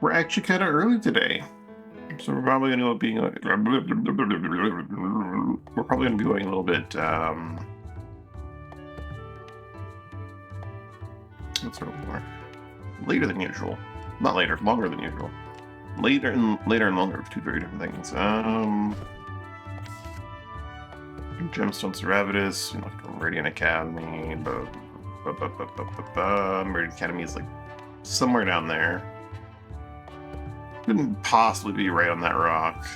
We're actually kind of early today, so we're probably going to be going a little bit. What's more later than usual? Not later, longer than usual. Later and longer are two very different things. Gemstone Cervatus, Meridian Academy. Meridian Academy is like somewhere down there. Couldn't possibly be right on that rock.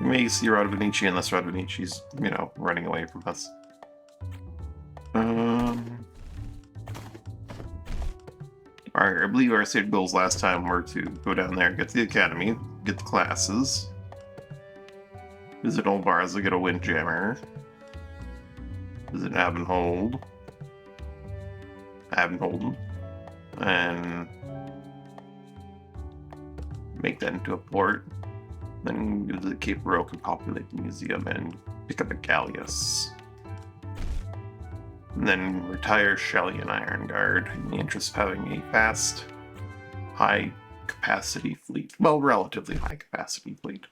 You may see Radovinici unless Radoviniči's, running away from us. I believe our stated goals last time were to go down there, get to the academy, get the classes, visit Old Barza, get a Windjammer, visit Abendhold, and make that into a port. Then go to the Cape Roque and populate the museum and pick up a galleass. And then retire Shelley and Iron Guard in the interest of having a fast, high-capacity fleet. Well, relatively high-capacity fleet.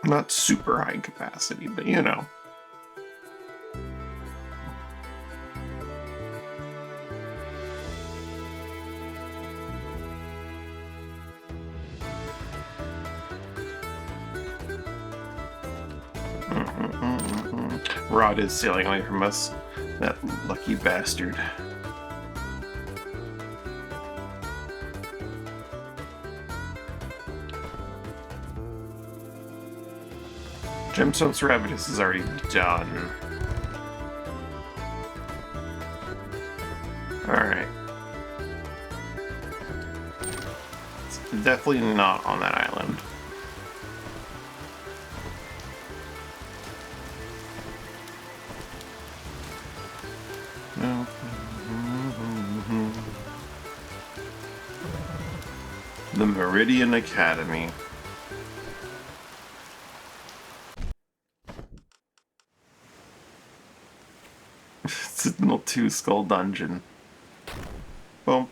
Not super high capacity, but you know. Rod is sailing away from us. That lucky bastard. Gemstone Cervatus is already done. Alright. It's definitely not on that island. The Meridian Academy. It's a little two-skull dungeon. Boom.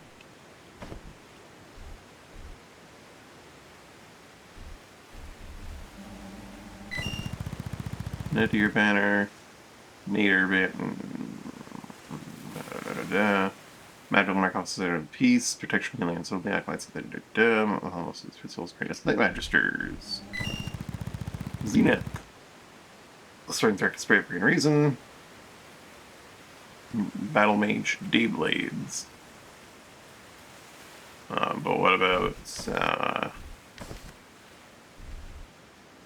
Nadir banner. Nadir banner. Magical mark also peace, protection, healing, and so the acolytes of the almost its principles, greatest light magisters. Zenith. Starting to spray for green reason. Battle mage Dayblades. But what about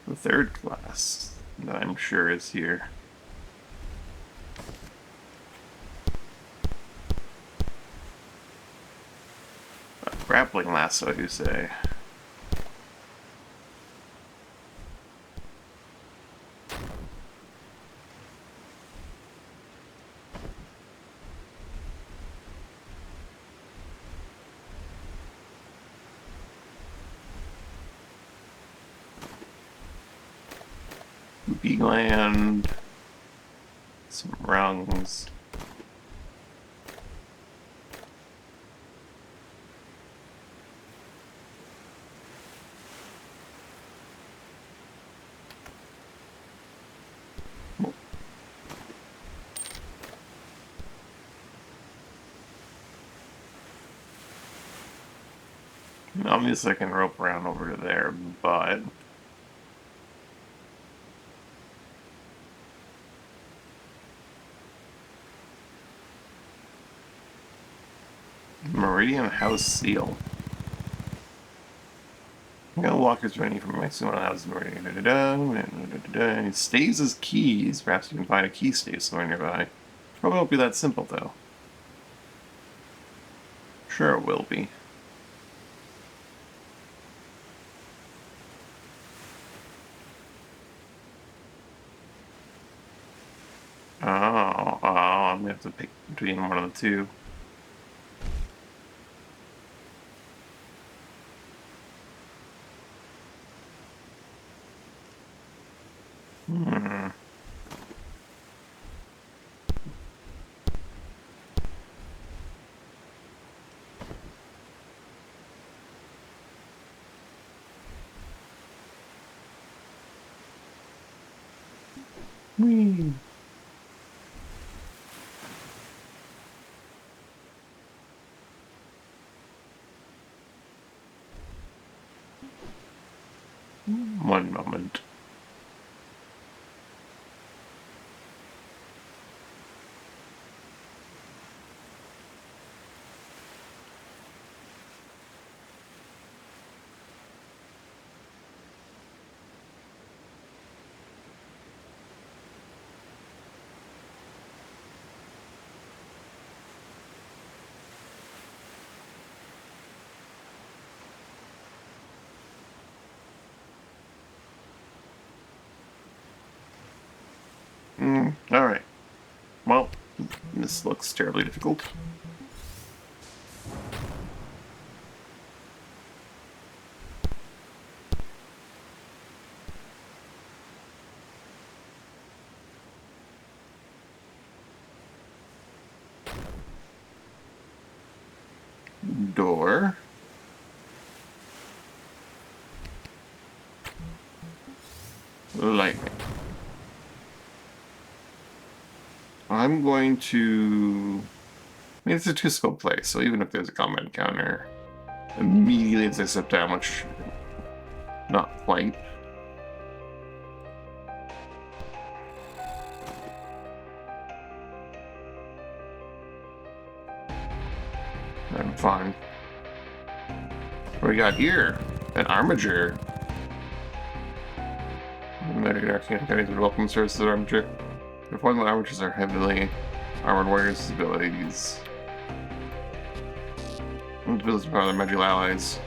the third class that I'm sure is here? Grappling lasso, you say? Beegland. Some rungs. Obviously I can rope around over to there, but Meridian House Seal. I'm gonna walk his journey from my Summon House Meridian. It stays as keys. Perhaps you can find a key stay somewhere nearby. Probably won't be that simple though. Sure it will be. I'm gonna have to pick between one of the two. Whee! One moment. Alright. Well, this looks terribly difficult. Door. Lightning. I'm going to... I mean, it's a two-skill play, so even if there's a combat encounter, immediately as I step down, which... not quite. I'm fine. What do we got here? An armature. Medic Arcane Companies would welcome services of armature. Perform the armatures are heavily armored warriors' abilities. Abilities power their magical allies.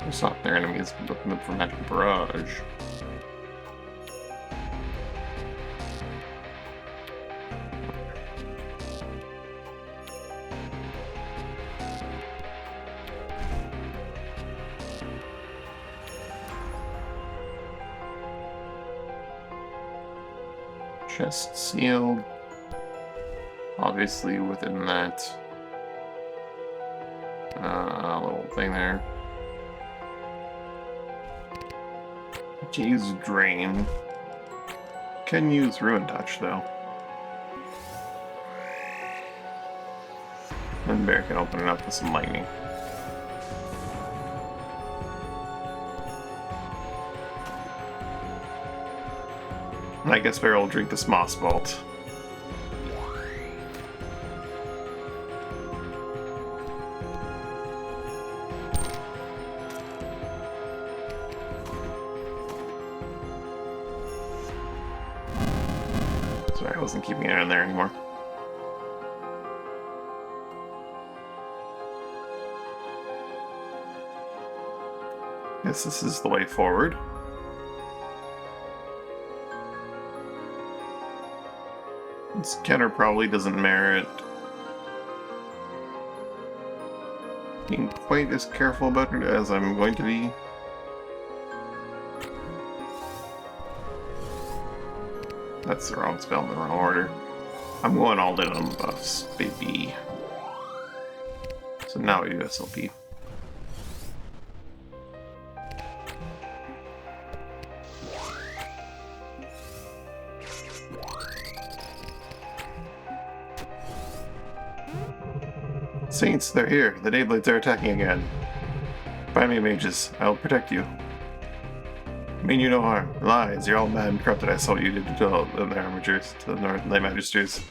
It's not their enemies, but looking up for magical barrage. Chest sealed. Obviously within that little thing there. Can use Drain. Can use Ruin Touch though. And Bear can open it up with some lightning. I guess Bear will drink this Moss Vault. Sorry, I wasn't keeping it in there anymore. Guess this is the way forward. This counter probably doesn't merit being quite as careful about it as I'm going to be. That's the wrong spell in the wrong order. I'm going all in on buffs, baby. So now we do SLP. Saints, they're here. The Dayblades are attacking again. By me, mages. I will protect you. I mean you no harm. Lies, you're all mad and corrupted. I saw what you did to the armatures, to the North Lay Magisters.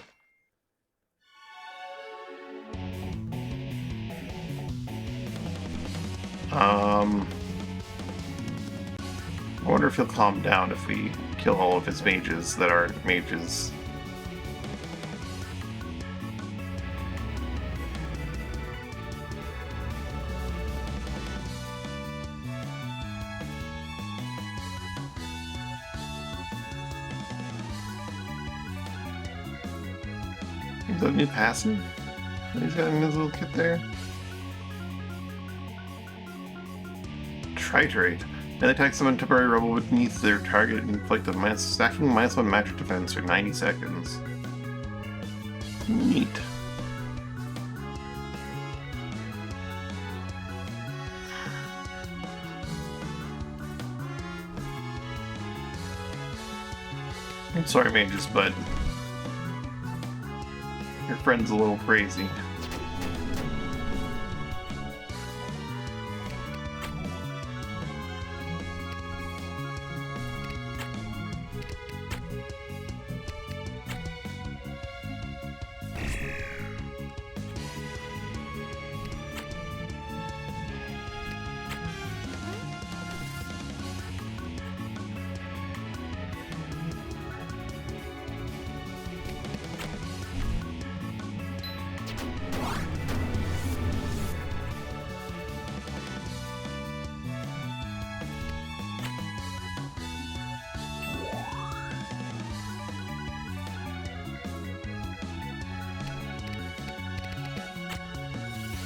I wonder if he'll calm down if we kill all of his mages that aren't mages. Is that a new passive? He's got his little kit there. Triturate. An attack summon temporary rubble beneath their target and inflict a stacking -1 magic defense for 90 seconds. Neat. I'm sorry, Mages, but your friend's a little crazy.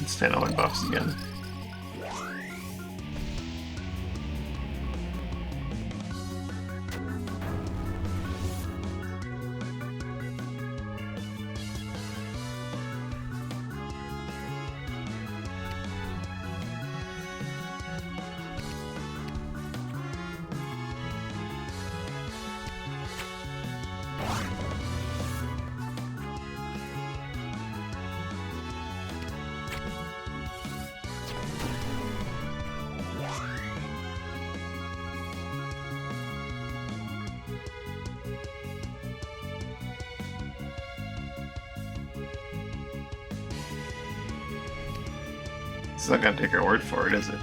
Stand on my buffs again. It's not gonna take our word for it, is it?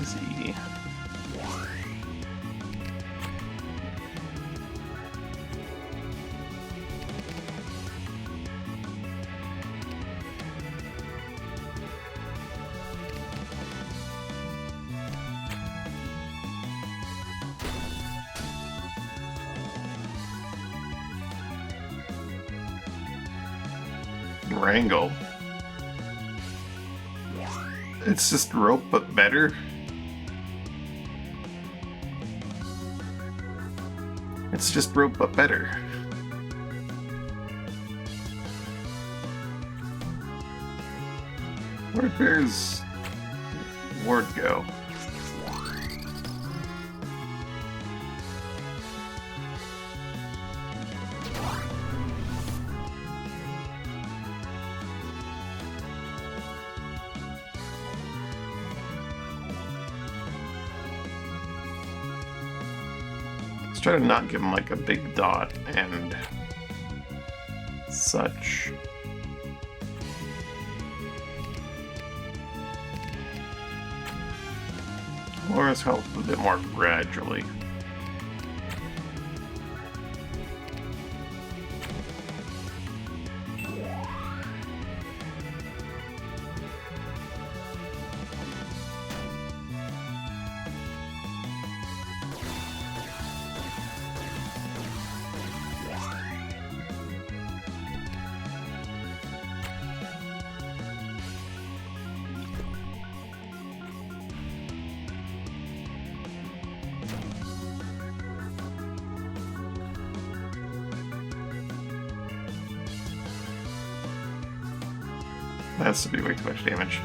Is he? Wrangle. It's just rope, but better. It's just rope, but better. Where'd Bear's ward go? Let's try to not give him like a big dot and such. Lower his health a bit more gradually. That's to be way too much damage.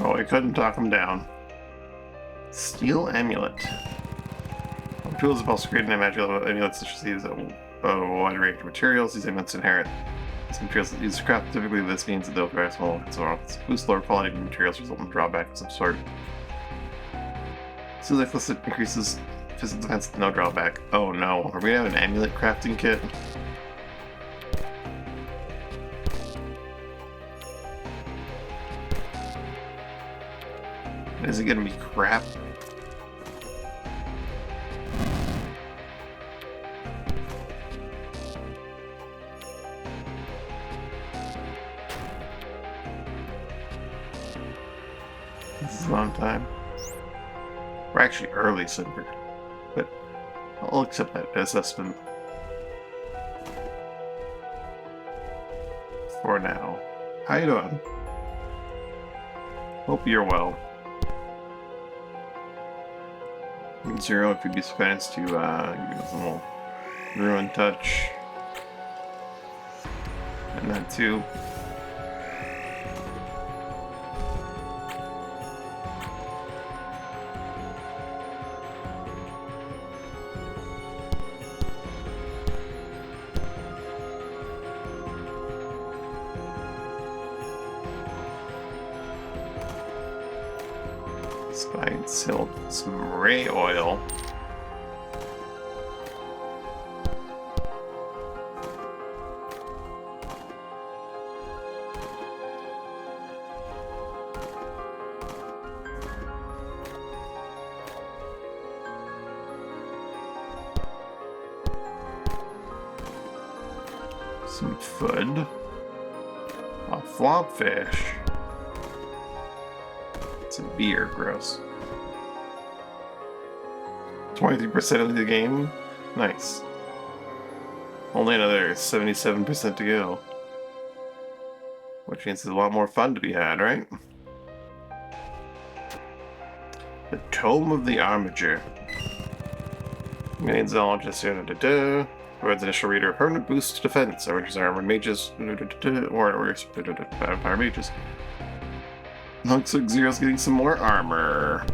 Oh, I couldn't talk him down. Steel Amulet. Tools of also creating a magical amulets such as these a wide range of materials. These amulets inherit some materials that use craft. Typically, this means that they'll require small boost lower quality materials, result in drawback of some sort. So the explicit increases physical defense, no drawback. Oh no, are we gonna have an amulet crafting kit? Is it gonna be crap? This is a long time. We're actually early Cinder, but I'll accept that assessment for now. How you doing? Hope you're well. Zero, if you'd be so kind as to give us a little ruin touch. And that too. Spine silk, some ray oil. Some food. A flopfish. It's a beer, gross. 23% of the game? Nice. Only another 77% to go. Which means there's a lot more fun to be had, right? The Tome of the Armiger. Main zoologist, provides initial reader a permanent boost to defense. Armigers are armored mages, or vampire mages. Looks like Zero's getting some more armor.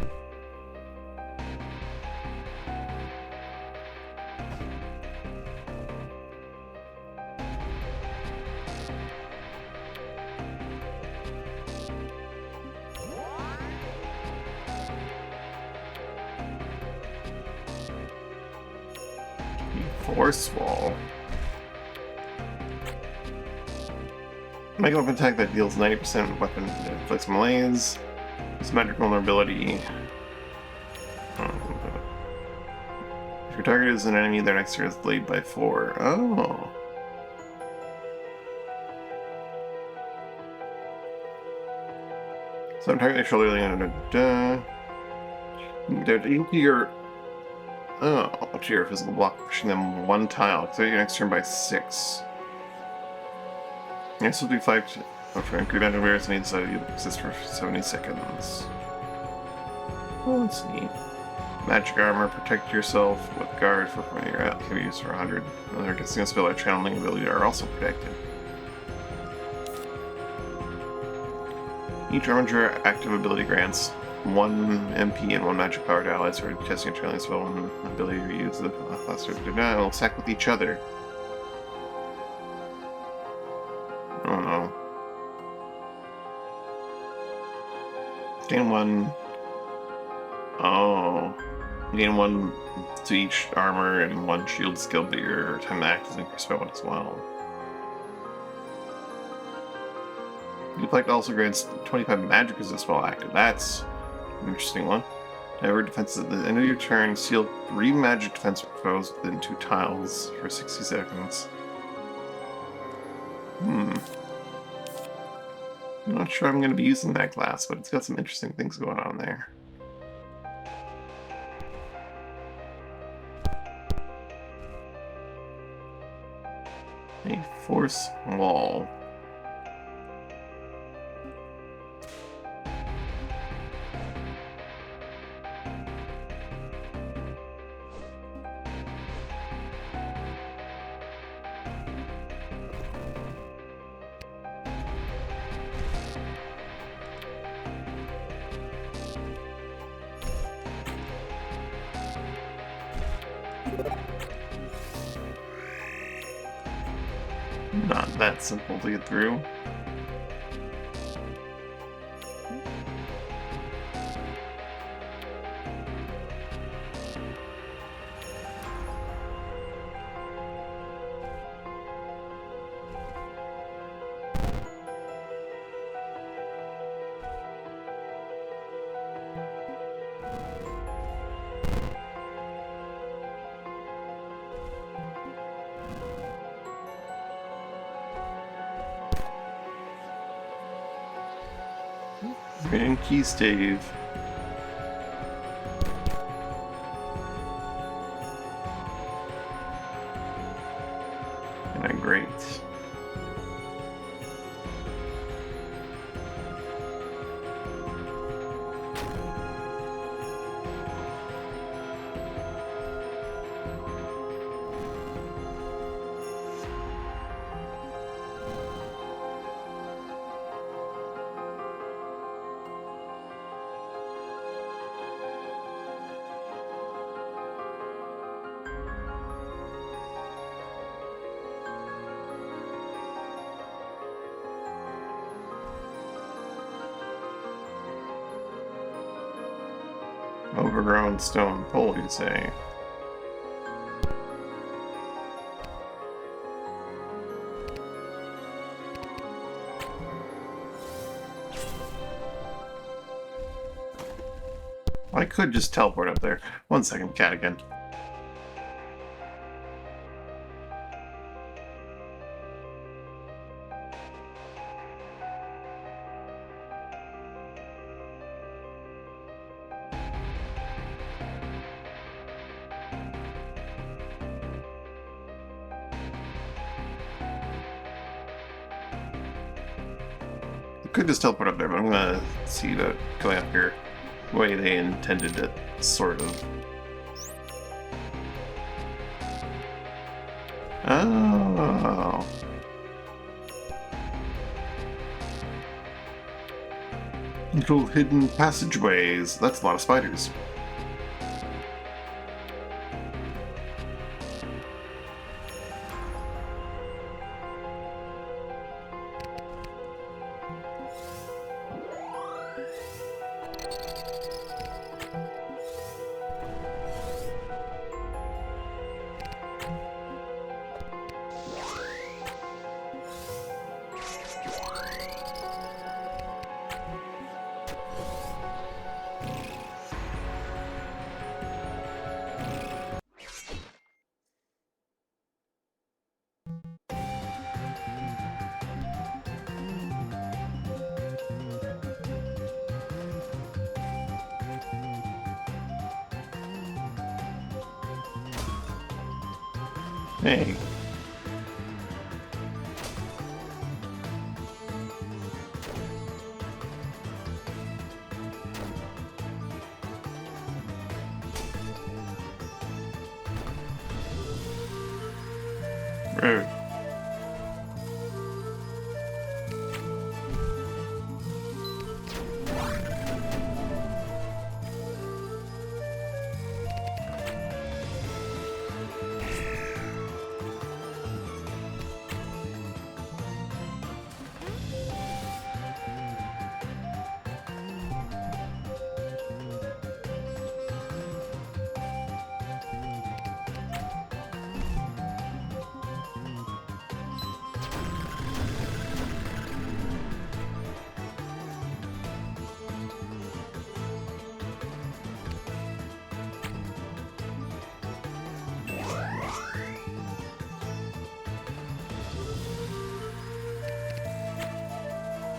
Force wall. Make a weapon attack that deals 90% weapon inflicts malaise. It's magic vulnerability. If your target is an enemy, their next turn is delayed by 4. Oh. So I'm targeting shoulder into your to your physical block, pushing them 1 tile. So your next turn by 6. This will be 5 for increased magic barriers and so you exist for 70 seconds. Well, let's see. Magic armor, protect yourself with guard for when you're out. Can be used for 100. Other casting a spell or channeling ability are also protected. Each Armiger active ability grants 1 MP and 1 magic power to allies who are testing a channeling spell and ability to use the cluster. Will stack with each other. Oh no. Gain 1. Oh. Gain 1 to each armor and 1 shield skill, but your time to act is increased by 1 as well. Your effect also grants 25 magic resist while active. That's an interesting one. Ever defense at the end of your turn, seal 3 magic defense foes within 2 tiles for 60 seconds. I'm not sure I'm going to be using that class, but it's got some interesting things going on there. A force wall. Not that simple to get through. And key stave. And a grate. Overgrown stone pole, you say? I could just teleport up there. 1 second, cat again. I could just teleport up there, but I'm gonna see about going up here the way they intended it, sort of. Oh. Little hidden passageways. That's a lot of spiders. Hey. Rude.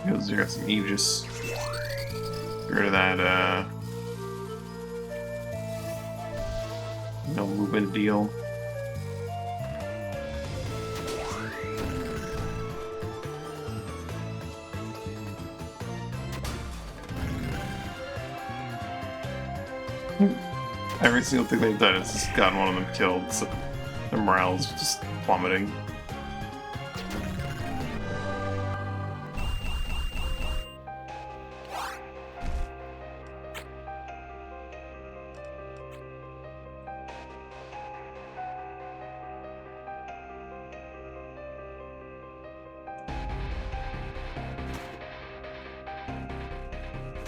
Because you got some Aegis. Get rid of that, no movement deal. Every single thing they've done has just gotten one of them killed, so their morale's just plummeting.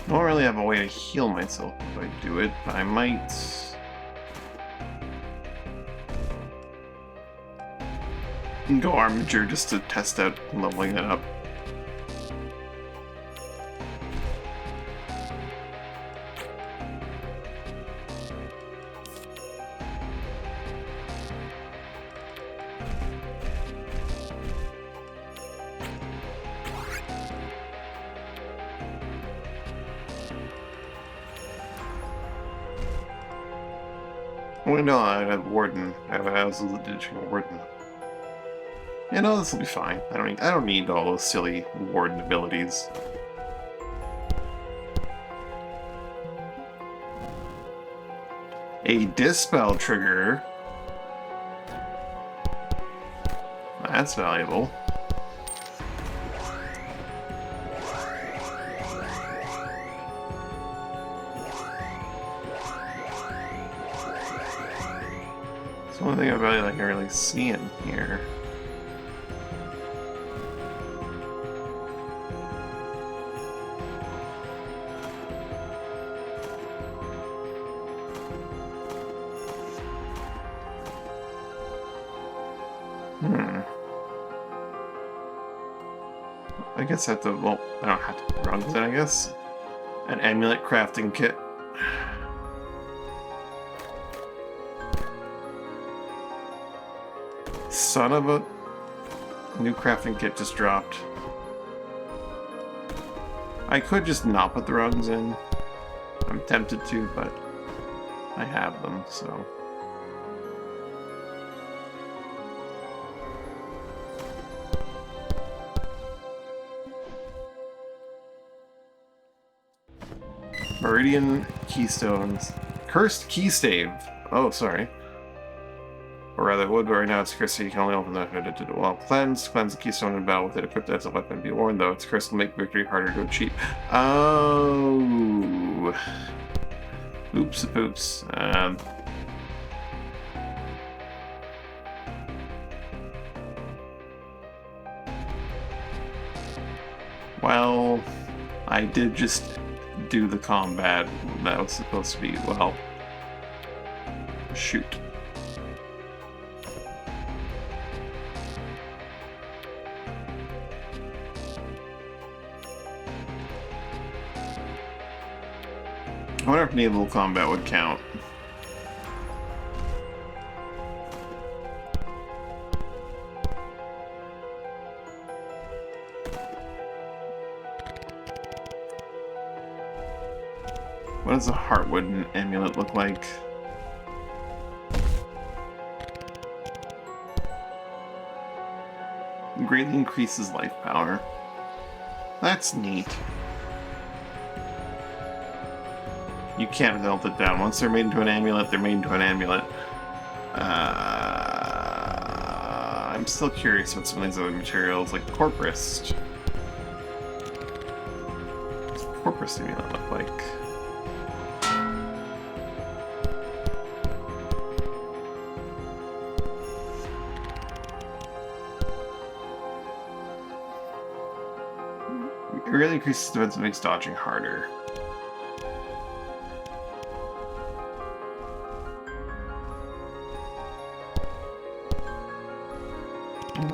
I don't really have a way to heal myself if I do it, but I might... go Armiger just to test out leveling it up. Well, no, I have Warden. I was ditching a Warden. You know, this will be fine. I don't need all those silly Warden abilities. A Dispel trigger. That's valuable. It's the only thing I can really see in here. Hmm. I guess I have to, well, I don't have to put rungs in, I guess. An amulet crafting kit. Son of a... New crafting kit just dropped. I could just not put the rungs in. I'm tempted to, but I have them, so... Meridian Keystones. Cursed Key Stave. Oh, sorry. Or rather, it would, but right now it's cursed, so you can only open that. Well, cleanse the keystone in battle with it equipped as a weapon. Be warned, though, its curse will make victory harder to achieve. Oh. Oops, oops. Well, I did just do the combat that was supposed to be, well, shoot. I wonder if naval combat would count. What does a Heartwood amulet look like? Greatly increases life power. That's neat. You can't melt it down. Once they're made into an amulet, they're made into an amulet. I'm still curious about some of these other materials, like Corpus. What's Corpus amulet look like? It really increases defense and makes dodging harder.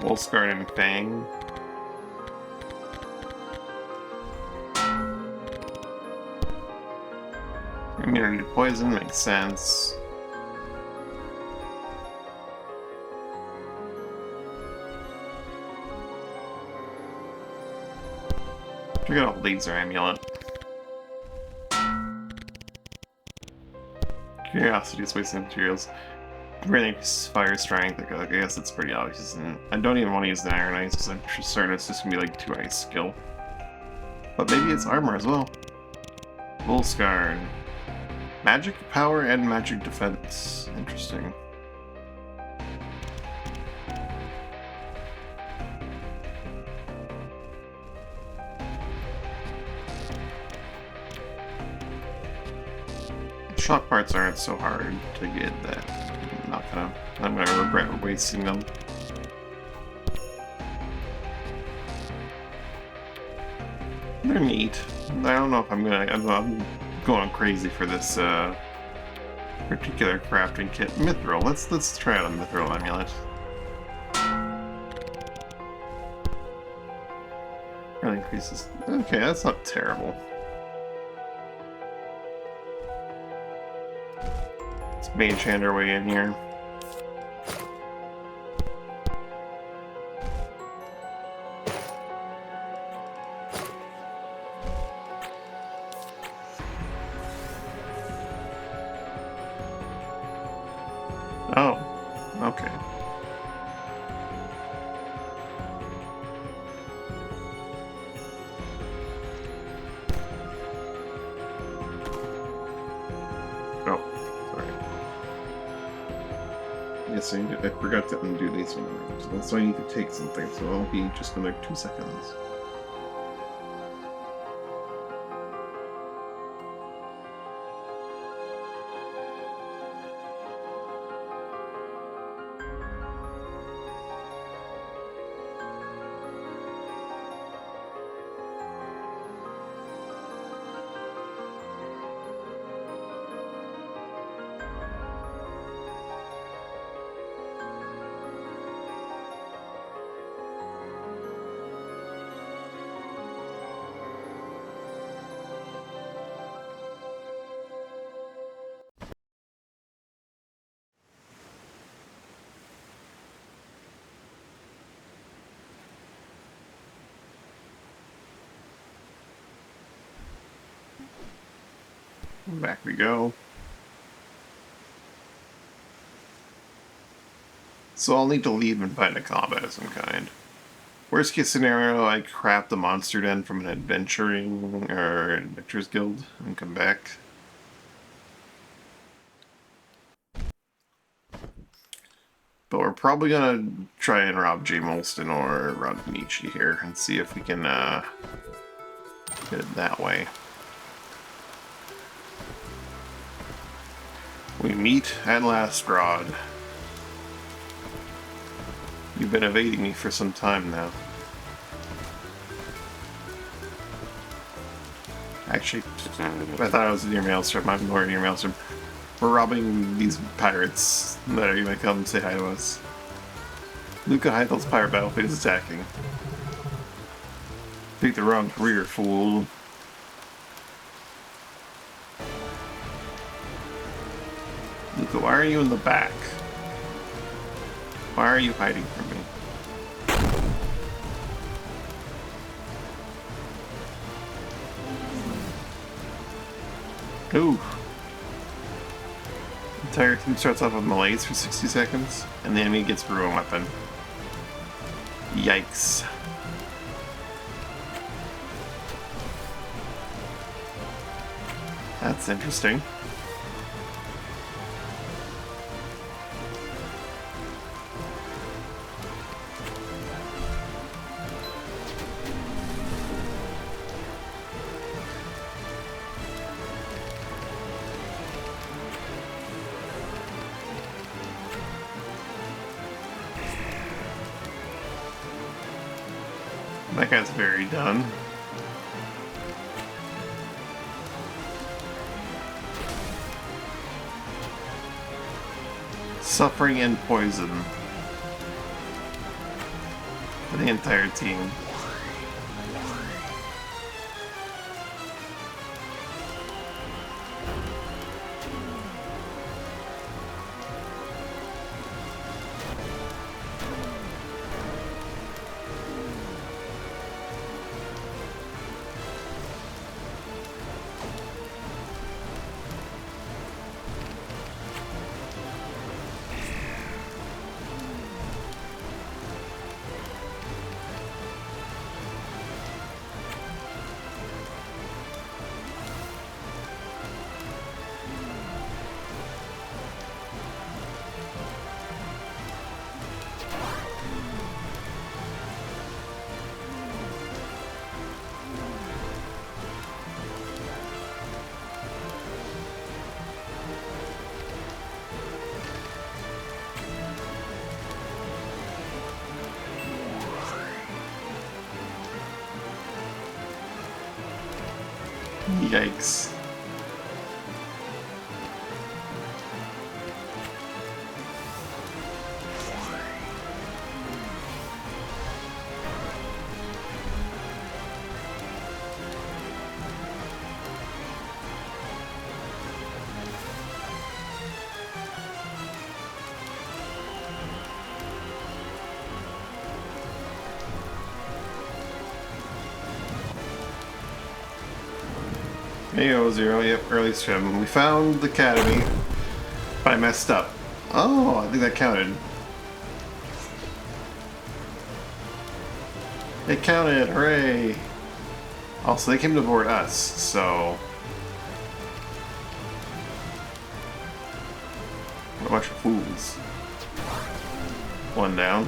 Wolfsguard and Fang. Immunity to poison makes sense. We got a laser amulet. Curiosity is wasting materials. Really increases fire strength. I guess it's pretty obvious. And I don't even want to use the Iron Ice because I'm certain it's just gonna be like 2 ice skill. But maybe it's armor as well. Bullscarn. Magic power and magic defense. Interesting. Shock parts aren't so hard to get that I'm gonna regret wasting them. They're neat. I don't know if I'm going crazy for this particular crafting kit. Mithril. Let's try out a Mithril amulet. Really increases. Okay, that's not terrible. Let's mage hand our way in here. Oh, okay. Oh, sorry. Yes, I forgot to undo these ones. So I need to take something, so I'll be just another 2 seconds. Back we go. So I'll need to leave and find a combat of some kind. Worst case scenario, I craft the monster den from an adventuring or adventurers guild and come back. But we're probably gonna try and rob J. Molston or rob Nietzsche here and see if we can get it that way. We meet at last, Rod. You've been evading me for some time now. Actually, I thought I was in your maelstrom. I'm more in your maelstrom. We're robbing these pirates that are gonna come say hi to us. Luca Heithel's pirate battlefleet is attacking. Picked the wrong career, fool. Luca, why are you in the back? Why are you hiding from me? Ooh. The entire team starts off with malaise for 60 seconds, and the enemy gets through a weapon. Yikes. That's interesting. That guy's very done. Suffering and poison for the entire team. Yikes. AO0, yep, early swim. We found the academy, but I messed up. Oh, I think that counted. It counted, hooray! Also, they came to board us, so... What a bunch of fools. One down.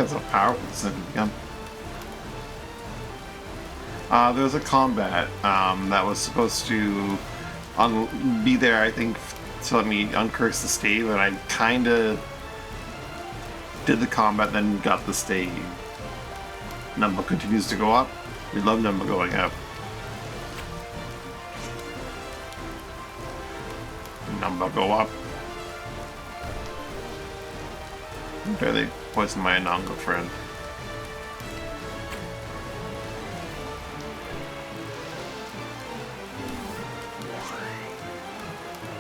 that's a powerful decision to become. There was a combat that was supposed to be there, I think, to let me uncurse the stave, and I kinda did the combat, then got the stave. Number continues to go up. We love number going up. Number go up. There they poisoned my Ananga friend.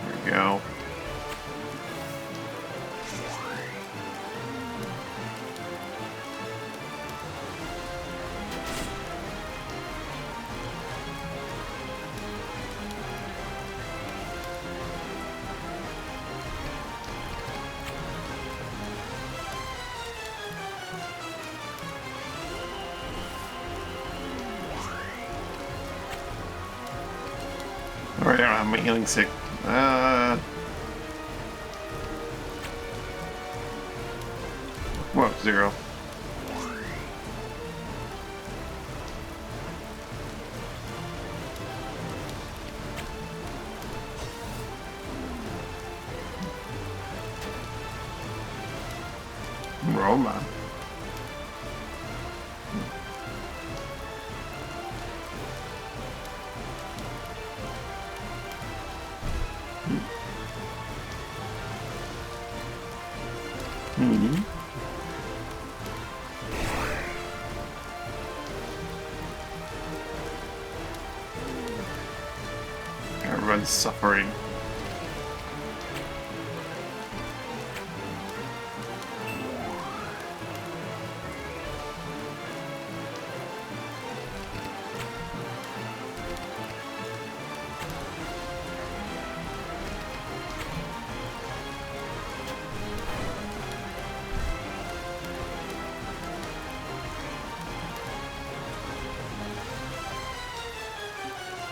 There we go. Alright, I don't have my healing stick. Whoa, 0. Roma. Everyone's suffering.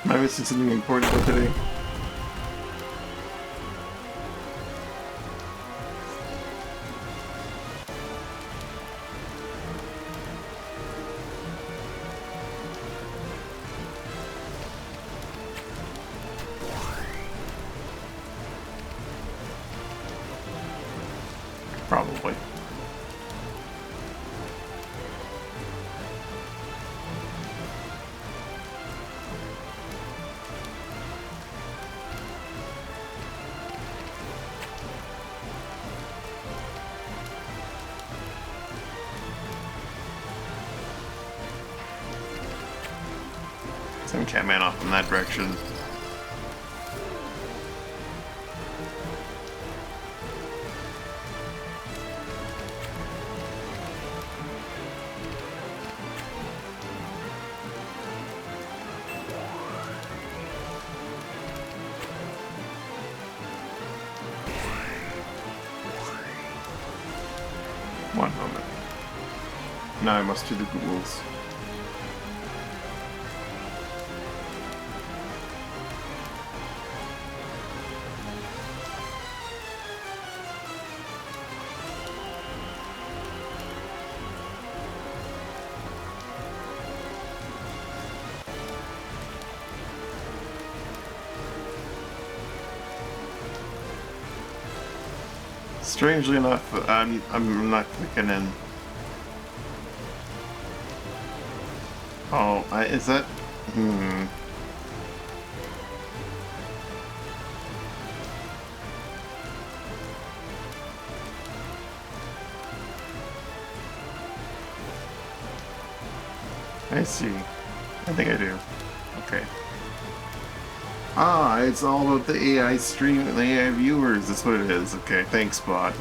Am I missing something important for today? Probably. Send Catman off in that direction. One moment. Now I must do the ghouls. Strangely enough, I'm not clicking in. Oh, is that? I see. I think I do. Okay. Ah, it's all about the AI stream, the AI viewers. That's what it is. Okay, thanks, bot.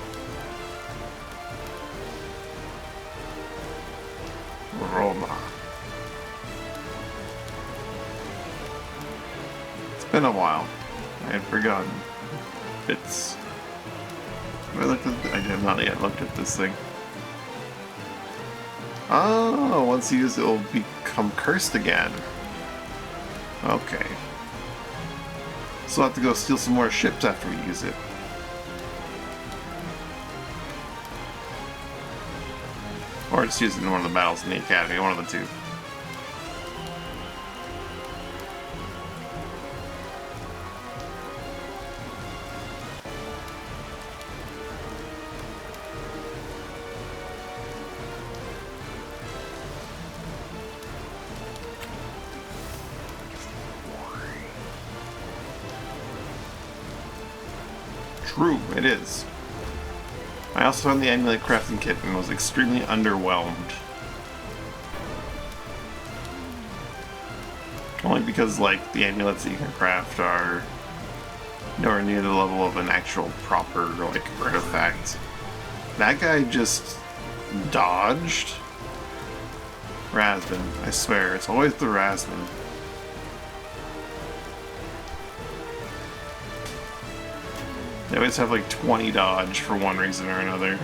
Roma. It's been a while. I had forgotten. It's. Have I looked at? I have not yet looked at this thing. Oh, once you use it, it'll become cursed again. Okay. So I'll have to go steal some more ships after we use it. just use it in one of the battles in the academy, one of the two. True, it is. I also found the amulet crafting kit and was extremely underwhelmed. Only because, like, the amulets that you can craft are nowhere near the level of an actual proper, like, artifact. That guy just dodged? Rasman, I swear, it's always the Rasman. They always have like 20 dodge for one reason or another.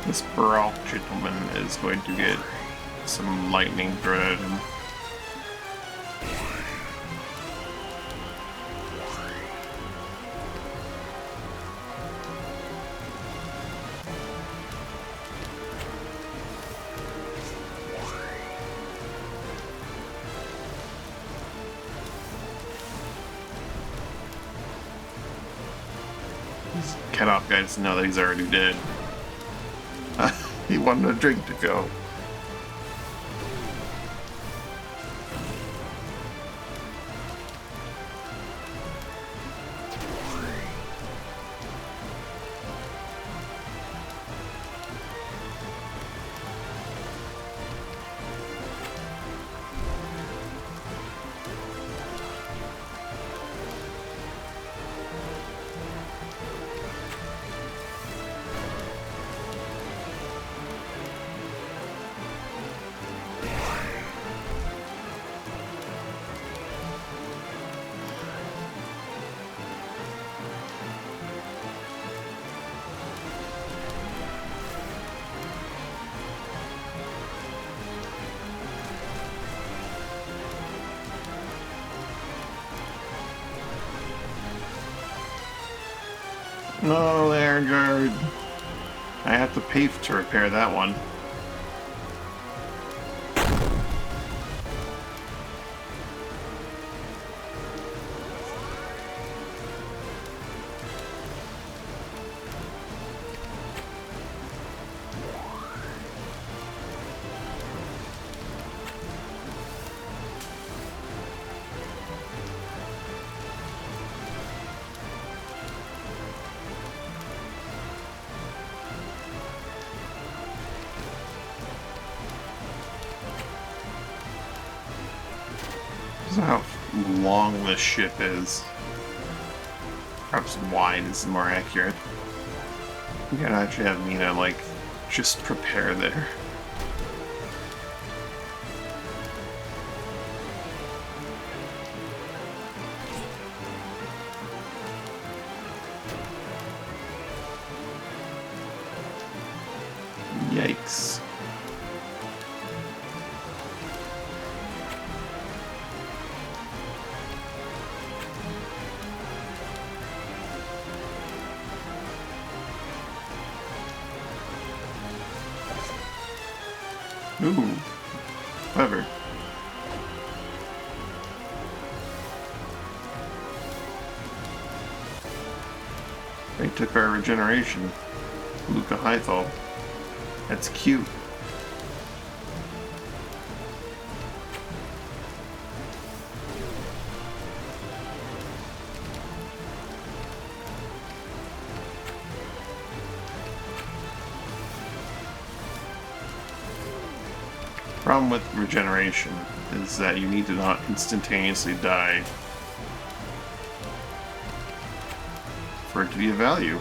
This Baral gentleman is going to get some lightning thrown at him. Cut off guy doesn't know that he's already dead. He wanted a drink to go. No, Iron Guard. I have to pay to repair that one. I don't know how long this ship is. Perhaps wide is more accurate. You can actually have Mina, like, just prepare there. Yikes. Ooh, clever. They took our regeneration. Luca Hythal. That's cute. Problem with regeneration is that you need to not instantaneously die for it to be of value.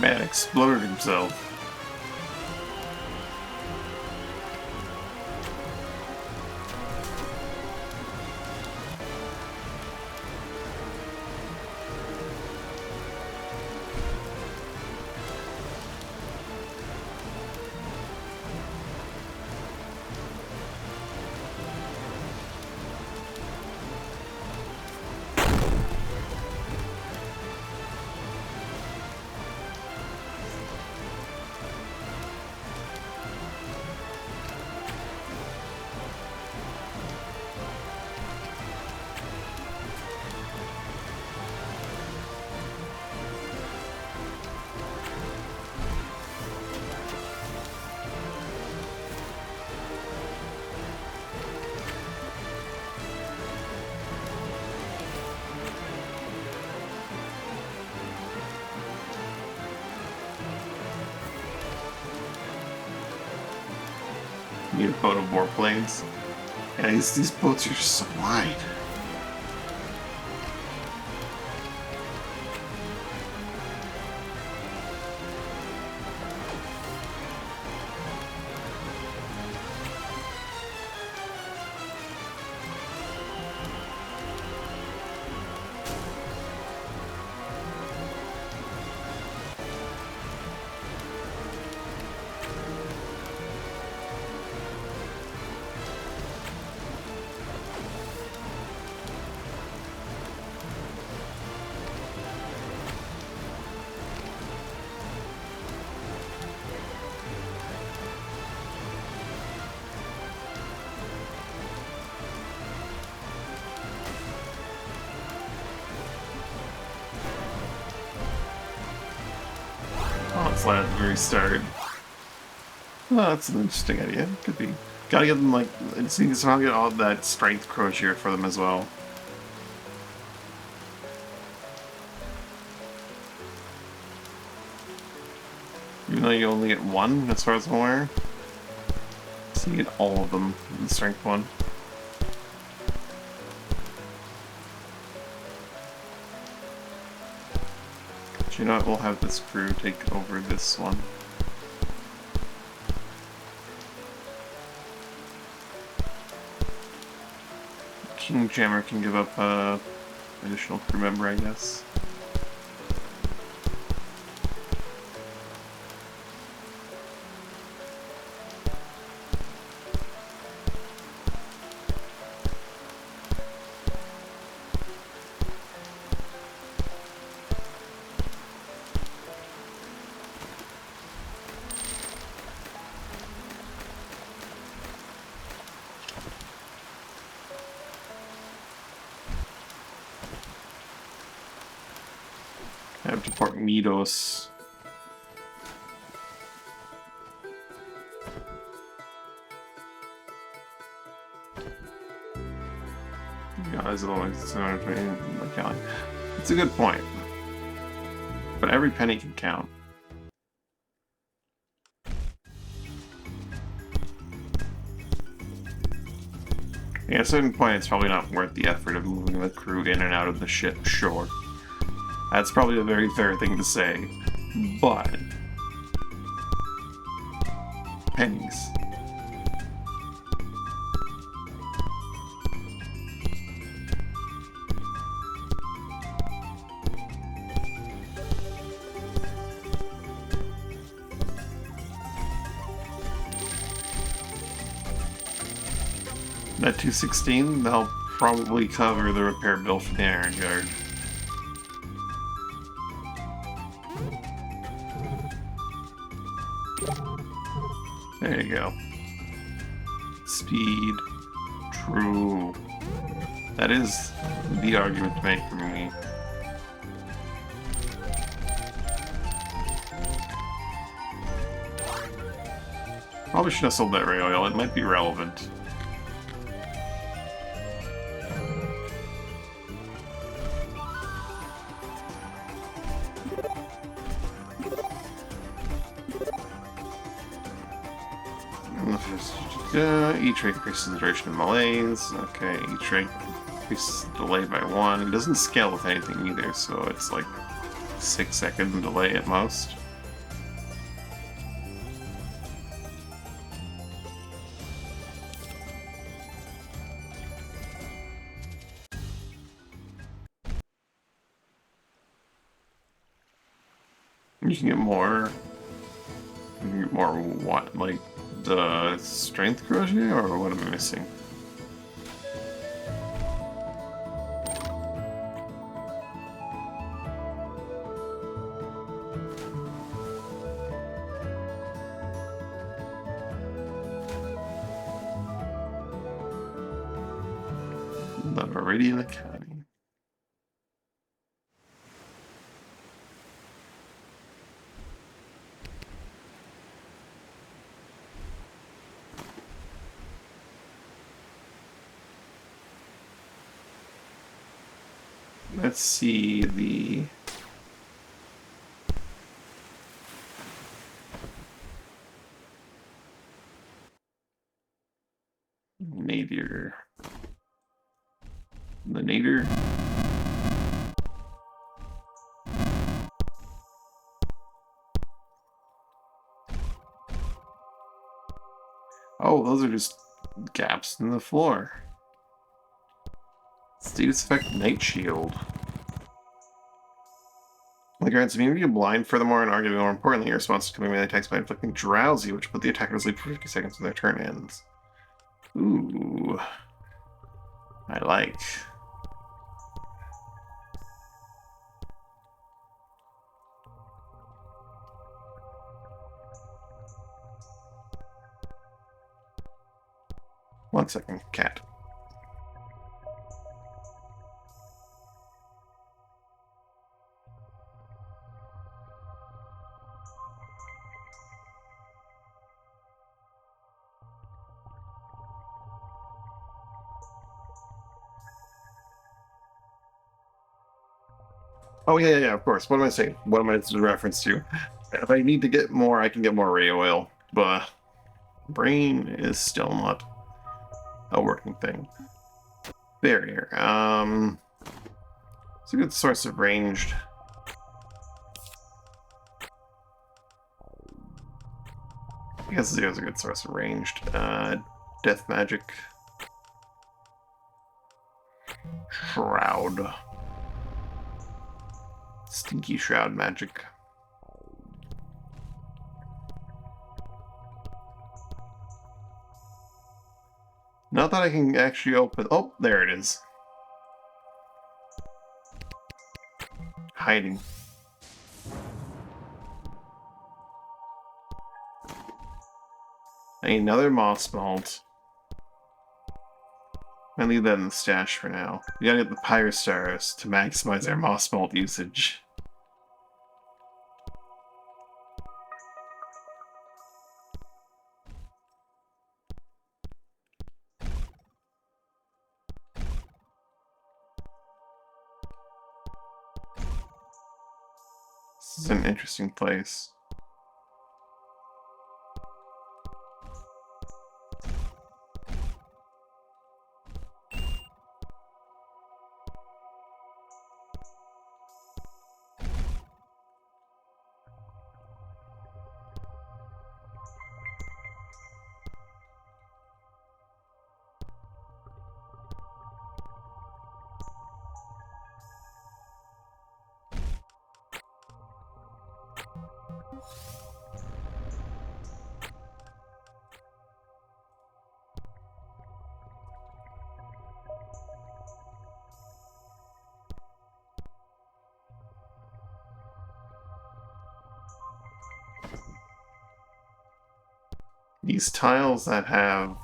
Man exploded himself. Need a boat of warplanes. Yeah, these boats are just so wide. Flat at the very start. Oh, that's an interesting idea. Could be. Gotta get them like, so you can somehow get all that strength crochet for them as well. Even though you only get one, as far as I'm aware. So you get all of them in the strength one. You know what, we'll have this crew take over this one. King Jammer can give up an additional crew member, I guess. I have to port Midos. Guys, it's a good point. But every penny can count. Yeah, at a certain point, it's probably not worth the effort of moving the crew in and out of the ship, sure. That's probably a very fair thing to say, but pennies. That 216, they'll probably cover the repair bill for the Iron Guard. There you go. Speed. True. That is the argument to make for me. Probably should have sold that ray oil, it might be relevant. Each rate increases the duration of malaise. Okay, each rate increases the delay by 1. It doesn't scale with anything either, so it's like 6 second delay at most. You can get more. You can get more what? Like the strength crochet, or what am I missing? The Meridian Academy. Let's see the nadir. The nadir. Oh, those are just gaps in the floor. Status effect Night Shield. The grants immunity to blind. Furthermore, and arguably more importantly, your response to coming melee attacks by inflicting drowsy, which put the attacker to sleep for 50 seconds when their turn ends. Ooh. I like. One second, cat. Oh, yeah, of course. What am I saying? What am I in reference to? If I need to get more, I can get more radio oil, but brain is still not a working thing. Barrier. It's a good source of ranged. I guess Zero's a good source of ranged. Death magic. Shroud. Stinky shroud magic. Not that I can actually open. Oh, there it is. Hiding. Another moss malt. I leave that in the stash for now. We gotta get the Pyre Stars to maximize our moss malt usage. This is an interesting place. These tiles that have...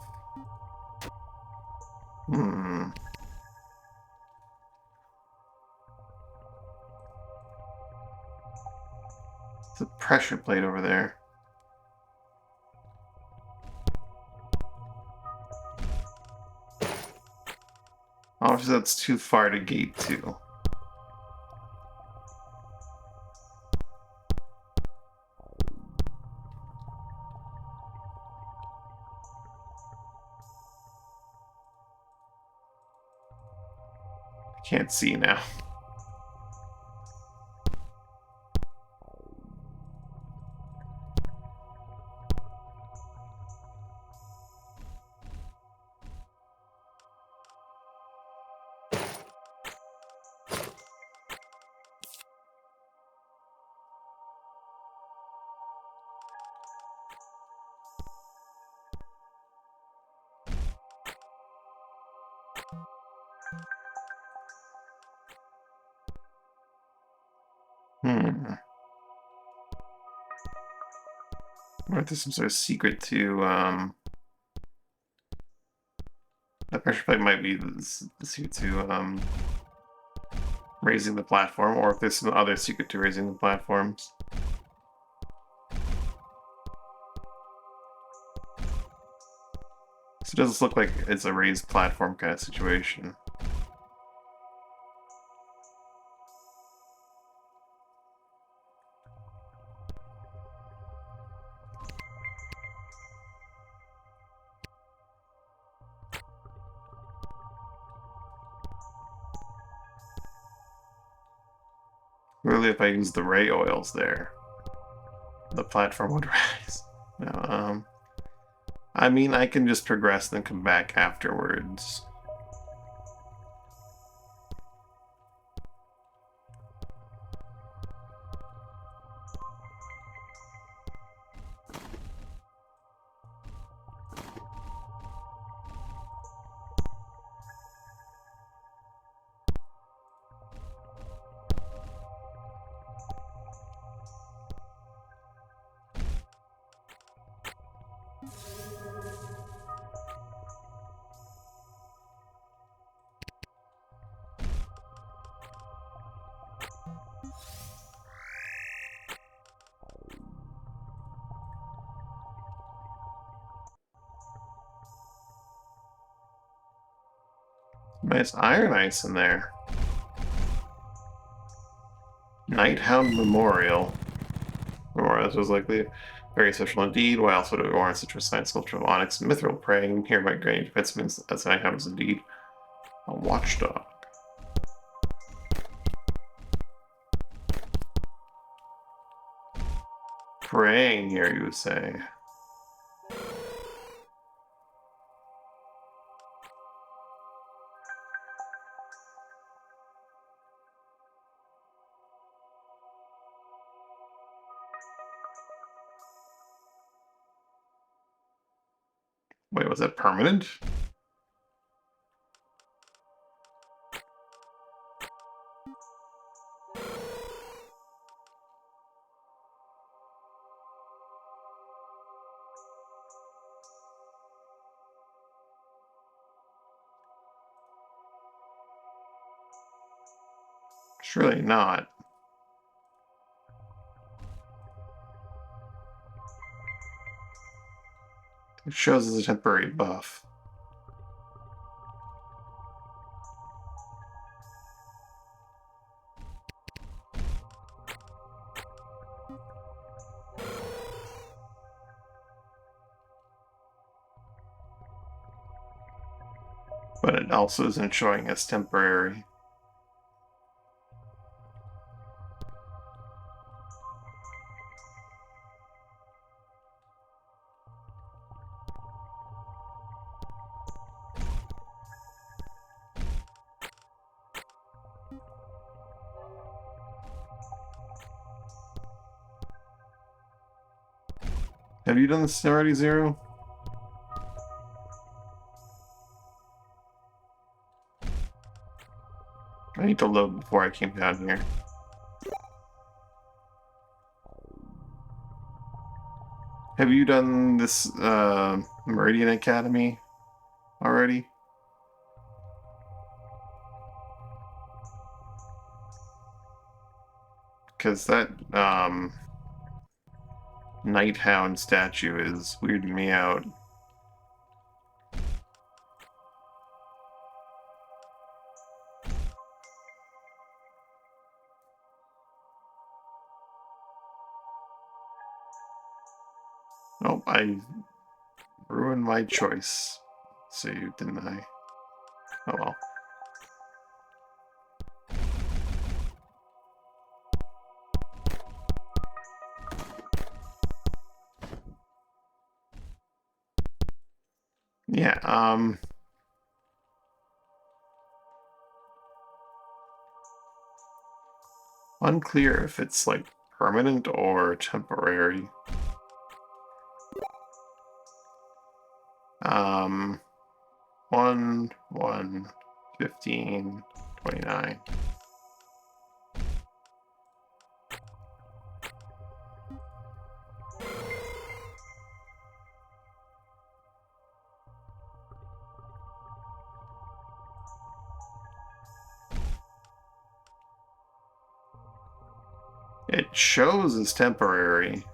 It's a pressure plate over there. Obviously that's too far to gate to. Can't see now. Hmm. Or if there's some sort of secret to, that pressure plate might be the secret to, raising the platform, or if there's some other secret to raising the platforms. So it doesn't look like it's a raised platform kind of situation. Really, if I use the ray oils there, the platform would rise. No, I mean, I can just progress and then come back afterwards. Nice iron ice in there. Nighthound Memorial. Memorial was likely very social indeed, while also to warrant such a science sculpture of onyx and mithril praying. Here might grant you defense means that Nighthound is indeed a watchdog. Praying here, you say? Wait, was that permanent? Surely not. It shows as a temporary buff. But it also isn't showing as temporary. Have you done this already, Zero? I need to load before I came down here. Have you done this Meridian Academy already? Because that Nighthound statue is weirding me out. Oh, I ruined my choice. See, didn't I? Oh well. Yeah, unclear if it's like permanent or temporary. Um, 1, 1, 15, 29. It shows as temporary.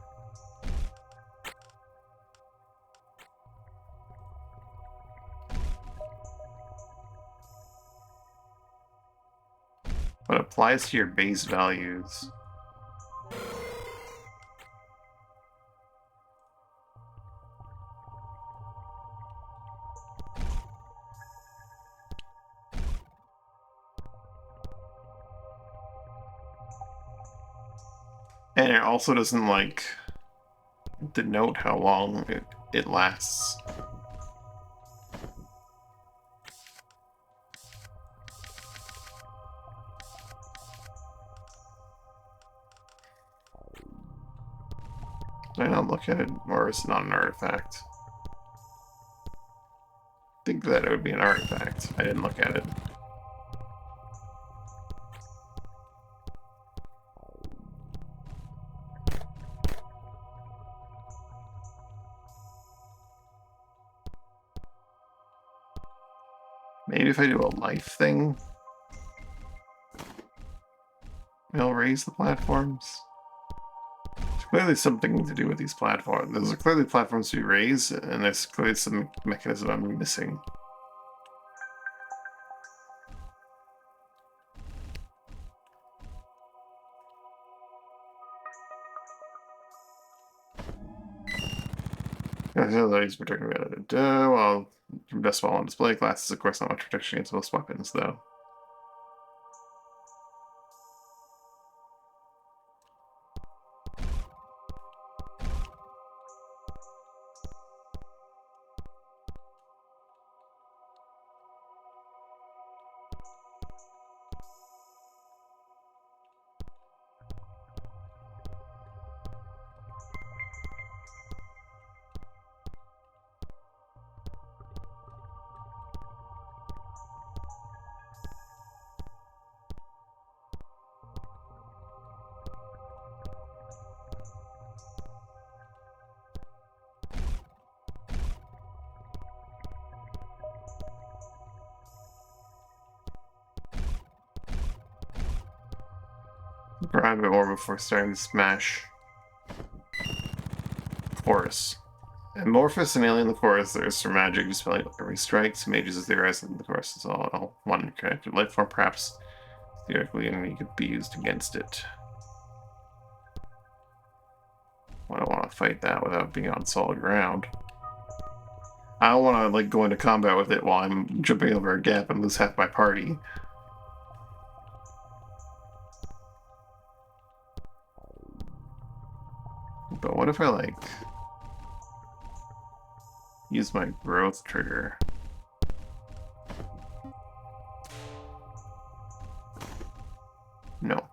But applies to your base values. And it also doesn't, like, denote how long it lasts. Did I not look at it, or is it not an artifact? I think that it would be an artifact. I didn't look at it. Maybe if I do a life thing, it'll raise the platforms. There's clearly something to do with these platforms. Those are clearly platforms to be raised, and there's clearly some mechanism I'm missing. He's protecting me. Well, best while on display classes, of course, not much protection against most weapons, though. Grab a bit more before starting to smash. Chorus. Amorphous and alien the chorus, there's for magic, dispelling every strike, so mages is theorized that the chorus is all one connected life form, perhaps theoretically enemy could be used against it. I don't want to fight that without being on solid ground. I don't want to, like, go into combat with it while I'm jumping over a gap and lose half my party. But what if I, like, use my growth trigger? No.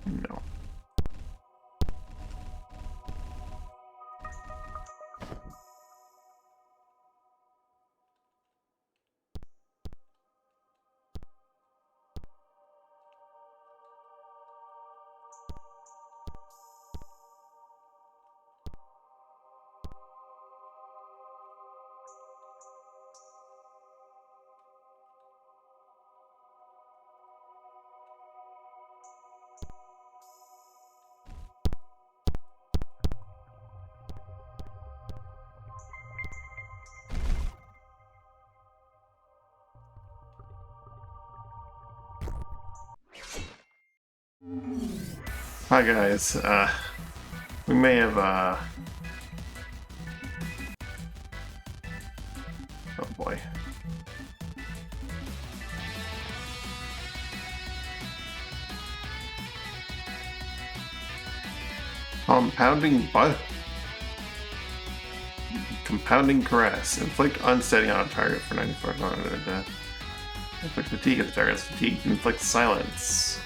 No. Hi guys, we may have, oh boy. Compounding butt. Compounding caress. Inflict unsteady on a target for 94 death. Inflict fatigue at the target's fatigue. Inflict silence.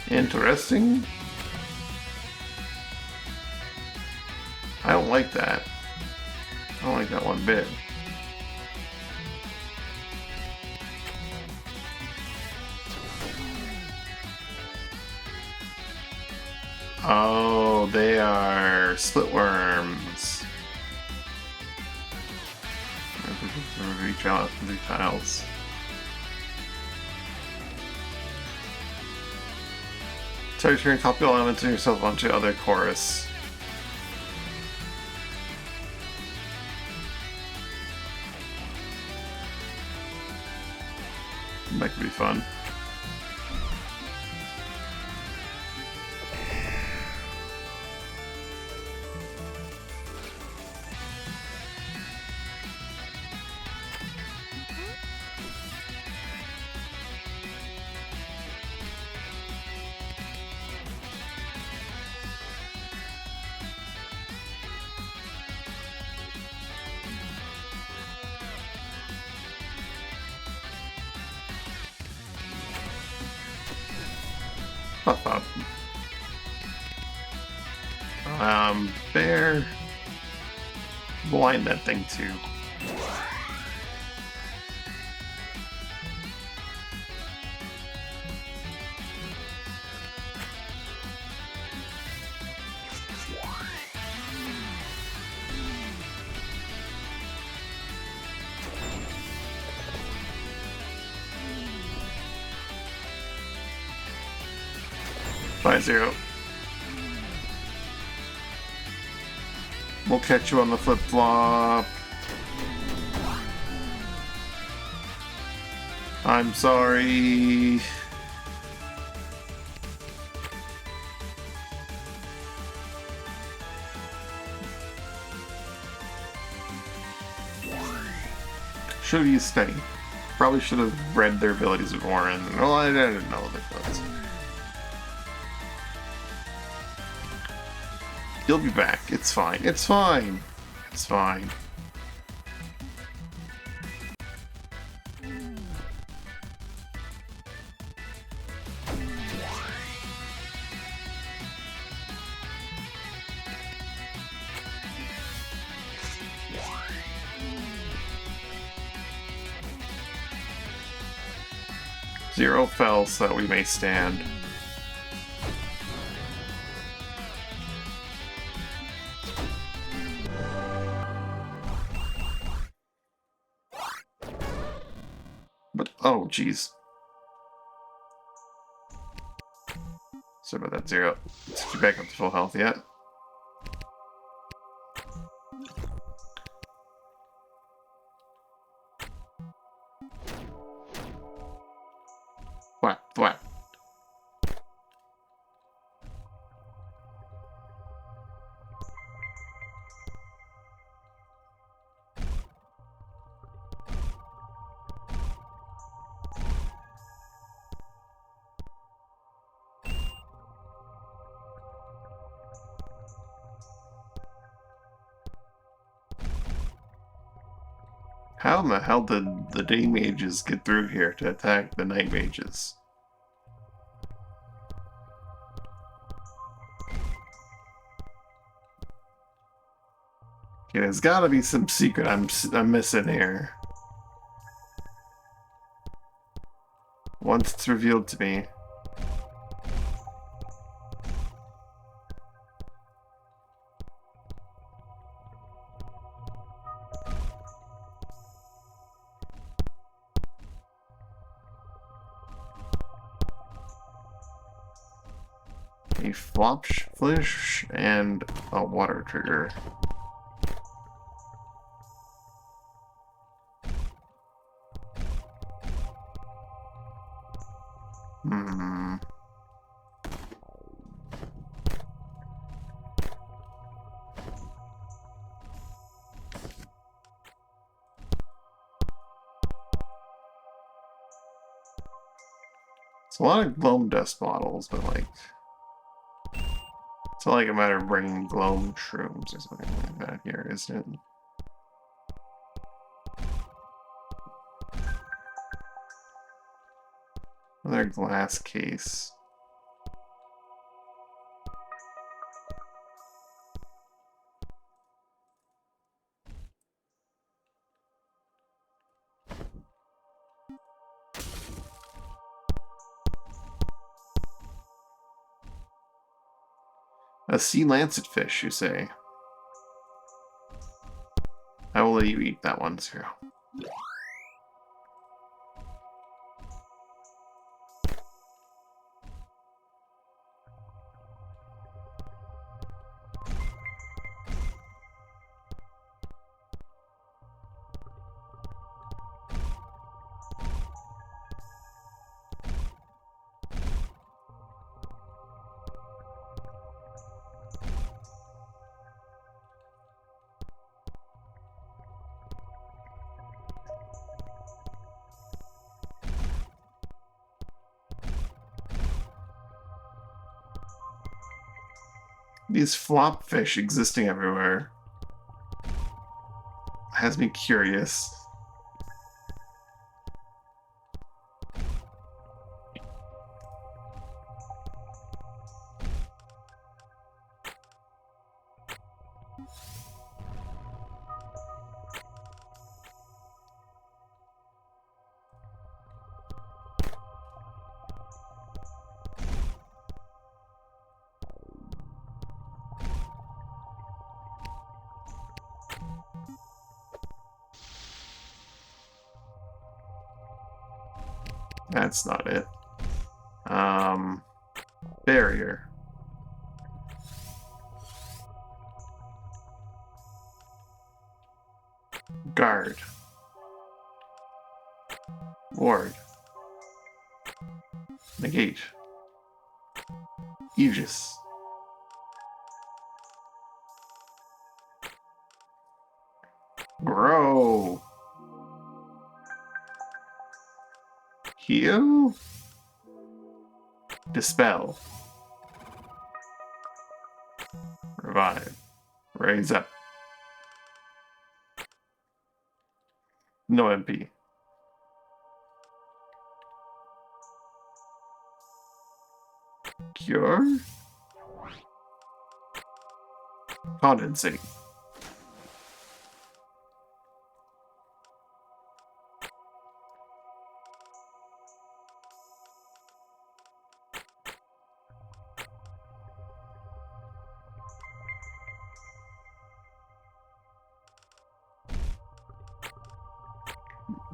Interesting. I don't like that. I don't like that one bit. Oh, they are split worms. Reach out to the tiles. So you turn copy all elements and yourself onto other chorus. That could be fun. Pop up. Bear. Blind that thing too. Bye, Zero. We'll catch you on the flip-flop. I'm sorry. Should have used steady. Probably should have read their abilities before, and well, I didn't know their abilities. You'll be back. It's fine. It's fine. It's fine. Zero fell so that we may stand. But, oh, jeez. Sorry about that, Zero. Did you back up to full health yet? What? How in the hell did the day mages get through here to attack the night mages? Okay, there's gotta be some secret I'm missing here. Once it's revealed to me. A flish and a water trigger. It's a lot of gloam dust models, but like So like a matter of bringing gloam shrooms or something like that here, isn't it? Another glass case. A sea lancetfish, you say? I will let you eat that one, too. These flop fish existing everywhere has me curious. That's not it. Barrier. Guard. Ward. Negate. Aegis. Grow. Heal. Dispel. Revive. Raise up. No MP. Cure. Condensate.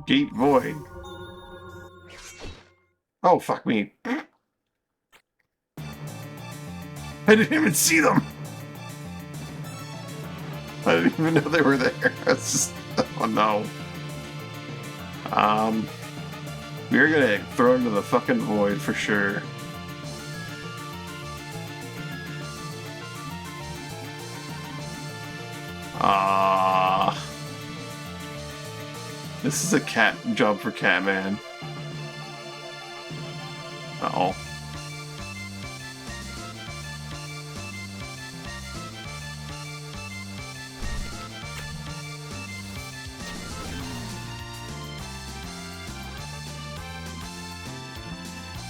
Gate void. Oh, fuck me. I didn't even see them. I didn't even know they were there. That's just... Oh, no. We're gonna throw into the fucking void for sure. This is a cat job for Catman. Uh-oh.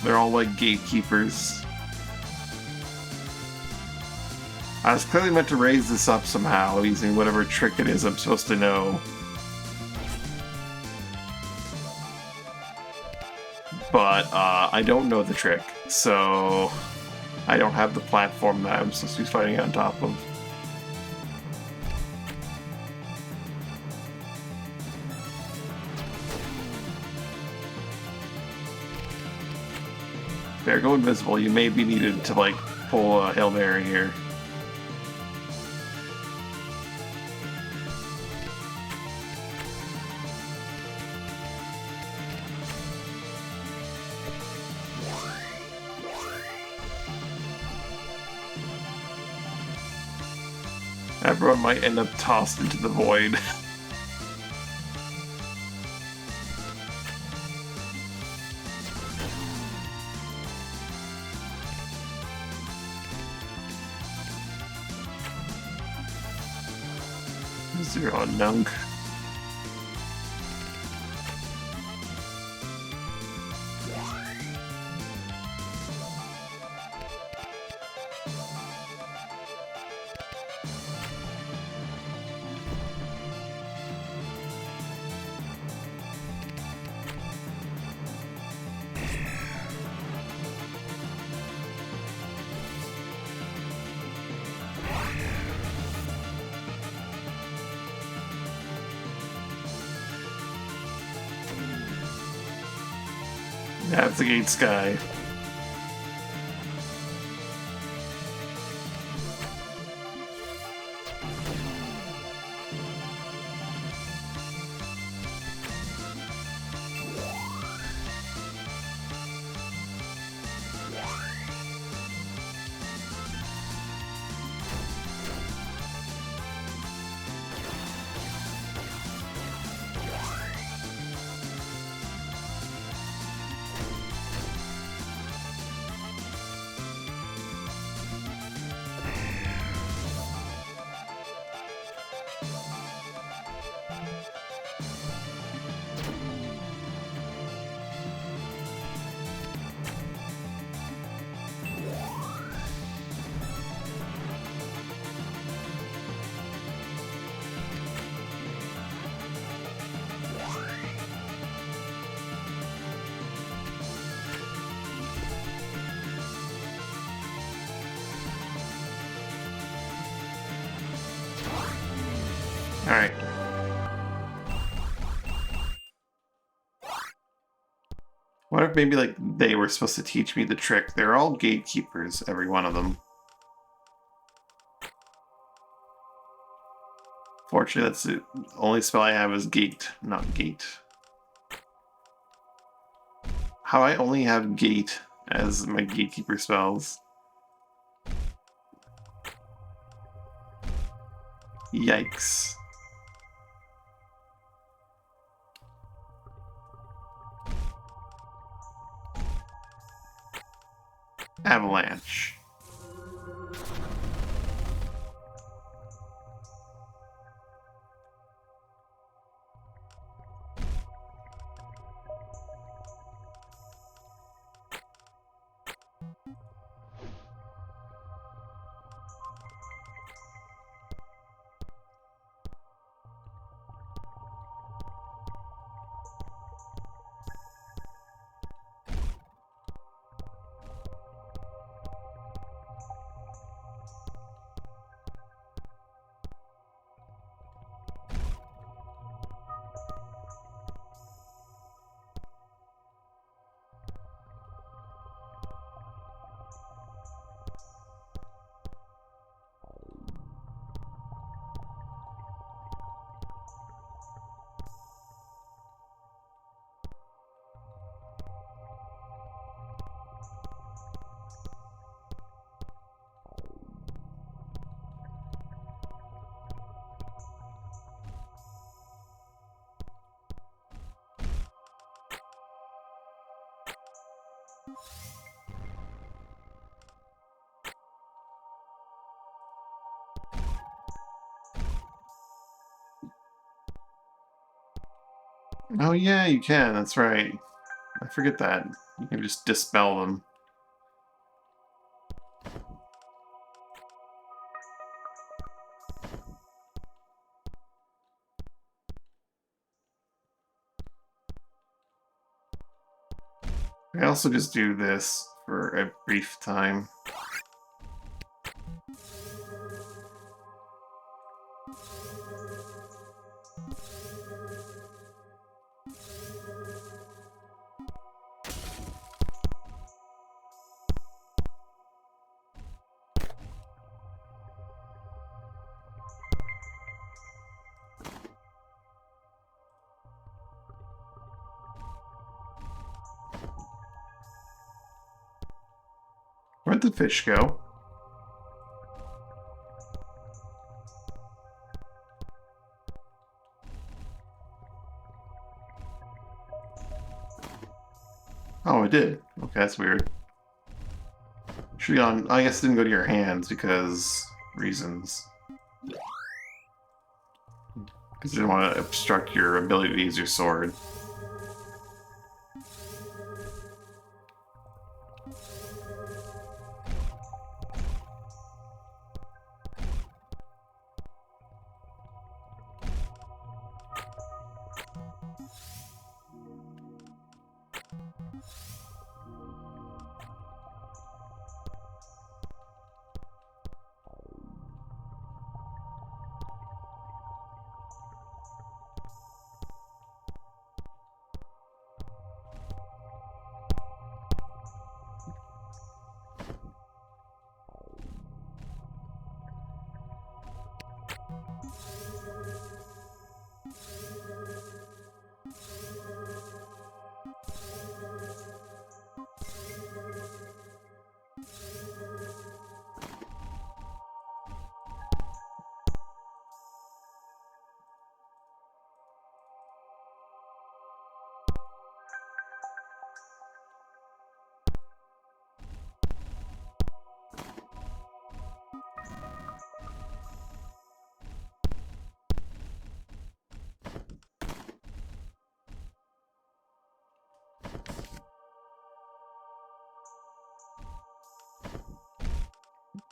They're all like gatekeepers. I was clearly meant to raise this up somehow using whatever trick it is I'm supposed to know. But I don't know the trick, so I don't have the platform that I'm supposed to be fighting on top of. There, go invisible. You may be needed to, like, pull a Hail Mary here. Everyone might end up tossed into the void. Zero Nunk. That's the gate sky. Alright. What if maybe, like, they were supposed to teach me the trick? They're all gatekeepers, every one of them. Fortunately, that's the only spell I have is Gate, not Gate. How I only have Gate as my gatekeeper spells. Yikes. Avalanche. Oh yeah, you can, that's right. I forget that. You can just dispel them. I also just do this for a brief time. Where'd the fish go? Oh, it did. Okay, that's weird. Should be on. I guess it didn't go to your hands because reasons. Because you don't want to obstruct your ability to use your sword.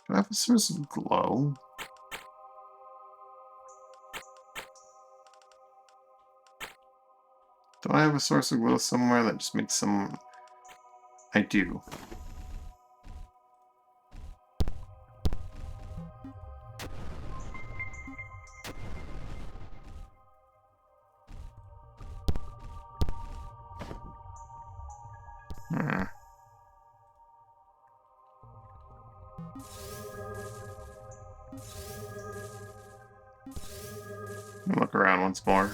Do I have a source of glow? Do I have a source of glow somewhere that just makes some... I do. Hmm. Look around once more.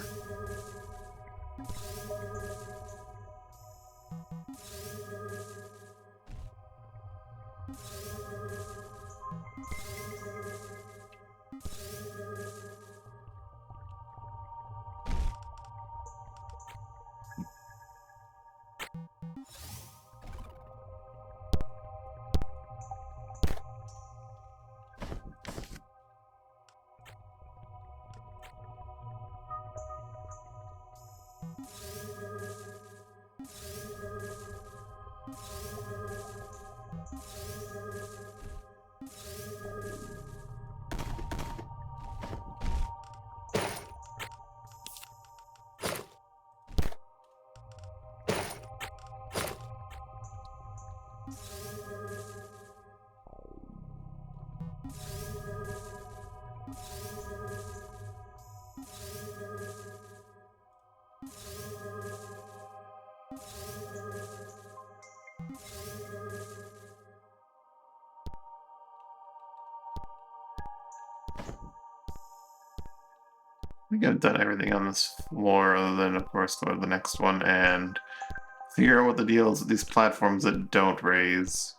I think I've done everything on this floor other than, of course, go to the next one and figure out what the deal is with these platforms that don't raise.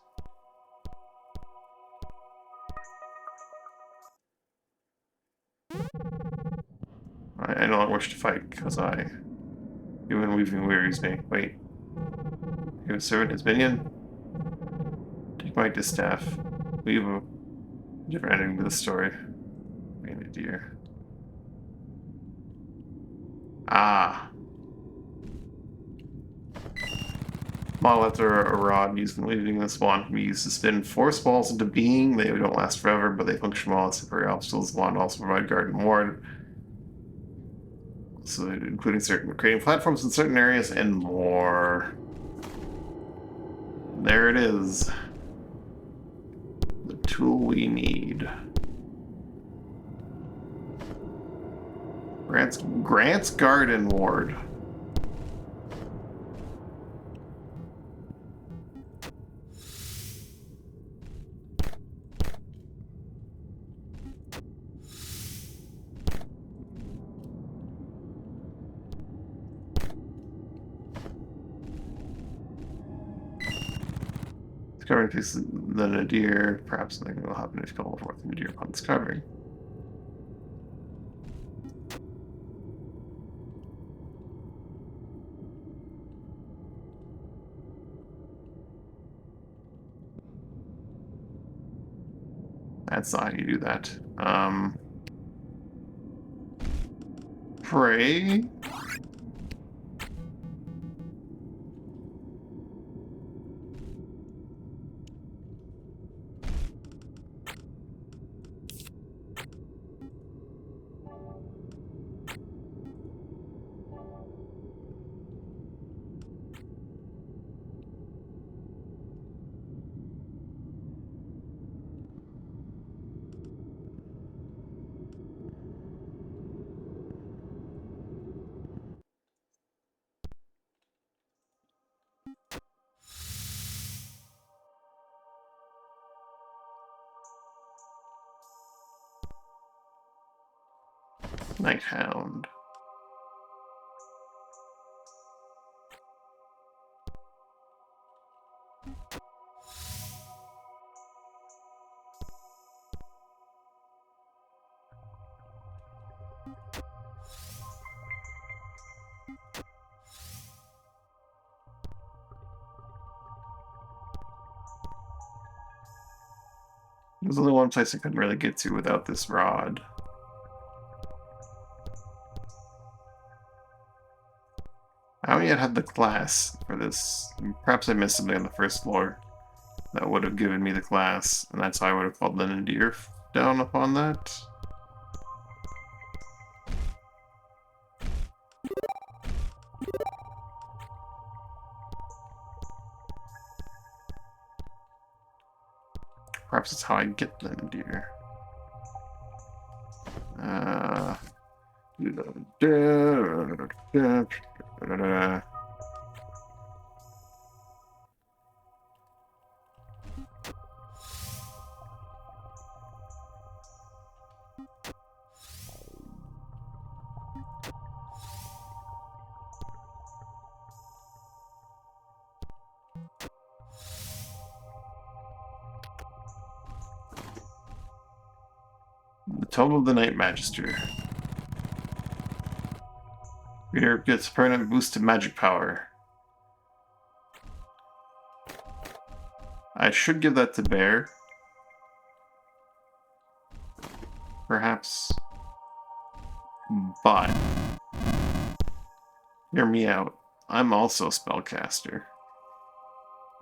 I no longer wish to fight because human weaving wearies me. Wait. You have a servant, his minion? Take my distaff. Weave a different ending to the story. Being a deer. Ah. Model after a rod used in weaving this wand can be used to spin force balls into being. They don't last forever, but they function well as temporary obstacles. The wand also provide guard and ward. So, including certain creating platforms in certain areas and more. There it is. The tool we need. Grants guard and ward. Discovering pieces the nadir, perhaps something will happen if you call forth the nadir upon discovering. That's not how you do that. Pray? Nighthound. There's only one place I couldn't really get to without this rod. I don't yet have the class for this. Perhaps I missed something on the first floor that would have given me the class, and that's how I would have called Lenadier down upon that. Perhaps it's how I get Lenadier. The Tome of the Night Magister. Reader gets permanent boost to magic power. I should give that to Bear. Perhaps. But hear me out. I'm also a spellcaster.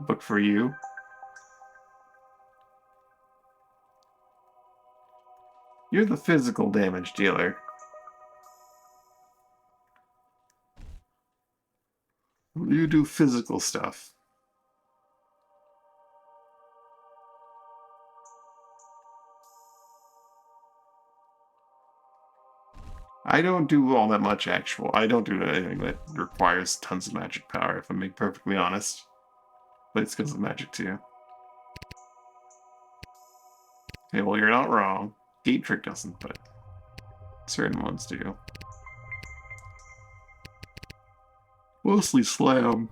Book for you. You're the physical damage dealer. You do physical stuff. I don't do all that much actual. I don't do anything that requires tons of magic power, if I'm being perfectly honest. But it's because of magic too. Okay, well you're not wrong. Gate Trick doesn't, but certain ones do. Mostly Slam.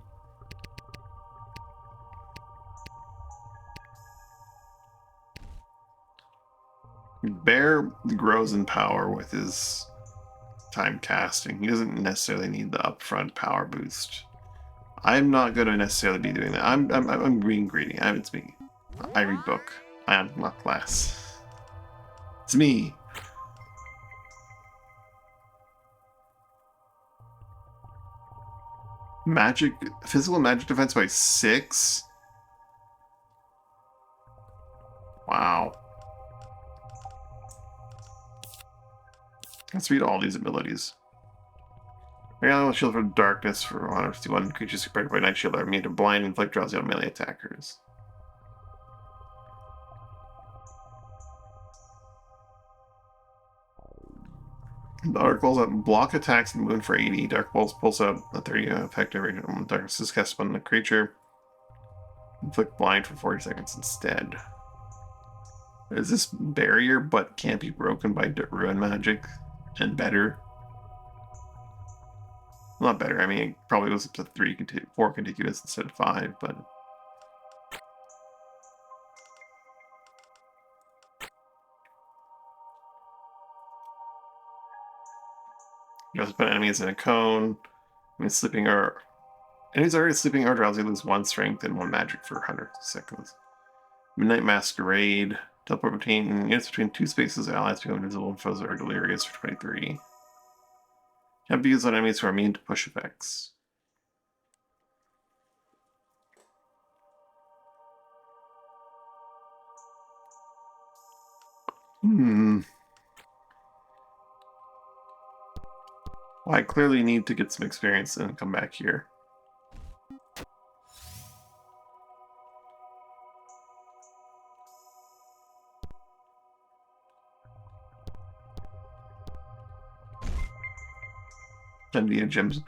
Bear grows in power with his time casting. He doesn't necessarily need the upfront power boost. I'm not going to necessarily be doing that. I'm being greedy. It's me. I read book. I am not class. It's me. Magic, physical magic defense by 6? Wow. Let's read all these abilities. Regular shield from darkness for 151 creatures supported by night shield are immune to blind and inflict drowsy on melee attackers. Dark Balls that block attacks and move for 80. Dark Balls pulls out a 30 effect every time darkness is cast upon the creature. Inflict blind for 40 seconds instead. Is this barrier but can't be broken by ruin magic? And better? Not better, I mean, it probably goes up to 4 contiguous instead of 5, but... Just put enemies in a cone. Enemies sleeping or... Enemies already sleeping or drowsy lose 1 strength and 1 magic for 100 seconds. Midnight Masquerade. Teleport between units between 2 spaces. Allies become invisible and foes are delirious for 23. Have to use on enemies who are immune to push effects. Well, I clearly need to get some experience and come back here. India gems.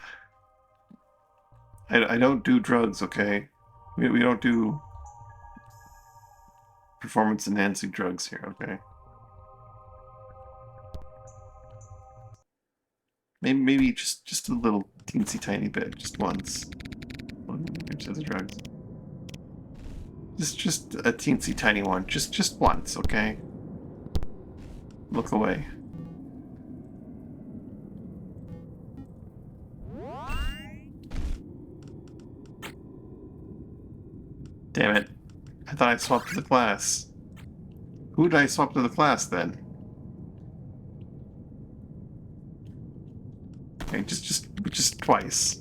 I don't do drugs, okay? We don't do performance enhancing drugs here, okay? Maybe just a little teensy tiny bit, just once. One of the drugs. Just a teensy tiny one. Just once, okay? Look away. Damn it. I thought I swapped to the class. Who did I swap to the class then? Okay, just twice.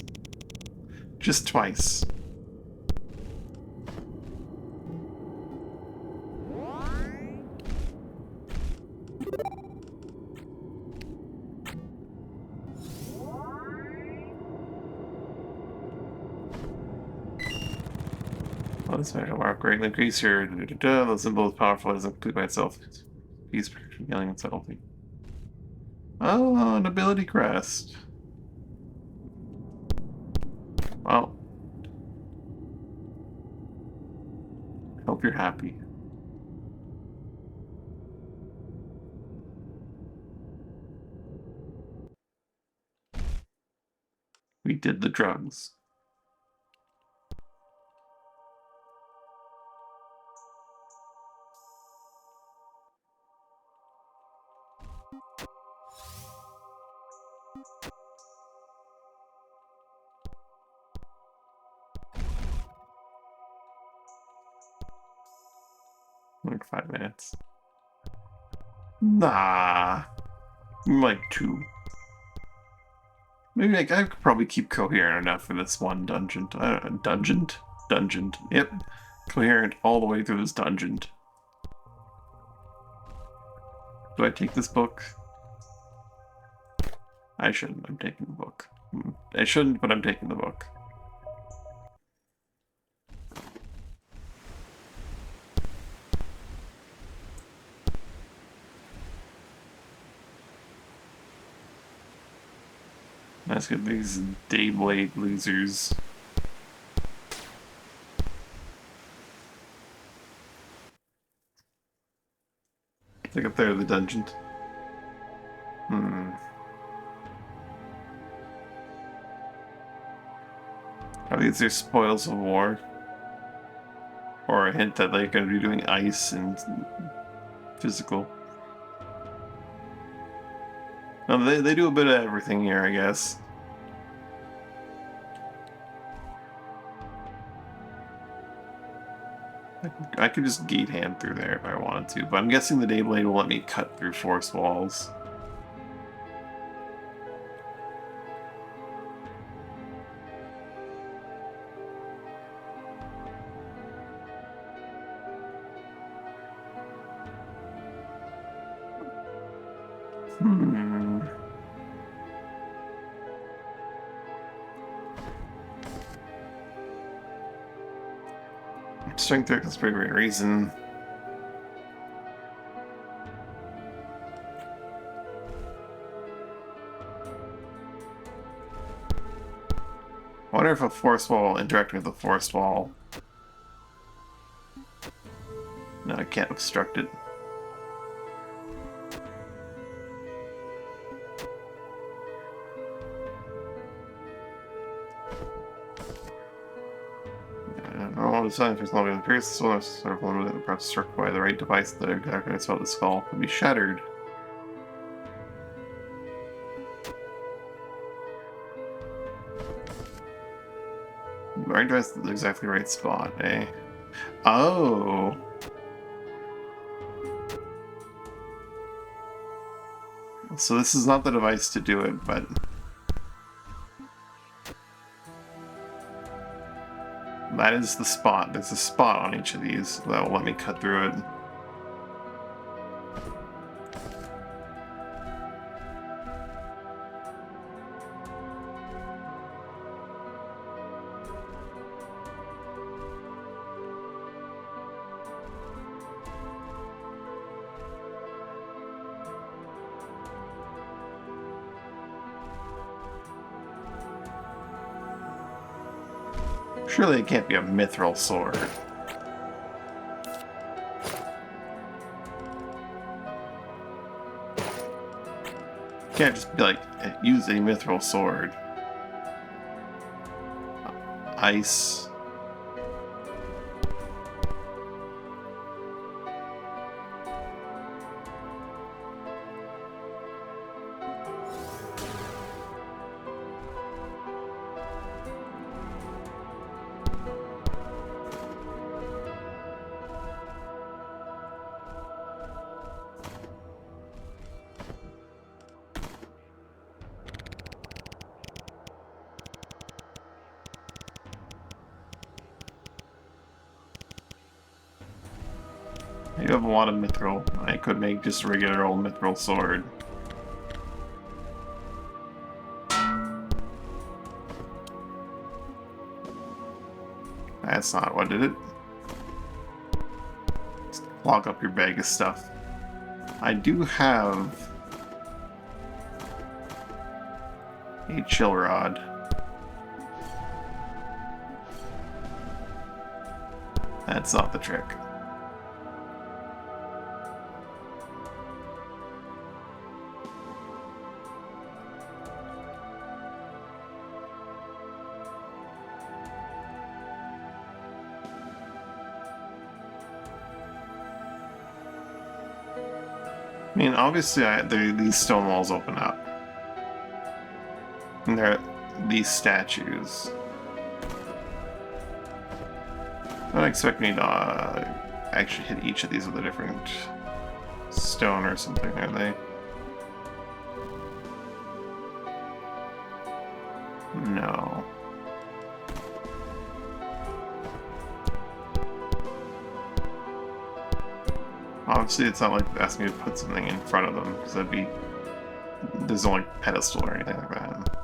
Just twice. Well, this magic mark greatly increase your the symbol is powerful as complete by itself. Peace healing and subtlety. Oh, an ability crest. Well, hope you're happy. We did the drugs. Like 5 minutes. Nah. Like 2. Maybe I could probably keep coherent enough for this one dungeon. Dungeon. Yep. Coherent all the way through this dungeon. Do I take this book? I shouldn't. I'm taking the book. I shouldn't, but I'm taking the book. Let's get these Dayblade losers. Look up there, the dungeon. Are these their spoils of war? Or a hint that they're going to be doing ice and physical? No, they do a bit of everything here, I guess. I could just gate hand through there if I wanted to, but I'm guessing the Dayblade will let me cut through force walls. Strength there, that's for a great reason. I wonder if a force wall interacting with a force wall. No, I can't obstruct it. All the time, there's longer than pierce, so sort of limited, perhaps struck by the right device that exactly saw the skull could be shattered. The right device is exactly the right spot, eh? Oh! So this is not the device to do it, but That is the spot. There's a spot on each of these that will let me cut through it. Surely it can't be a mithril sword. Can't just be like, use a mithril sword. Ice. You have a lot of mithril. I could make just a regular old mithril sword. That's not what did it. Just log up your bag of stuff. I do have a chill rod. That's not the trick. I mean, obviously, these stone walls open up. And there are these statues. I don't expect me to actually hit each of these with a different stone or something, are they? No. Obviously, it's not like asking me to put something in front of them, because that'd be... There's no like pedestal or anything like that.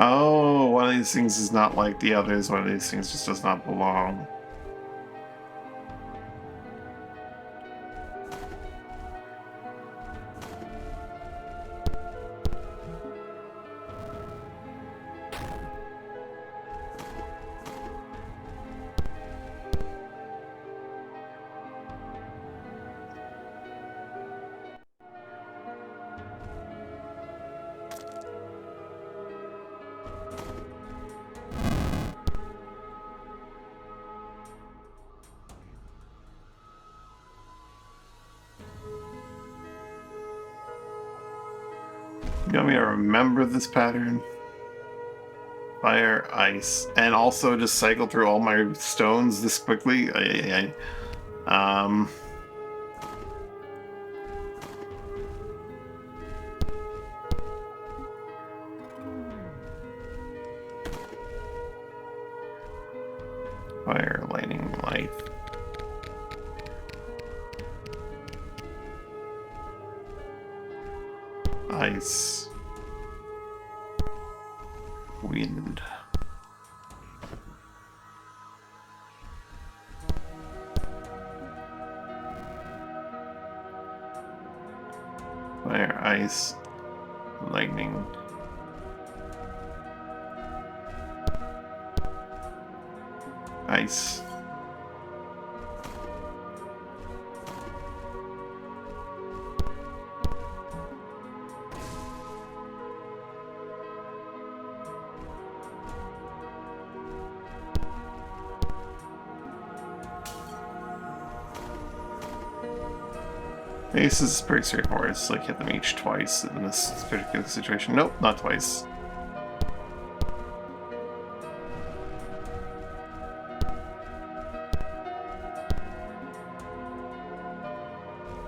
Oh, one of these things is not like the others, one of these things just does not belong. You want me to remember this pattern? Fire, ice, and also just cycle through all my stones this quickly? Fire, lightning, light. Ice. Wind. Fire, ice, lightning. Ice. This is pretty straightforward. It's like hit them each twice in this particular situation. Nope, not twice.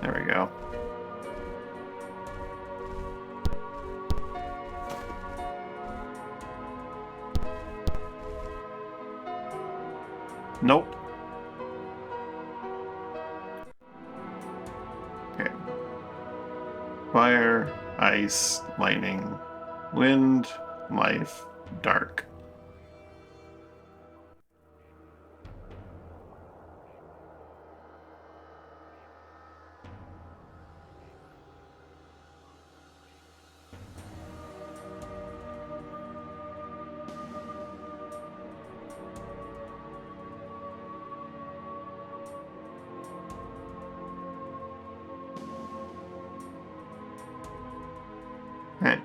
There we go. Nope. Okay. Fire, ice, lightning, wind, life, dark. Right.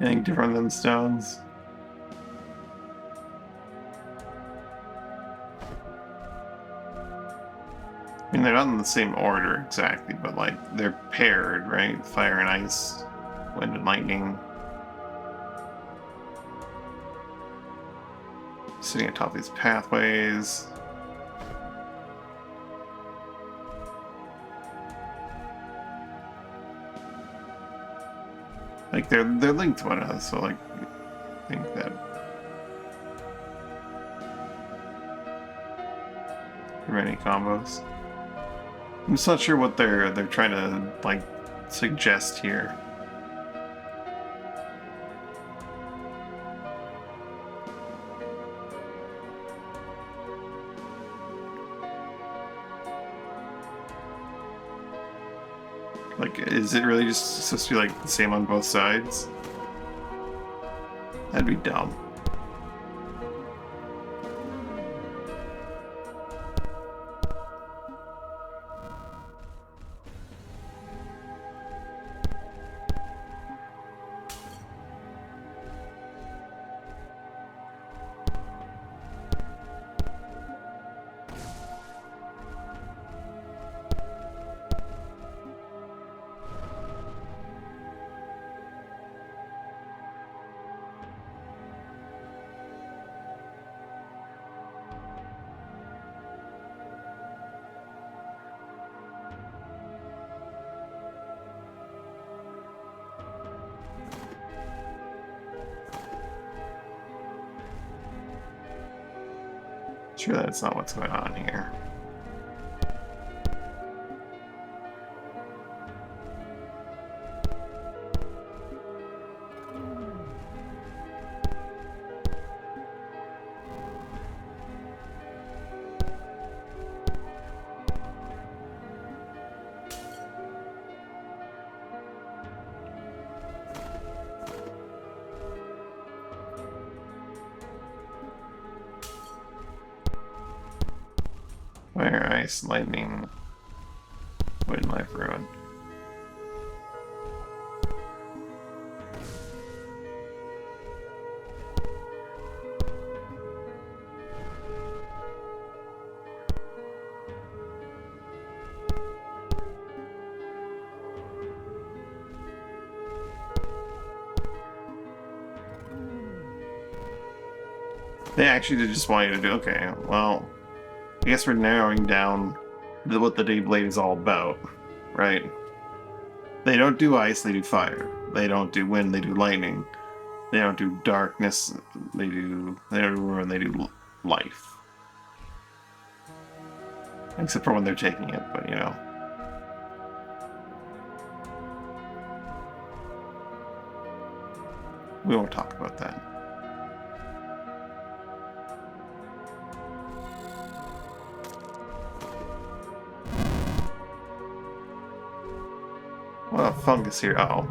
Anything different than stones? I mean, they're not in the same order exactly, but like they're paired, right? Fire and ice, wind and lightning. Sitting atop these pathways. Like they're linked to one another, so like I think that there are many combos. I'm just not sure what they're trying to like suggest here. Like, is it really just supposed to be like the same on both sides? That'd be dumb. Sure, that's not what's going on here. Fire, ice, lightning, wind, life, ruin. They actually just want you to do, okay, well, I guess we're narrowing down what the Dayblade is all about, right? They don't do ice, they do fire. They don't do wind, they do lightning. They don't do darkness, they don't do ruin, they do life. Except for when they're taking it, but you know. We won't talk about that. What a fungus here. Oh.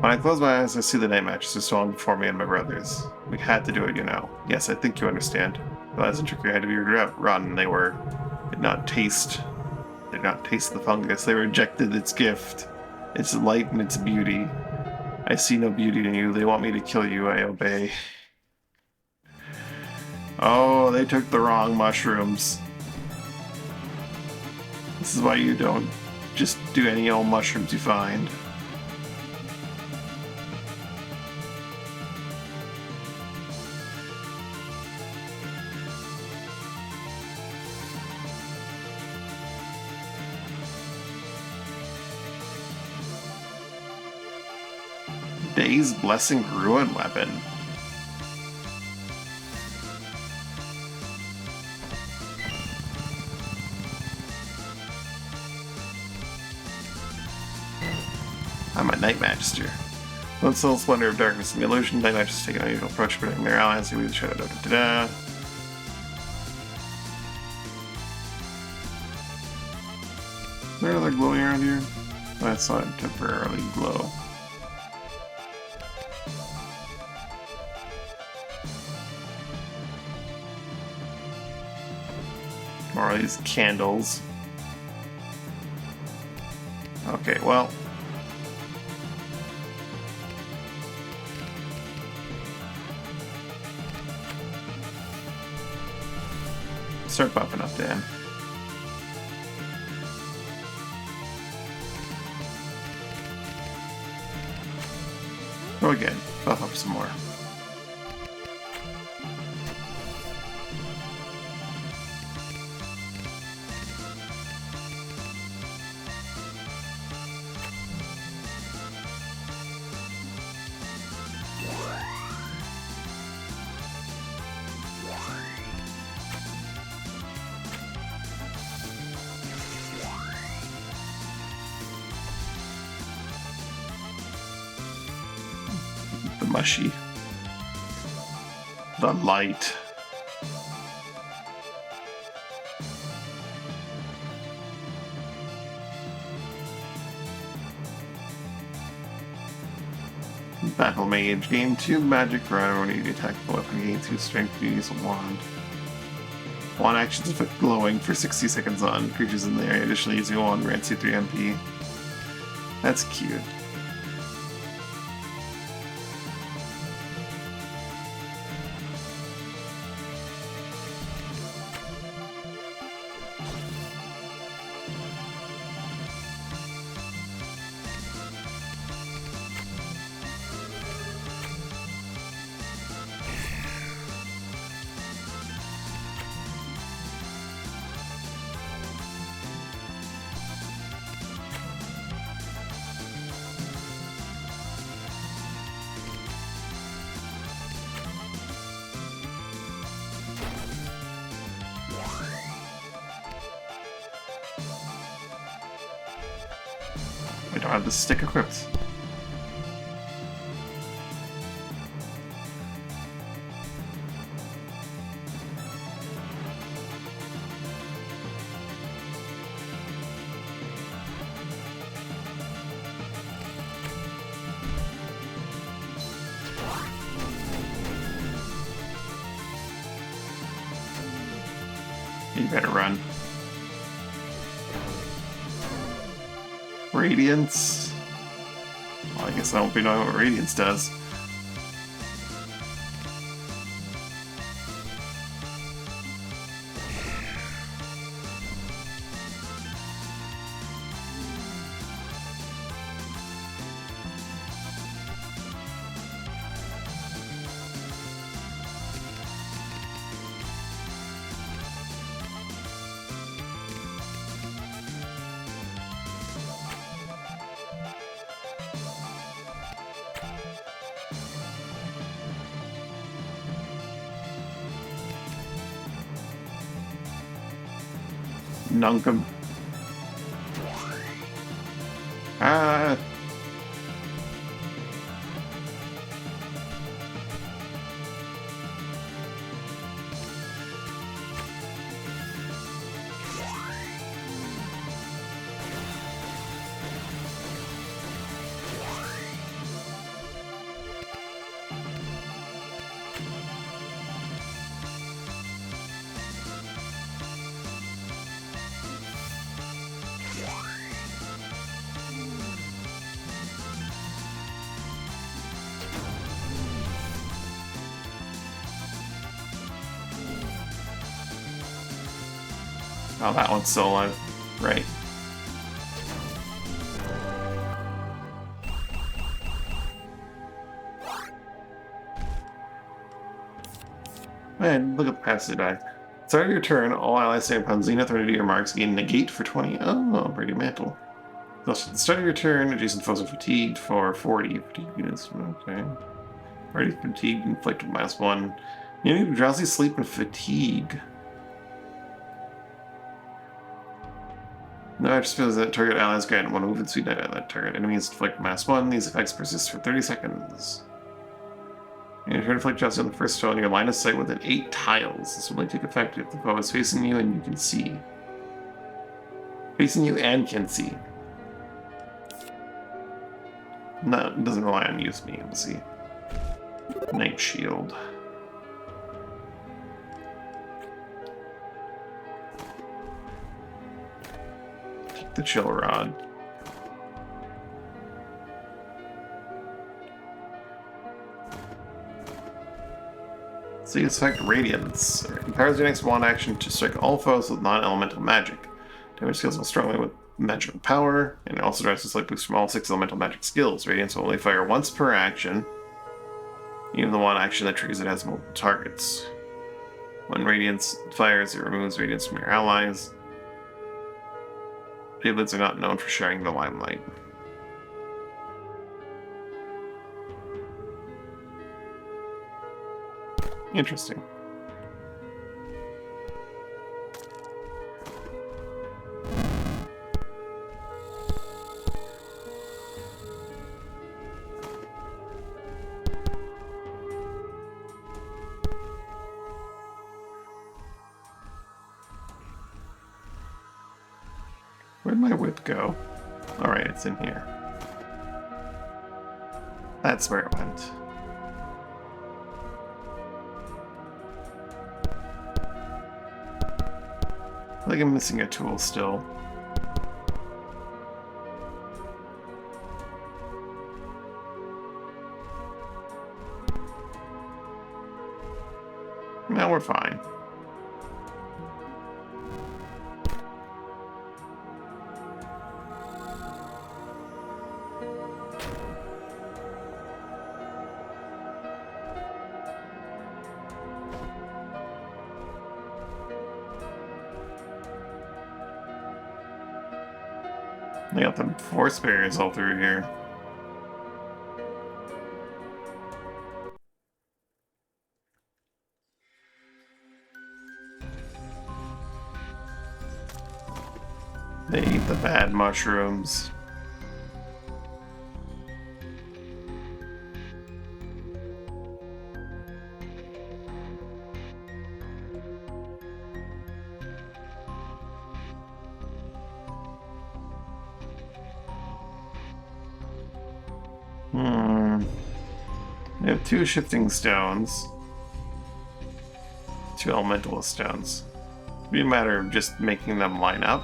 When I close my eyes, I see the night mattress swung before me and my brothers. We had to do it, you know. Yes, I think you understand. But as a trick, had to be rotten. They did not taste the fungus. They rejected its gift, its light and its beauty. I see no beauty in you. They want me to kill you. I obey. Oh, they took the wrong mushrooms. This is why you don't just do any old mushrooms you find. Day's Blessing Ruin Weapon. I'm a Night Magister. One soul splendor of darkness and illusion. Night Magisters take an unusual approach to protecting their allies. Who the shadow da. Is there another glowing around here? I saw it temporarily glow. More of these candles. Okay, well. Start buffing up, Dan. Go again. Buff up some more. The mushy. The light. Battle Mage. Gain 2 magic forever when you attack the weapon. Gain 2 strength when you use a wand. Wand actions affect glowing for 60 seconds on creatures in the area. Additionally, using a wand grants you 3 MP. That's cute. I don't have the stick equipped. You better run. Radiance. Well, I guess I won't be knowing what Radiance does. Nunkum. Ah. Oh, that one's still alive. Right. Man, look at the passage die. Start of your turn, all allies stand upon zenith or near marks gain negate for 20. Oh, Brady Mantle. Thus, at the start of your turn, adjacent foes are fatigued for 40. Fatigue units. Okay. Already fatigued, inflicted -1. You need drowsy, sleep, and fatigue. No, it just feels that target allies grant one movement speed at that target. Enemies inflict -1. These effects persist for 30 seconds. And if you inflict drowsy on the first turn, your line of sight within 8 tiles. This will only take effect if the foe is facing you and you can see. Facing you and can see. No, it doesn't rely on you being able to see. Night Shield. Take the Chill Rod. See its effect Radiance. It empowers your next wand action to strike all foes with non-elemental magic. Damage scales will strongly with magical power, and it also drives a slight boost from all 6 elemental magic skills. Radiance will only fire once per action. Even the one action that triggers it has multiple targets. When Radiance fires, it removes Radiance from your allies. Beyblades are not known for sharing the limelight. Interesting. Where'd my whip go? Alright, it's in here. That's where it went. I think I'm missing a tool still. Now we're fine. I got the force barriers all through here. They eat the bad mushrooms. We have 2 shifting stones. 2 elemental stones. It'd be a matter of just making them line up.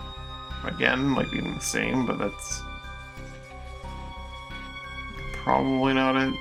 Again, like being the same, but that's probably not it.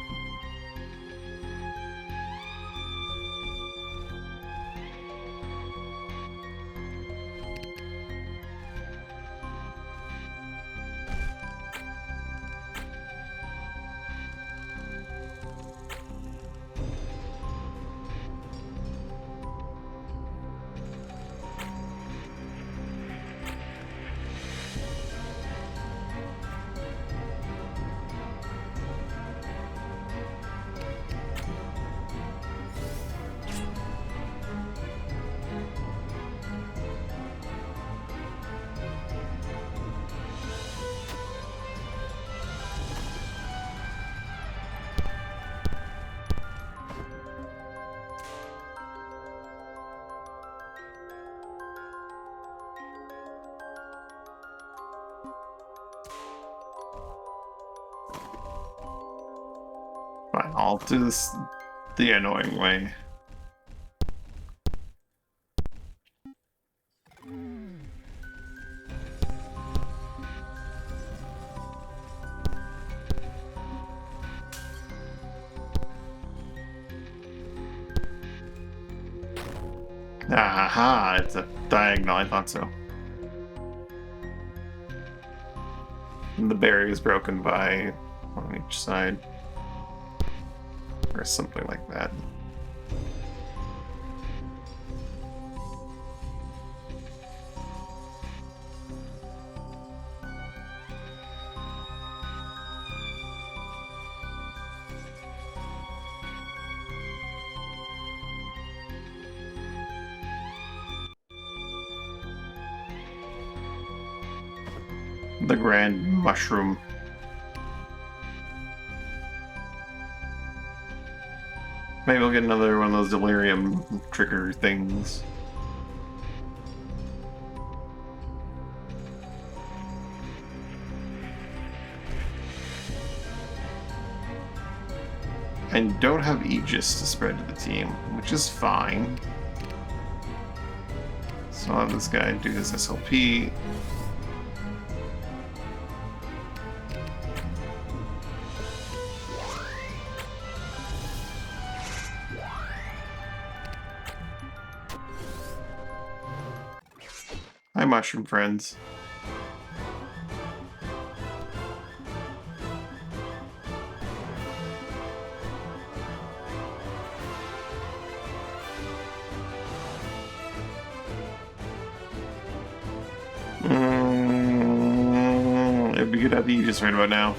Fine, I'll do this the annoying way. Aha, it's a diagonal, I thought so. And the barrier is broken by on each side. Or something like that. The Grand Mushroom. Maybe we'll get another one of those delirium trigger things. I don't have Aegis to spread to the team, which is fine. So I'll have this guy do his SLP. Hi, mushroom friends. It'd be good to have Aegis right about now.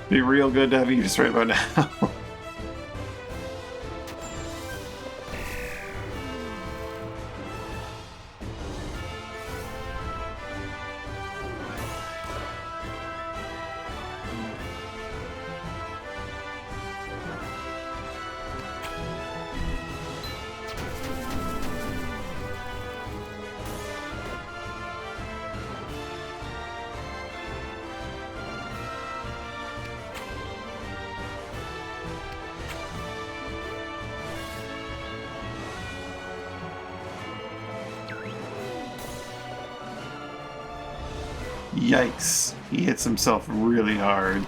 Be real good to have Aegis right about now. Yikes, he hits himself really hard.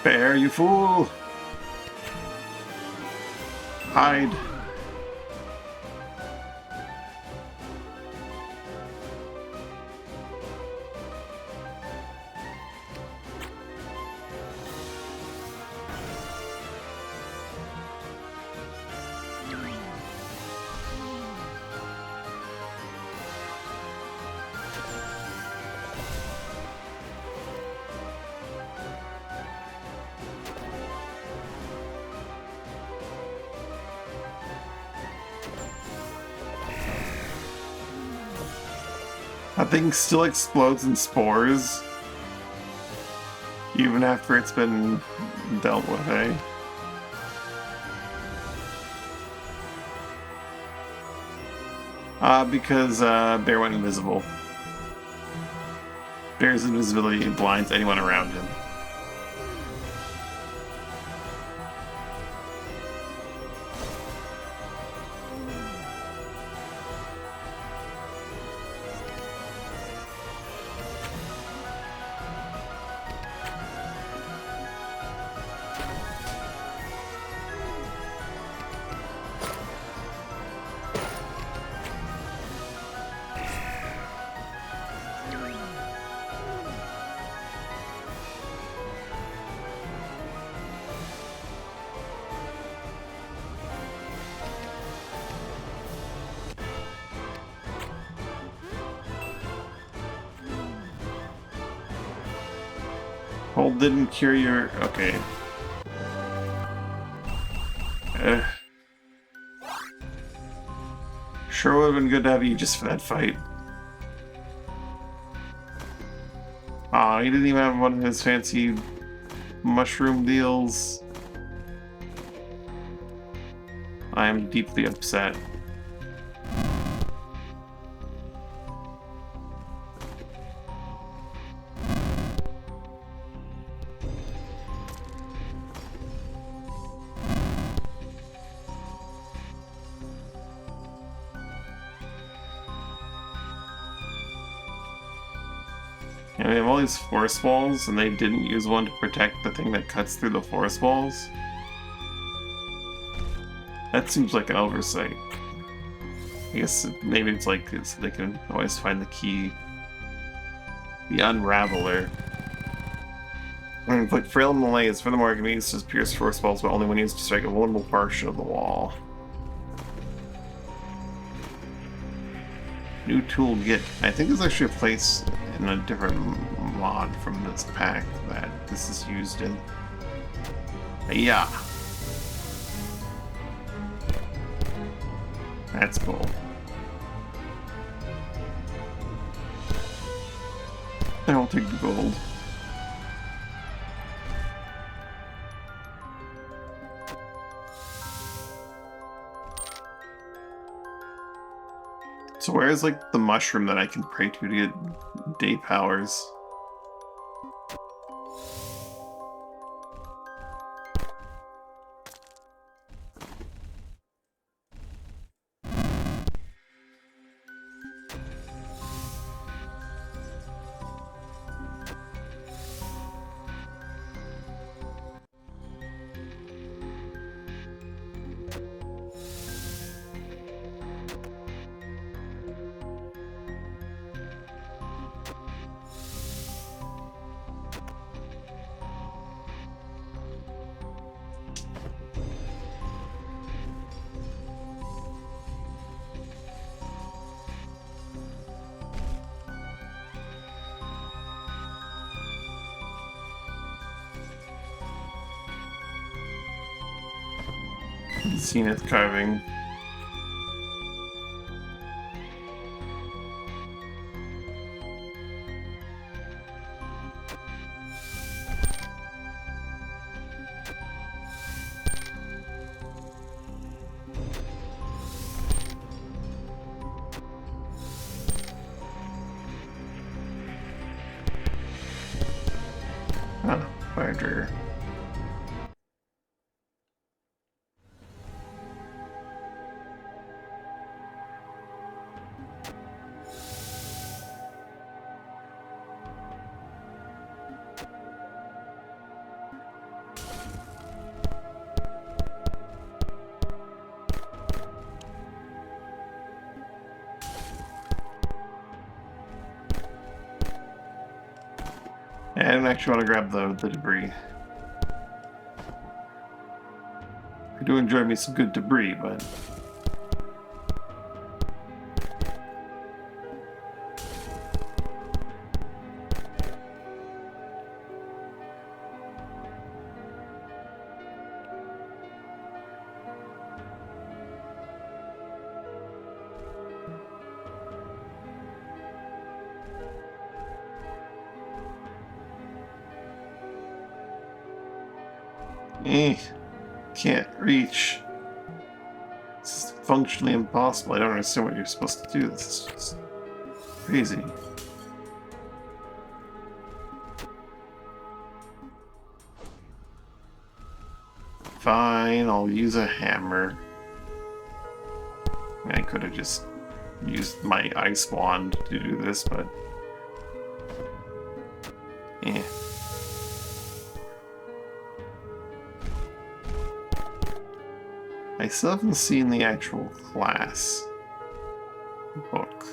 Bear, you fool! Hide. That thing still explodes in spores, even after it's been dealt with, eh? Because Bear went invisible. Bear's invisibility blinds anyone around him. Hold didn't cure your... okay. Sure would have been good to have you just for that fight. Aw, he didn't even have one of his fancy mushroom deals. I am deeply upset. And we have all these forest walls, and they didn't use one to protect the thing that cuts through the forest walls. That seems like an oversight. I guess maybe it's like so they can always find the key. The Unraveler. Inflict frail malaise. Furthermore, it can be used to pierce forest walls, but only when used to strike a vulnerable portion of the wall. New tool get. I think there's actually a place in a different mod from this pack that this is used in. Yeah. That's cool. I'll take the gold. So where's like the mushroom that I can pray to get day powers? Zenith carving. Ah, fire trigger. I didn't actually want to grab the debris. I do enjoy me some good debris, but... Can't reach. This is functionally impossible. I don't understand what you're supposed to do. This is just crazy. Fine, I'll use a hammer. I could have just used my ice wand to do this, but... eh. I still haven't seen the actual class book.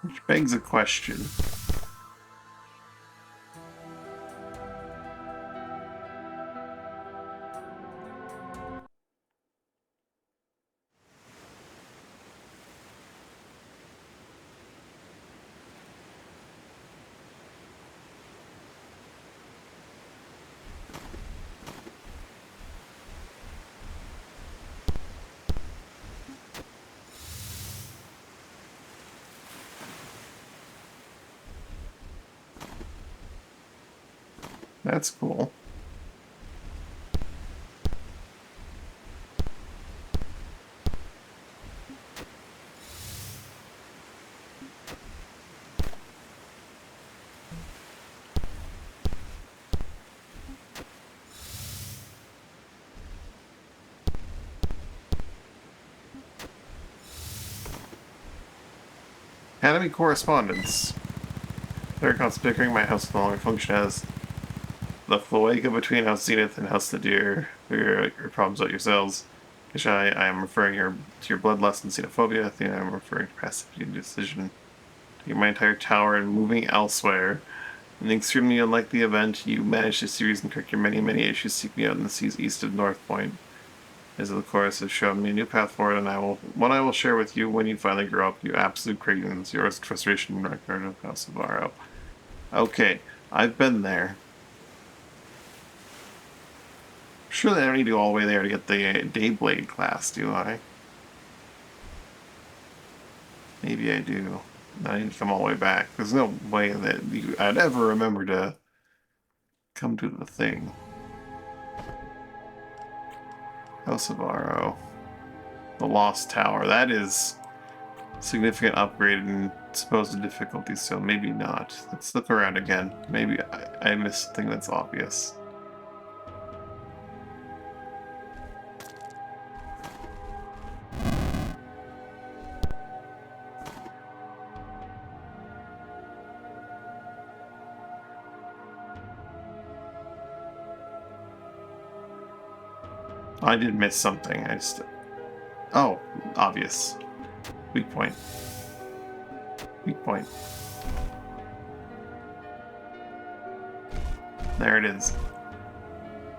Which begs a question. That's cool. Academy correspondence. Their conspicuing my house no longer function as the cloaca between House Zenith and House Nadir. Figure out your problems out yourselves. Kishai, I am referring to your bloodlust and xenophobia. Athena, I am referring to passivity and decision. Taking my entire tower and moving elsewhere. In an extremely unlikely event, you manage to series and correct your many, many issues. Seek me out in the seas east of North Point. As the chorus has shown me a new path forward, and I will share with you when you finally grow up, you absolute cretins. Yours, frustration, record of House of Varro. Okay, I've been there. Surely I don't need to go all the way there to get the Dayblade class, do I? Maybe I do. I need to come all the way back. There's no way that I'd ever remember to come to the thing. House of Varro. The Lost Tower. That is significant upgrade in supposed difficulty, so maybe not. Let's look around again. Maybe I missed something that's obvious. I did miss something. I just... Oh, obvious. Weak point. Weak point. There it is.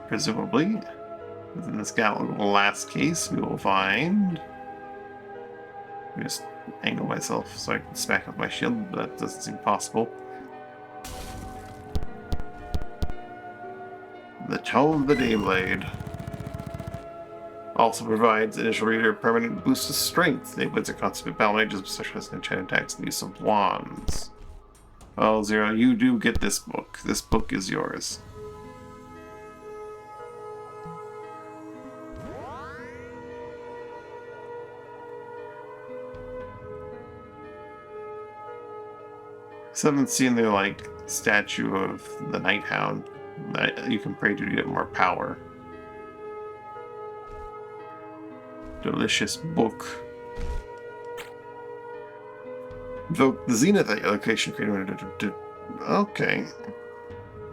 Presumably, within this last case, we will find... Let me just angle myself so I can smack up my shield, but that doesn't seem possible. The Tome of the Dayblade. Also provides initial reader permanent boost to strength. Dayblades are constant battle mages, specialized in enchanted attacks and use of wands. Well, Zero, you do get this book. This book is yours. I haven't seen the, like, statue of the Nighthound that you can pray to get more power. Delicious book. Invoke the Zenith at your location. Okay.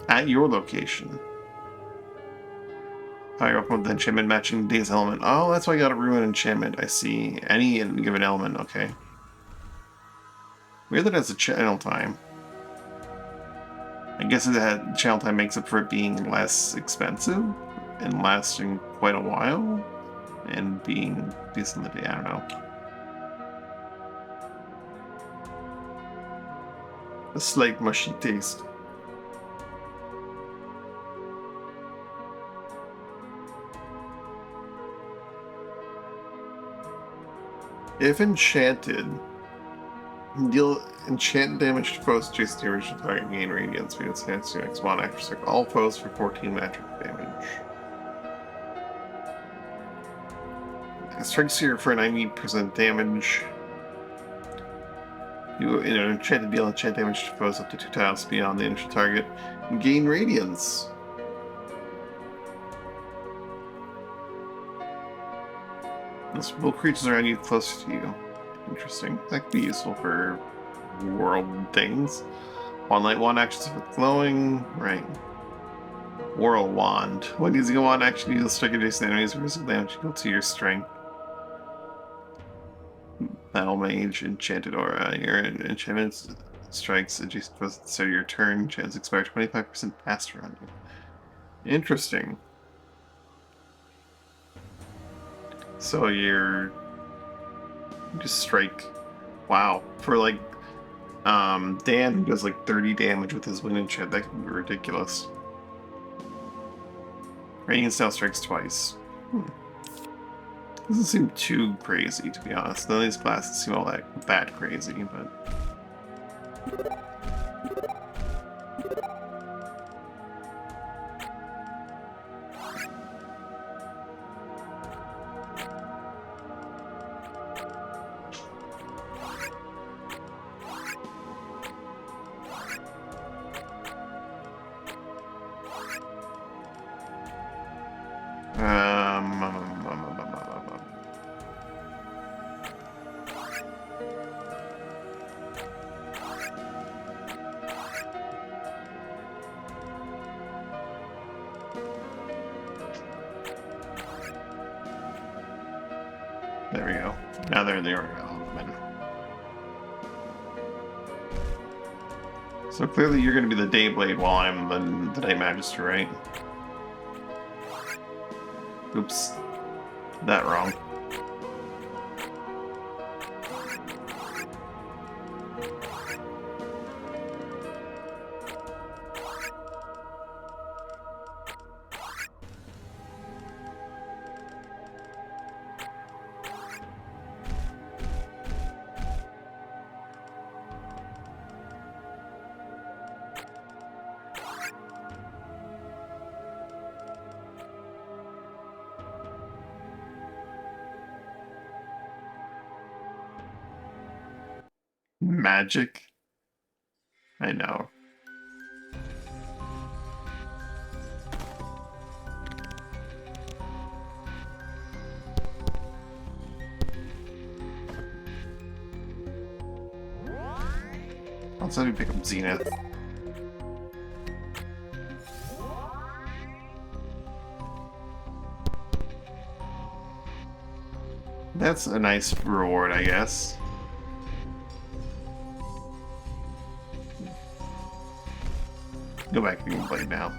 At your location. Fire up with the enchantment matching day's element. Oh, that's why I got a ruin enchantment. I see. Any given element. Okay. Weird that it has a channel time. I guess that channel time makes up for it being less expensive and lasting quite a while. And being decently, I don't know. A slight mushy taste. If enchanted, deal enchant damage to foes adjacent to the original target, gain radiance. We enhance to X1 after circle all foes for 14 magic damage. Strikes here for 90% damage. You enchanted deal enchant damage to foes up to 2 tiles beyond the initial target and gain radiance. Will creatures around you closer to you. Interesting. That could be useful for world things. One light wand actions with glowing. Right. Whirl wand. When using a wand action, you'll strike adjacent enemies with physical damage equal to your strength. Battle Mage, Enchanted Aura. Your enchantment strikes adjacent foes at the start of your turn. Chance expire 25% faster on you. Interesting. So you just strike. Wow. For like Dan who does like 30 damage with his wind enchant, that could be ridiculous. Radiance now strikes twice. Doesn't seem too crazy, to be honest. None of these classes seem all that crazy, but... There we go. Now they're in the element. So clearly you're going to be the Dayblade while I'm the Night Magister, right? Oops. That wrong. Magic? I know. Also, we pick up Zenith. That's a nice reward, I guess. Go back and play now.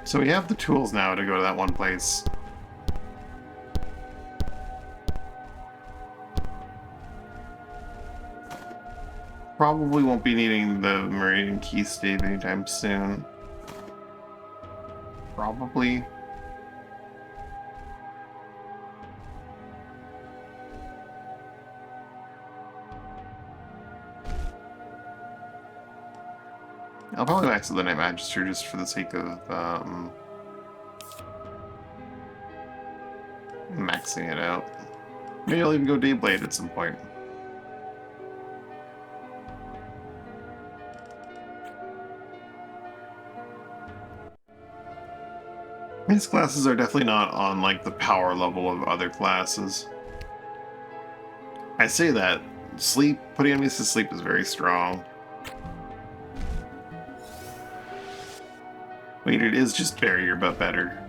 So we have the tools now to go to that one place. Probably won't be needing the Meridian Key Stave anytime soon. Probably. I'll probably max the Night Magister just for the sake of maxing it out. Maybe I'll even go Dayblade at some point. These classes are definitely not on like the power level of other classes. I say that. Sleep, putting enemies to sleep is very strong. Wait, it is just barrier, but better.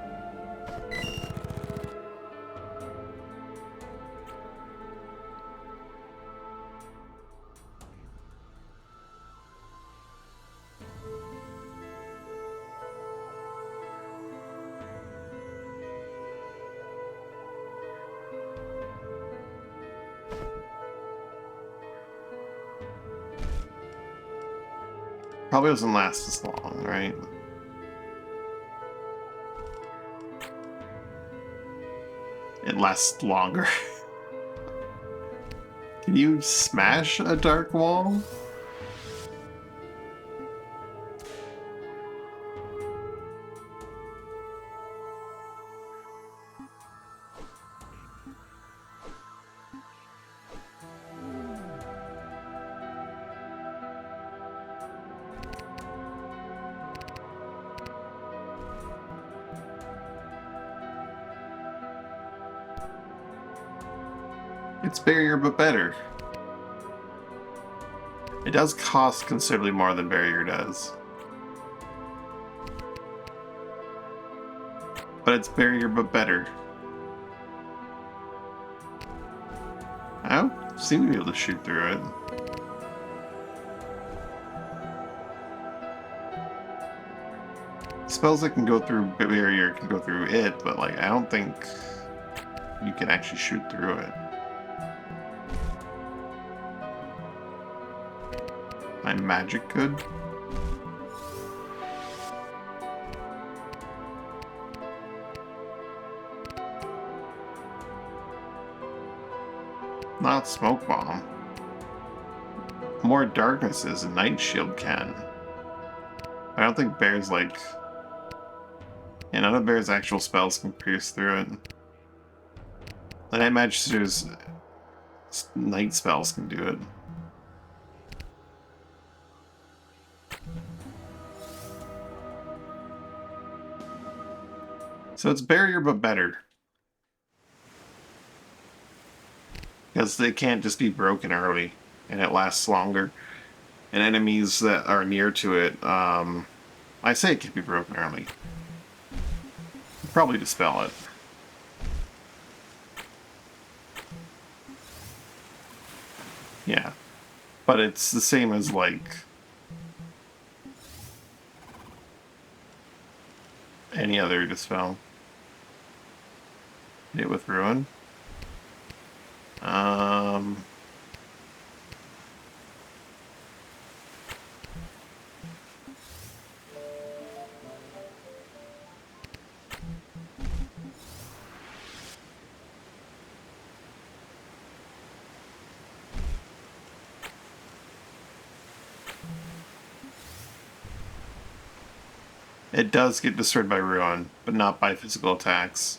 Probably doesn't last as long, right? It lasts longer. Can you smash a dark wall? It's barrier, but better. It does cost considerably more than barrier does. But it's barrier, but better. I don't seem to be able to shoot through it. Spells that can go through barrier can go through it, but like I don't think you can actually shoot through it. My magic could. Not smoke bomb. More darknesses and night shield can. I don't think bears like. Yeah, none of bear's actual spells can pierce through it. The Night Magister's night spells can do it. So it's barrier, but better. Because they can't just be broken early, and it lasts longer. And enemies that are near to it I say it can't be broken early. Probably dispel it. Yeah. But it's the same as, like, any other dispel. Hit with Ruin. It does get destroyed by Ruin, but not by physical attacks.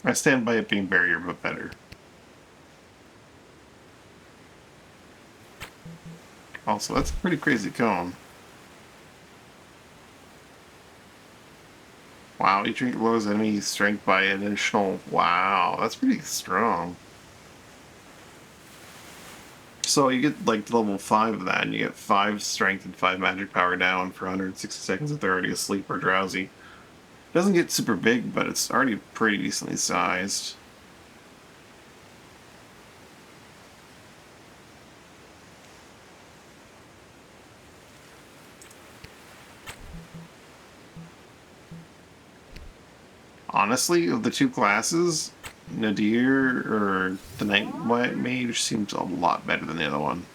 I stand by it being barrier, but better. Also, that's a pretty crazy cone. Wow, each drink lowers enemy strength by an additional... Wow, that's pretty strong. So you get, like, level 5 of that, and you get 5 strength and 5 magic power down for 160 seconds if they're already asleep or drowsy. Doesn't get super big, but it's already pretty decently sized. Honestly, of the two classes, Nadir or the Night Mage seems a lot better than the other one.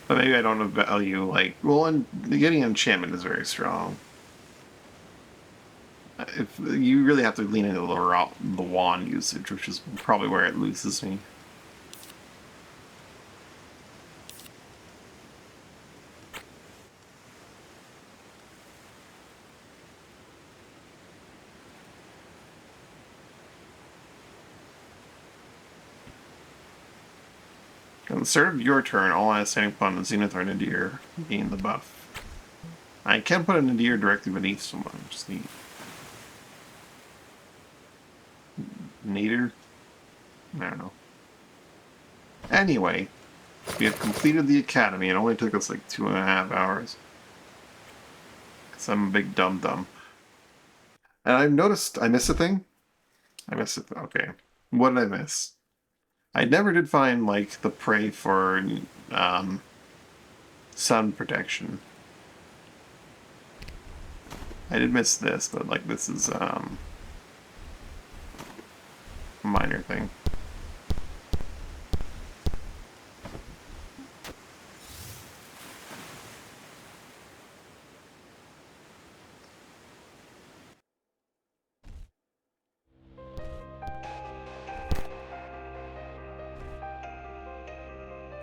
But maybe I don't value, like... Well, and getting enchantment is very strong. If you really have to lean into the wand usage, which is probably where it loses me. At the start of your turn, all outstanding upon the Zenith or Nadir gain the buff. I can put a Nadir directly beneath someone, which is neat. Nadir? I don't know. Anyway, we have completed the academy. It only took us like 2.5 hours. Because I'm a big dum-dum. And I've noticed I missed a thing. I missed it. Okay. What did I miss? I never did find, like, the prey for sun protection. I did miss this, but, like, this is a minor thing.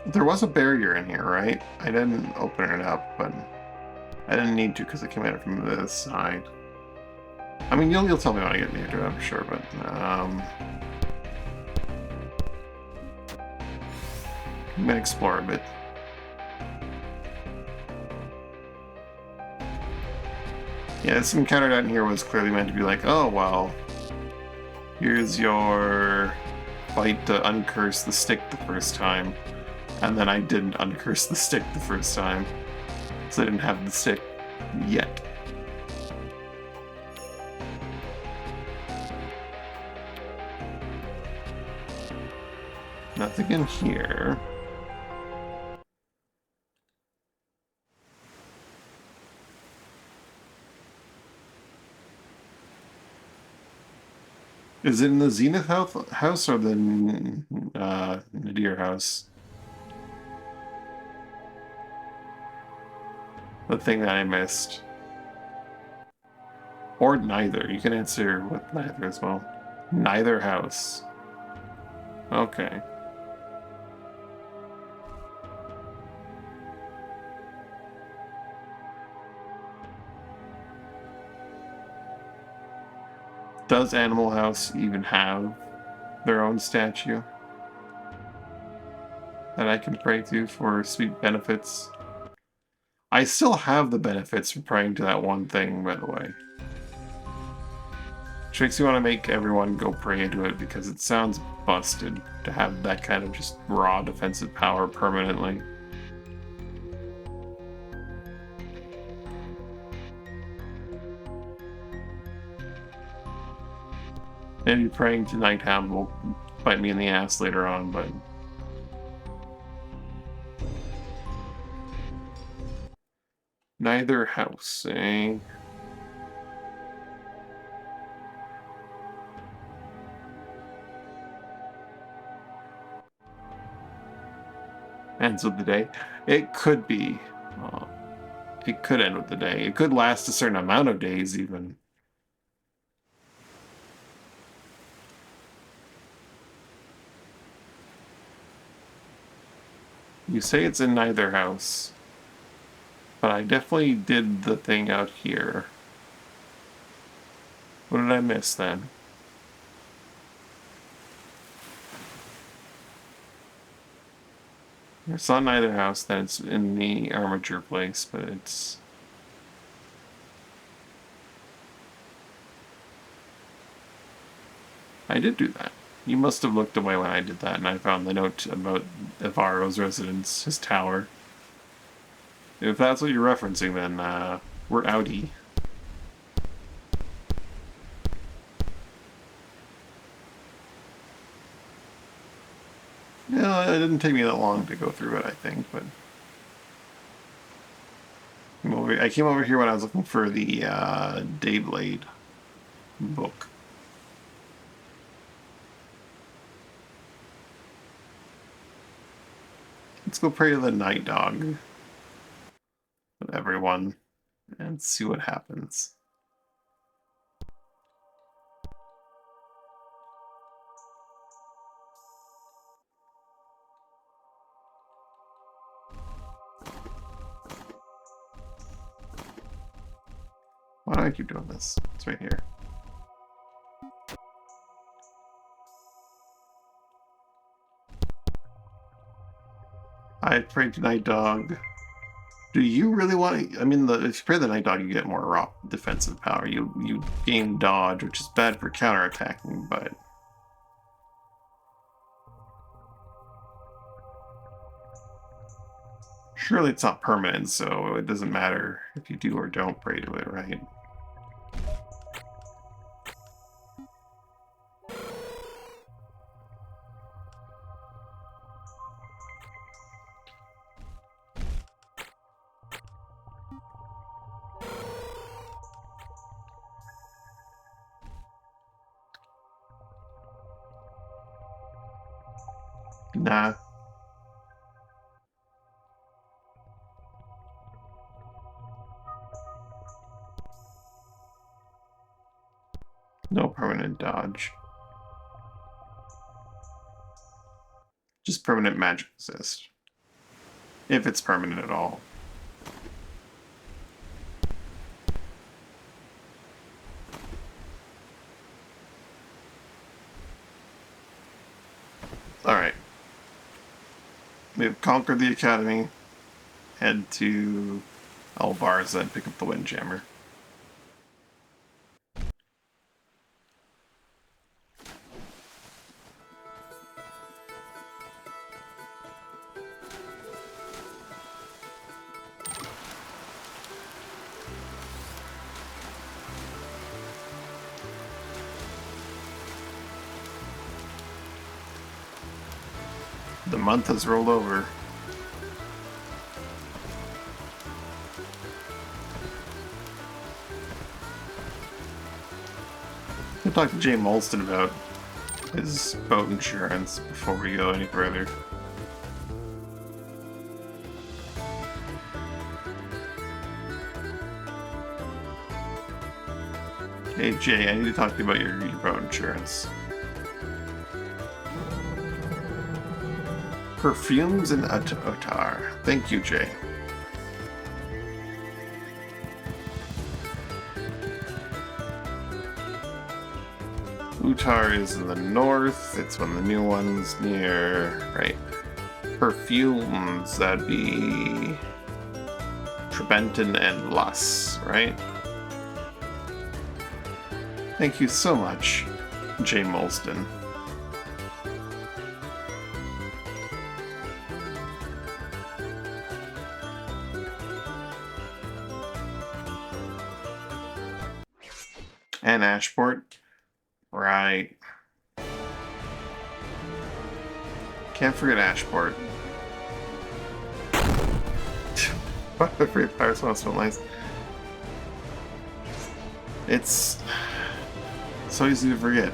There was a barrier in here, right? I didn't open it up, but I didn't need to because it came out from this side. I mean, you'll tell me when I get near to it, I'm sure, but I'm gonna explore a bit. Yeah, this encounter down here was clearly meant to be like, oh, well, here's your fight to uncurse the stick the first time. And then I didn't uncurse the stick the first time. So I didn't have the stick yet. Nothing in here. Is it in the Zenith house or the Nadir house? The thing that I missed. Or neither. You can answer with neither as well. Neither house. Okay. Does Animal House even have their own statue? that I can pray to for sweet benefits. I still have the benefits from praying to that one thing, by the way. Which makes me want to make everyone go pray into it because it sounds busted to have that kind of just raw defensive power permanently. Maybe praying to Nighthound will bite me in the ass later on, but... Neither house, eh? Ends with the day. It could be. It could end with the day. It could last a certain amount of days, even. You say it's in neither house. But I definitely did the thing out here. What did I miss then? It's not neither house, then it's in the armature place, but it's... I did do that. You must have looked away when I did that, and I found the note about Evaro's residence, his tower. If that's what you're referencing, then we're outie. Yeah, it didn't take me that long to go through it, I think, but... I came over here when I was looking for the Dayblade book. Let's go pray to the Night Dog with everyone and see what happens. Why do I keep doing this? It's right here. I prayed to Night Dog. Do you really want to... I mean, if you pray the Night Dog, you get more raw defensive power. You gain dodge, which is bad for counterattacking, but... Surely it's not permanent, so it doesn't matter if you do or don't pray to it, right? Nah. No permanent dodge. Just permanent magic resist. If it's permanent at all. Alright. We've conquered the academy. Head to Albarza and pick up the Windjammer. The month has rolled over. I'll talk to Jay Molston about his boat insurance before we go any further. Hey Jay, I need to talk to you about your boat insurance. Perfumes and Otar. Thank you, Jay. Utar is in the north. It's one of the new ones near... right. perfumes, that'd be Trebenton and Luss, right? Thank you so much, Jay Molston. And Ashport. Right. Can't forget Ashport. Free Power Smell smell nice. It's so easy to forget.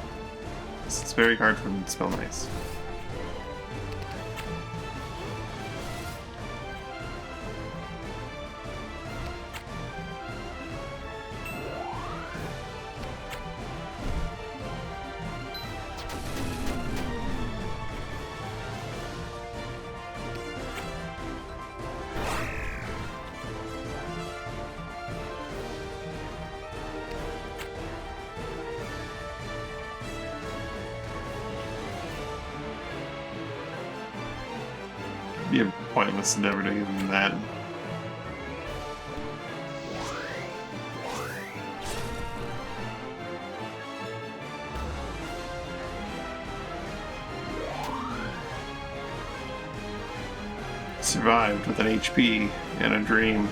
It's very hard for them to smell nice. Be a pointless endeavor to give him that. Survived with an HP and a dream.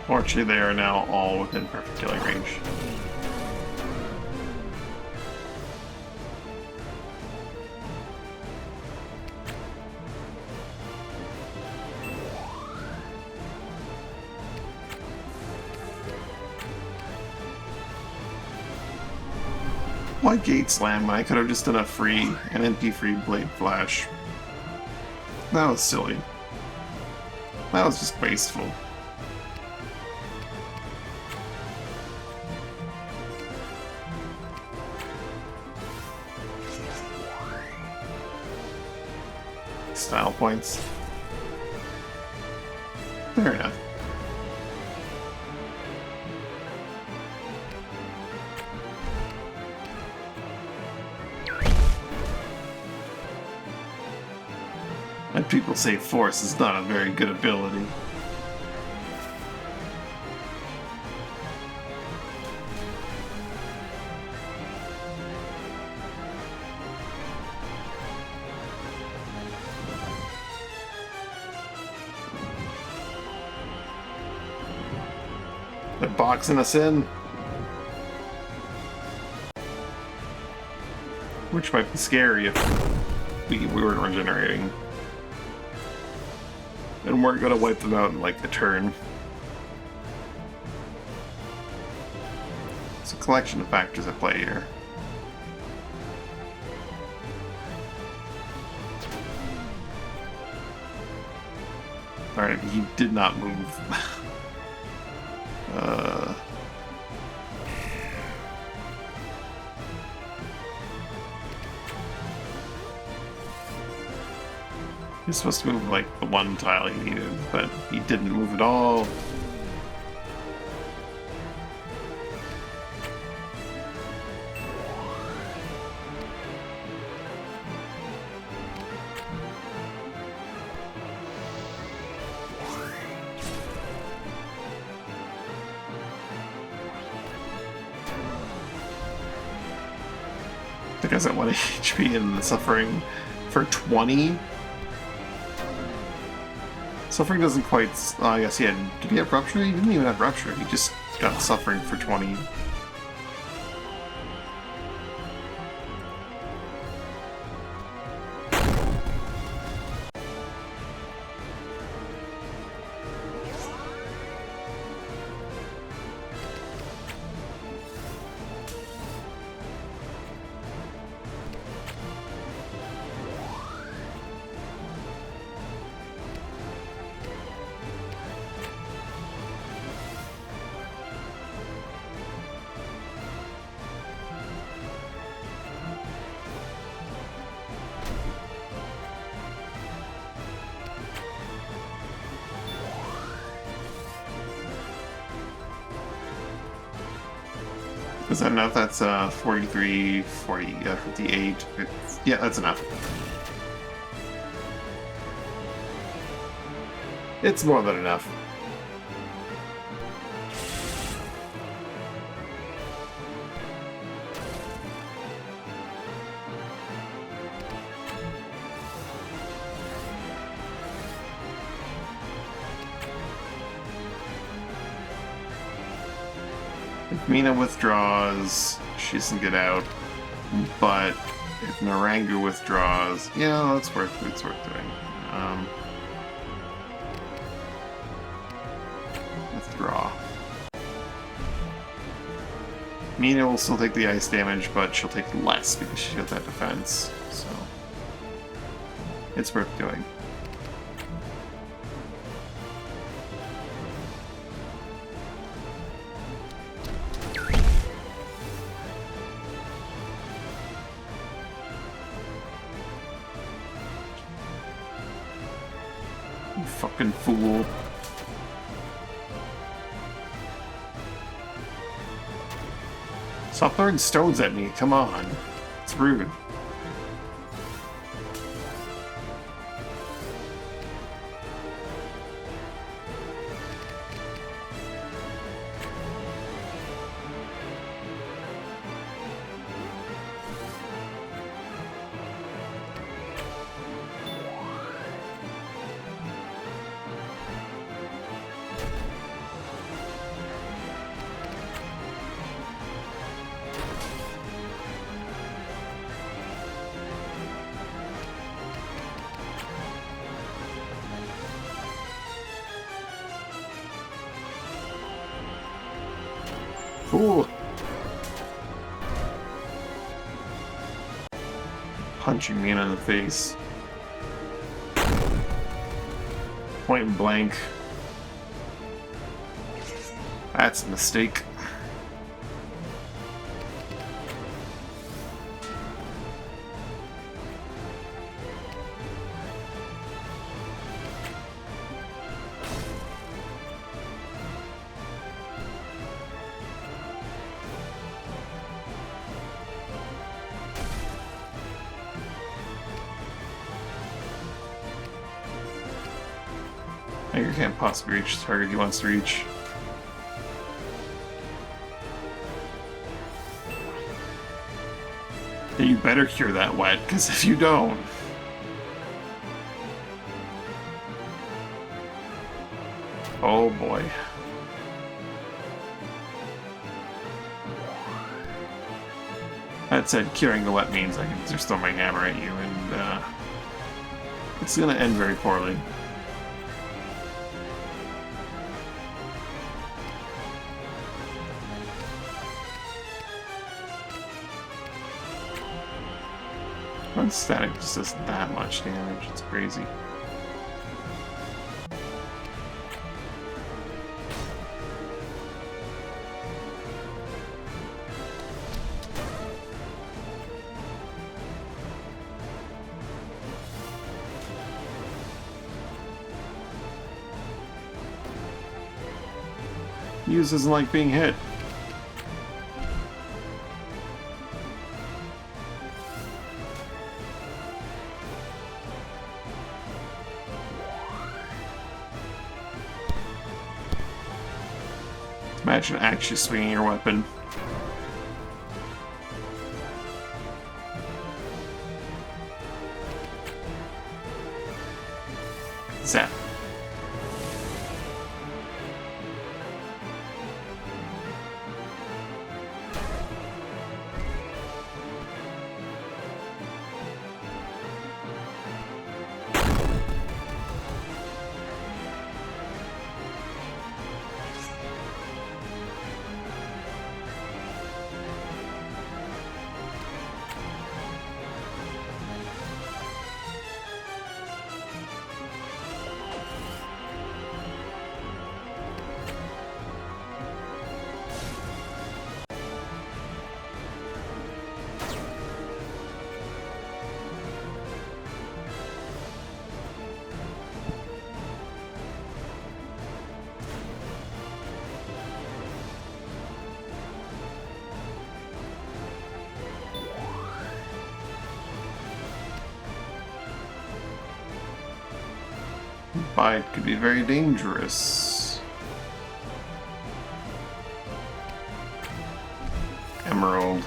Fortunately, they are now all within perfect killing range. Why Gate Slam when I could have just done an NP-free Blade Flash? That was silly. That was just wasteful. Style points. Fair enough. And people say Force is not a very good ability. They're boxing us in. Which might be scary if we weren't regenerating. And we're gonna wipe them out in like a turn. It's a collection of factors at play here. Alright, he did not move. He's supposed to move like the one tile he needed, but he didn't move at all. The guy's at 1 HP and suffering for 20? Suffering doesn't quite... I guess he had... Did he have Rupture? He didn't even have Rupture. He just got Suffering for 20. Is that enough? That's 43, 40, 58. Yeah, that's enough. It's more than enough. If Mina withdraws, she doesn't get out. But if Narangu withdraws, yeah, it's worth doing. Withdraw. Mina will still take the ice damage, but she'll take less because she's got that defense. So it's worth doing. You fucking fool. Stop throwing stones at me, come on. It's rude. Ooh. Punching me in the face. Point blank. That's a mistake. You can't possibly reach the target he wants to reach. You better cure that wet, because if you don't... Oh boy. That said, curing the wet means I can just throw my hammer at you, and it's gonna end very poorly. One static just does that much damage, it's crazy. Hughes doesn't like being hit. Imagine actually swinging your weapon. Zap. Bite could be very dangerous. Emerald.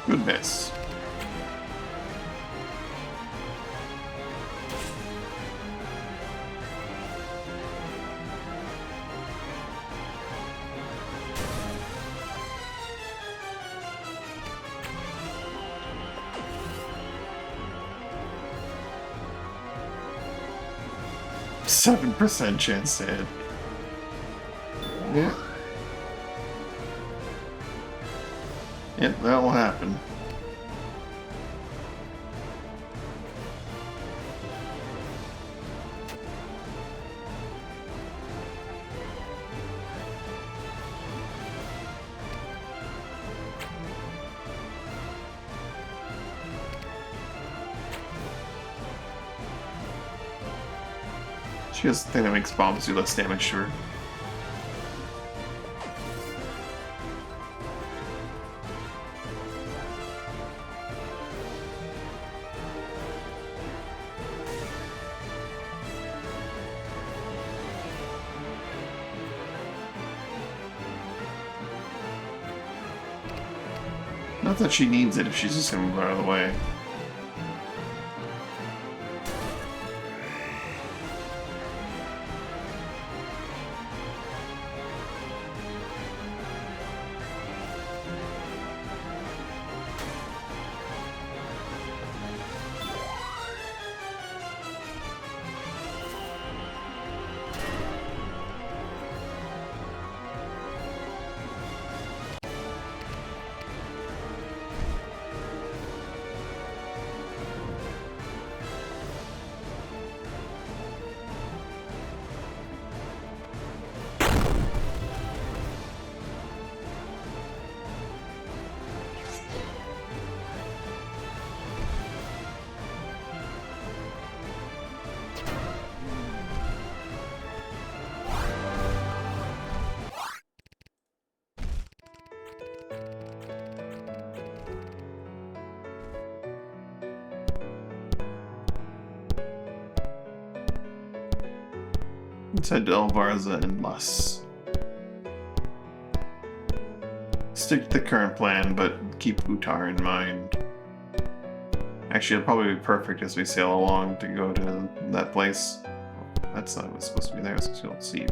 Good miss. %7 chance to hit. Yeah. Yep, that will happen. She has the thing that makes bombs do less damage to her. Not that she needs it if she's just gonna move out of the way. Let's head to Elvarza and Lus. Stick to the current plan, but keep Utar in mind. Actually, it'll probably be perfect as we sail along to go to that place. Oh, that's not what's supposed to be there, so you'll see.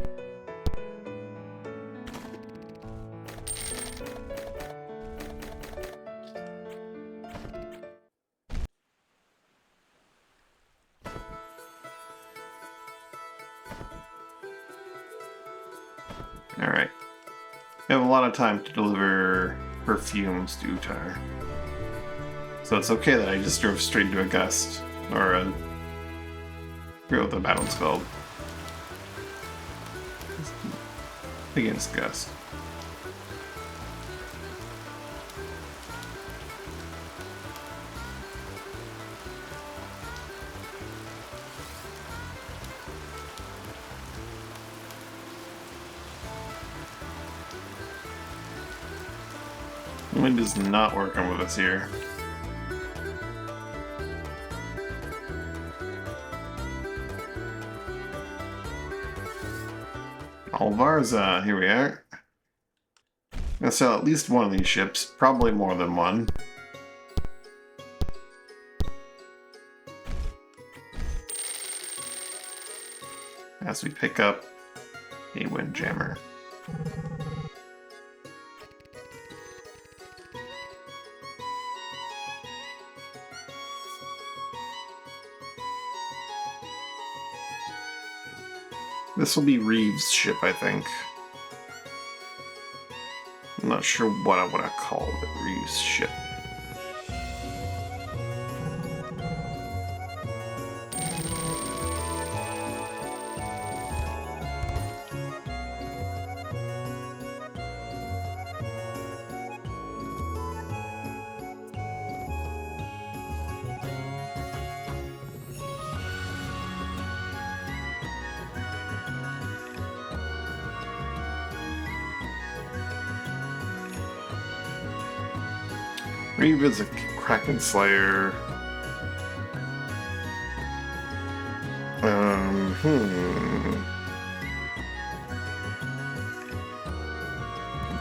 Alright. We have a lot of time to deliver perfumes to Utar. So it's okay that I just drove straight into a gust. Or a... I forget what the battle is called. Against gust. Wind is not working with us here. Alvarza, here we are. I'm gonna sell at least one of these ships, probably more than one. As we pick up a Windjammer. This will be Reeves' ship, I think. I'm not sure what I want to call it. Reeves' ship. Revisit Kraken Slayer.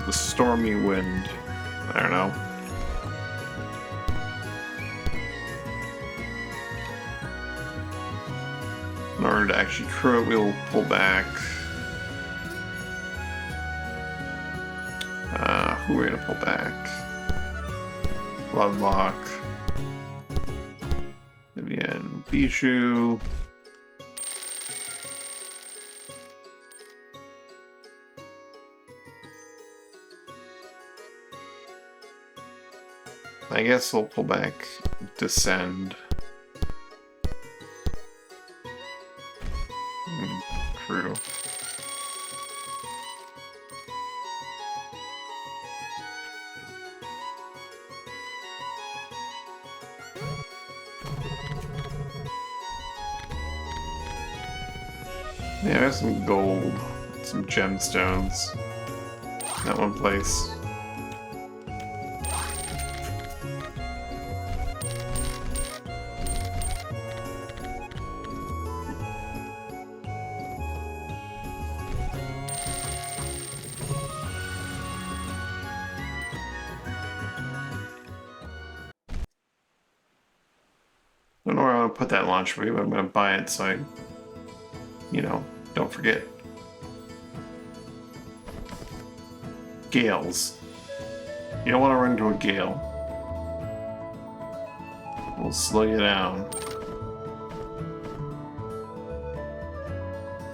The Stormy Wind. I don't know. In order to actually crew it, we'll pull back. Who are we gonna pull back? Lovelock. Vivian Bijou. I guess we'll pull back Descend. Crew. Yeah, there's some gold, some gemstones. That one place. I don't know where I want to put that launch for you, but I'm going to buy it so I, you know, don't forget. Gales. You don't want to run into a gale. We'll slow you down.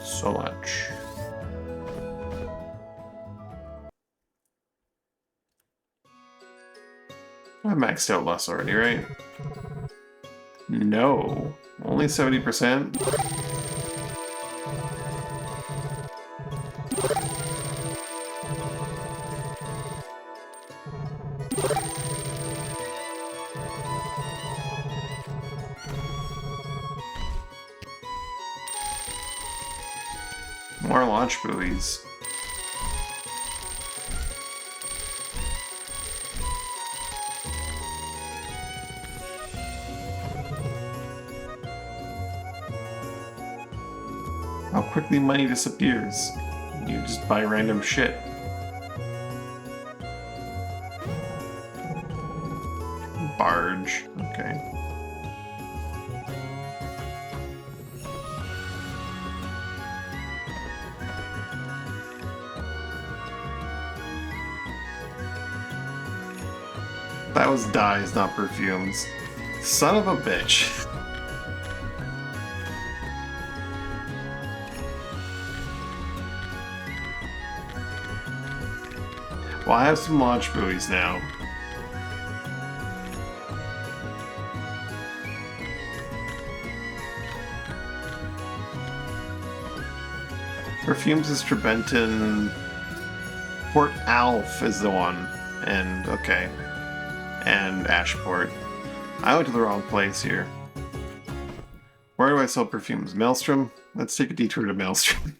So much. I maxed out less already, right? No. Only 70%? More launch buoys. How quickly money disappears. You just buy random shit. Barge. Okay. That was dyes, not perfumes. Son of a bitch. Well, I have some launch buoys now. Perfumes is Trebenton. Port Alf is the one. And, okay. And Ashport. I went to the wrong place here. Where do I sell perfumes? Maelstrom? Let's take a detour to Maelstrom.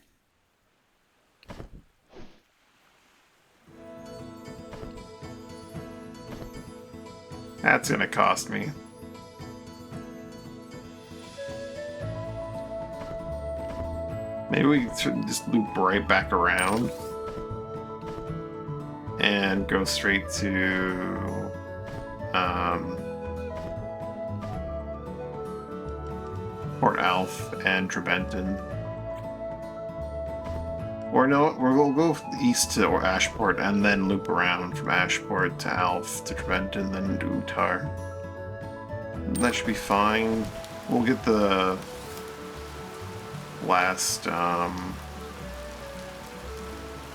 That's gonna cost me. Maybe we can just loop right back around and go straight to Port Alf and Trebenton. Or no, we'll go east to Ashport and then loop around from Ashport to Alf to Trebenton, then to Utar. That should be fine. We'll get the last,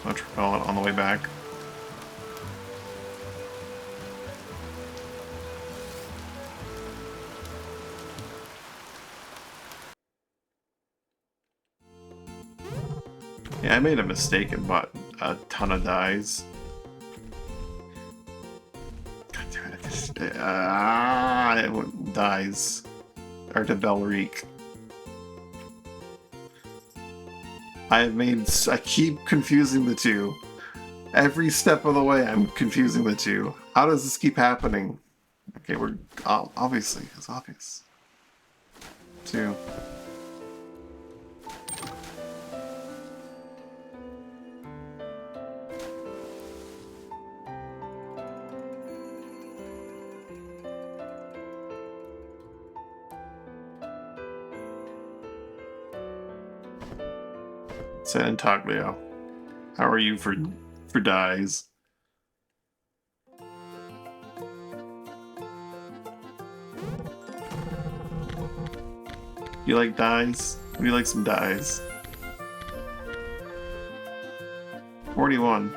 what you call it, on the way back. Yeah, I made a mistake and bought a ton of dyes. God damn it. It dyes. Art of Belrique. I keep confusing the two. Every step of the way, I'm confusing the two. How does this keep happening? Okay, we're obviously, it's obvious. 2. San Antonio. How are you for dies? You like dies? We like some dies. 41.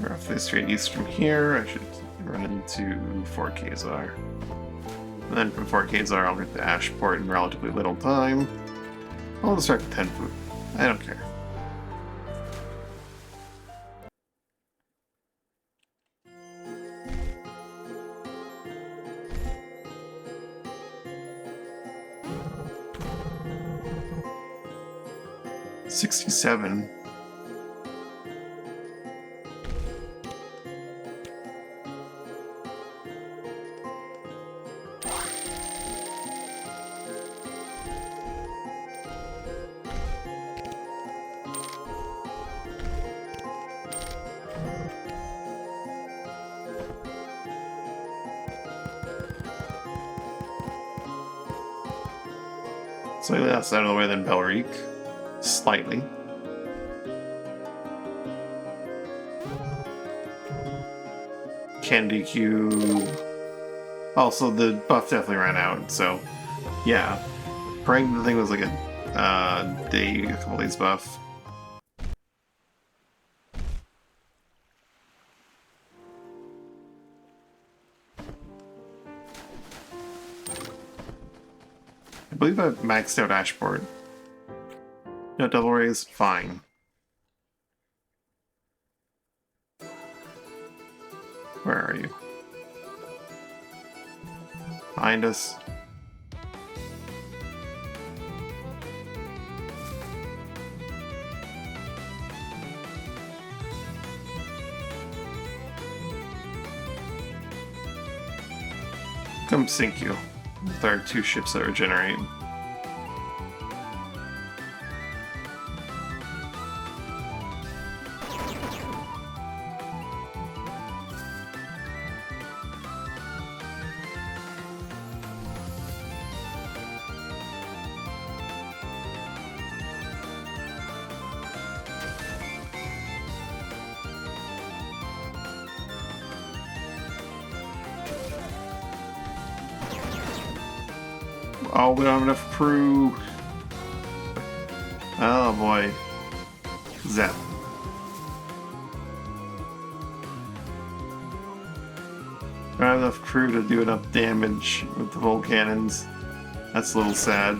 Roughly straight east from here, I should run into Fort Kazar. And then from Fort Kazar, I'll get to Ashport in relatively little time. I'll just start with 10 food. I don't care. $67. Slightly outside of the way than Belrique. Slightly. Candy Cube. Also, the buff definitely ran out, so yeah. Praying the thing was like a couple days buff. I believe I maxed out Ashport. No double raise? Fine. Where are you? Behind us. Come sink you. There are 2 ships that regenerate. Oh, we don't have enough crew. Oh boy. Zap. Don't have enough crew to do enough damage with the volt cannons. That's a little sad.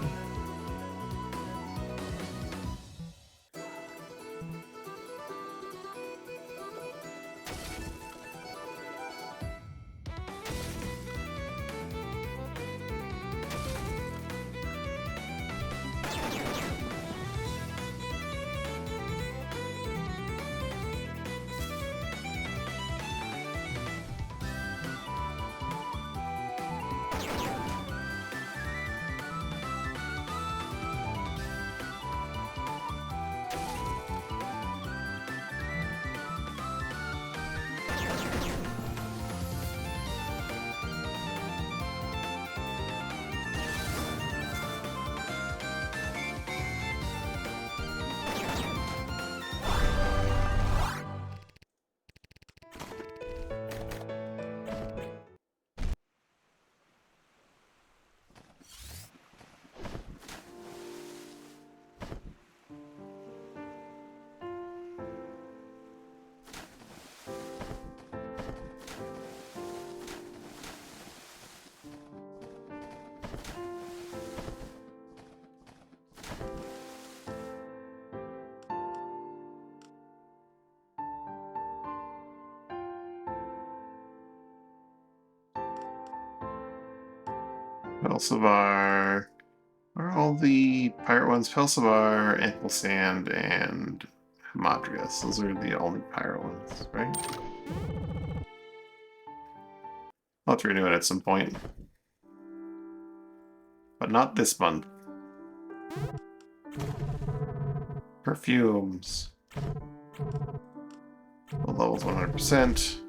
Pelsavar. Are all the pirate ones? Pelsavar, Ample Sand, and Hamadryas. Those are the only pirate ones, right? I'll have to renew it at some point. But not this month. Perfumes. Well, levels 100%.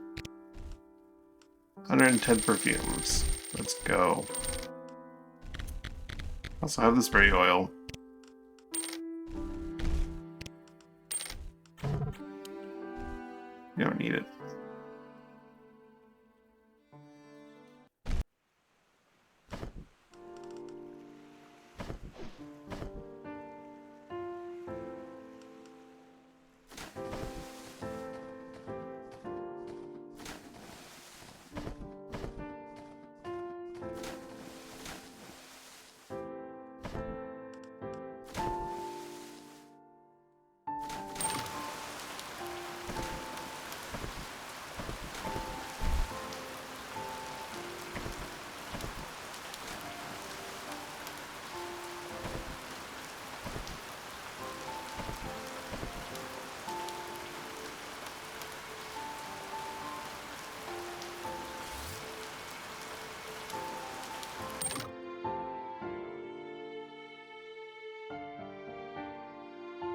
110 perfumes. Let's go. Also have the spray oil. You don't need it.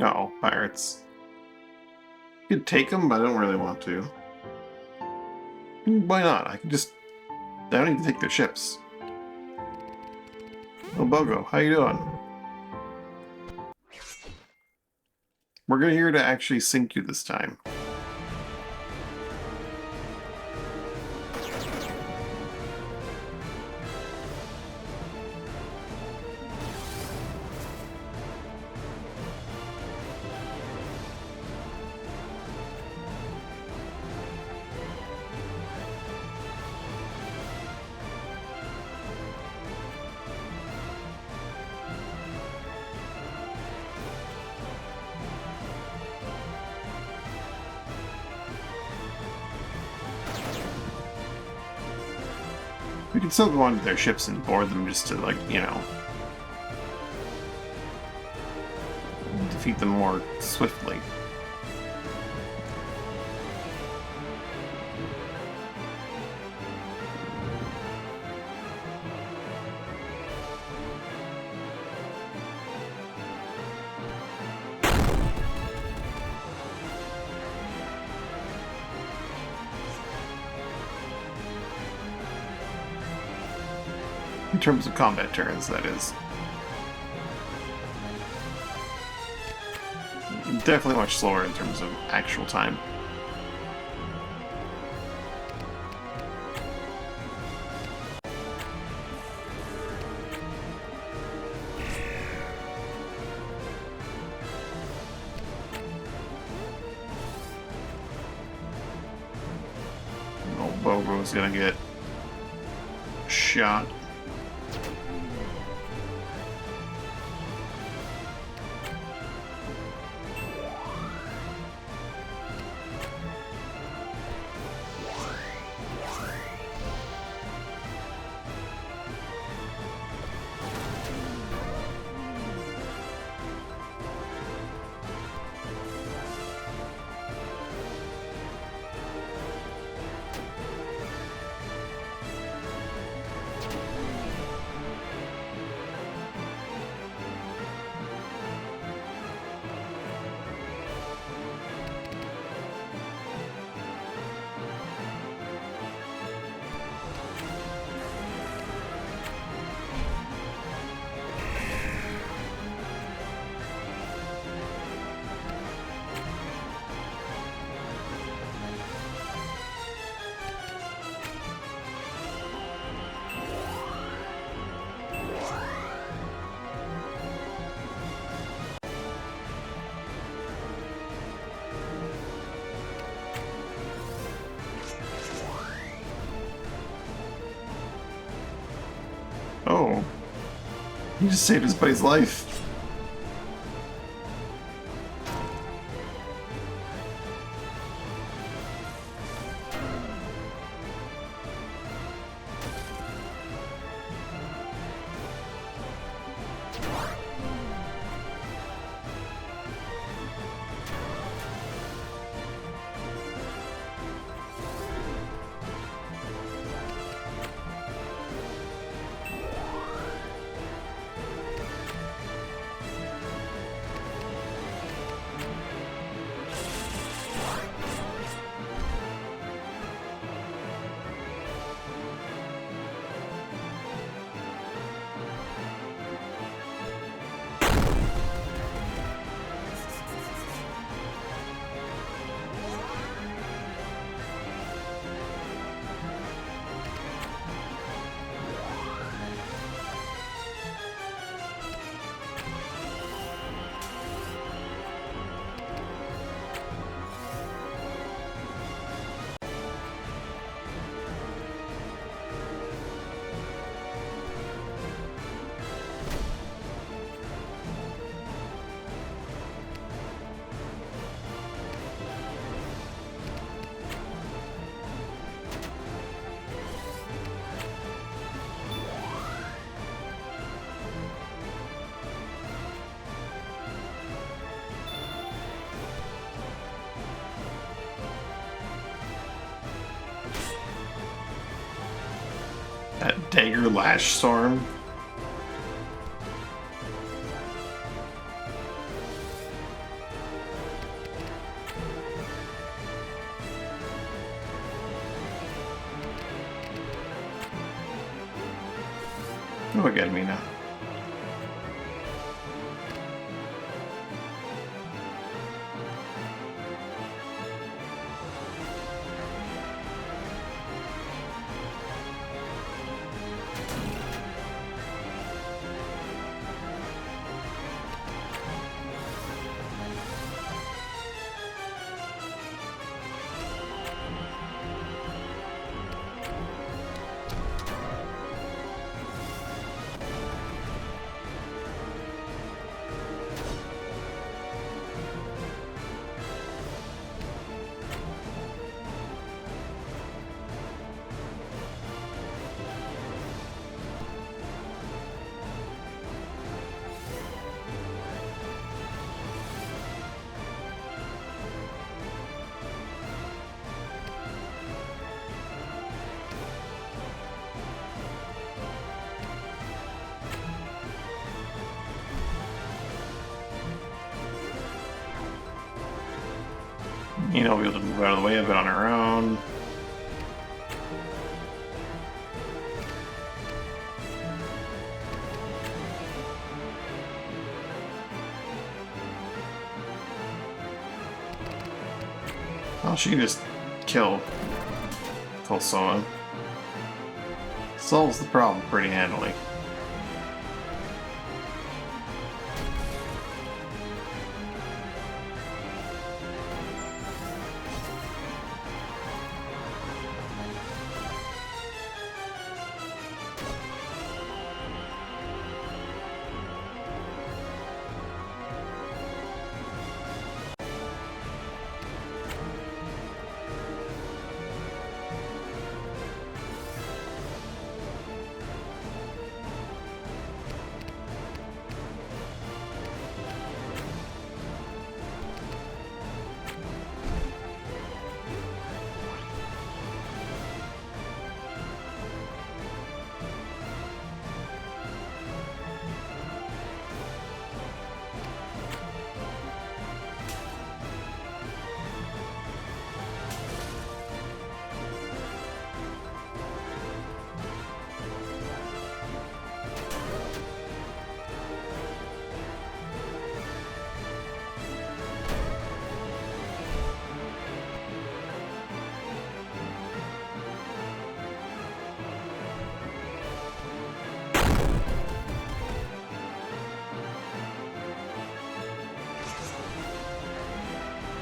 No, pirates. You could take them, but I don't really want to. Why not? I can just... I don't need to take their ships. Oh, Bogo, how you doing? We're here to actually sink you this time. We can still go onto their ships and board them just to, like, you know, defeat them more swiftly. In terms of combat turns, that is. Definitely much slower in terms of actual time. Oh, Bogo's gonna get shot. Oh, He just saved his buddy's life. That dagger lash storm. Look at me now. You know, we'll be able to move out of the way of it on our own. Oh, she can just kill full someone. Solves the problem pretty handily.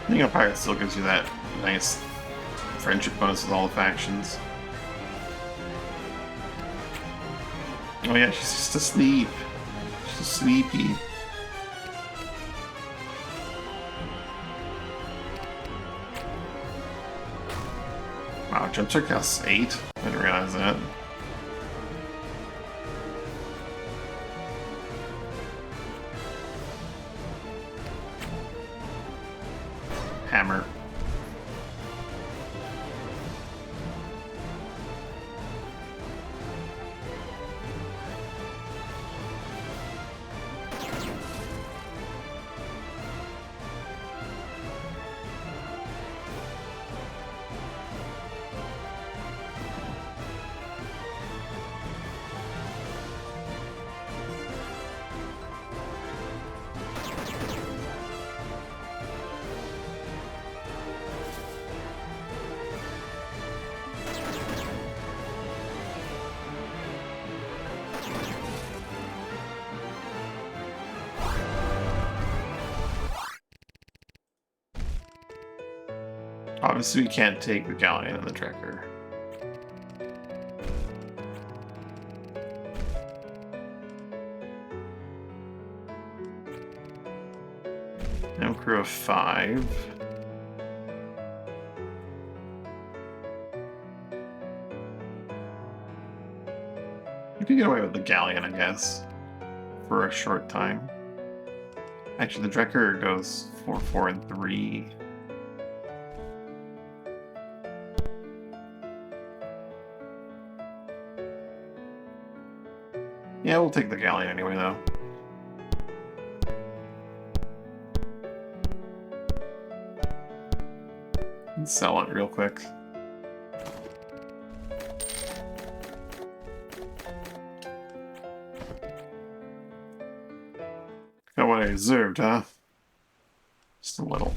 Being a pirate still gives you that nice friendship bonus with all the factions. Oh yeah, she's just asleep. So sleepy. Wow, jump check costs 8? I didn't realize that. Hammer. Obviously, we can't take the galleon and the tracker. No crew of 5. You could get away with the galleon, I guess, for a short time. Actually, the Drekker goes 4, 4, and 3. Yeah, we'll take the galleon anyway, though. And sell it real quick. Got what I deserved, huh? Just a little.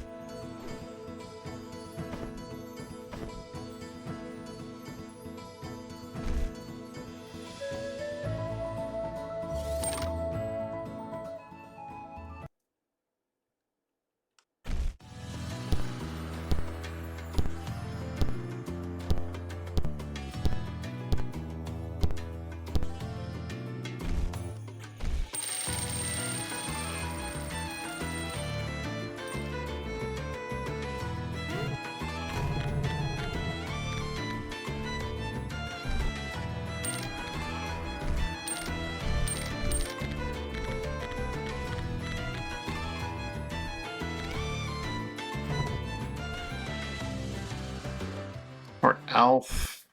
Or Alf.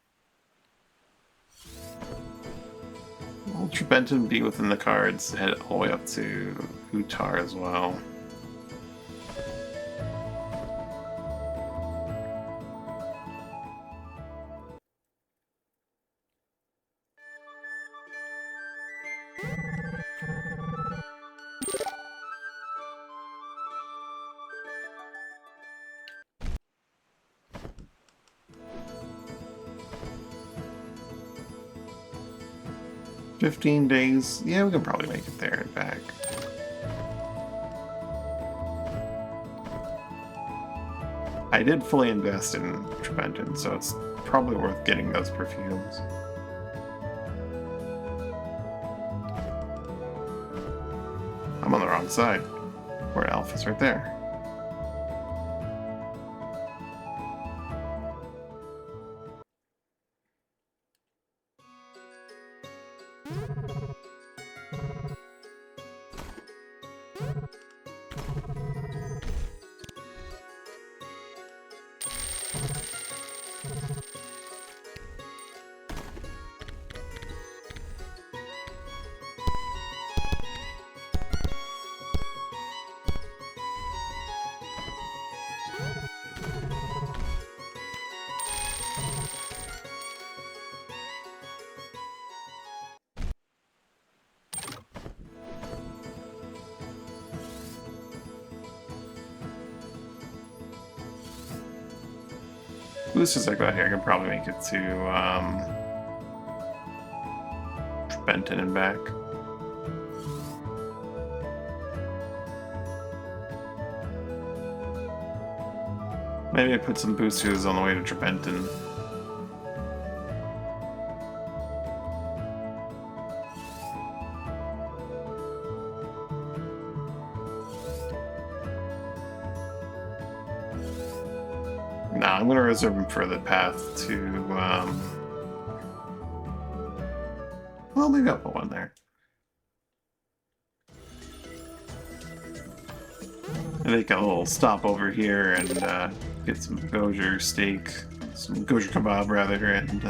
Will Trebenton be within the cards? Head all the way up to Utar as well. "15 days. Yeah, we can probably make it there and back. I did fully invest in Trebenton, so it's probably worth getting those perfumes. I'm on the wrong side. Port Alpha's right there. Boosters like that here, I can probably make it to Trebenton and back. Maybe I put some boosters on the way to Trebenton. Nah, I'm gonna reserve him for the path to, well, maybe I'll put one there. And make a little stop over here and get some Gojer steak, some Gojer kebab rather, and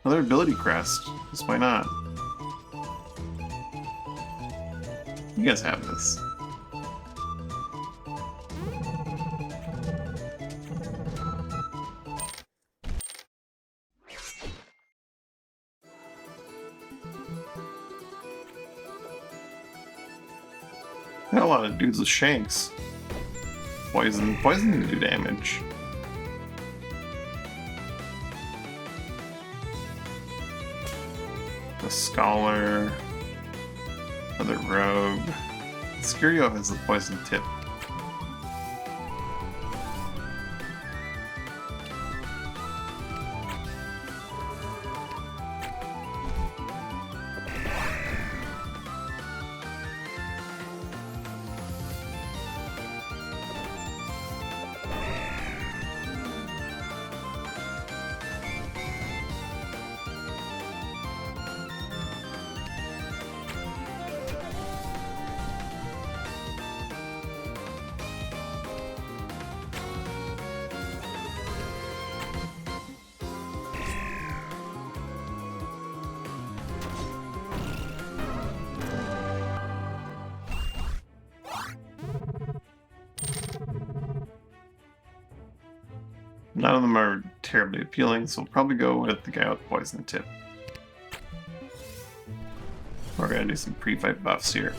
another ability crest. Just why not? You guys have this. Got a lot of dudes with shanks. Poison to do damage. The Scholar. Another Rogue. Scurio has the poison tip. None of them are terribly appealing, so we'll probably go with the guy with poison tip. We're gonna do some pre-fight buffs here.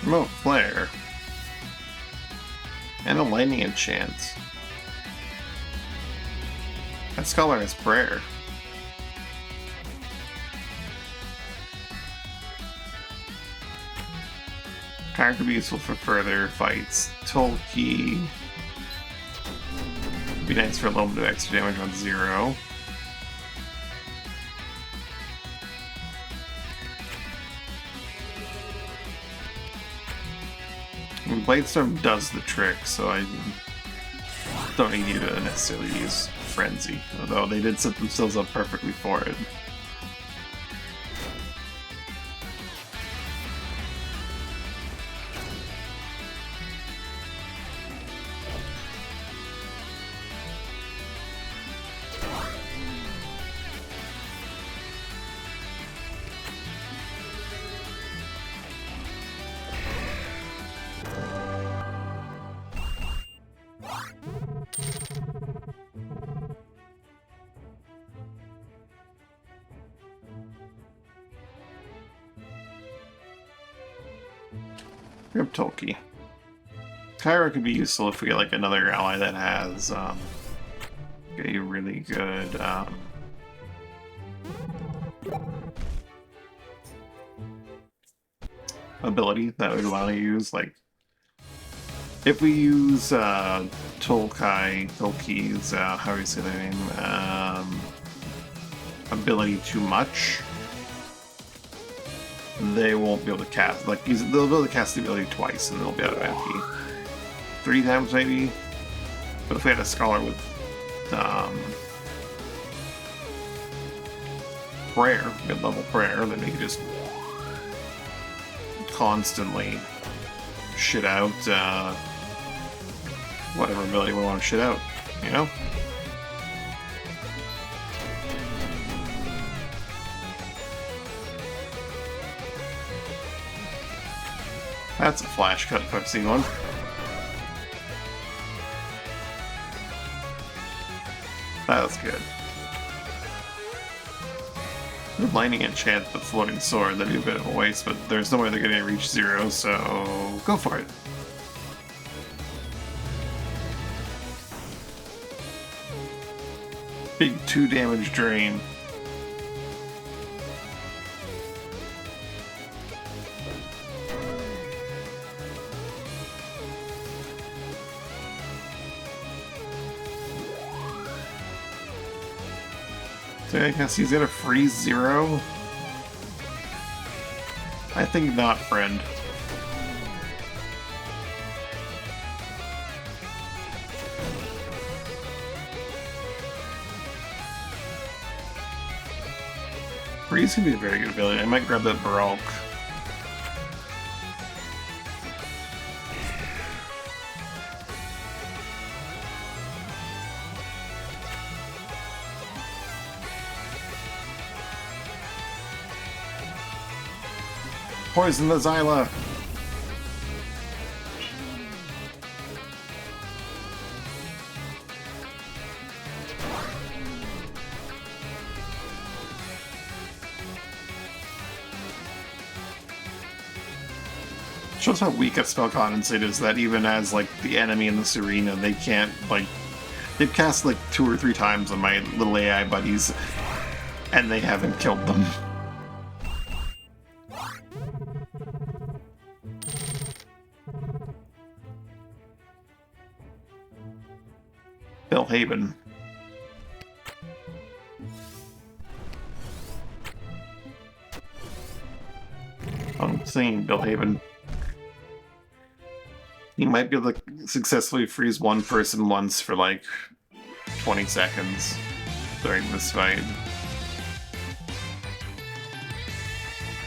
Remote Flare. And a Lightning Enchant. That Scholar has Prayer. Card could be useful for further fights. Tolkien. Be nice for a little bit of extra damage on 0. Bladestorm does the trick, so I don't need you to necessarily use Frenzy, although they did set themselves up perfectly for it. We have Tolkien. Kyra could be useful if we get like another ally that has a really good ability that would allow you to use, like, if we use Tolkien's how do you say their name? Ability too much, they won't be able to cast, like, they'll be able to cast the ability twice and they'll be out of MP. 3 times maybe? But if we had a Scholar with Prayer, mid-level Prayer, then we could just constantly shit out whatever ability we want to shit out, you know? That's a flash cut if I've seen one. That's good. Good Lightning Enchant the Floating Sword, that'd be a bit of a waste, but there's no way they're gonna reach 0, so go for it. Big 2 damage drain. So I guess he's gonna freeze zero? I think not, friend. Freeze can be a very good ability. I might grab that Baroque. Poison the Xyla! Shows how weak a spell condensate is, that even as like the enemy in this arena, they can't like they've cast like 2 or 3 times on my little AI buddies and they haven't killed them. Bellhaven. I'm saying Bellhaven. You might be able to successfully freeze one person once for like 20 seconds during this fight.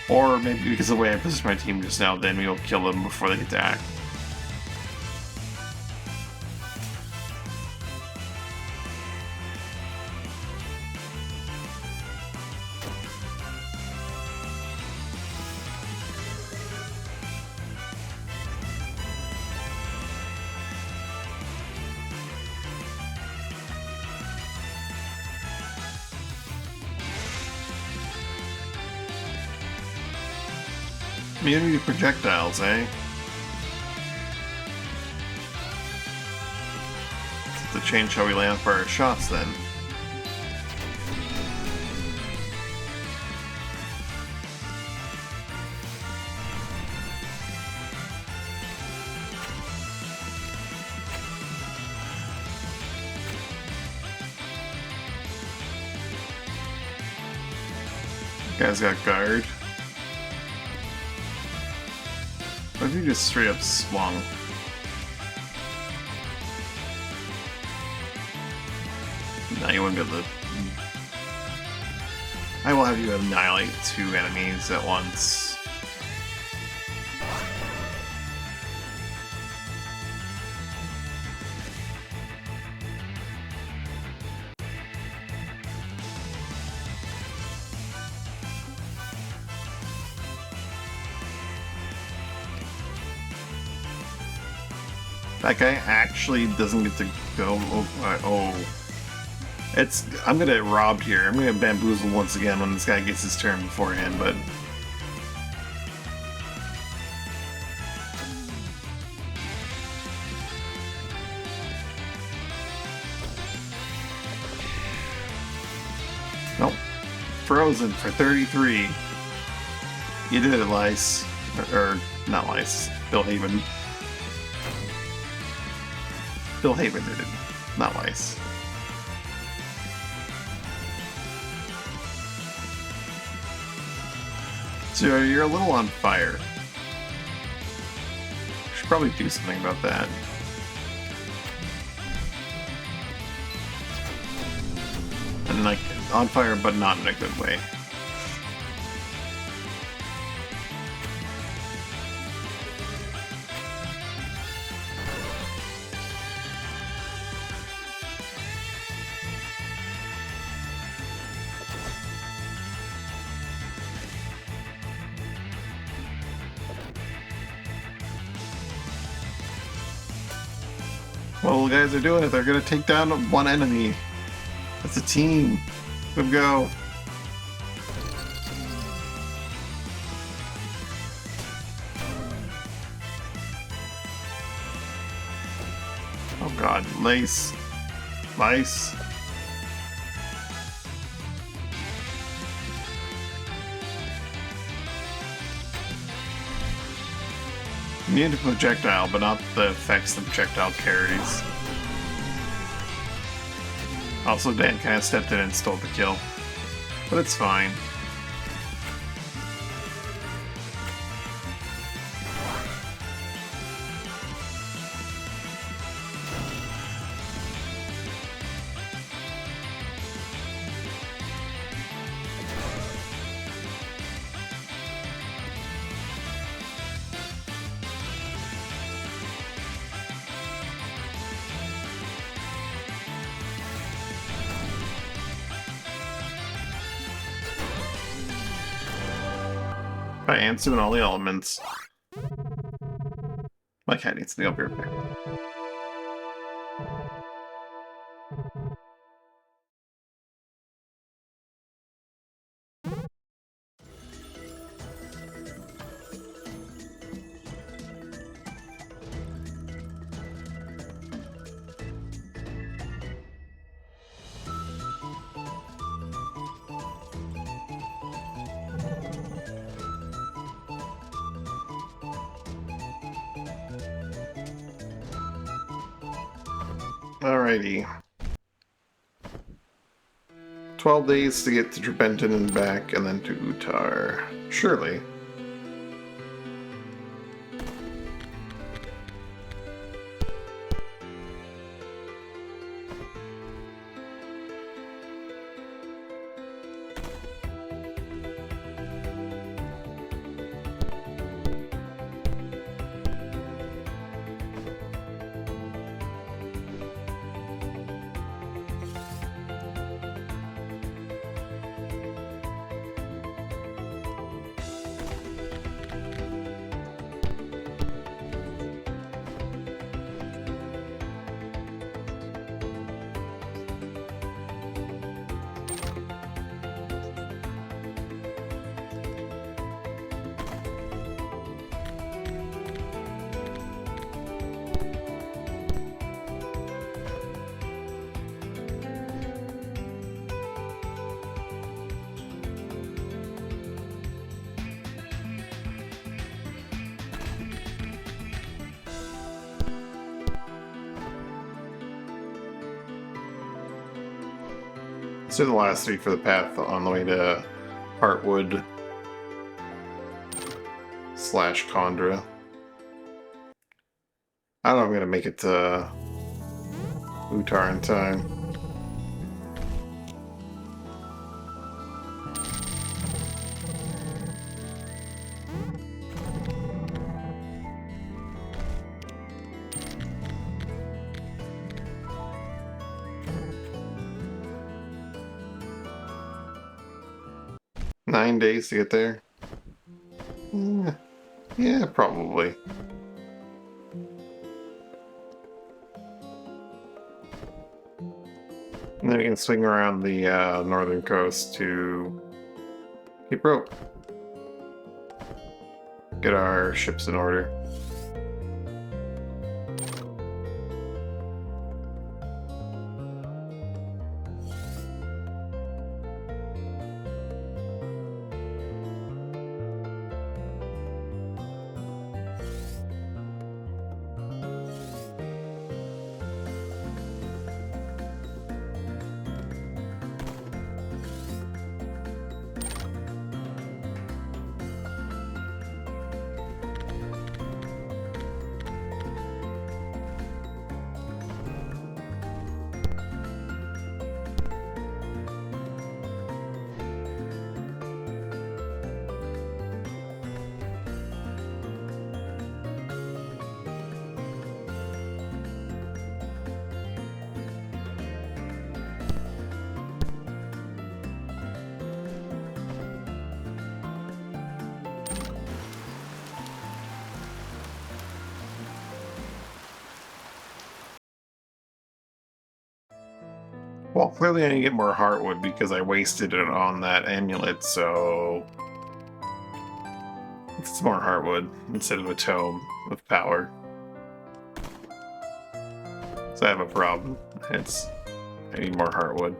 Or maybe because of the way I positioned my team just now, then we'll kill them before they attack. Immunity to projectiles, eh? To change how we land for our shots, then. Guy's got guard. What if you just straight up swung? No, you wouldn't be able to... I will have you annihilate 2 enemies at once. That guy actually doesn't get to go. I'm gonna get robbed here. I'm gonna get bamboozled once again when this guy gets his turn beforehand, but... Nope. Frozen for 33. You did it, Lice. Or not Lice. Bellhaven. Bellhaven did it, not Lice. So you're a little on fire. Should probably do something about that. And like, on fire, but not in a good way. Well, the guys are doing it. They're gonna take down 1 enemy. That's a team. Good go. Oh god, Lace. Lice. Immune to projectile, but not the effects the projectile carries. Also, Dan kind of stepped in and stole the kill. but it's fine. I answer in all the elements. My cat needs to be up here. Alrighty. 12 days to get to Trebenton and back, and then to Utar. Surely. Let's do the last 3 for the path on the way to Heartwood / Condra. I don't know if I'm gonna make it to Utar in time. Nine days to get there? Yeah, probably. And then we can swing around the northern coast to Cape Rope. Get our ships in order. Well, clearly I need to get more Heartwood because I wasted it on that amulet, so... it's more Heartwood instead of a tome of power. So I have a problem. I need more Heartwood.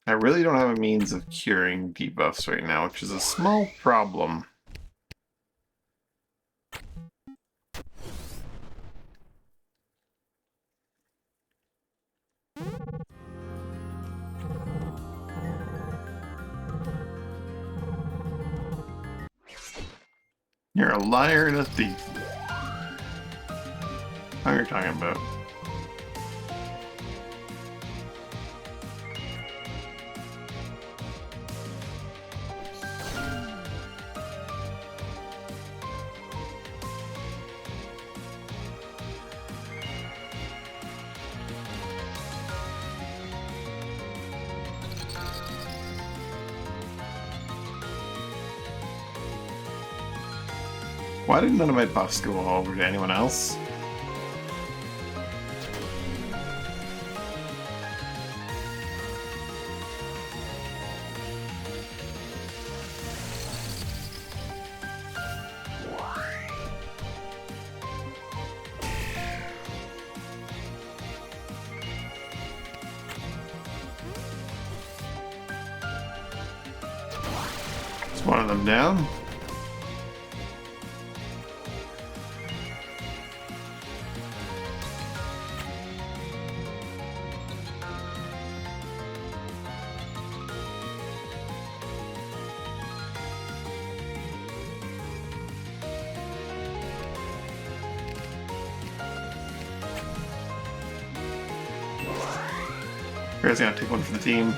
I really don't have a means of curing debuffs right now, which is a small problem. You're a liar and a thief. What are you talking about? Why did none of my buffs go over to anyone else? Is one of them down? Bear's gonna take one for the team.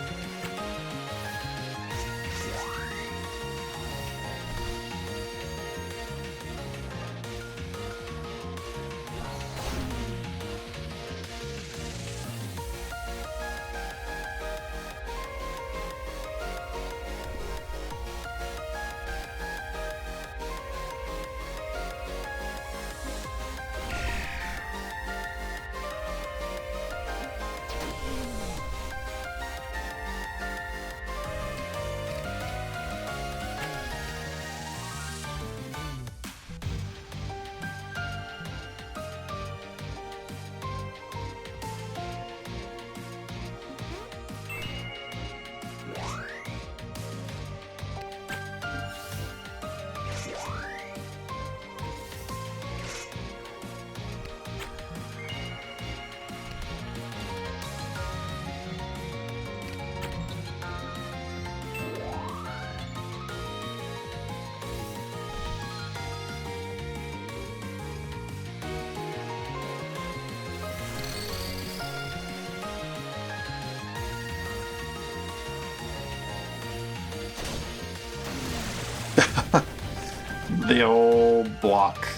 The old block.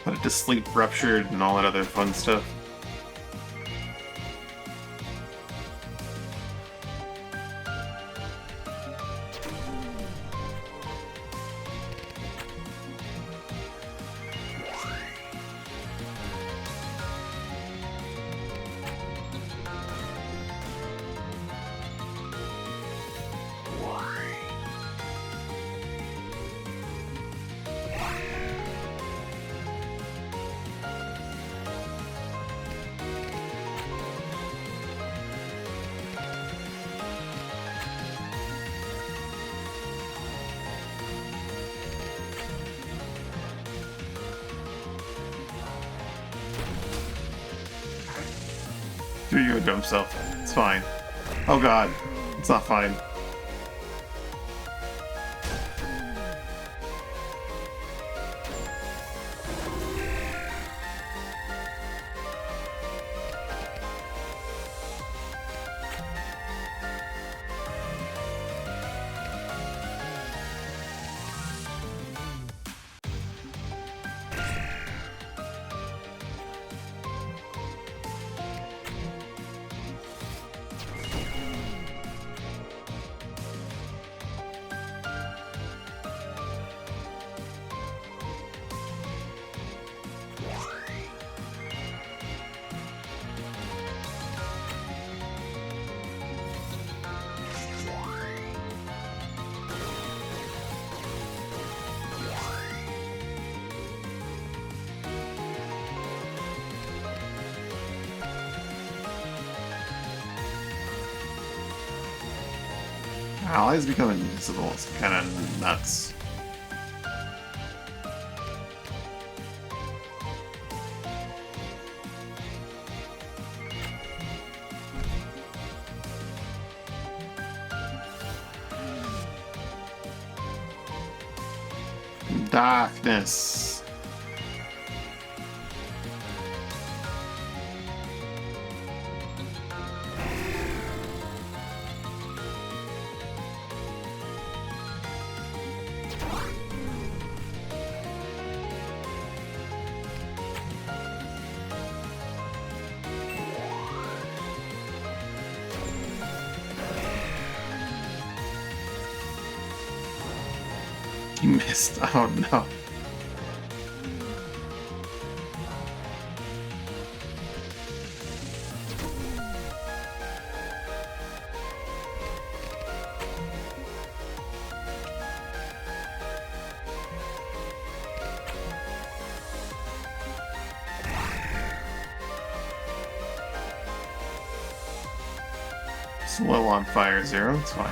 Put it to sleep, ruptured, and all that other fun stuff. Here you go, dumb self. It's fine. Oh god, it's not fine. Allies become invincible. It's kind of nuts. Darkness. You missed. Oh no. It's a little on fire, Zero. It's fine.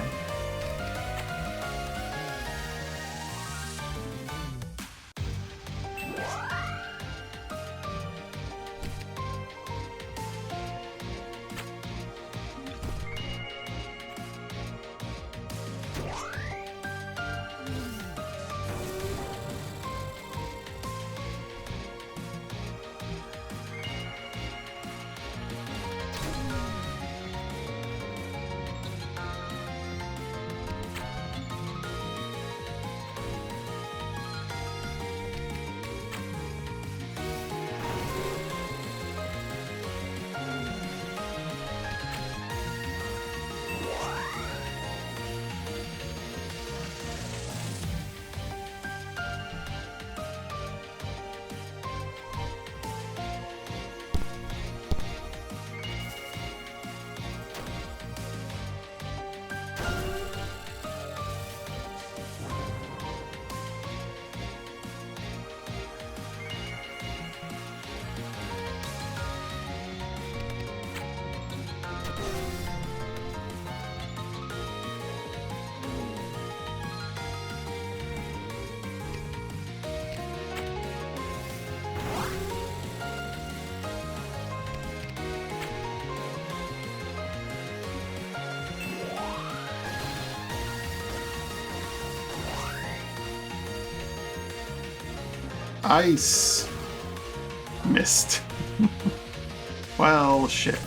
Ice! Missed. Well, shit.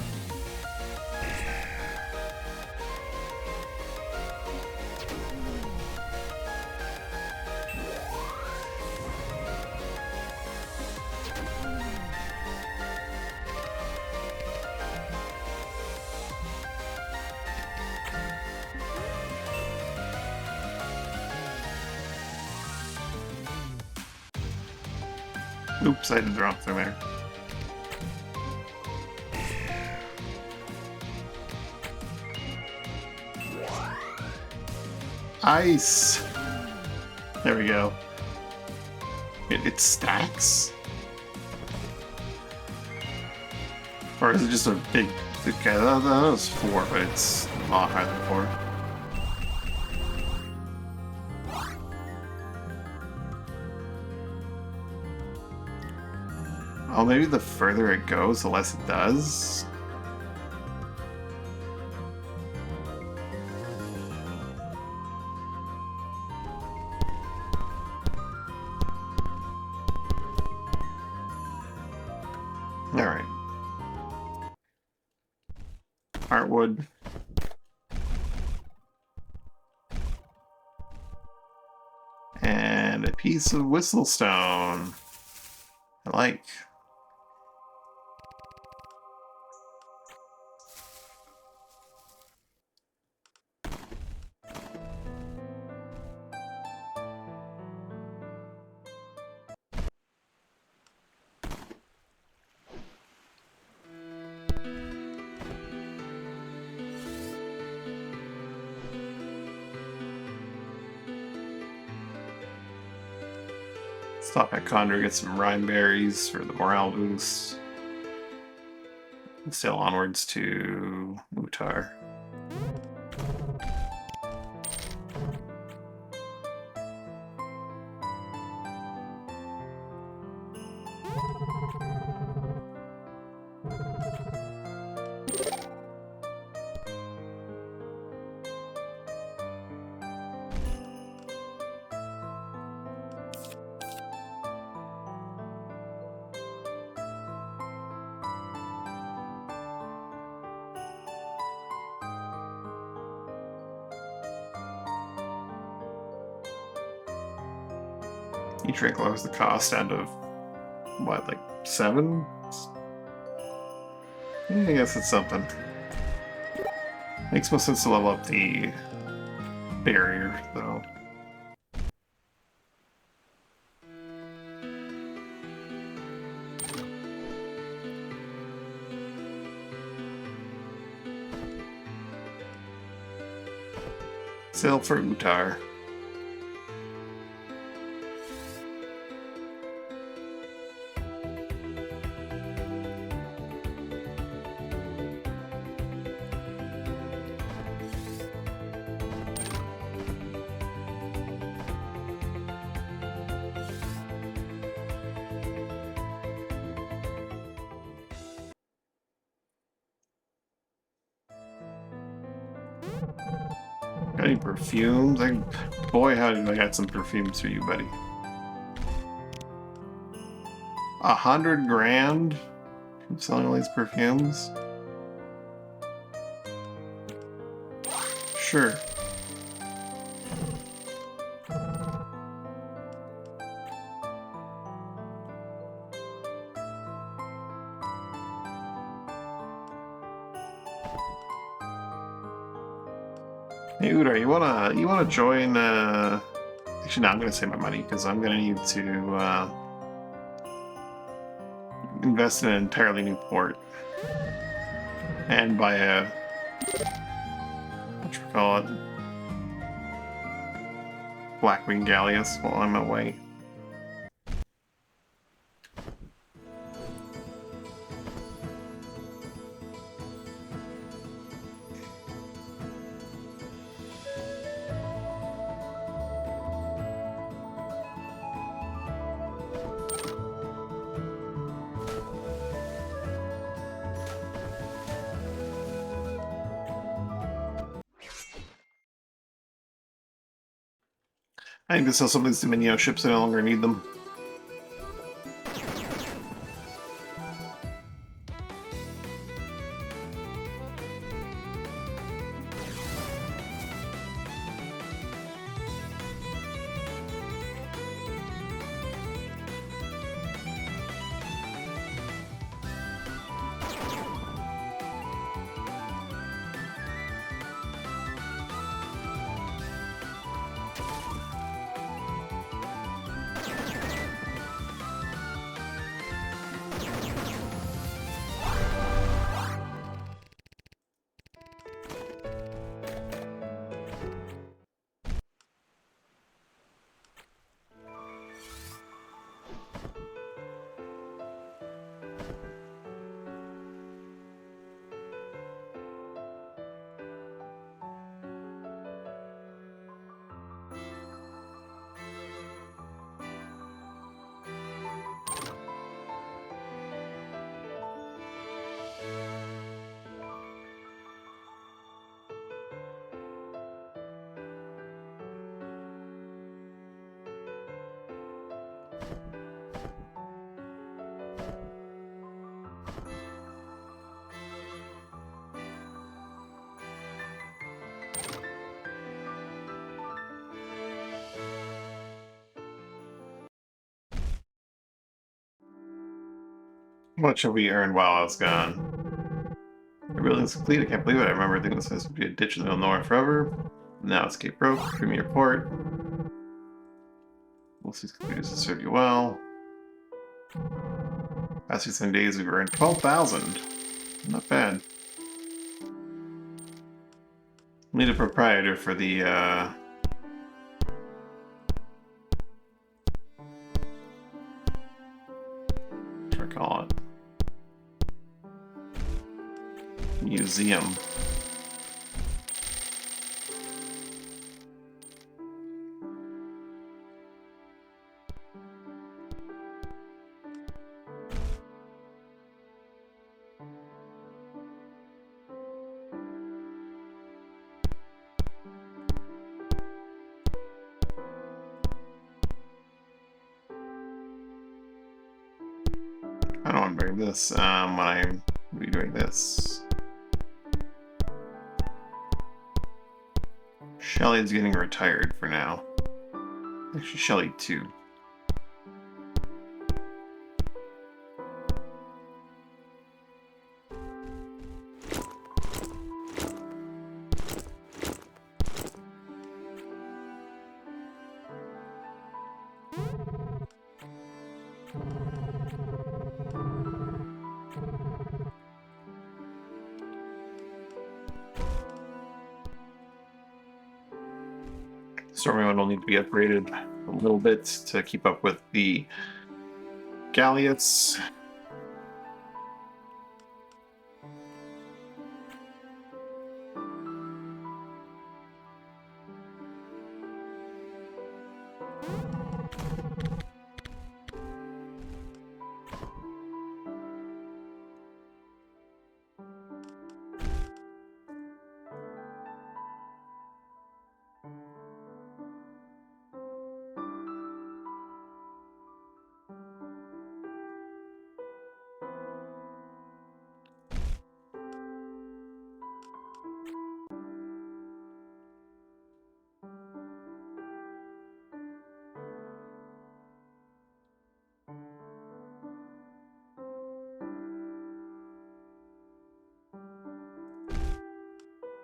Oops, I did drop through there. Ice! There we go. It stacks? Or is it just a big... Okay, that was 4, but it's a lot higher than 4. Oh, maybe the further it goes, the less it does? Alright. Heartwood. And a piece of whistlestone. I like. Stop at Condor, get some rhyme berries for the morale boost. And sail onwards to Mutar. Each rank lowers the cost down to, what, like 7? Yeah, I guess it's something. Makes most sense to level up the barrier, though. Sale for Utar. Got any perfumes? Boy, how did I got some perfumes for you, buddy. 100 grand? From selling all these perfumes? Sure. Hey Udar, you wanna join actually no, I'm gonna save my money because I'm gonna need to invest in an entirely new port. And buy a call it Blackwing Galleus while I'm away. I need to sell some of these Dominio ships, I no longer need them. What should we earn while I was gone? The building's complete, I can't believe it. I remember thinking this was to be a ditch in the middle of nowhere forever. Now it's Cape Broke, Premier Port. Most of these computers will serve you well. Past 7 days we've earned 12,000. Not bad. Need a proprietor for the what do I call it? Museum. I don't want to bring this when I'm redoing this. Shelly's getting retired for now. Actually, Shelly 2. Stormy one will need to be upgraded a little bit to keep up with the Galliots.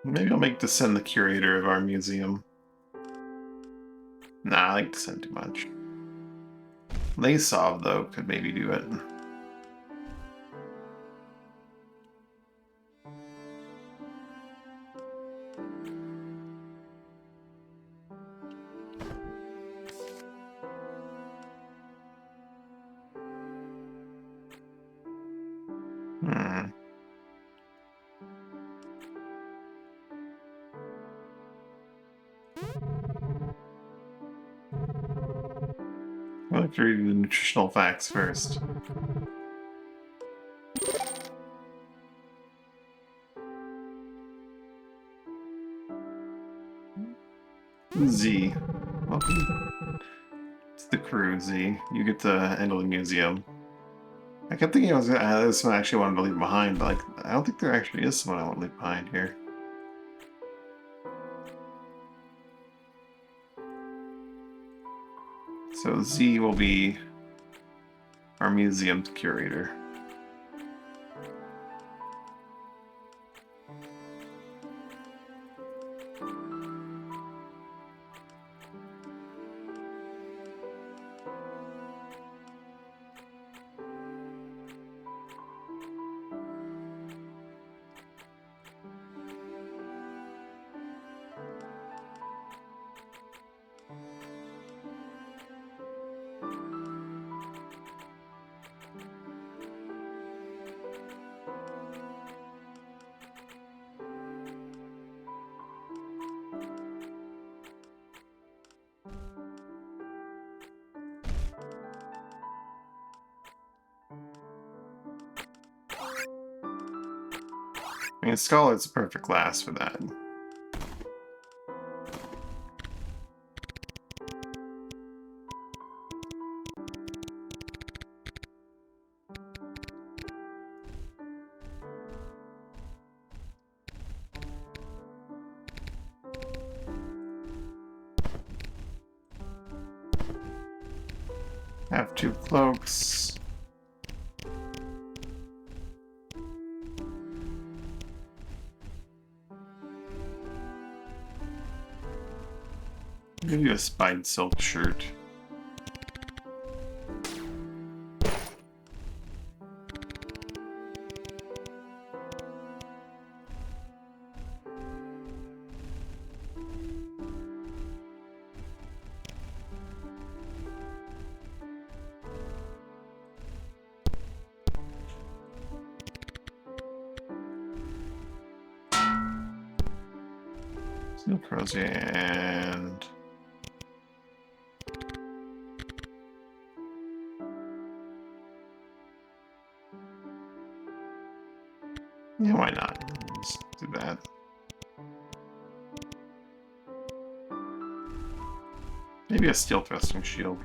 Maybe I'll make Descend the curator of our museum. Nah, I like Descend too much. Laysov, though, could maybe do it. I like to read the nutritional facts first. Z. Welcome to the crew, Z. You get to handle the museum. I kept thinking I was gonna add this one I actually wanted to leave behind, but like, I don't think there actually is someone I want to leave behind here. So Z will be our museum's curator. I mean, Scholar's a perfect class for that. Have 2 cloaks. Give you a spine silk shirt. Steel Crozier and yeah, why not? Let's do that. Maybe a steel thrusting shield.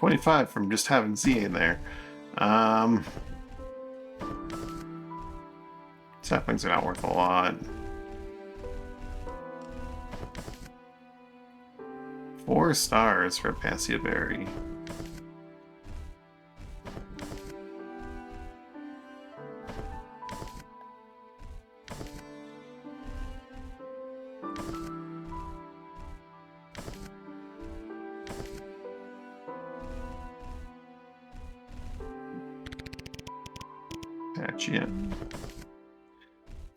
$25 from just having Z in there. Saplings are not worth a lot. 4 stars for Passia Berry. Gotcha.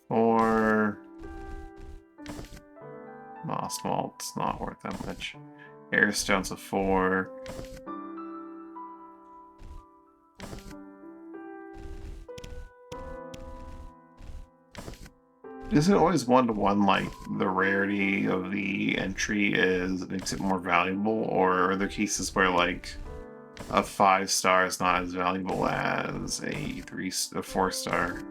4. Moss malt's not worth that much. Airstone's a 4. Isn't it always 1-to-1, like, the rarity of the entry makes it more valuable? Or are there cases where, like, a 5-star is not as valuable as a 4-star?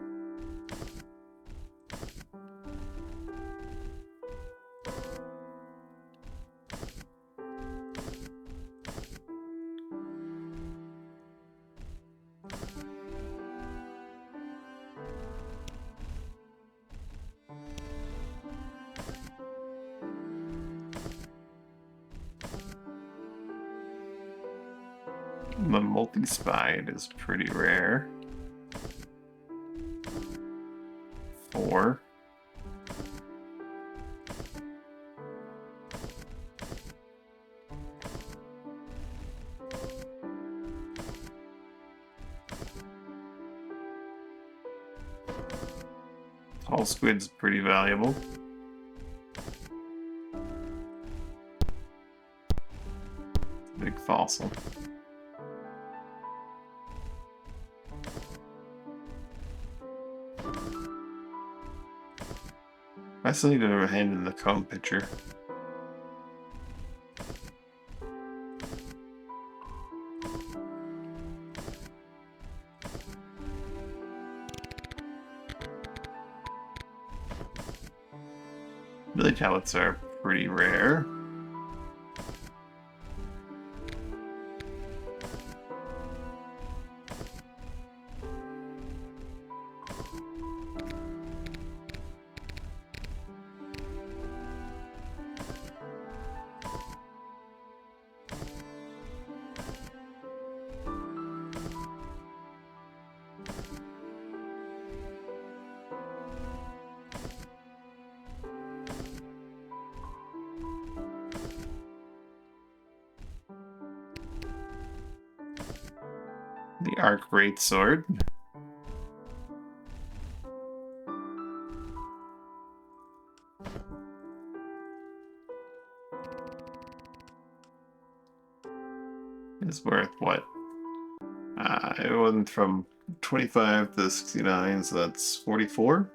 The multi-spide is pretty rare. 4. Tall squid's pretty valuable. Big fossil. I still need to have a hand in the comb picture. Lily tablets are pretty rare. The Arc Great Sword. Is worth what? It went from 25 to 69, so that's 44.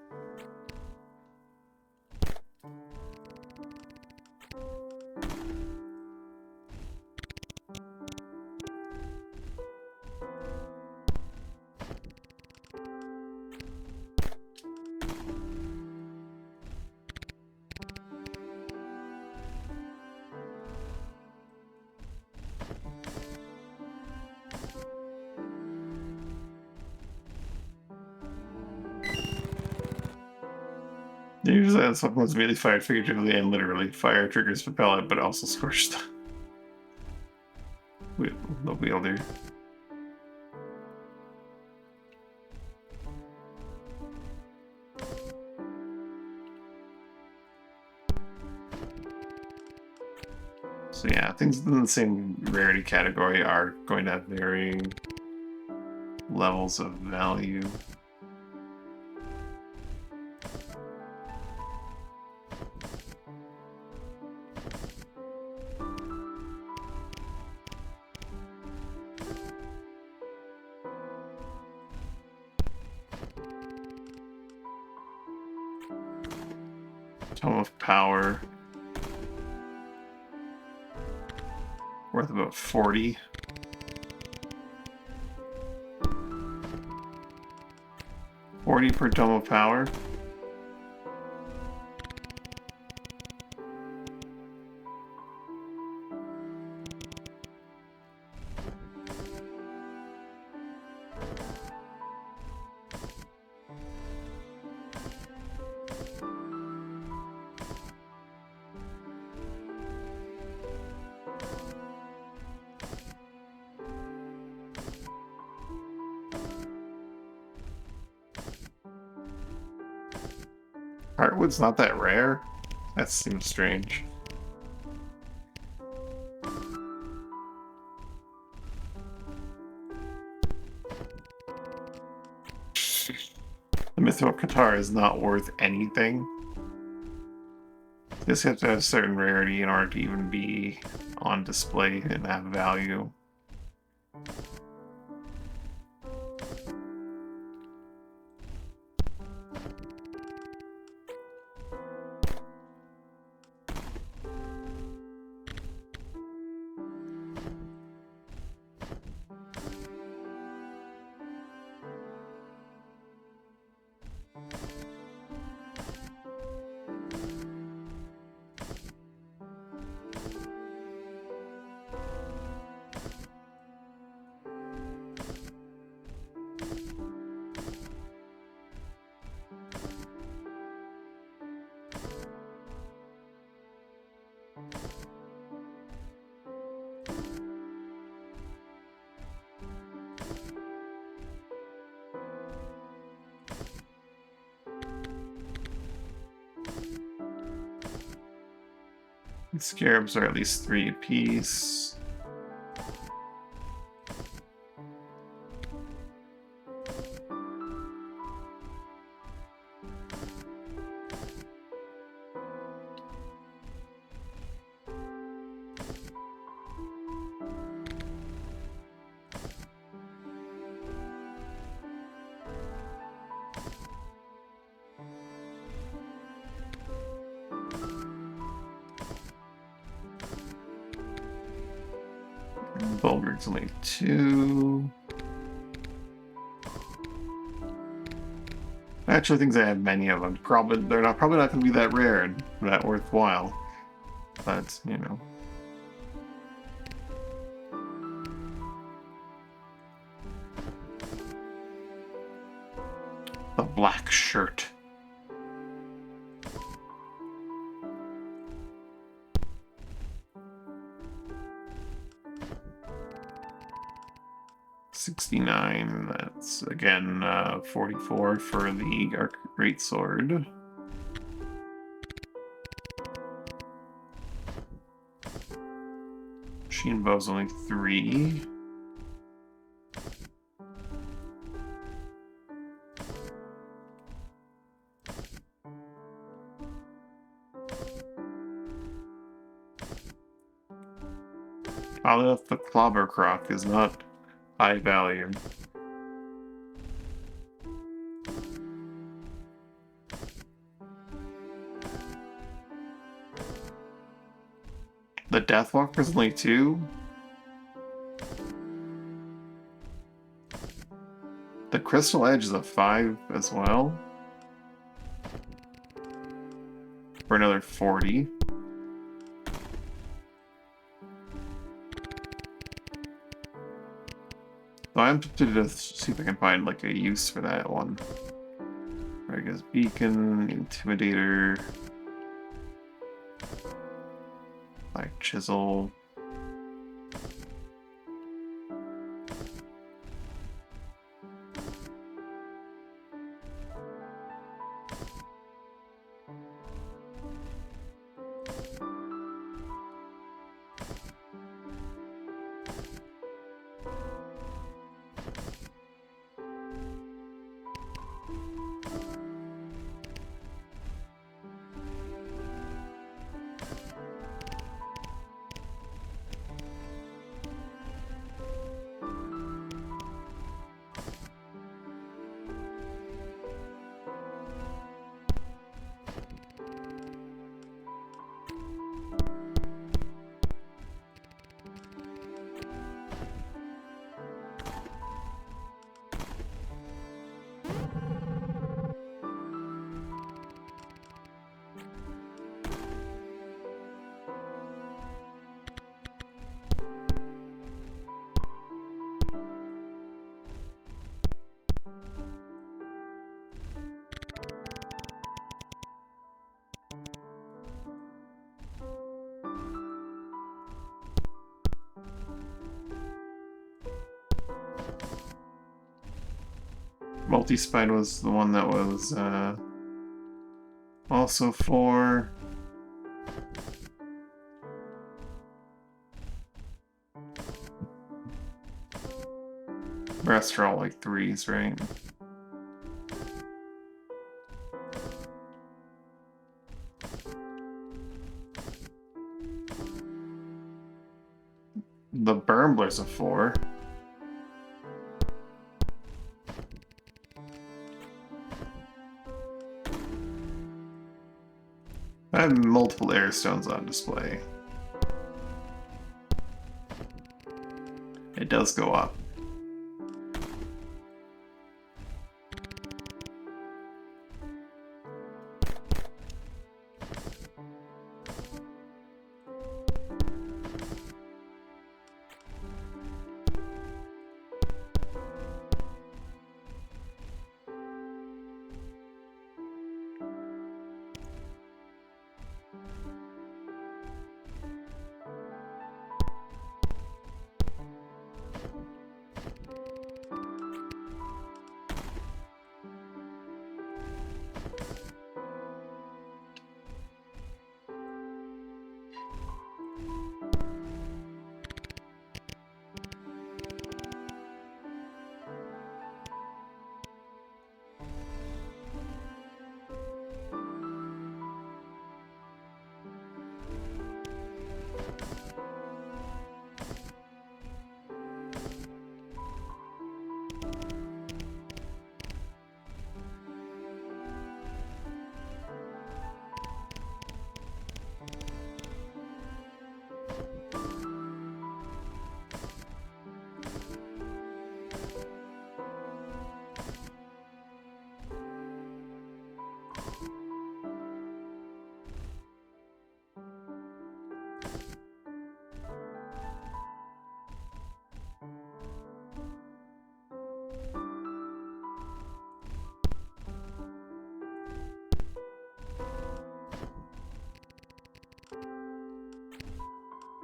Usually that supplements immediately fired figuratively and literally. Fire triggers propellant, but also scorched the wielder. So yeah, things in the same rarity category are going to have varying levels of value. Tome of Power. Worth about 40. Per Tome of Power. Heartwood's not that rare? That seems strange. The Mithril Guitar is not worth anything. This has to have a certain rarity in order to even be on display and have value. The scarabs are at least 3 apiece. Bulwark's only 2. I actually think I have many of them. They're probably not going to be that rare and that worthwhile. But, you know. The black shirt. $69, that's again 44 for the Greatsword. Machine bow's only 3. Oddly enough, the Clobbercroc is not high value. The Deathwalker's only 2. The Crystal Edge is a 5 as well. For another 40. So I'm tempted to see if I can find like a use for that one. I guess Beacon, Intimidator, Black Chisel. Multi-Spine was the one that was also 4. The rest are all like 3s, right? The Burmbler's a 4. I have multiple air stones on display. It does go up.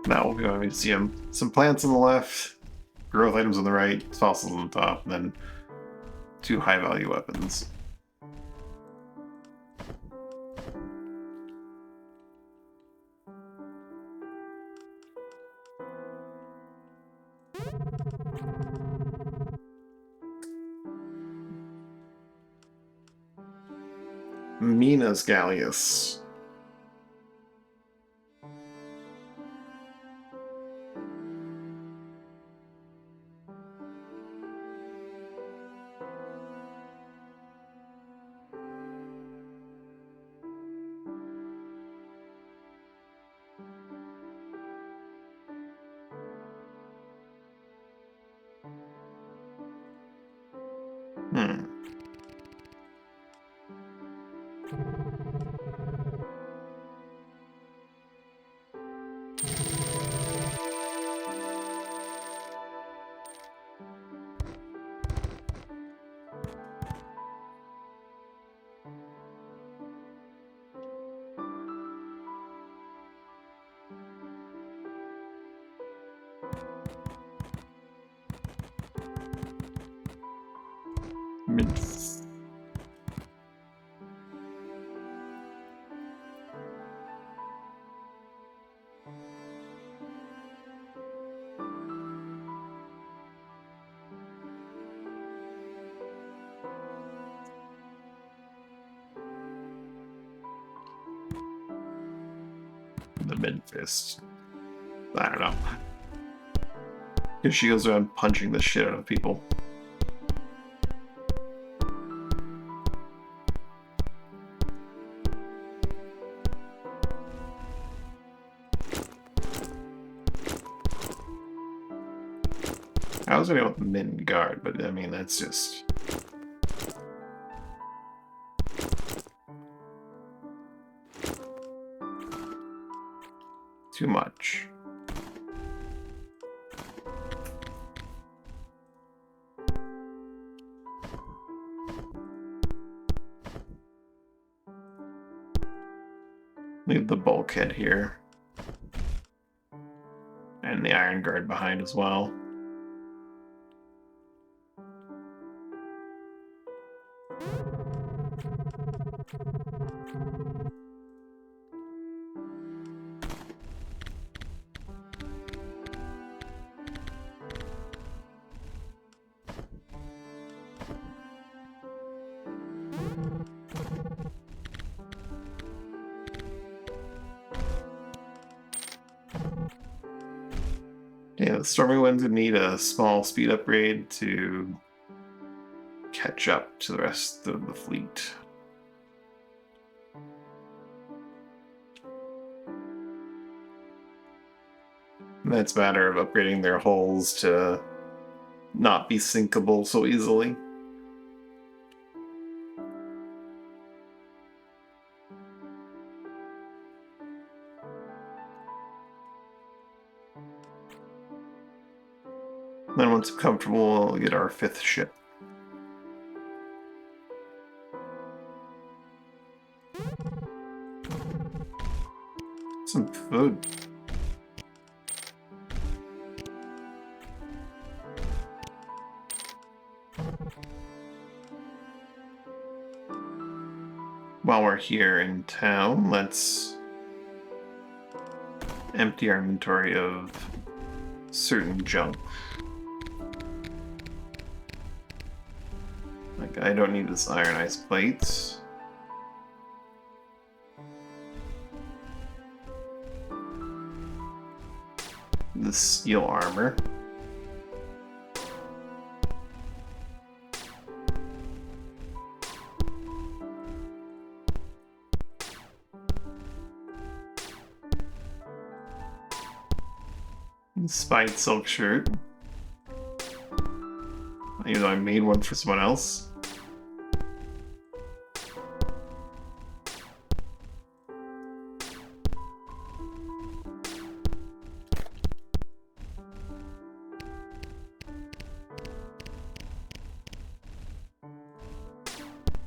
Now we'll go and see some plants on the left, growth items on the right, fossils on the top, and then 2 high-value weapons. Minas Gallius. The mid-fist. I don't know. Because she goes around punching the shit out of people. I was gonna go with mid guard, but I mean, that's just... too much. Leave the bulkhead here. And the iron guard behind as well. Yeah, the Stormy Winds would need a small speed upgrade to catch up to the rest of the fleet. And that's a matter of upgrading their hulls to not be sinkable so easily. Then once we're comfortable, we'll get our 5th ship. Some food. While we're here in town, let's empty our inventory of certain junk. Like, I don't need this iron ice plate. The steel armor. Spiked silk shirt. Even though I made one for someone else.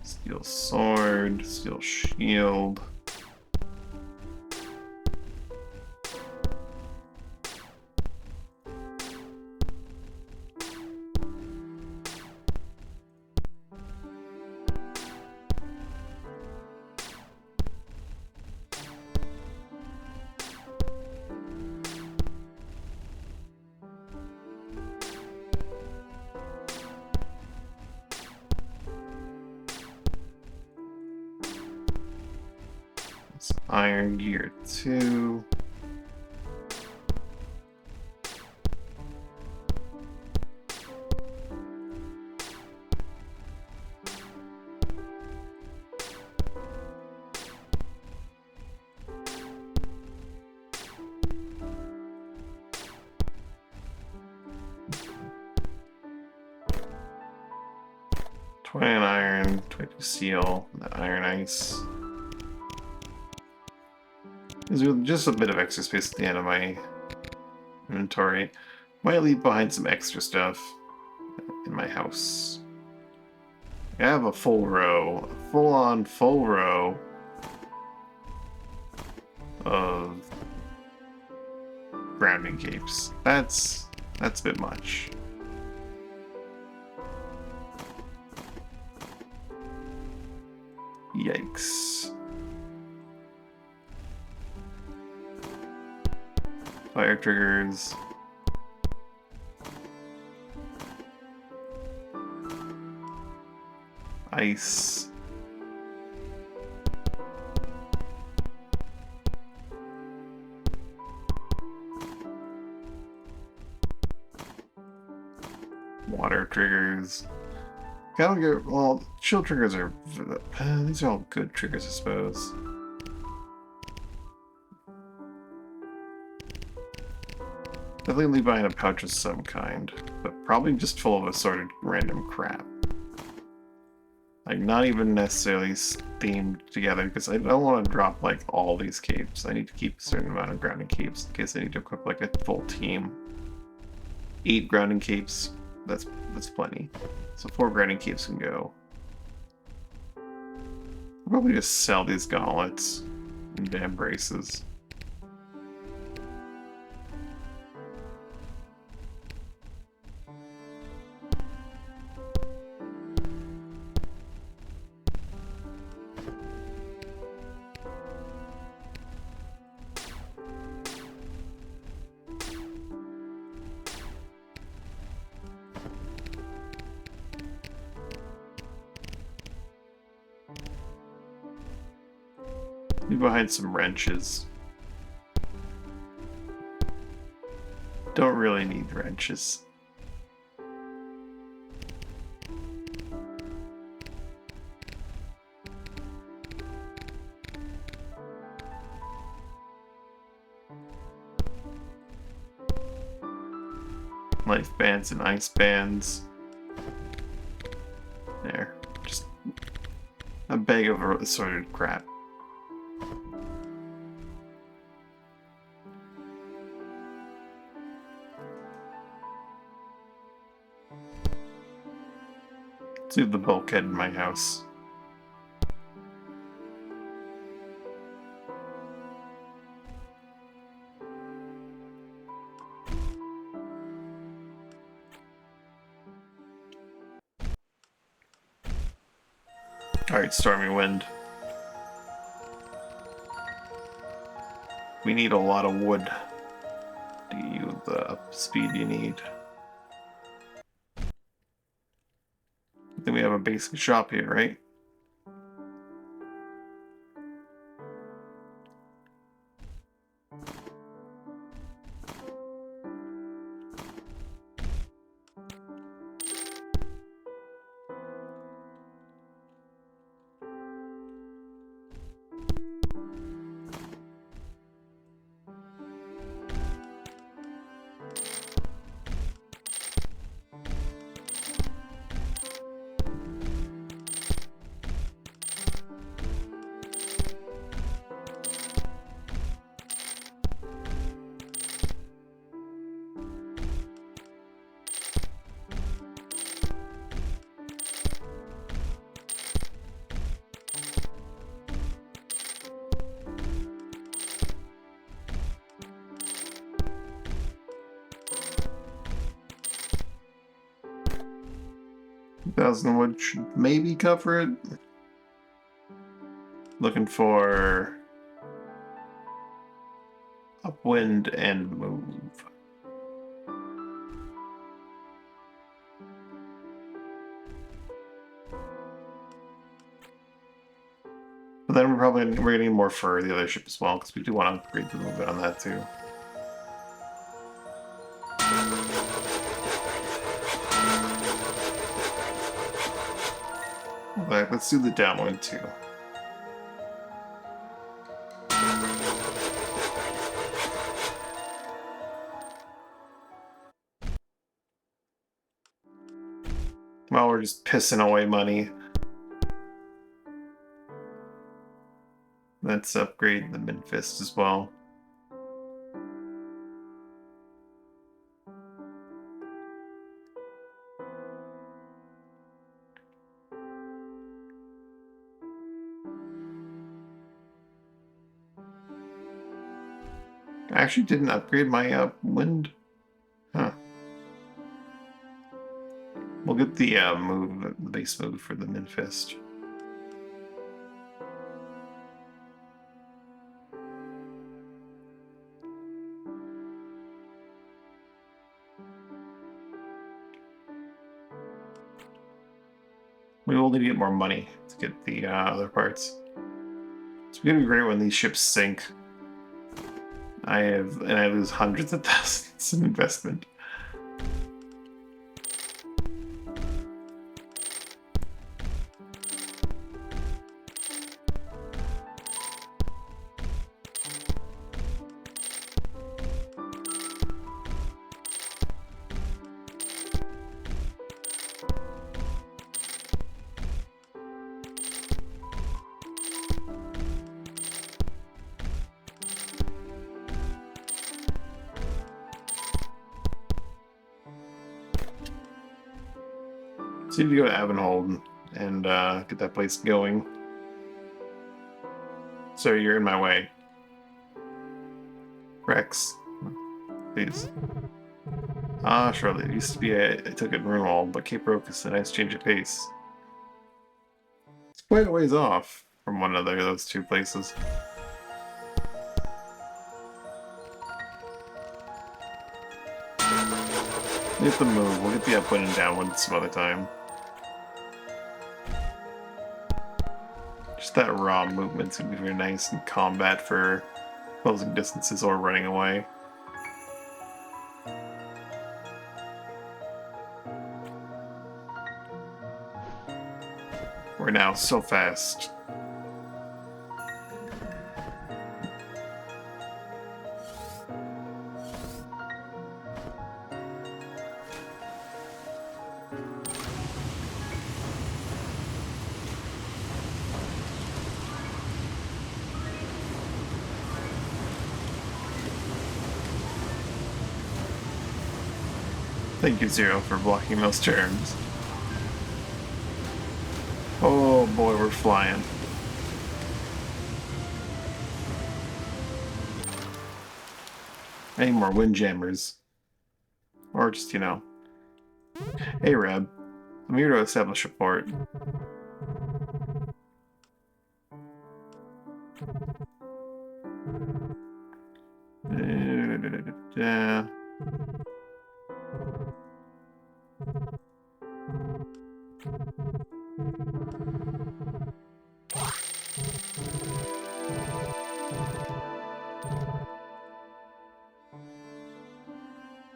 Steel sword, steel shield. Iron gear 2. Iron, 22 steel, iron ice. There's just a bit of extra space at the end of my inventory. Might leave behind some extra stuff in my house. I have a full row, a full-on full row of grounding capes. That's a bit much. Yikes. Fire triggers. Ice. Water triggers. Gotta get, well, chill triggers are, these are all good triggers, I suppose. Definitely leave behind a pouch of some kind, but probably just full of assorted random crap. Like, not even necessarily themed together, because I don't want to drop, like, all these capes. I need to keep a certain amount of grounding capes in case I need to equip, like, a full team. 8 grounding capes, that's plenty. So 4 grounding capes can go. I'll probably just sell these gauntlets and damn braces. Leave behind some wrenches. Don't really need wrenches. Life bands and ice bands. There. Just a bag of assorted crap. Let's do the bulkhead in my house. Alright, Stormy Wind. We need a lot of wood. Do you the speed you need? Then we have a basic shop here, right? Thousand wood should maybe cover it. Looking for upwind and move. But then we're gonna need more for the other ship as well, because we do want to upgrade a little bit on that too. Alright, let's do the downwind too. Well, we're just pissing away money. Let's upgrade the Minfist as well. I actually didn't upgrade my upwind. Huh. We'll get the the base move for the Minfist. We will need to get more money to get the other parts. It's gonna be great when these ships sink. I lose hundreds of thousands in investment. So you need to go to Avonhold and get that place going. So you're in my way. Rex, please. Ah, surely. It used to be I took it in Runewald, but Cape Roke is a nice change of pace. It's quite a ways off from one another, those two places. We have to move. We'll get the upwind and downwind some other time. Just that raw movement's gonna be very nice in combat for closing distances or running away. We're now so fast. Thank you, Zero, for blocking those turns. Oh boy, we're flying. Any more windjammers. Or just, you know. Hey, Reb. I'm here to establish a port. Yeah.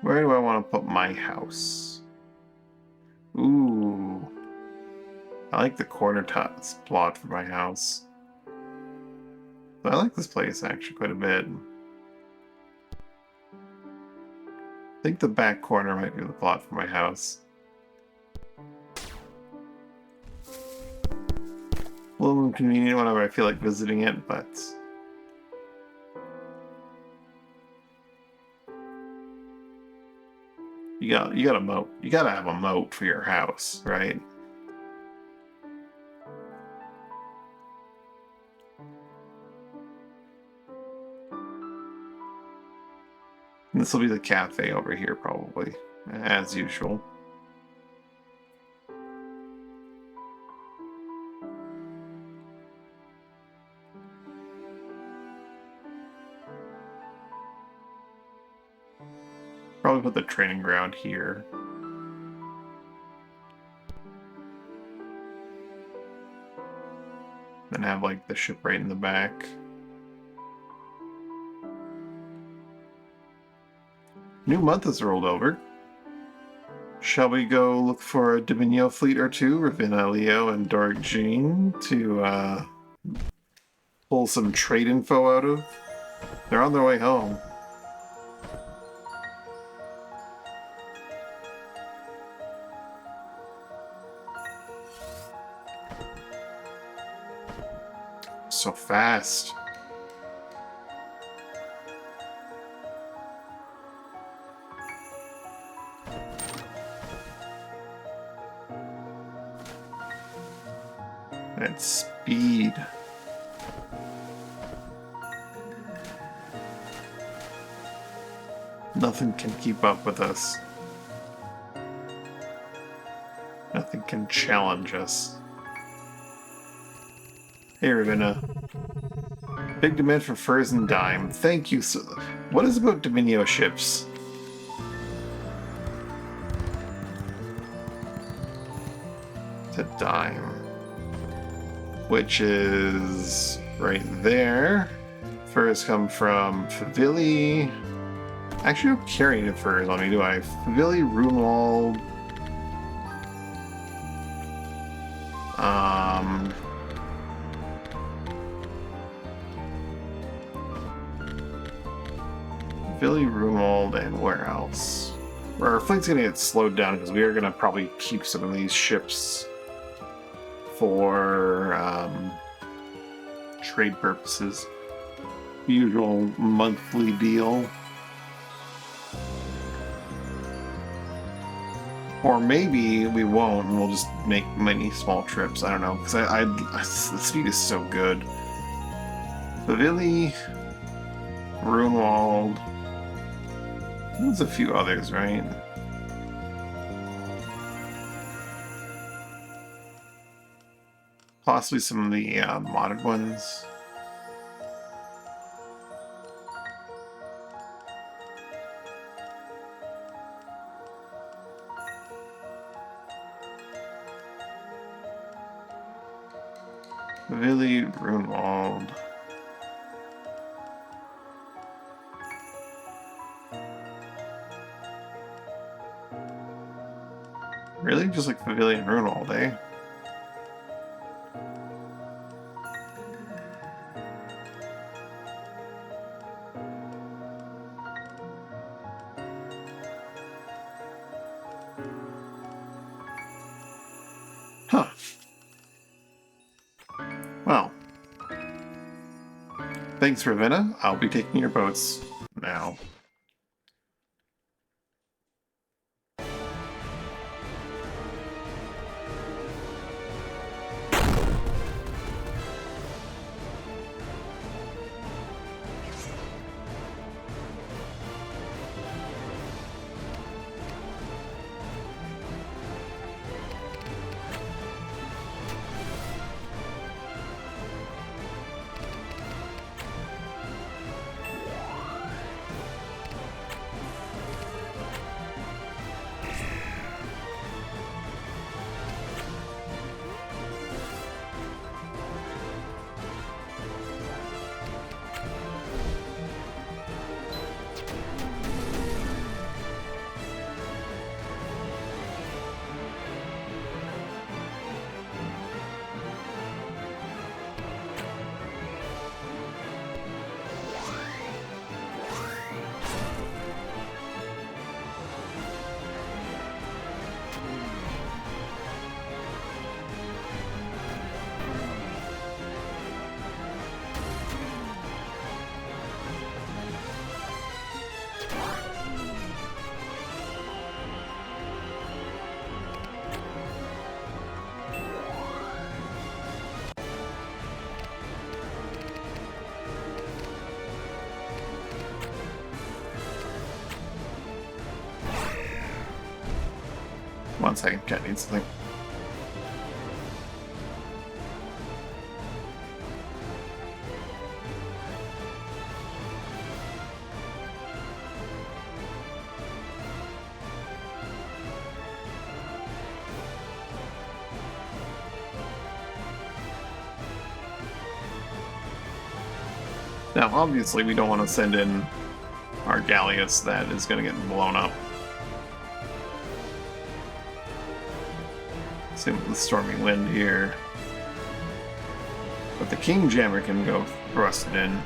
Where do I want to put my house? Ooh. I like the corner plot for my house. I like this place actually quite a bit. I think the back corner might be the plot for my house. A little inconvenient whenever I feel like visiting it, but you got a moat. You gotta have a moat for your house, right? And this will be the cafe over here, probably, as usual. Probably put the training ground here. Then have, like, the ship right in the back. New month has rolled over. Shall we go look for a Dominio fleet or two, Ravenna, Leo, and Doric Jean to pull some trade info out of? They're on their way home. So fast. And speed. Nothing can keep up with us. Nothing can challenge us. Hey, Ravenna. Big demand for furs and dime. Thank you. What is about Dominio ships? To dime. Which is right there. Furs come from Favili. Actually, I don't carry any furs on me, do I? Favili, Runewald. Favili, Runewald, and where else? Our fleet's gonna get slowed down because we are gonna probably keep some of these ships for trade purposes. Usual monthly deal. Or maybe we won't and we'll just make many small trips. I don't know, because the speed is so good. Favili, Runewald. There's a few others, right? Possibly some of the modded ones. Really, Runewald. Really? Just like Pavilion Runewald, eh? Huh. Well. Thanks, Ravenna. I'll be taking your boats now. One second, Cat needs something. Now, obviously, we don't want to send in our Galleus that is going to get blown up. Same with the stormy wind here. But the King Jammer can go thrust it in.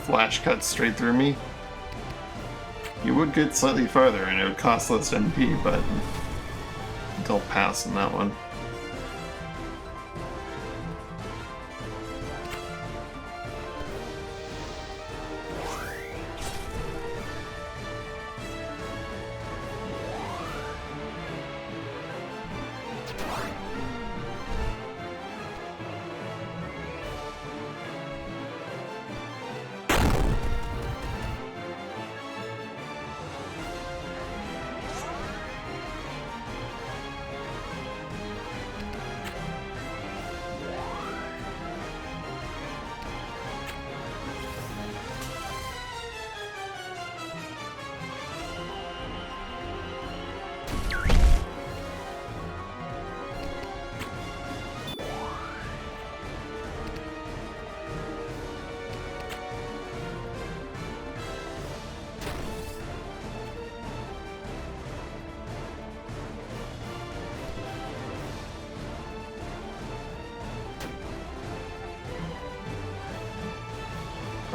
Flash cuts straight through me. You would get slightly farther and it would cost less MP, but they'll pass on that one.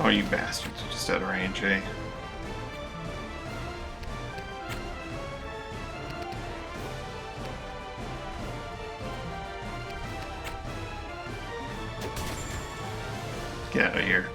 Oh, you bastards, you're just out of range, eh? Get out of here.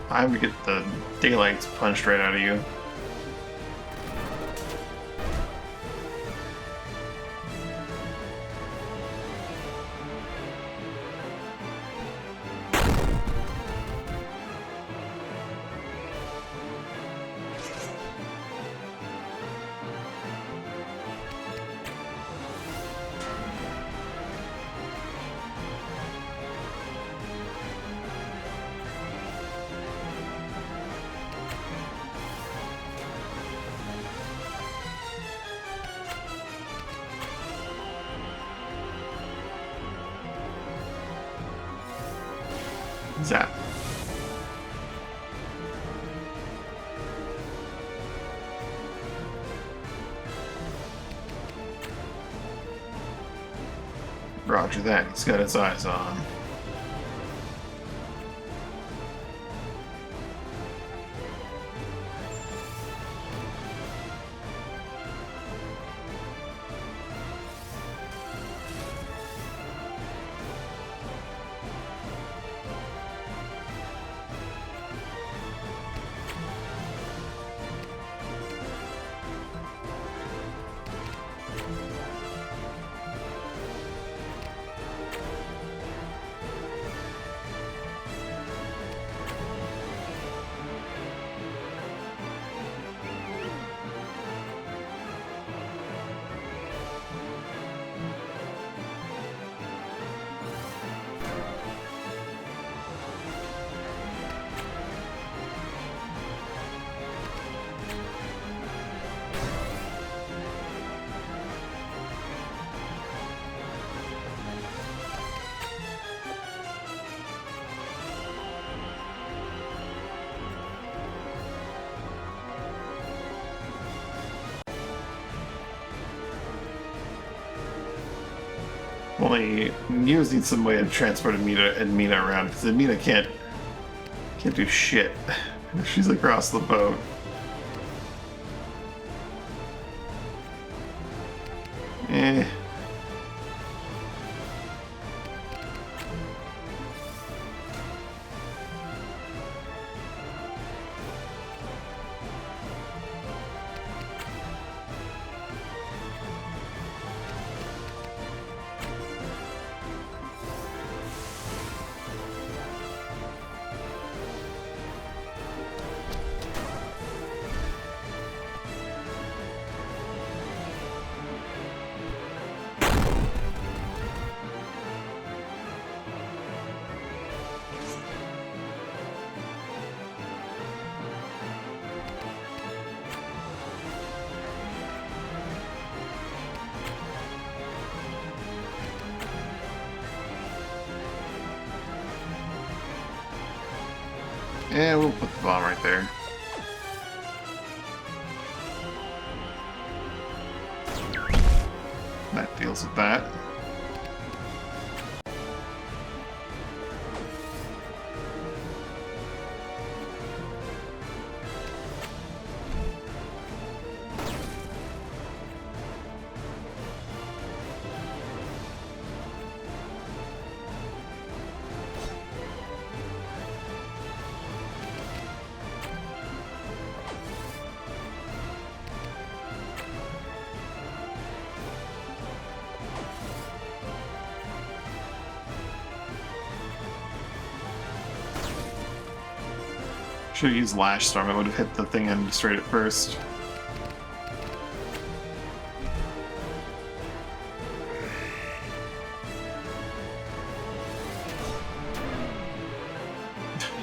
Time to get the daylights punched right out of you. Zap. Roger that, he's got his eyes on. Well, they need some way of transporting Mina around, because Mina can't do shit. She's across the boat. Eh. Yeah, we'll put the bomb right there. That deals with that. Should have used Lash Storm, it would have hit the thing and destroyed it first.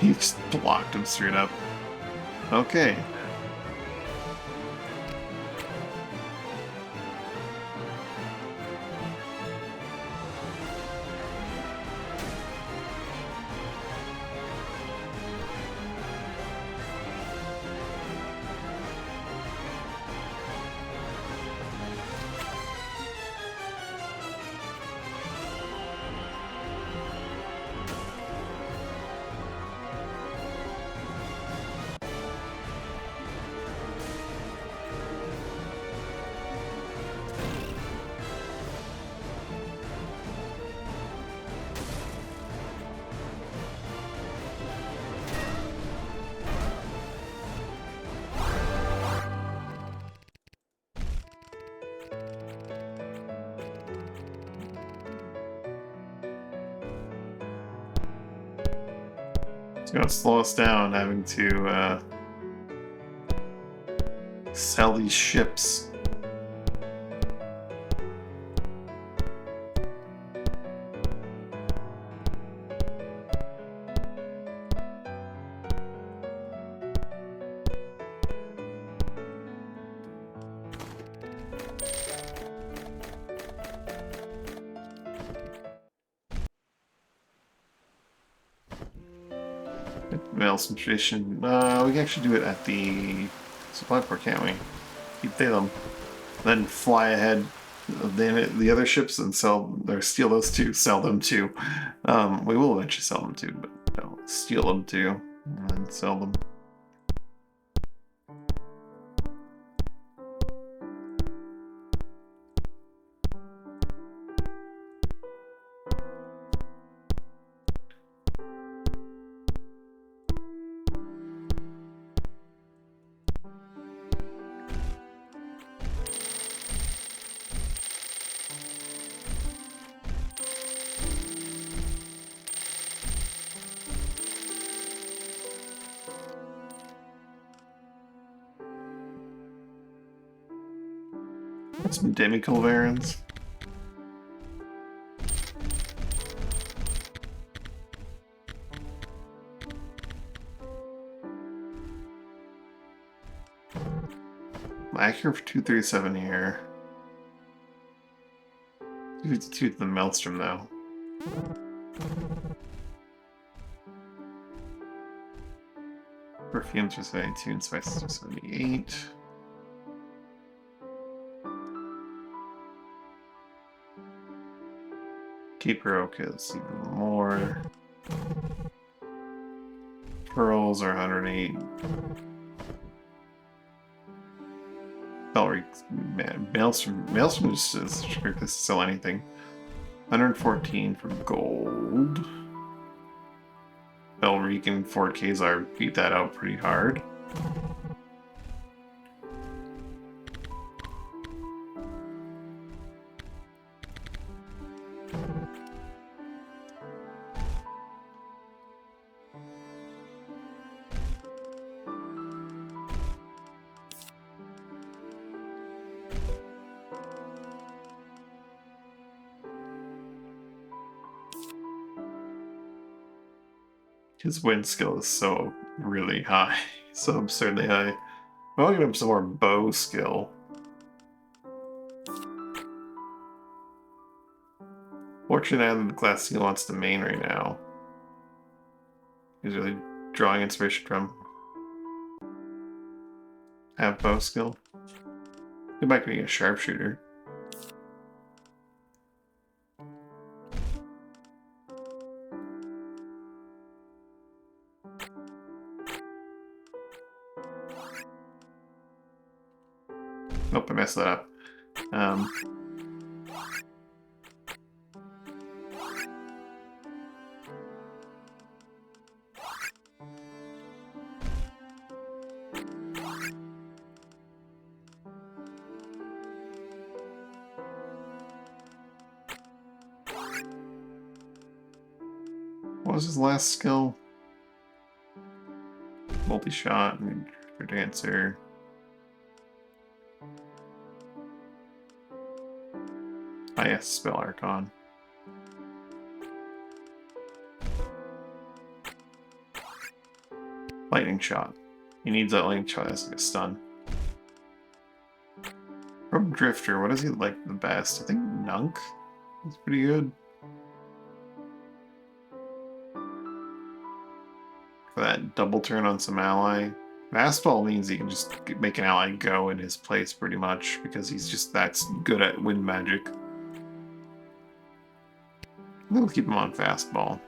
He just blocked him straight up. Okay. gonna slow us down having to sell these ships. Mail some tradition. We can actually do it at the supply port, can't we? Keep them, then fly ahead of the other ships and sell or steal those too. Sell them too. We will eventually sell them too, but no, steal them too and then sell them. Some demi-culverins. Accurate for 237 here. 252 to the Maelstrom though. Perfumes are 72 and spices are 78. Keeper Oak is even more. Pearls are 108. Belric, man, Maelstrom is such a great place to sell anything. 114 for gold. Belric and Fort Kazar beat that out pretty hard. His wind skill is so really high, so absurdly high. I'll give him some more bow skill. Fortunately, either the class he wants to main right now. He's really drawing inspiration from. Have bow skill. He might be a sharpshooter. Nope, I messed that up. What was his last skill? Multi-shot and for dancer. Ah, yes, spell Archon. Lightning shot. He needs that lightning shot as like a stun. From Drifter, what does he like the best? I think Nunk is pretty good. For that double turn on some ally. Fastball means he can just make an ally go in his place pretty much because he's just that good at wind magic. We'll keep him on fastball.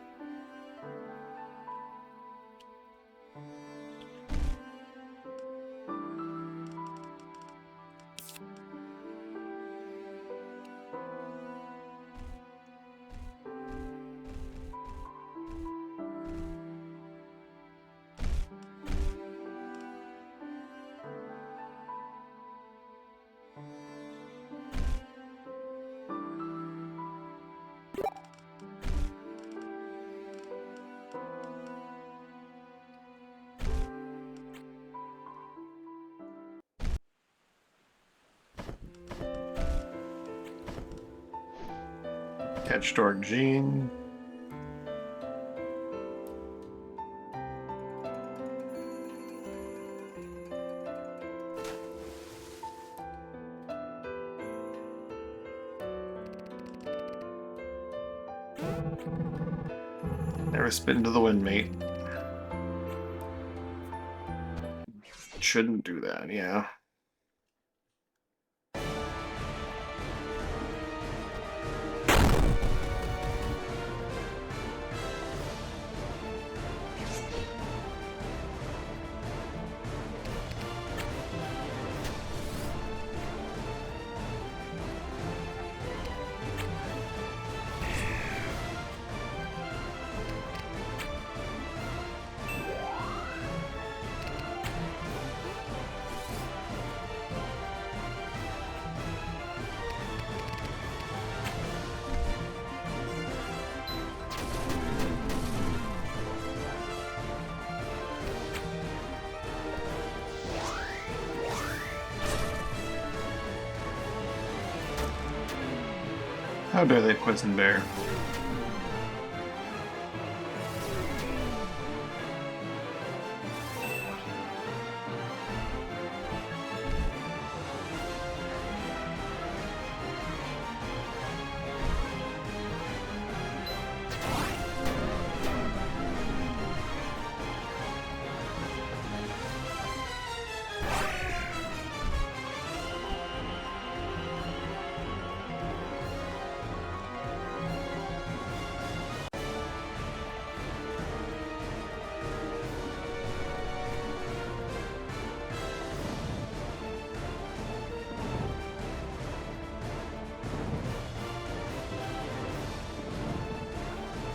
Catch Dork Gene. Never spin to the wind, mate. Shouldn't do that, yeah. How dare they poison bear?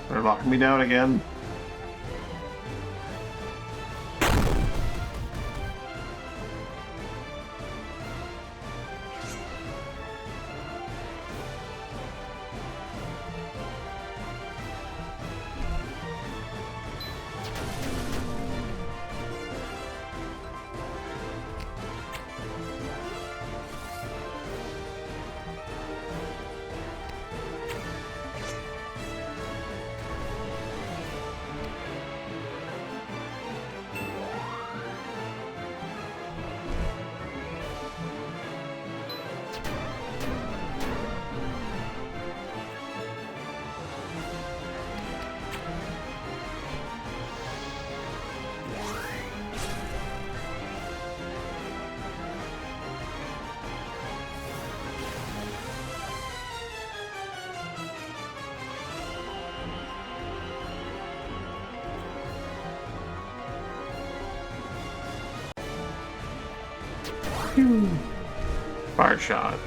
They're locking me down again. Fire shot.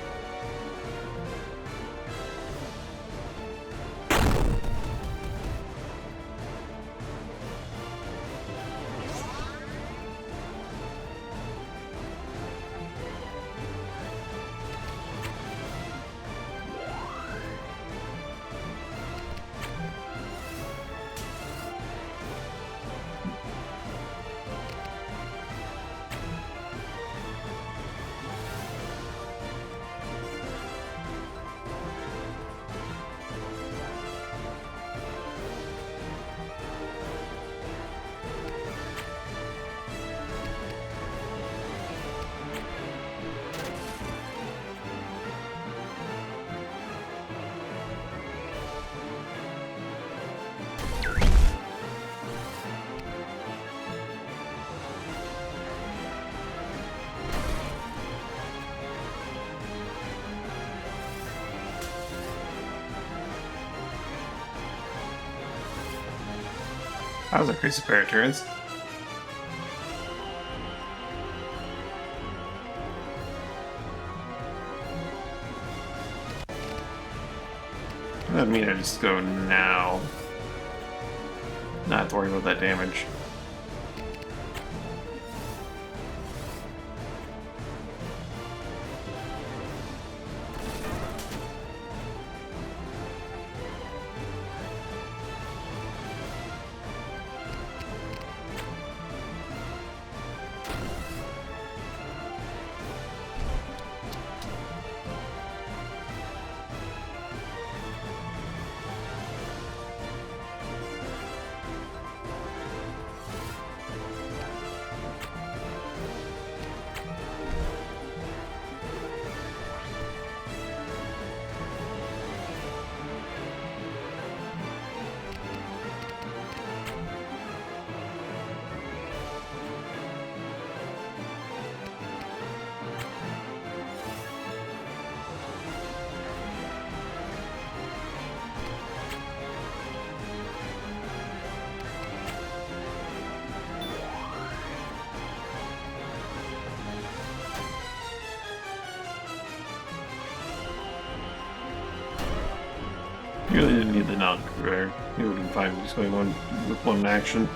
That was a crazy pair of turns. That mean I just go now. Not have to worry about that damage. really didn't need the non-crew air. It would have been fine just going with one action.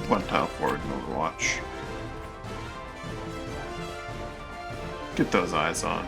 One tile forward in Overwatch. Get those eyes on.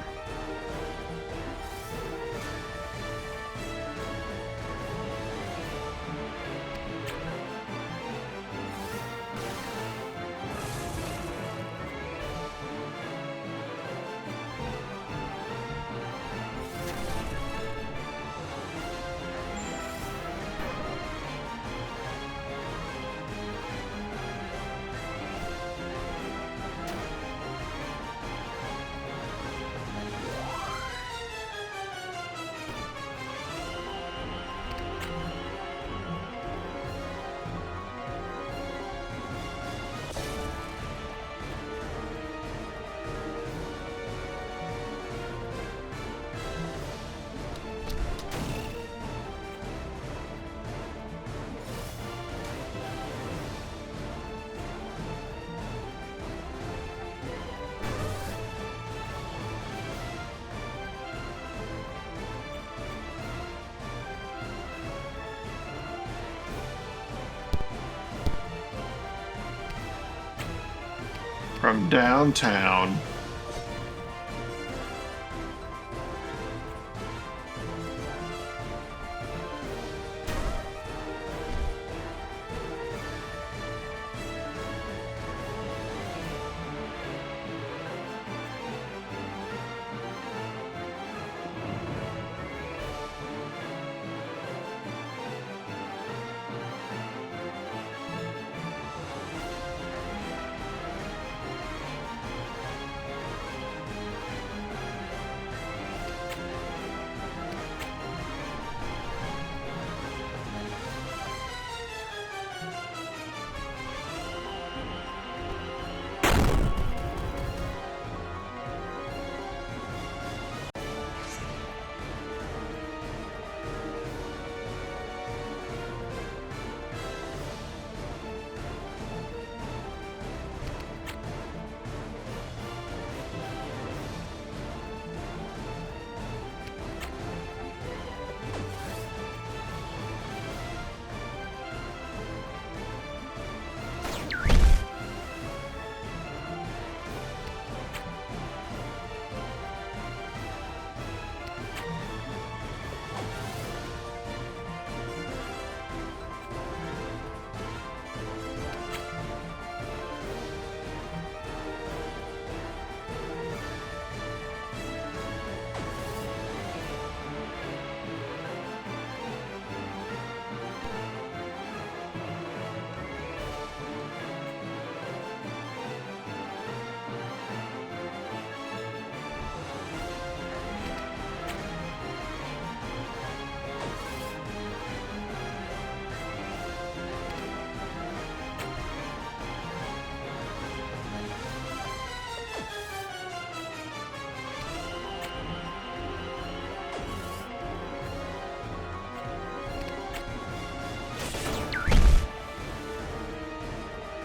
From downtown.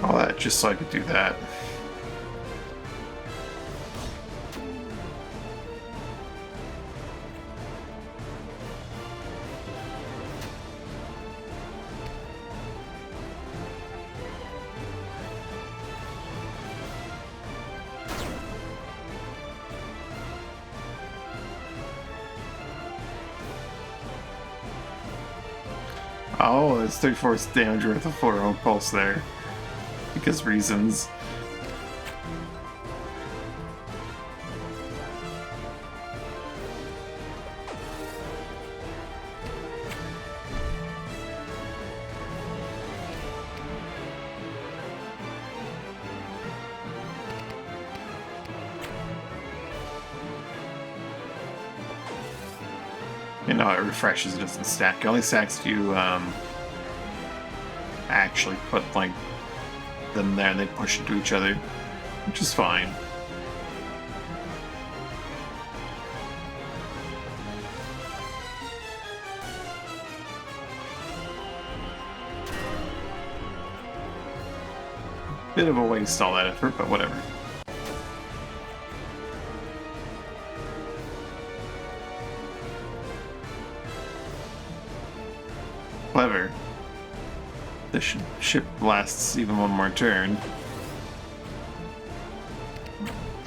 All that just so I could do that. Oh, it's 34 damage worth of 4 pulse there. Because reasons. No, it refreshes, it doesn't stack. It only stacks if you actually put like them there and they push into each other, which is fine. Bit of a waste, all that effort, but whatever. Clever. This ship lasts even one more turn.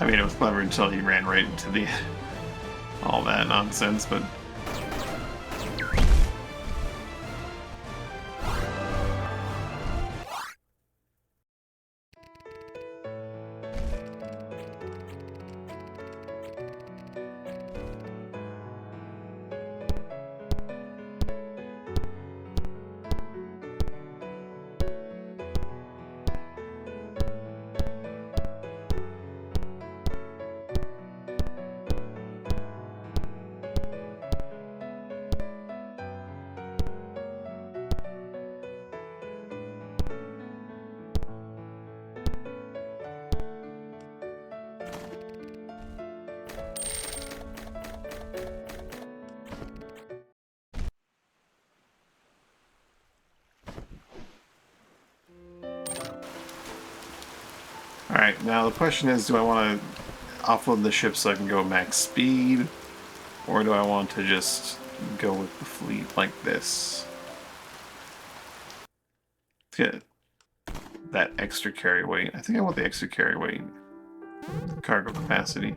I mean, it was clever until he ran right into the all that nonsense, but alright, now the question is, do I want to offload the ship so I can go max speed? Or do I want to just go with the fleet like this? Let's get that extra carry weight. I think I want the extra carry weight. Cargo capacity.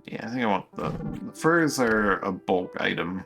Yeah, I think I want the furs are a bulk item.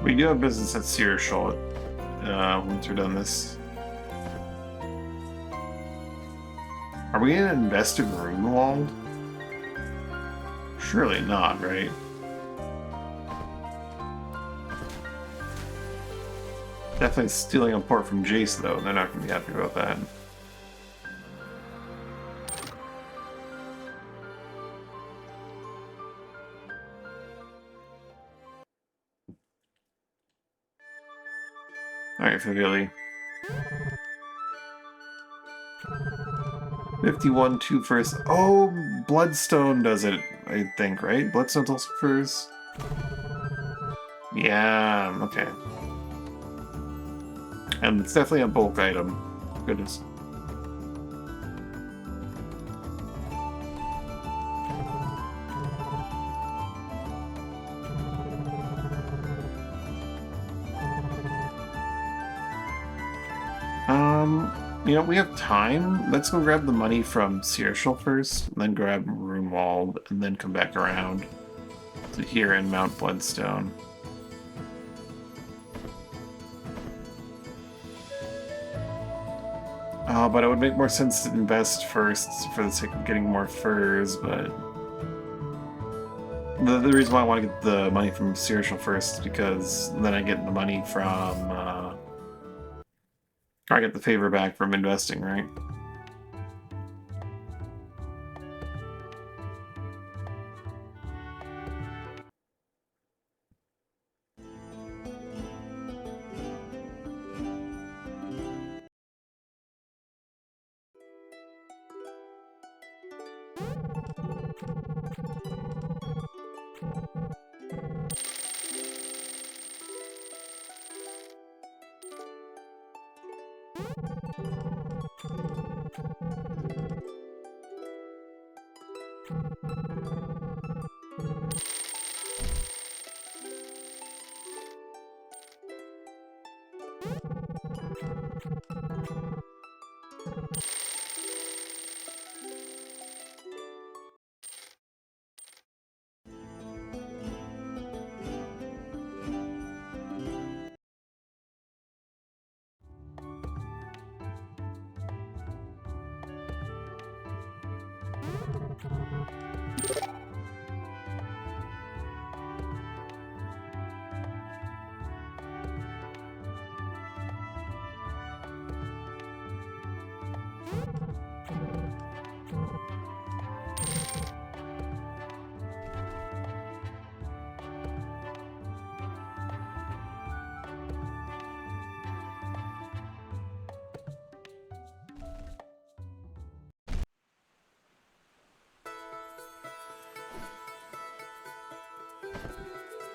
We do have business at Searshall once we're done this. Are we gonna invest in Grunwald? Surely not, right? Definitely stealing a port from Jace, though. They're not gonna be happy about that. Alright, Favilli. 51, 2 first. Oh, Bloodstone does it, I think, right? Bloodstone's also first. Yeah, okay. And it's definitely a bulk item. Goodness. You know, we have time. Let's go grab the money from Searshall first, and then grab Runewald, and then come back around to here and Mount Bloodstone. But it would make more sense to invest first for the sake of getting more furs, but... The reason why I want to get the money from Searshall first is because then I get the money from... I get the favor back from investing, right?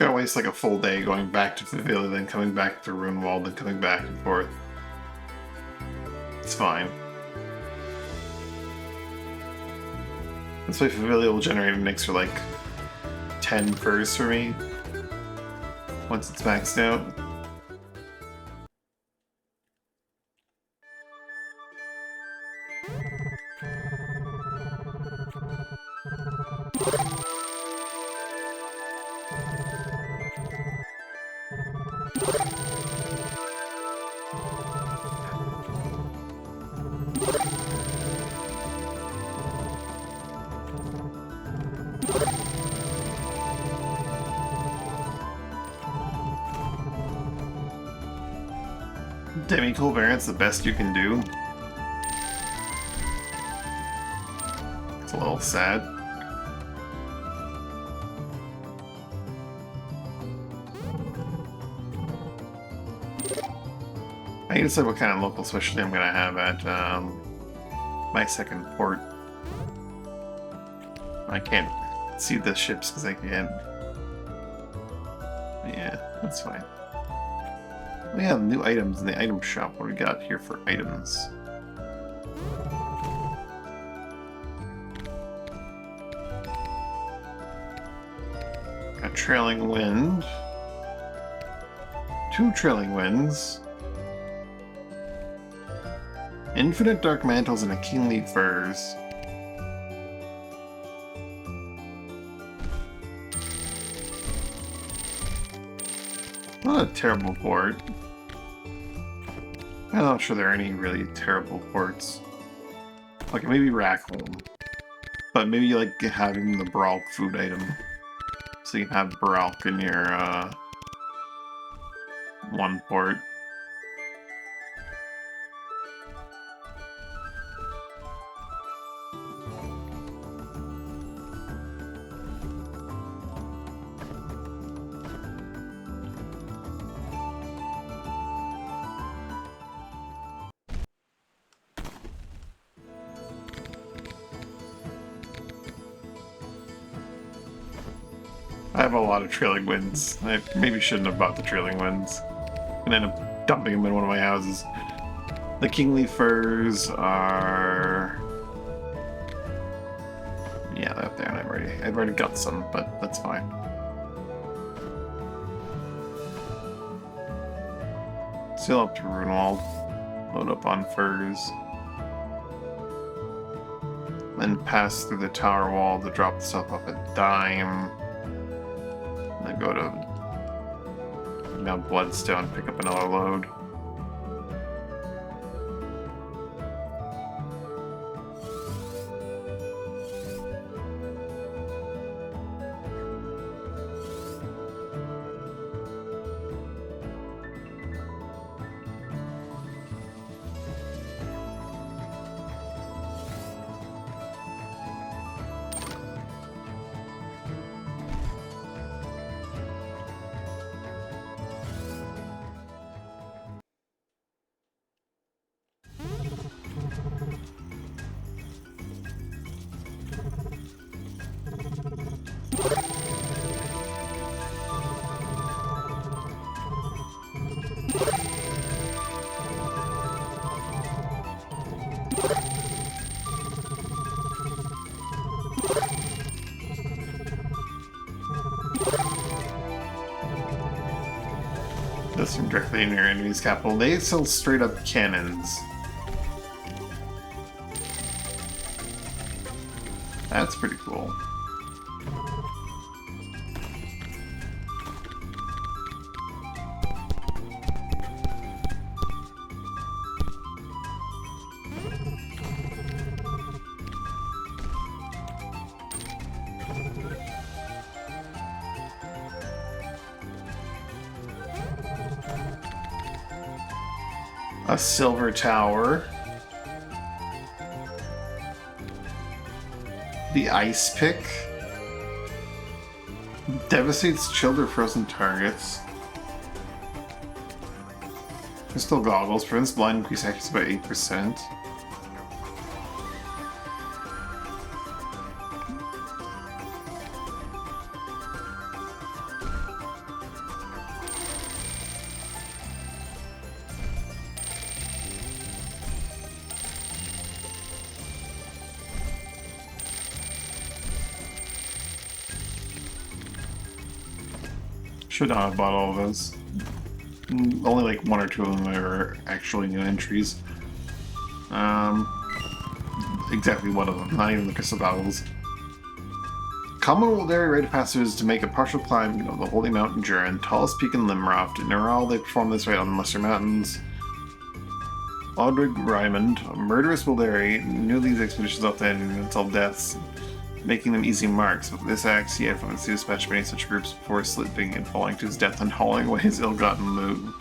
Gotta waste like a full day going back to Favilla, then coming back to Runewald, then coming back and forth. It's fine. This way Favilla will generate an extra like 10 furs for me once it's maxed out. Demi-cool variant's the best you can do. It's a little sad. I need to decide what kind of local specialty I'm gonna have at my second port. I can't see the ships because I can't. Yeah, that's fine. We have new items in the item shop. What do we got here for items? A trailing wind. 2 trailing winds. Infinite dark mantles and a kingly furs. Not a terrible port. I'm not sure there are any really terrible ports. Like maybe Rackholm. But maybe like having the Bralk food item. So you can have Bralk in your one port. I have a lot of trailing winds. I maybe shouldn't have bought the trailing winds. And end up dumping them in one of my houses. The kingly furs are... yeah, they're up there, and I've already got some, but that's fine. Sail up to Runewald. Load up on furs. Then pass through the tower wall to drop the stuff off at Dime. Then go to Mount Bloodstone, pick up another load. This from directly in your enemy's capital. They sell straight up cannons. That's pretty cool. A silver tower. The ice pick. Devastates chilled or frozen targets. Crystal goggles. Prevents blind increase accuracy by 8%. Should not have bought all of those. Only like one or two of them are actually new entries. Exactly one of them, not even the crystal goggles. Common will dare rite of passage to make a partial climb of the Holy Mountain Durin, tallest peak in Limroft. In Neural, they perform this rite on the Lesser Mountains. Audrig Rymond, a murderous Wildari, knew these expeditions often until deaths, making them easy marks. With this axe, he had to dispatch many such groups before slipping and falling to his death and hauling away his ill-gotten loot.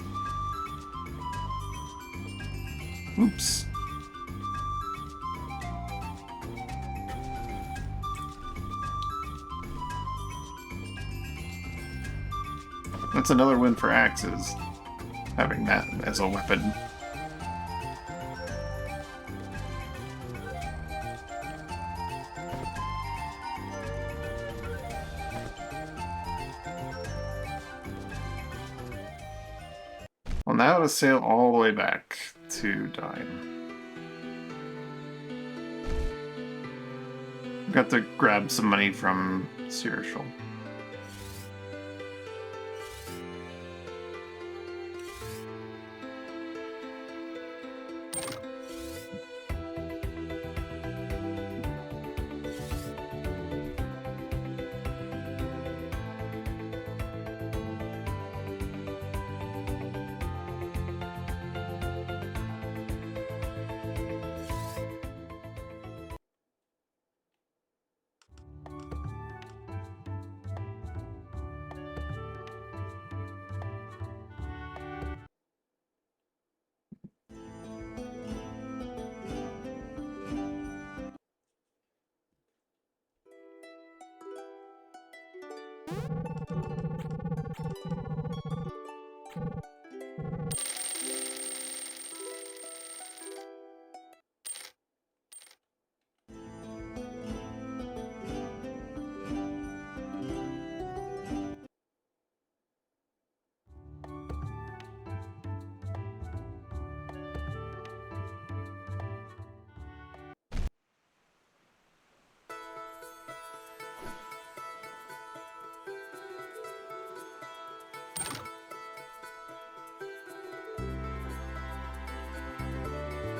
Oops. That's another win for axes, having that as a weapon. Well, now to sail all the way back to Dime. Got to grab some money from Searchel.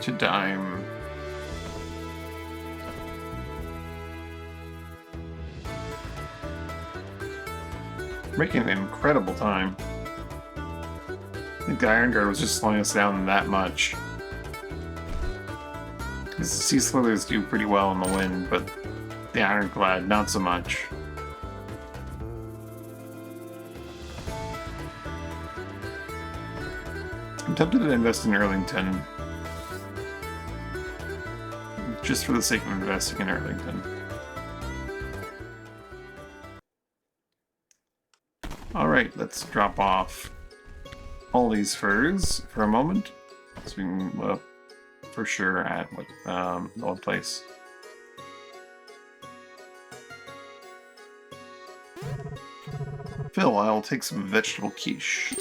To Dime. Making an incredible time. I think the Iron Guard was just slowing us down that much. The Sea Slithers do pretty well in the wind, but the Ironclad not so much. I'm tempted to invest in Erlington. Just for the sake of investing in Erlington. Alright, let's drop off all these furs for a moment. So we can look up for sure at what the old place. Phil, I'll take some vegetable quiche.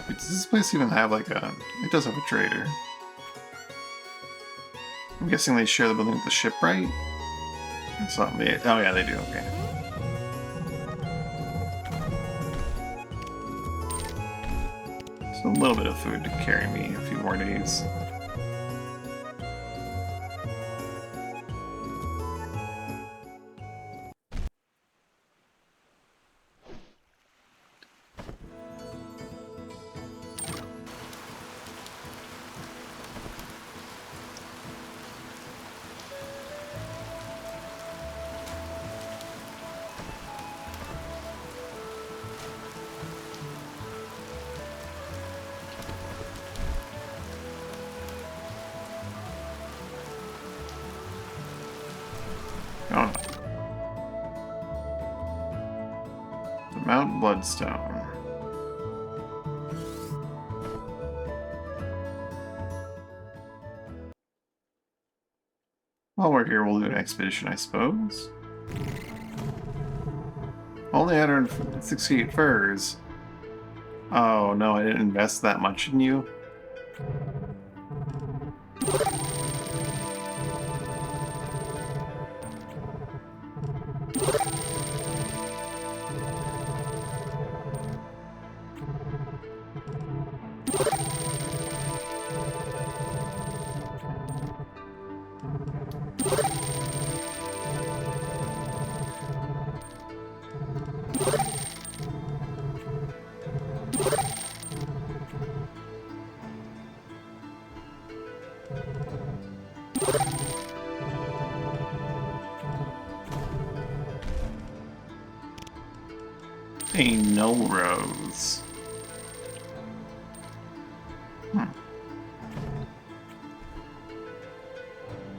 Does this place even have like a... It does have a trader. I'm guessing they share the building with the shipwright? It's not me. Oh yeah, they do, okay. So a little bit of food to carry me a few more days. Oh. The Mount Bloodstone. While we're here, we'll do an expedition, I suppose. Only 168 furs. Oh no, I didn't invest that much in you. A no rose.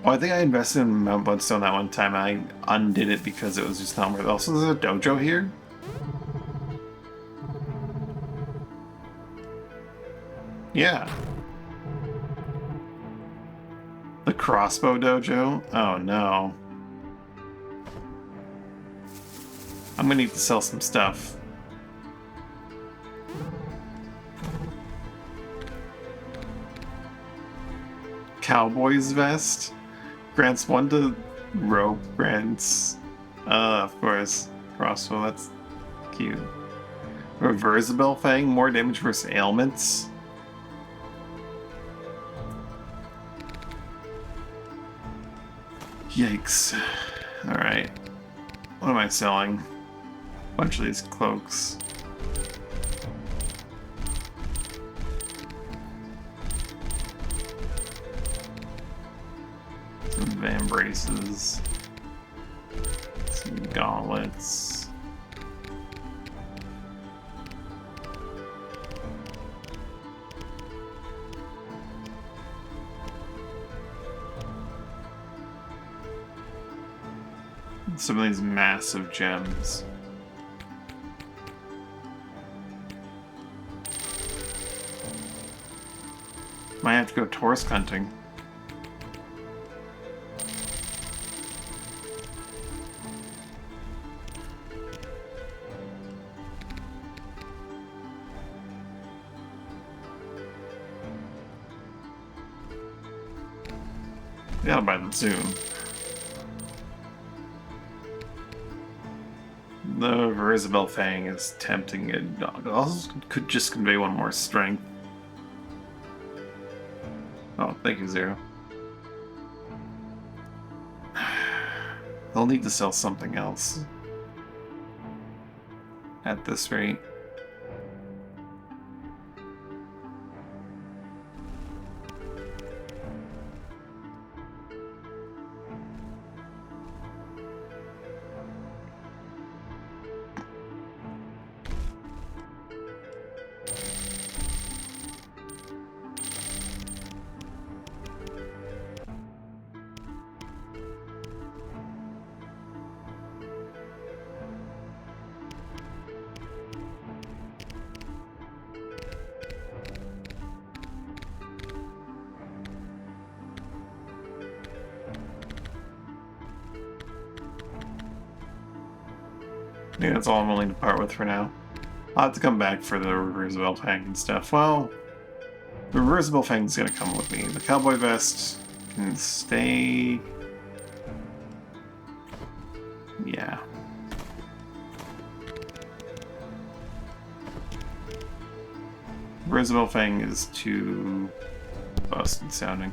Oh, I think I invested in Mount Bloodstone that one time. I undid it because it was just not worth it. Also, there's a dojo here. Yeah. The crossbow dojo? Oh no. I'm gonna need to sell some stuff. Cowboy's vest? Grants 1 to rope, grants... of course. Crossbow, that's cute. Reversible Fang, more damage versus ailments. Yikes. Alright. What am I selling? A bunch of these cloaks. Some van braces. Some gauntlets. Some of these massive gems. Might have to go Torsk hunting. Gotta buy them soon. The Isabel Fang is tempting. It also could just convey one more strength. Oh, thank you, Zero. They'll need to sell something else. At this rate. I think that's all I'm willing to part with for now. I'll have to come back for the reversible fang and stuff. Well, the reversible fang is going to come with me. The cowboy vest can stay... Yeah. Reversible fang is too busted sounding.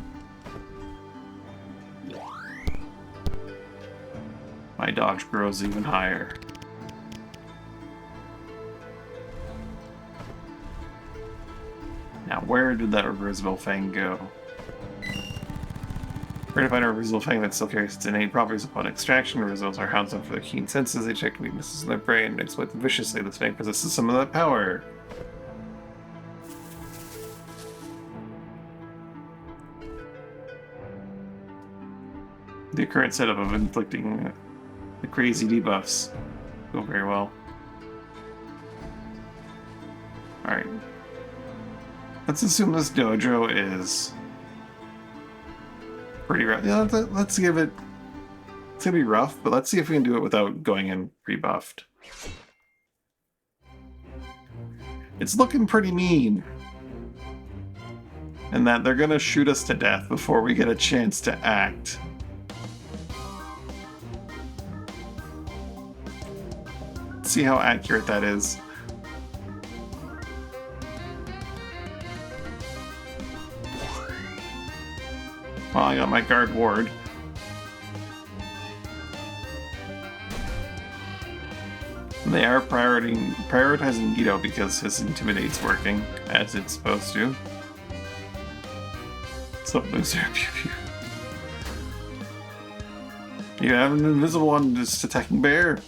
My dodge grows even higher. Now, where did that reversible fang go? Where to find a reversible fang that still carries its innate properties upon extraction? Reversibles are hounds up for their keen senses. They check weaknesses in their prey and exploit them viciously. This fang possesses some of that power. The current setup of inflicting the crazy debuffs go very well. Alright. Let's assume this dojo is pretty rough. Yeah, let's give it... It's gonna be rough, but let's see if we can do it without going in pre-buffed. It's looking pretty mean. And that they're gonna shoot us to death before we get a chance to act. Let's see how accurate that is. Well, I got my guard ward. And they are prioritizing Guido because his Intimidate's working, as it's supposed to. So So loser. Pew pew. You have an invisible one just attacking bear.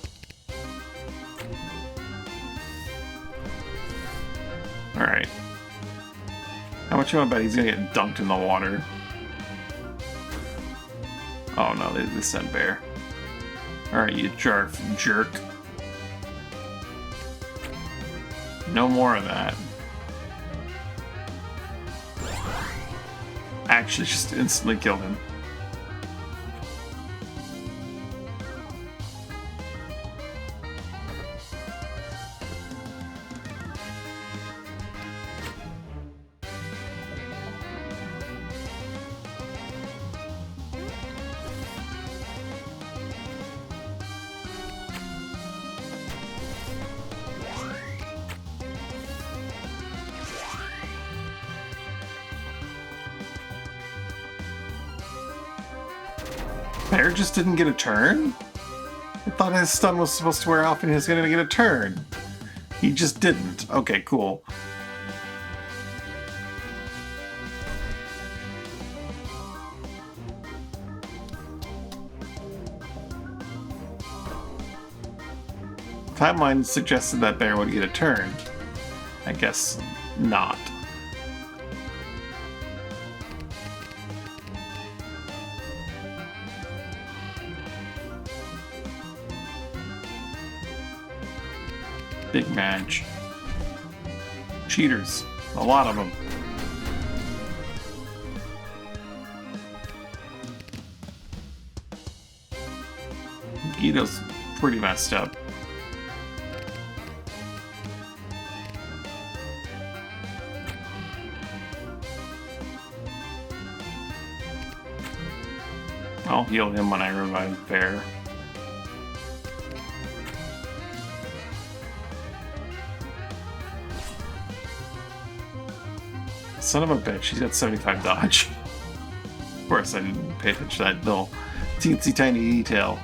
Alright. How much you want to bet he's gonna get dunked in the water? Oh no, they sent bear. Alright, you jerk. No more of that. Actually, just instantly killed him. Bear just didn't get a turn? I thought his stun was supposed to wear off and he was gonna get a turn. He just didn't. Okay, cool. Timeline suggested that bear would get a turn. I guess not. Big match. Cheaters. A lot of them. Guido's pretty messed up. I'll heal him when I revive Bear. Son of a bitch, she's got 75 dodge. Of course I didn't pay attention to that little teensy tiny detail.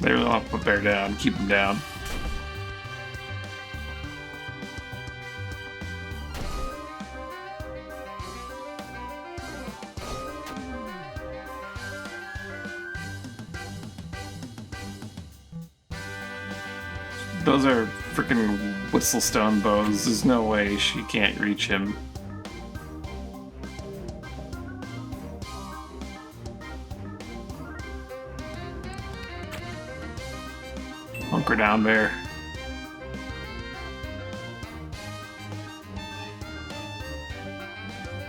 They really want to put Bear down, keep him down. Those are freaking whistlestone bows. There's no way she can't reach him. Hunker down, Bear.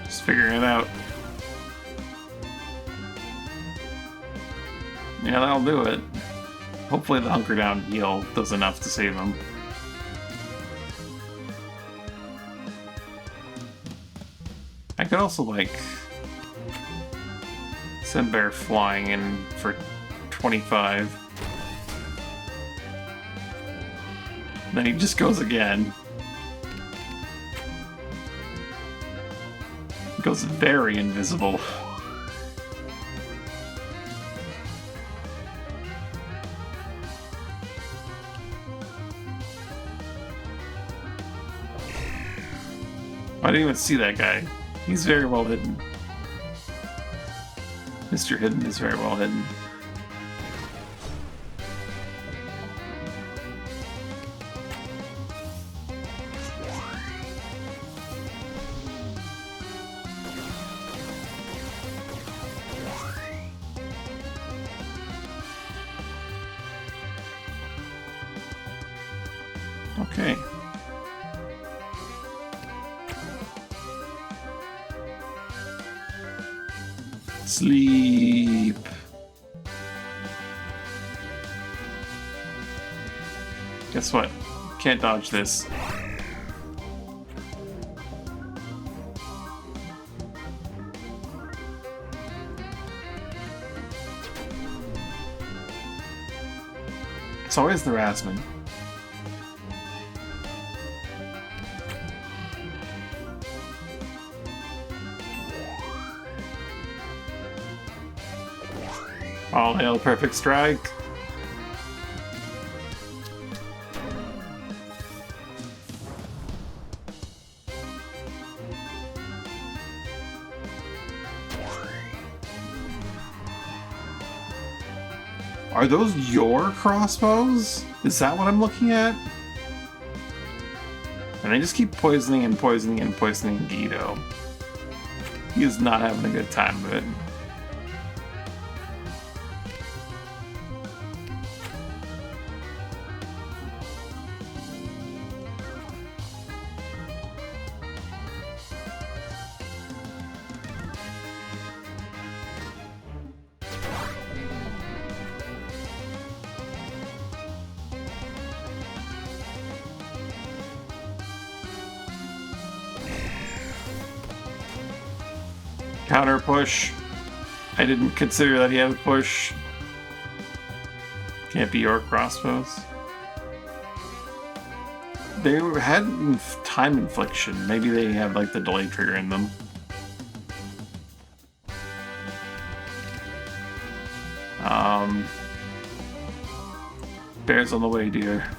Just figuring it out. Yeah, that'll do it. Hopefully the hunker down heal does enough to save him. I could also, like, send Bear flying in for 25. Then he just goes again. He goes very invisible. I didn't even see that guy. He's very well hidden. Mr. Hidden is very well hidden. Okay. Sleep. Guess what? Can't dodge this. It's always the Rasman. All hail perfect strike. Are those your crossbows? Is that what I'm looking at? And they just keep poisoning and poisoning and poisoning Guido. He is not having a good time of it. Counter push. I didn't consider that he had a push. Can't be your crossbows. They had time infliction. Maybe they had like the delay trigger in them. Bears on the way, dear.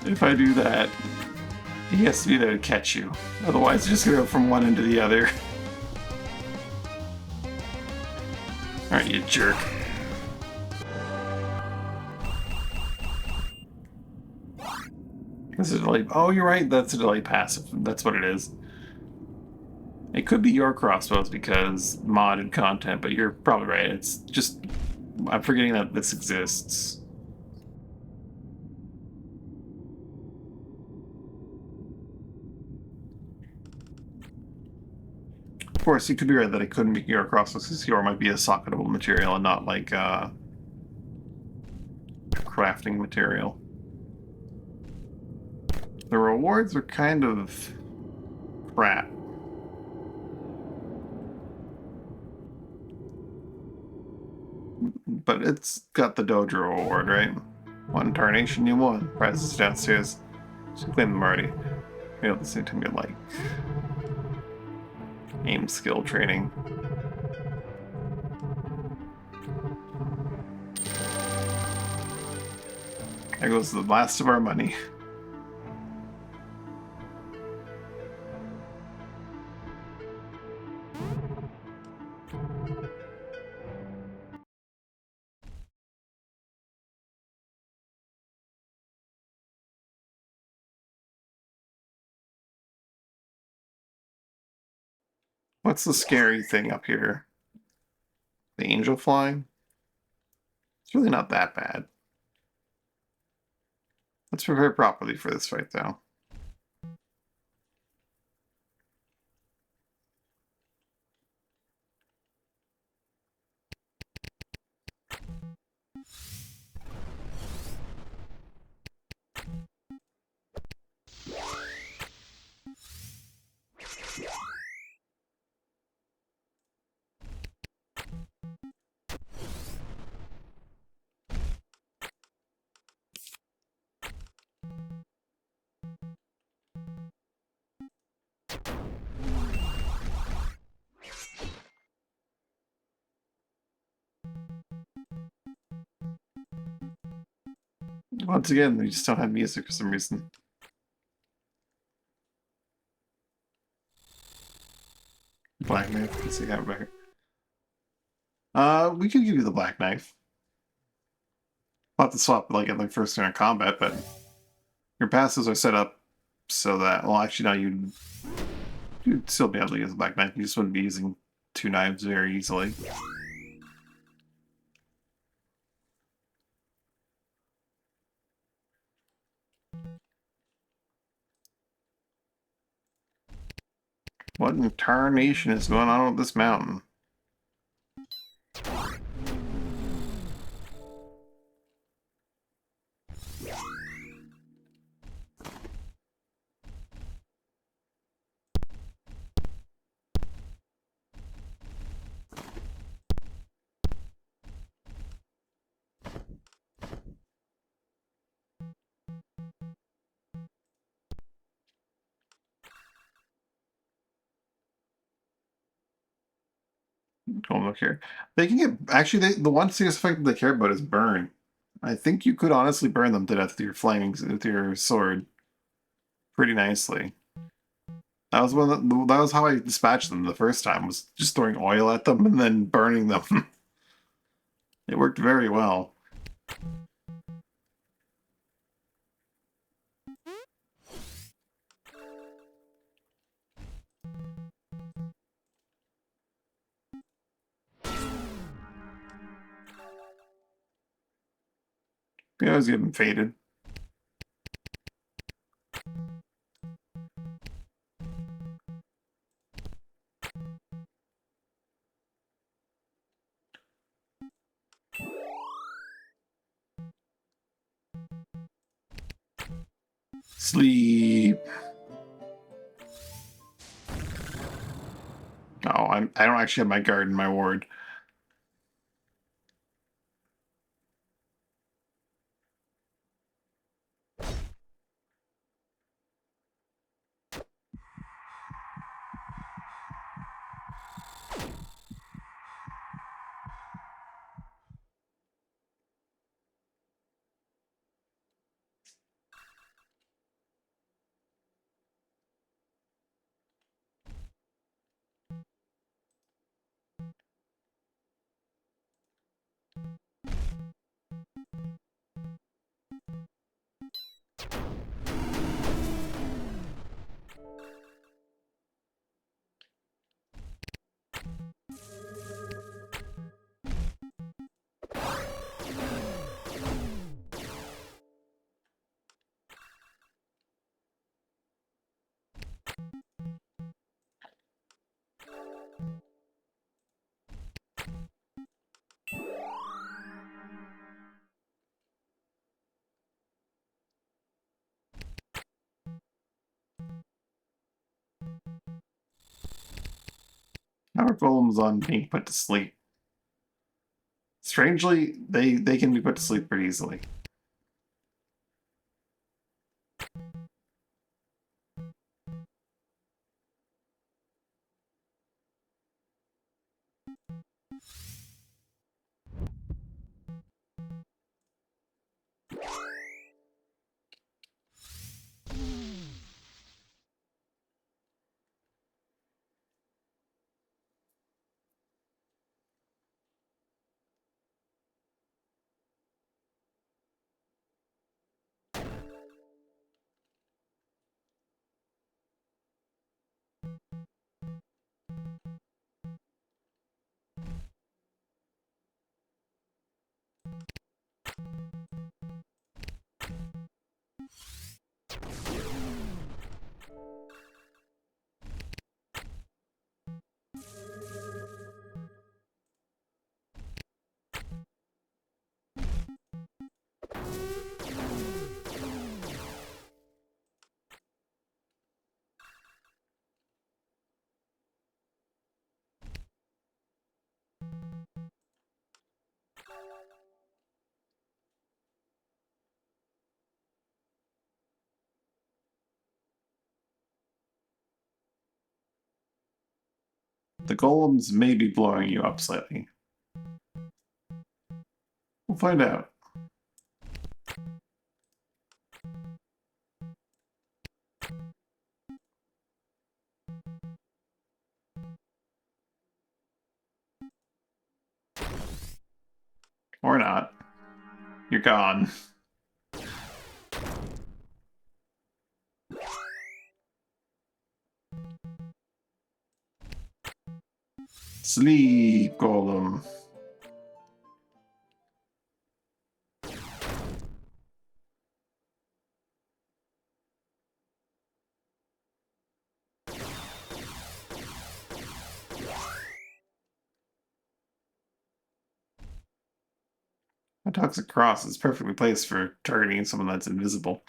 If I do that, he has to be there to catch you. Otherwise, it's just gonna go from one end to the other. Alright, you jerk. This is a delay. Oh, you're right. That's a delay passive. That's what it is. It could be your crossbows because modded content, but you're probably right. It's just I'm forgetting that this exists. Of course, you could be right that it couldn't be your crossbows because your might be a socketable material and not like crafting material. The rewards are kind of crap. But it's got the Dojo reward, right? One tarnation, you won. Prizes downstairs. Should claim them already. Maybe at the same time you like aim skill training. There goes the last of our money. What's the scary thing up here? The angel flying? It's really not that bad. Let's prepare properly for this fight, though. Once again, we just don't have music for some reason. Black knife. Let's see how back. We could give you the black knife. We'll have to swap like at the first turn of combat, but your passes are set up so that, well, actually, no, you'd still be able to use the black knife. You just wouldn't be using two knives very easily. What in tarnation is going on with this mountain? Don't look here. They can get actually the one serious effect that they care about is burn. I think you could honestly burn them to death with your flaming with your sword pretty nicely. That was that was how I dispatched them the first time, was just throwing oil at them and then burning them. It worked very well. You always get them faded. Sleep. Oh, I don't actually have my guard in my ward. Our golem's on being put to sleep. Strangely, they can be put to sleep pretty easily. The golems may be blowing you up slightly. We'll find out. You're gone. Sleep, Golem. A toxic cross is perfectly placed for targeting someone that's invisible.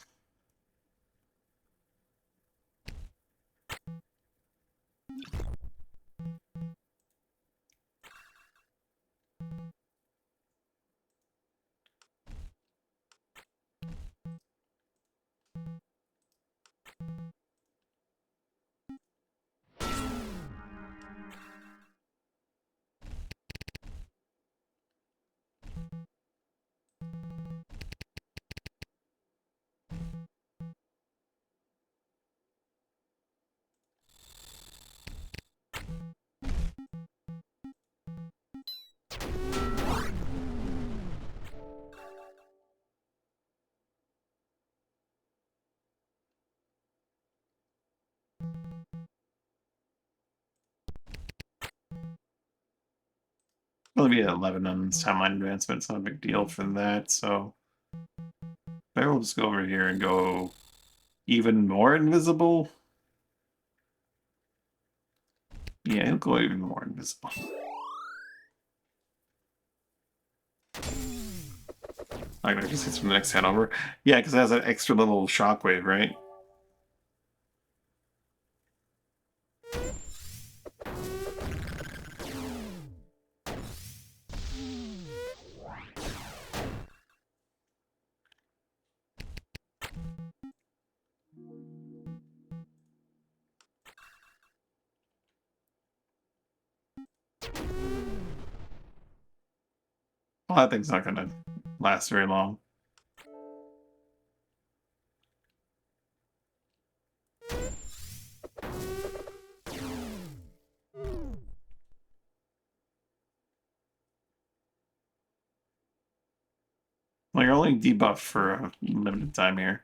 Well, be at 11 on this timeline advancement. It's not a big deal for that, so I will just go over here and go even more invisible. Yeah, he'll go even more invisible. I'm gonna just hit from the next hand over. Yeah, because it has an extra little shockwave, right? Well, that thing's not gonna last very long. Well, you're only debuffed for a limited time here.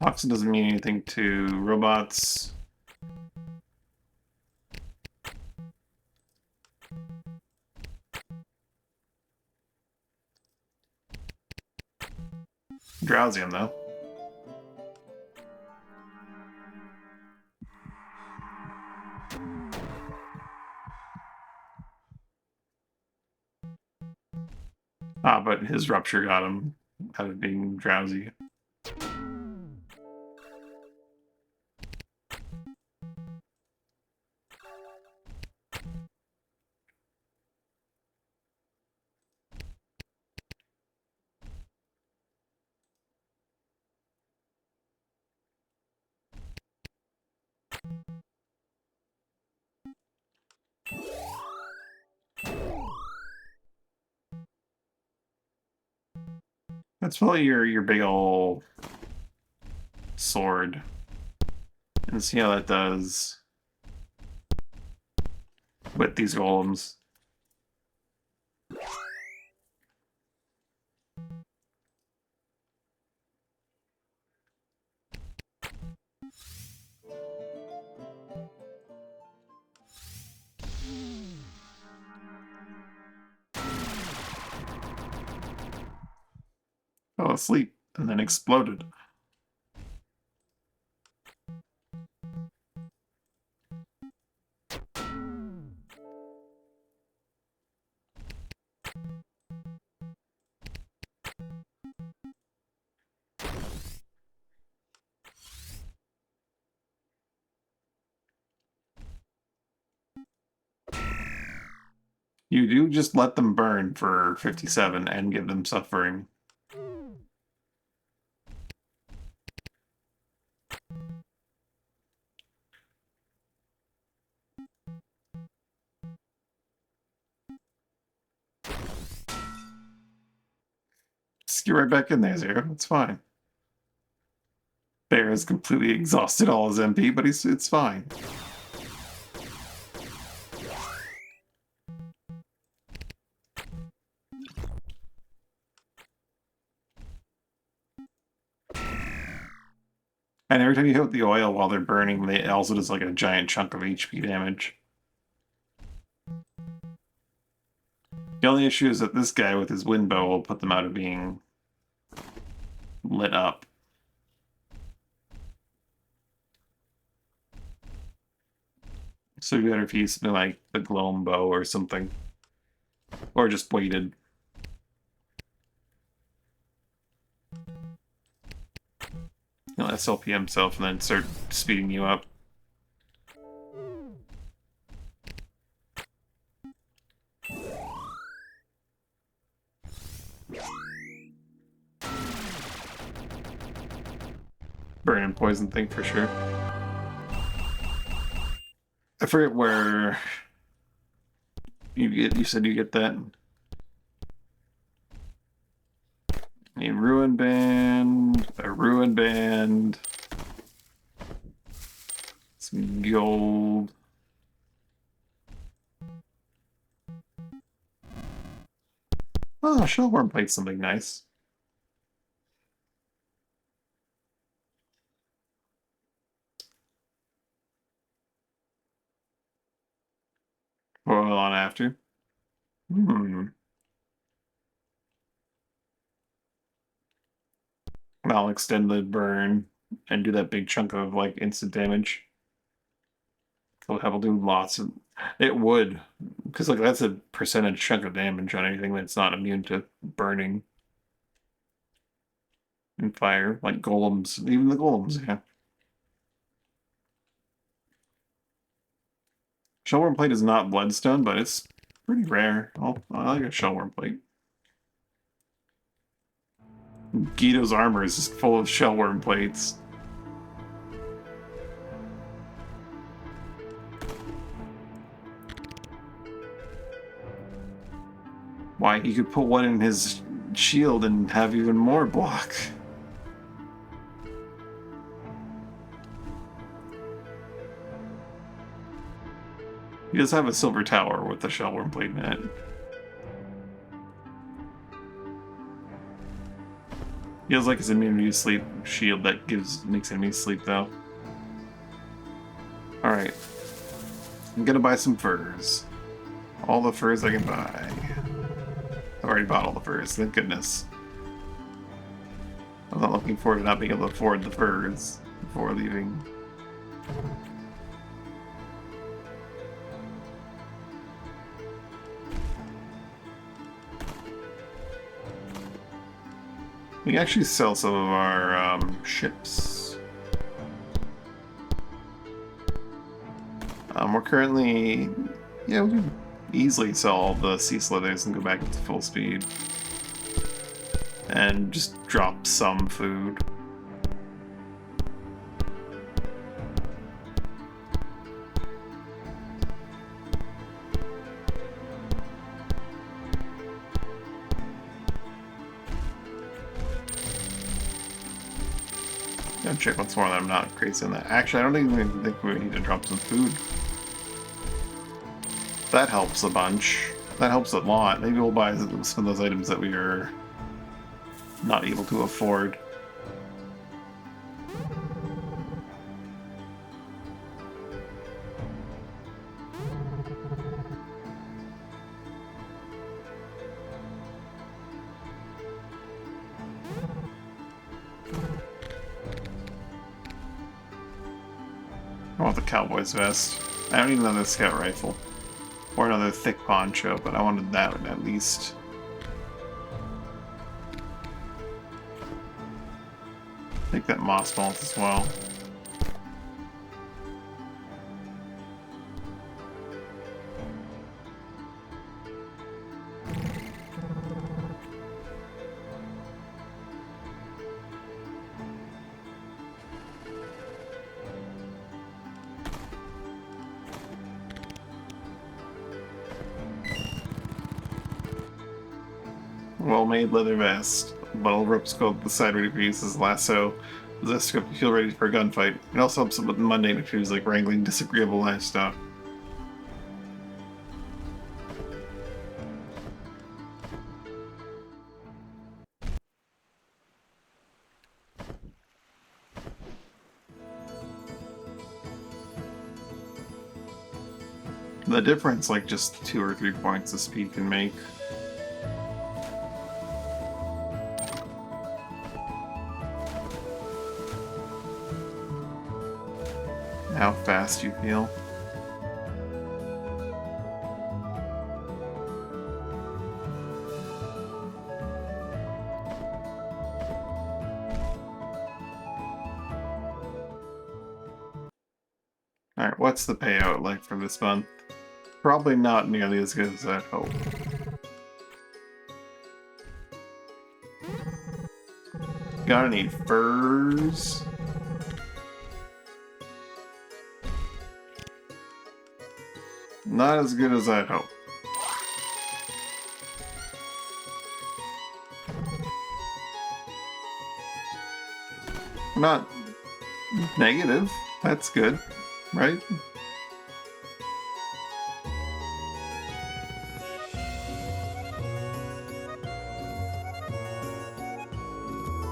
Toxin doesn't mean anything to robots. Drowsy him, though. Ah, but his rupture got him out of being drowsy. That's probably your big ol' sword. And see how that does with these golems. Fell asleep and then exploded. You do just let them burn for 57 and give them suffering. Just get right back in there, Zero. It's fine. Bear has completely exhausted all his MP, but it's fine. And every time you hit the oil while they're burning, it also does like a giant chunk of HP damage. The only issue is that this guy with his wind bow will put them out of being lit up. So you better if you use something like the Gloam bow or something. Or just waited. He'll SLP himself and then start speeding you up. Burn and poison thing for sure. I forget where you said you get that. A ruin band, some gold. Oh, Shellworm played something nice. Boil on after. I'll extend the burn and do that big chunk of like instant damage. It'll have to do lots of. It would, because like that's a percentage chunk of damage on anything that's not immune to burning and fire, like golems, even the golems. Yeah. Shellworm plate is not bloodstone, but it's pretty rare. I like a shellworm plate. Guido's armor is just full of shellworm plates. Why, he could put one in his shield and have even more block. He does have a silver tower with the shellworm plate in it. He has like his immunity sleep shield that makes enemies sleep though. Alright. I'm gonna buy some furs. All the furs I can buy. I've already bought all the furs, thank goodness. I'm not looking forward to not being able to afford the furs before leaving. We can actually sell some of our ships. We're currently... Yeah, we can easily sell all the sea slithers and go back to full speed. And just drop some food. Gotta check once more that I'm not crazy on that. Actually, I don't even think we need to drop some food. That helps a bunch. That helps a lot. Maybe we'll buy some of those items that we are not able to afford. I want the cowboy's vest. I don't need another scout rifle. Or another thick poncho, but I wanted that one at least. Take that moss bolt as well. well-made leather vest. A bottle of rope skull at the side ready for use as a lasso. Possessed to feel ready for a gunfight. It also helps with mundane activities like wrangling disagreeable livestock. The difference, like just 2 or 3 points of speed can make. How fast you feel. Alright, what's the payout like for this month? Probably not nearly as good as I'd hope. Got any furs? Not as good as I'd hope. Not negative. That's good, right?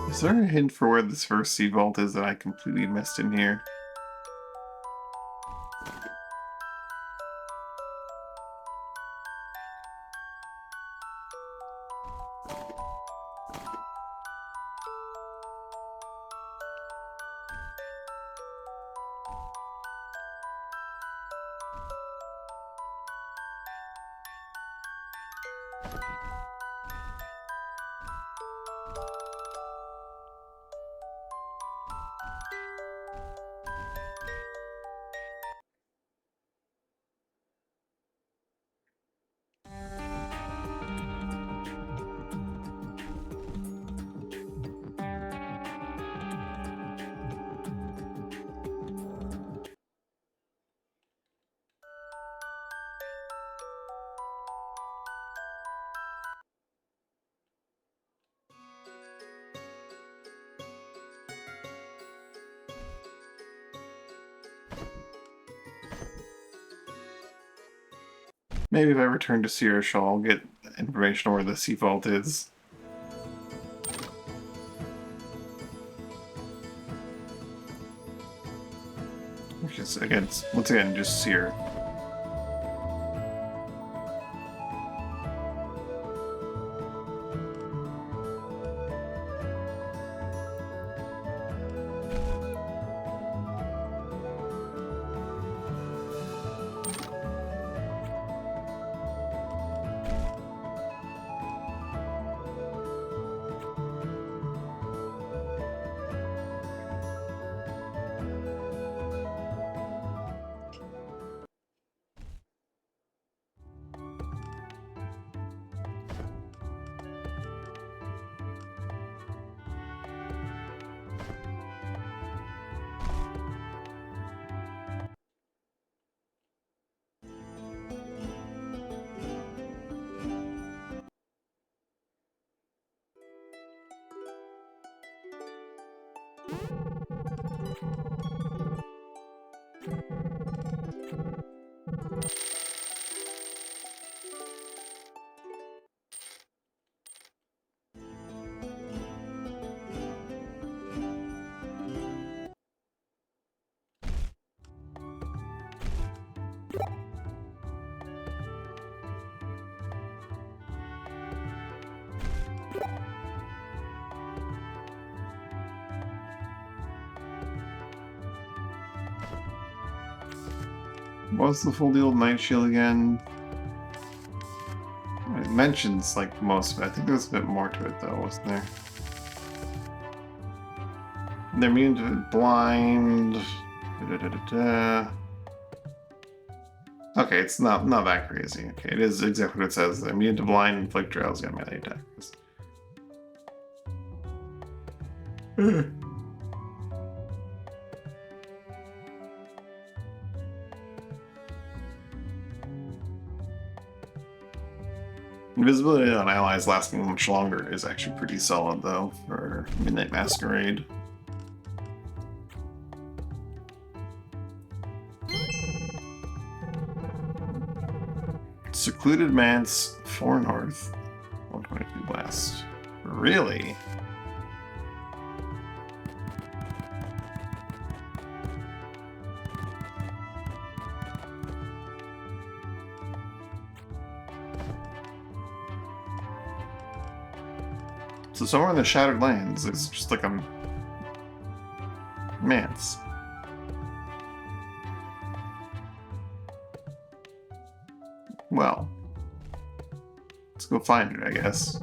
Is there a hint for where this first seed vault is that I completely missed in here? Maybe if I return to Sierra Shaw, I'll get information on where the sea vault is. Which is, again, once again, just Sierra. What's the full deal with Night Shield again? It mentions like most of it. I think there's a bit more to it though, wasn't there? They're immune to blind. Okay, it's not that crazy. Okay, it is exactly what it says. They're immune to blind, inflict drowsy on melee attacks. Invisibility on allies lasting much longer is actually pretty solid, though, for Midnight Masquerade. Secluded Manse, 4 North, 122 West. Really? So somewhere in the Shattered Lands, it's just like a manse. Well, let's go find it, I guess.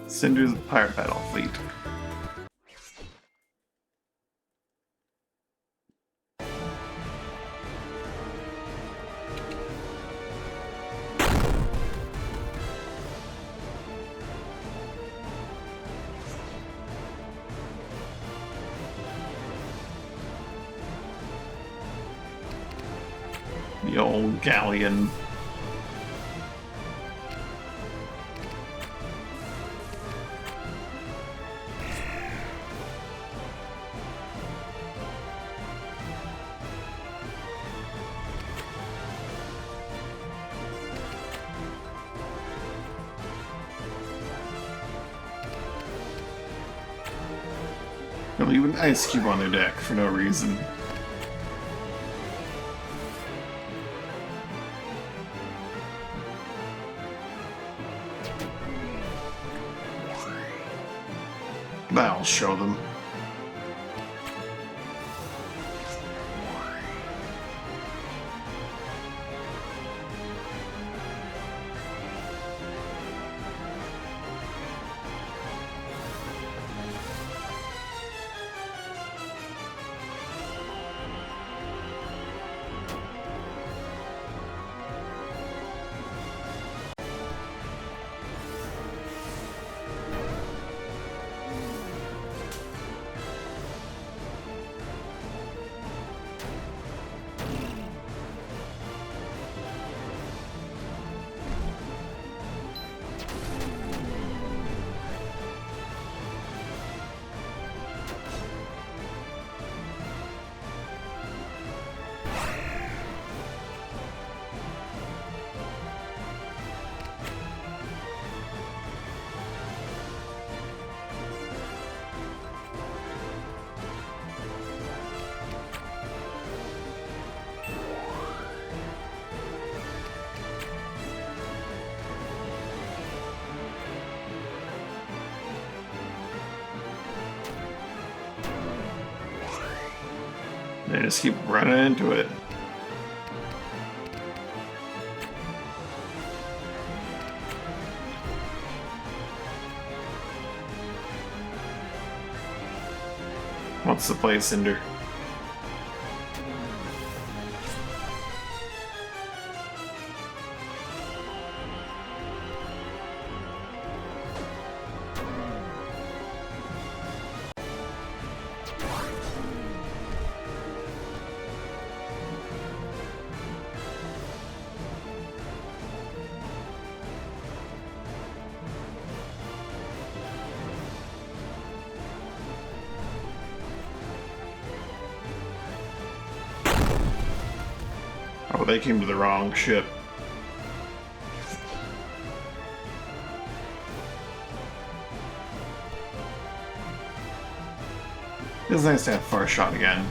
Cinders of the Pirate Battle Fleet. The old galleon. They'll leave an ice cube on their deck for no reason. That'll show them. They just keep running into it. What's the play, Cinder? Oh, they came to the wrong ship. It's nice to have far shot again.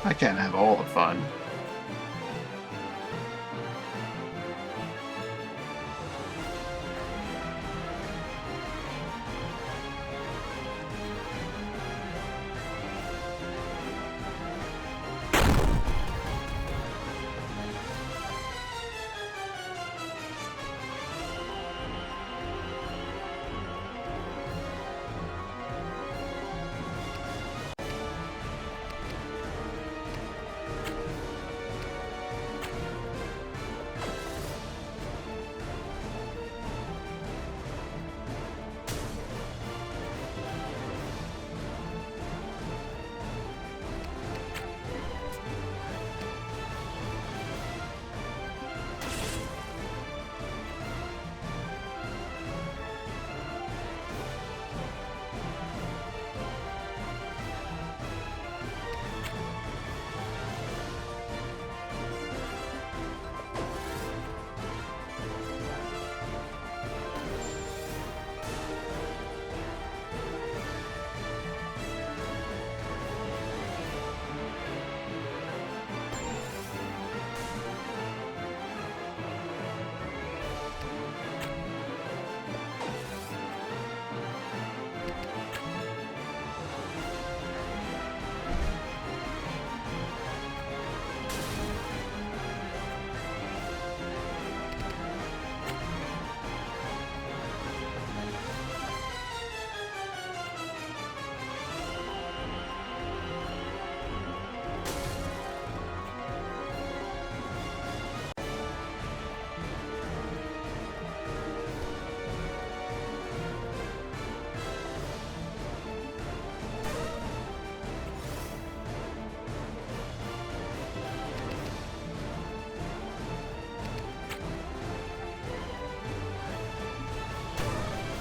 I can't have all the fun.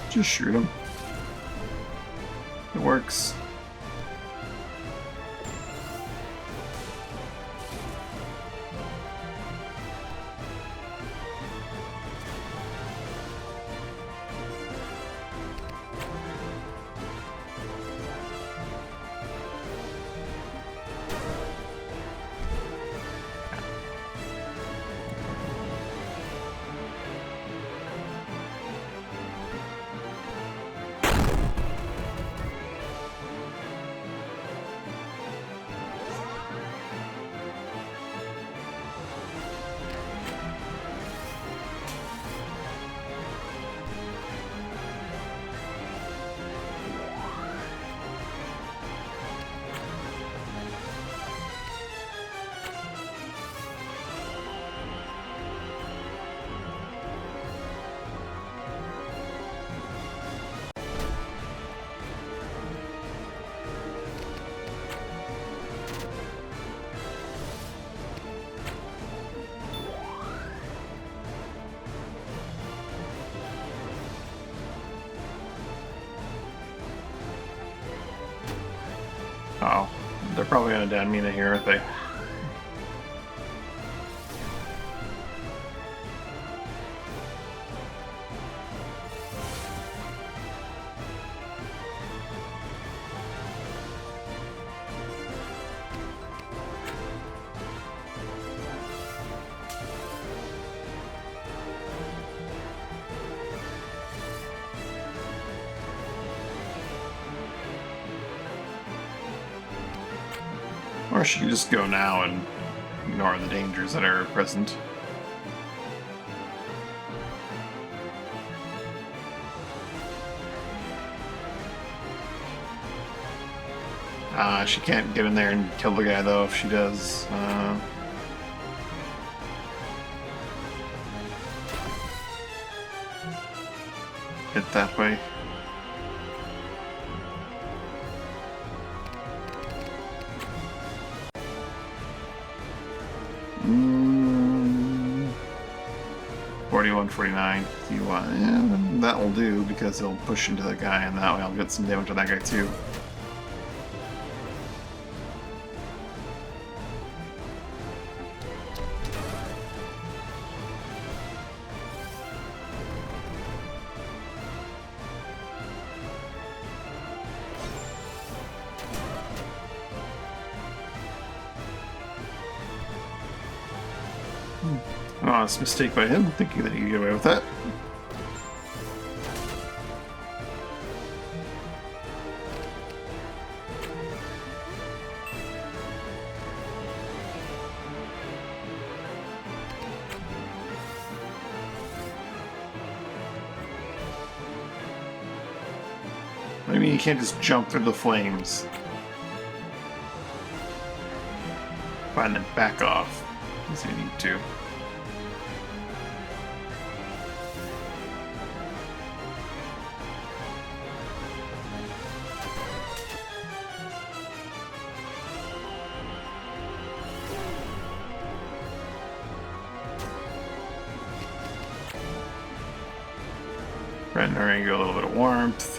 Just shoot him. It works. Oh, they're probably gonna down Mina here, aren't they? Or she could just go now and ignore the dangers that are present. She can't get in there and kill the guy though if she does. Hit that way. Mm, 41, 49, 51. Yeah, that will do because he'll push into the guy, and that way I'll get some damage on that guy too. Honest mistake by him, thinking that he could get away with that. I mean, you can't just jump through the flames. Fine, then back off, as you need to. Rendering a little bit of warmth.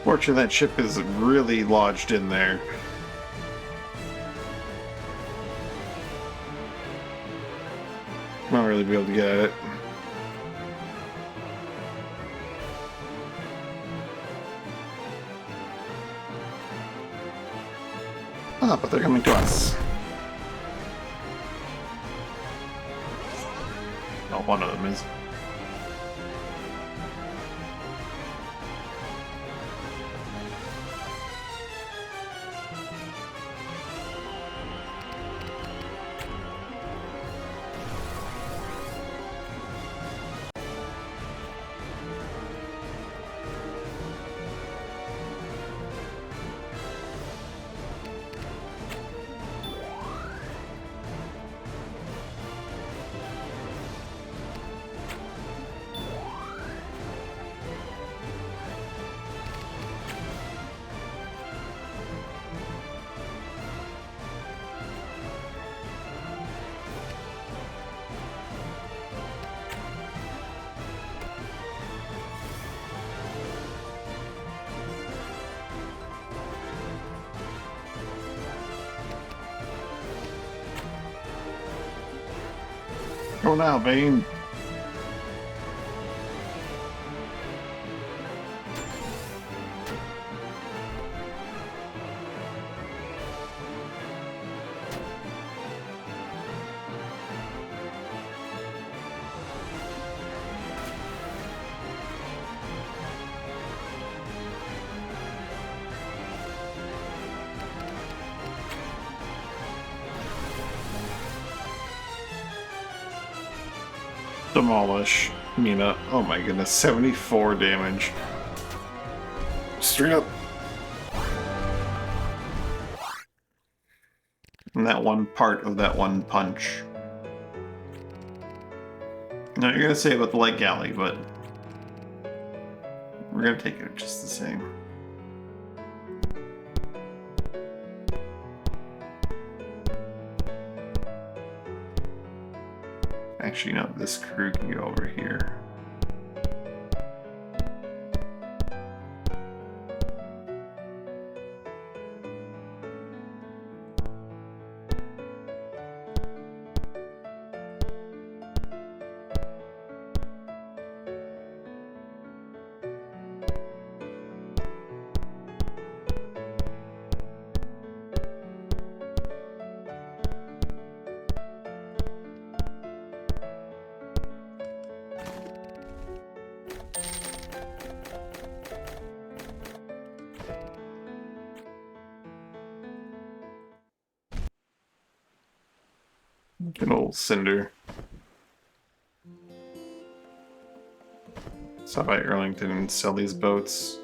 Fortunately, that ship is really lodged in there. Not really be able to get at it. Ah, but they're coming to us. Oh, one of them is. Go now, Bane. Demolish Mina. Oh my goodness, 74 damage. Straight up. And that one part of that one punch. Now you're gonna say about the light galley, but we're gonna take it just the same. Actually, no, this crew can go over here. Good old Cinder. Stop by Arlington and sell these boats.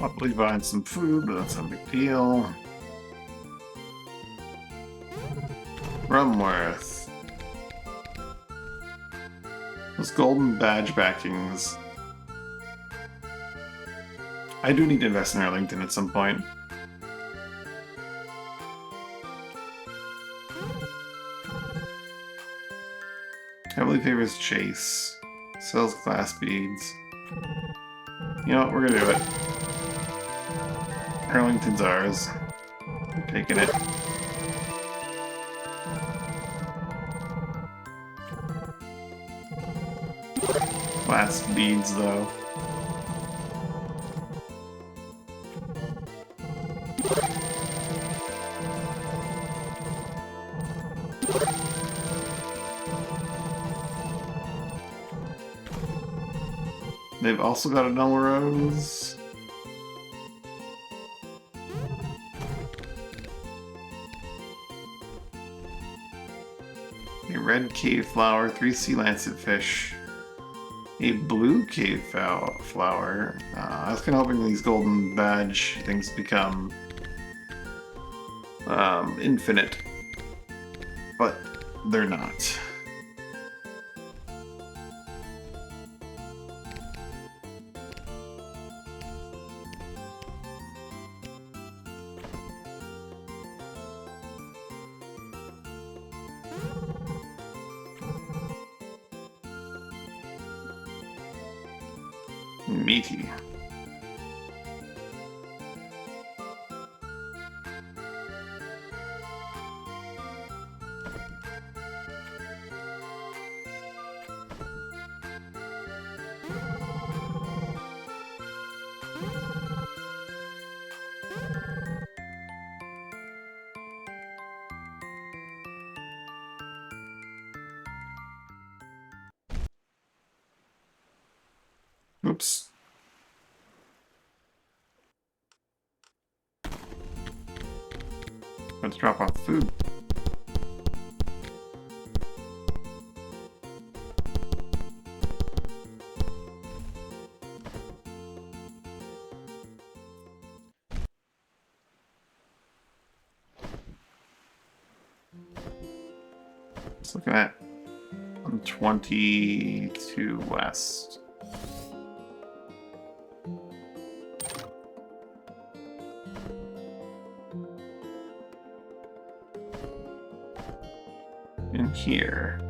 Probably find some food, but that's no big deal. Rumworth. Those golden badge backings. I do need to invest in Arlington at some point. Heavily favors Chase. Sells glass beads. You know what, we're gonna do it. Arlington's ours. We're taking it. Glass beads, though. They've also got a Melrose. A red cave flower, 3 sea lancet fish. A blue cave flower. I was kind of hoping these golden badge things become infinite, but they're not. Meaty. Oops. Let's drop off food. Just looking at 122 west. In here.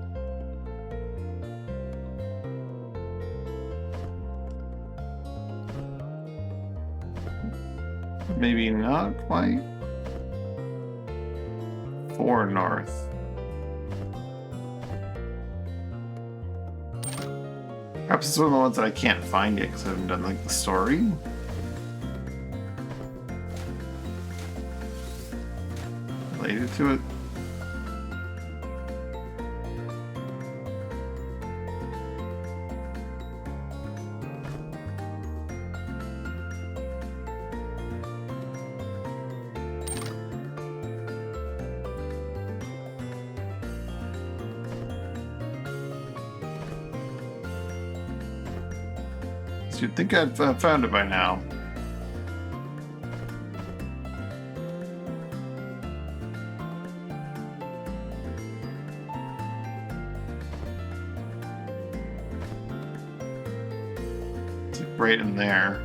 Maybe not quite. 4 north. Perhaps it's one of the ones that I can't find yet because I haven't done like the story. Related to it. You'd think I'd found it by now. It's right in there.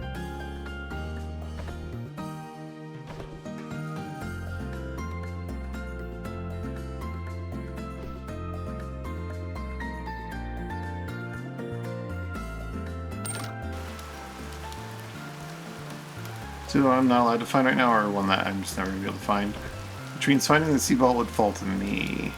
Two I'm not allowed to find right now, or one that I'm just never gonna be able to find. Which means finding the sea vault would fall to me.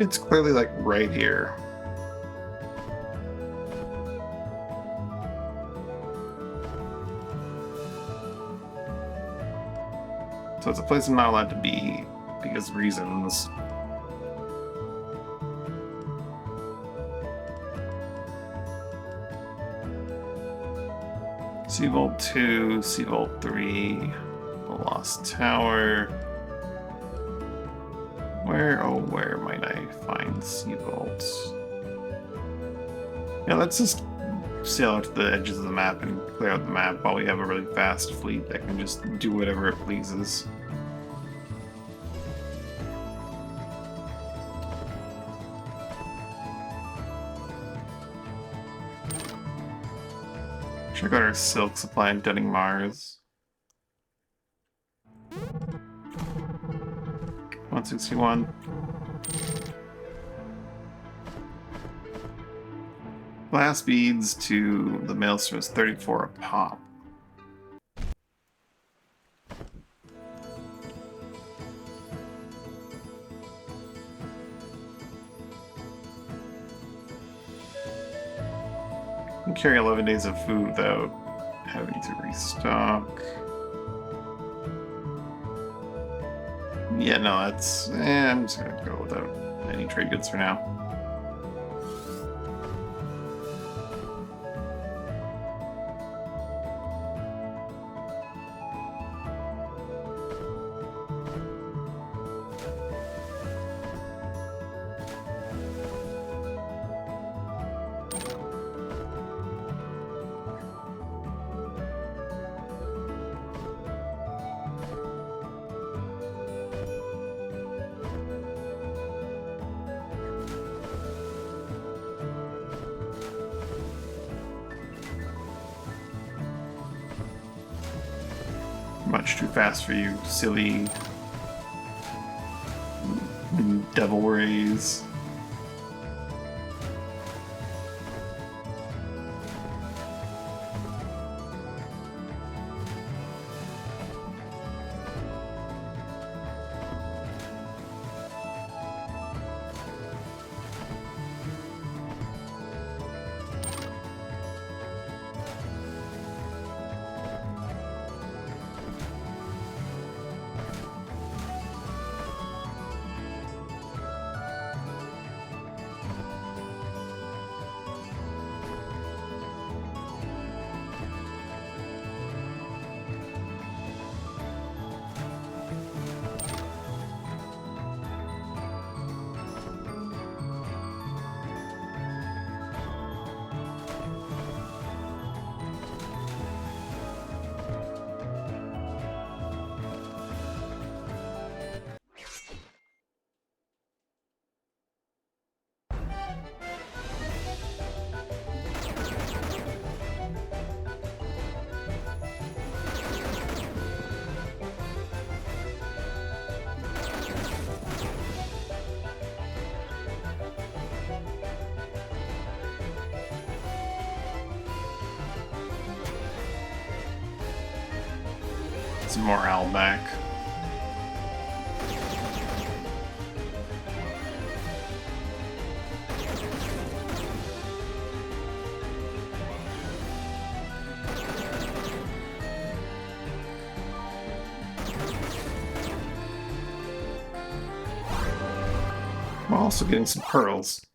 It's clearly like right here. So it's a place I'm not allowed to be because of reasons. Sea Vault 2, Sea Vault 3, the Lost Tower. Where might I find Sea Vaults? Yeah, let's just sail out to the edges of the map and clear out the map while we have a really fast fleet that can just do whatever it pleases. Check out our silk supply in Dunning Mars. 161. Glass beads to the maelstrom is 34 a pop. You can carry 11 days of food without having to restock. Yeah, no, that's... I'm just gonna go without any trade goods for now. Much too fast for you, silly devil rays. Some morale back. We're also getting some pearls.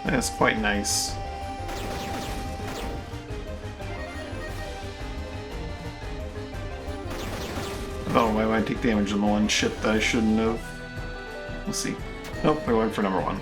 That's quite nice. Oh, why would I take damage on the one ship that I shouldn't have? We'll see. Nope, I went for number one.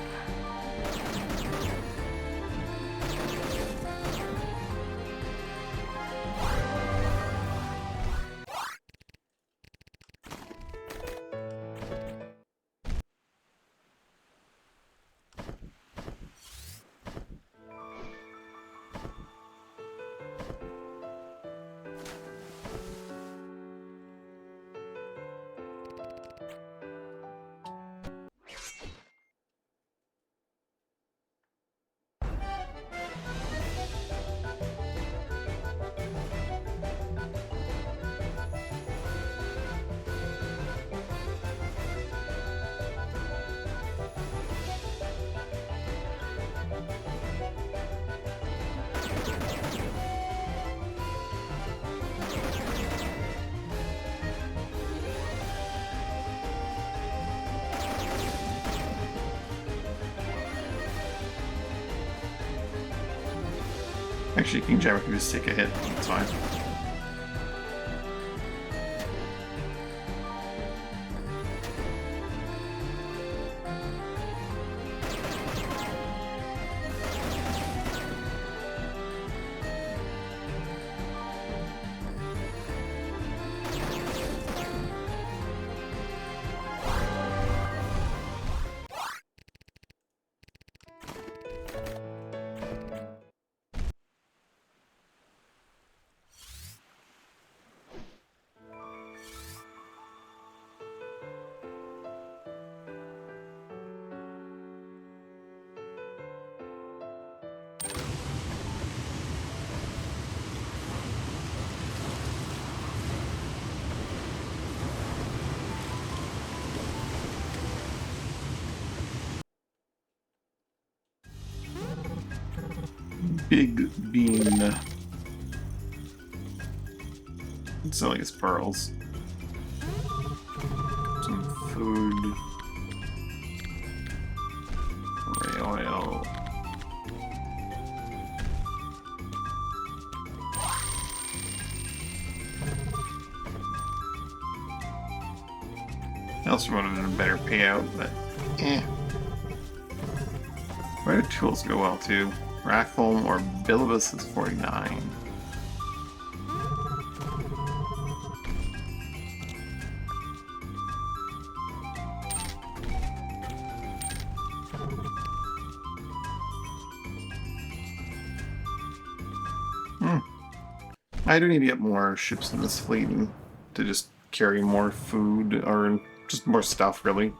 Actually, King Jammer can just take a hit. That's fine. Big bean. It's selling his pearls. Some food. Ray oil. Else would have been a better payout, but eh. Where do tools go well too? Rathholm or Bilibus is 49. I do need to get more ships in this fleet and to just carry more food or just more stuff, really.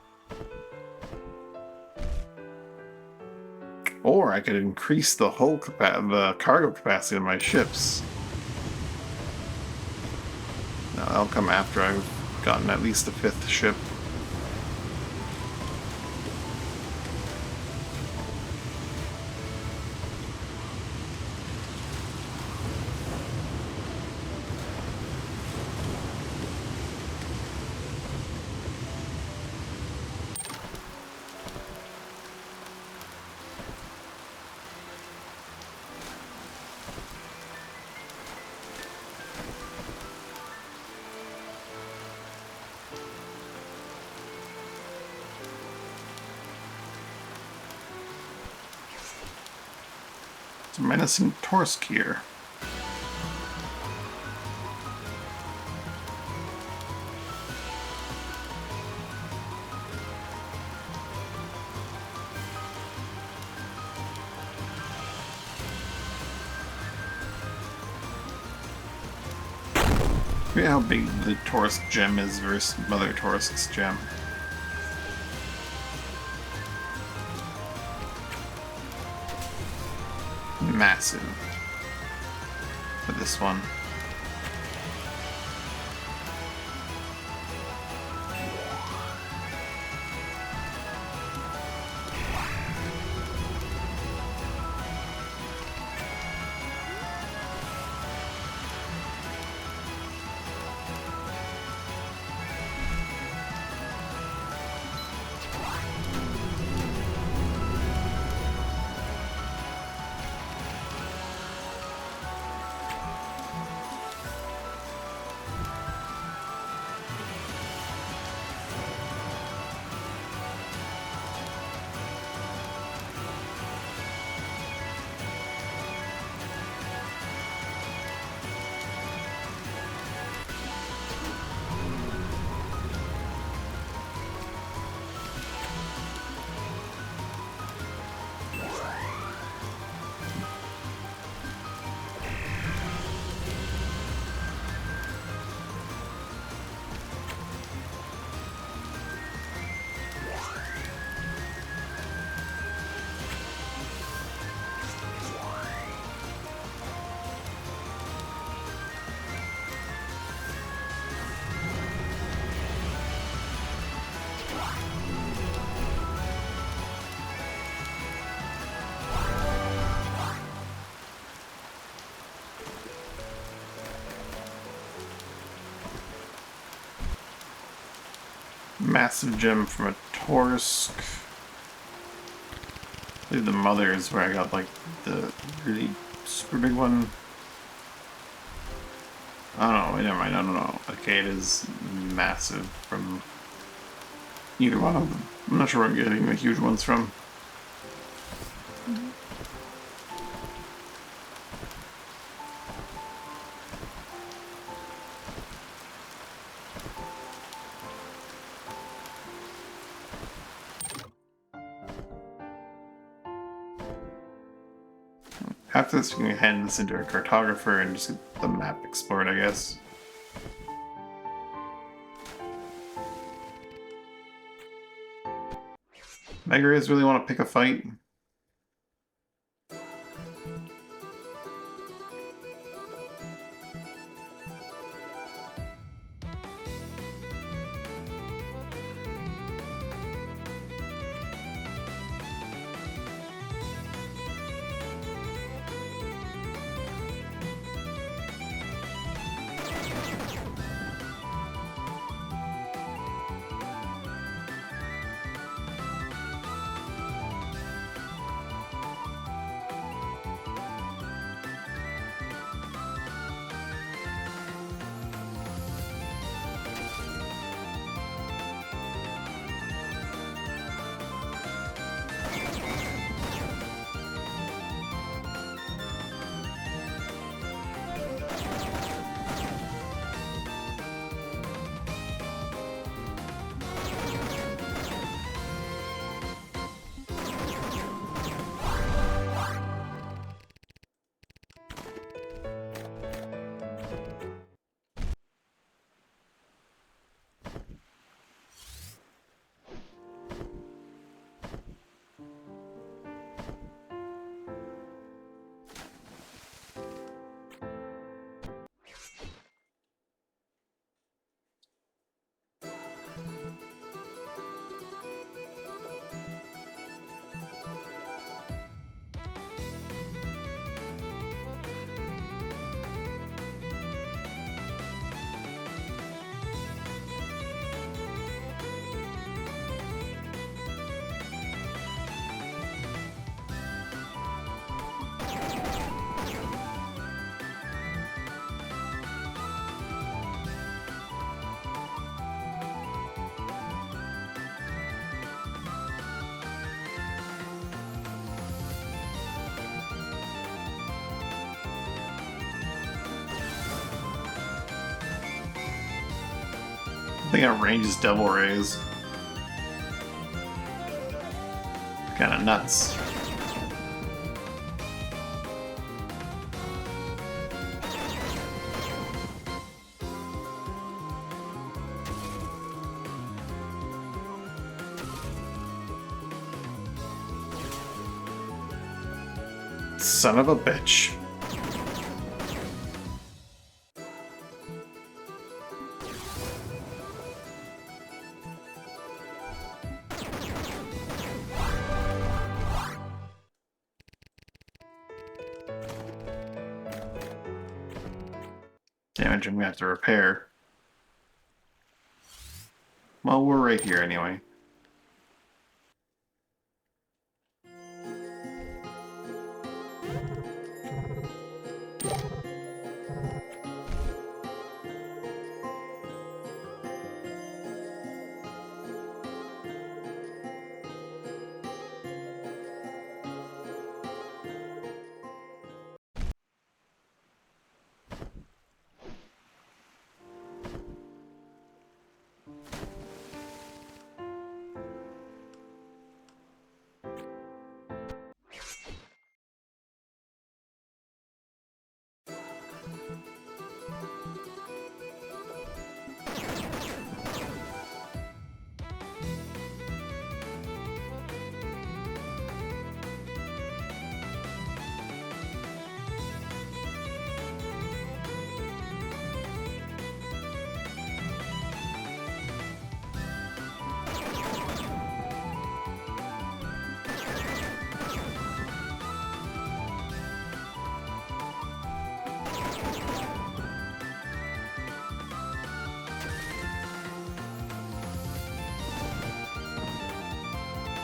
Or I could increase the whole the cargo capacity of my ships. Now, that'll come after I've gotten at least a 5th ship. Menacing Torsk here. Look at how big the Torsk gem is versus Mother Torsk's gem. Massive for this one. Massive gem from a Torsk. I believe the mother is where I got like the really super big one. Oh, wait, never mind. I don't know. Okay, it is massive from either one of them. I'm not sure where I'm getting the huge ones from. After this, we can hand this into a cartographer and just get the map explored, I guess. Mega Rays really want to pick a fight. I think it ranges Devil Rays. Kinda nuts. Son of a bitch. Damage I'm gonna have to repair. Well, we're right here anyway.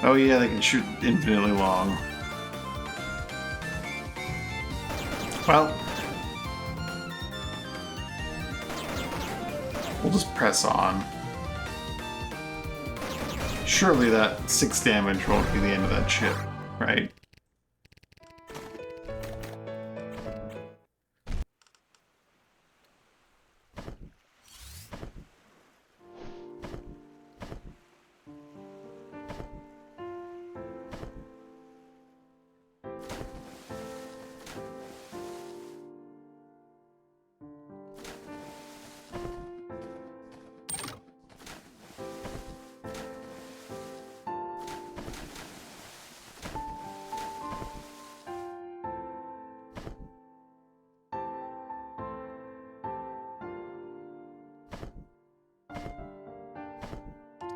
Oh yeah, they can shoot infinitely long. Well, we'll just press on. Surely that 6 damage won't be the end of that ship, right?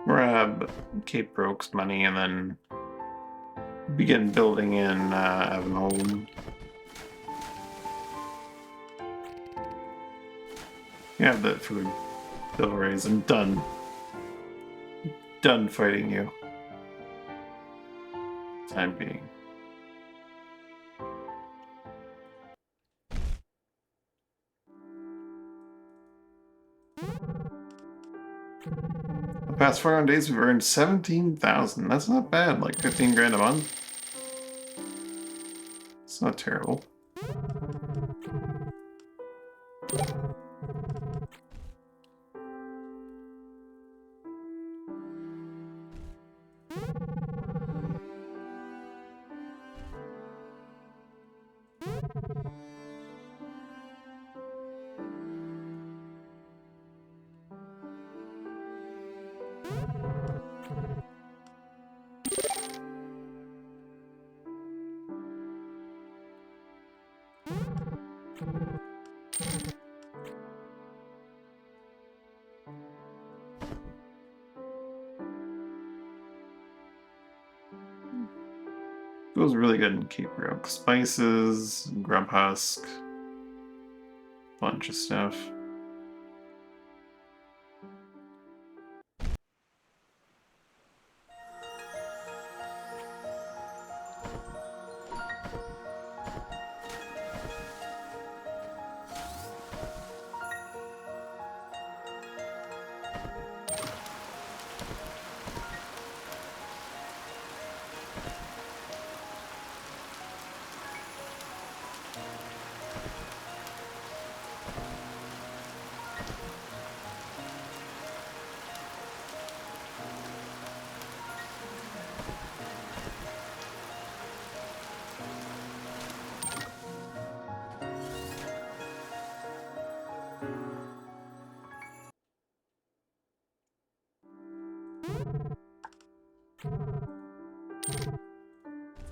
Grab Cape Broke's money and then begin building in Avonholm. You have that food. Bill raise. I'm done. Done fighting you. Time being. The past 400 days we've earned 17,000. That's not bad, like 15 grand a month. It's not terrible. Feels really good in Cape Broke. Spices, grub husk, bunch of stuff.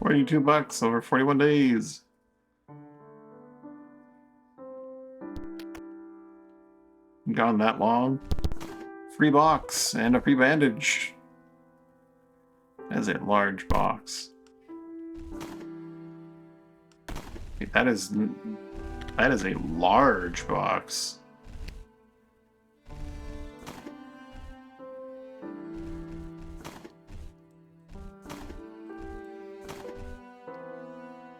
$42 over 41 days. Gone that long. Free box and a free bandage. That is a large box. Okay, that is a large box.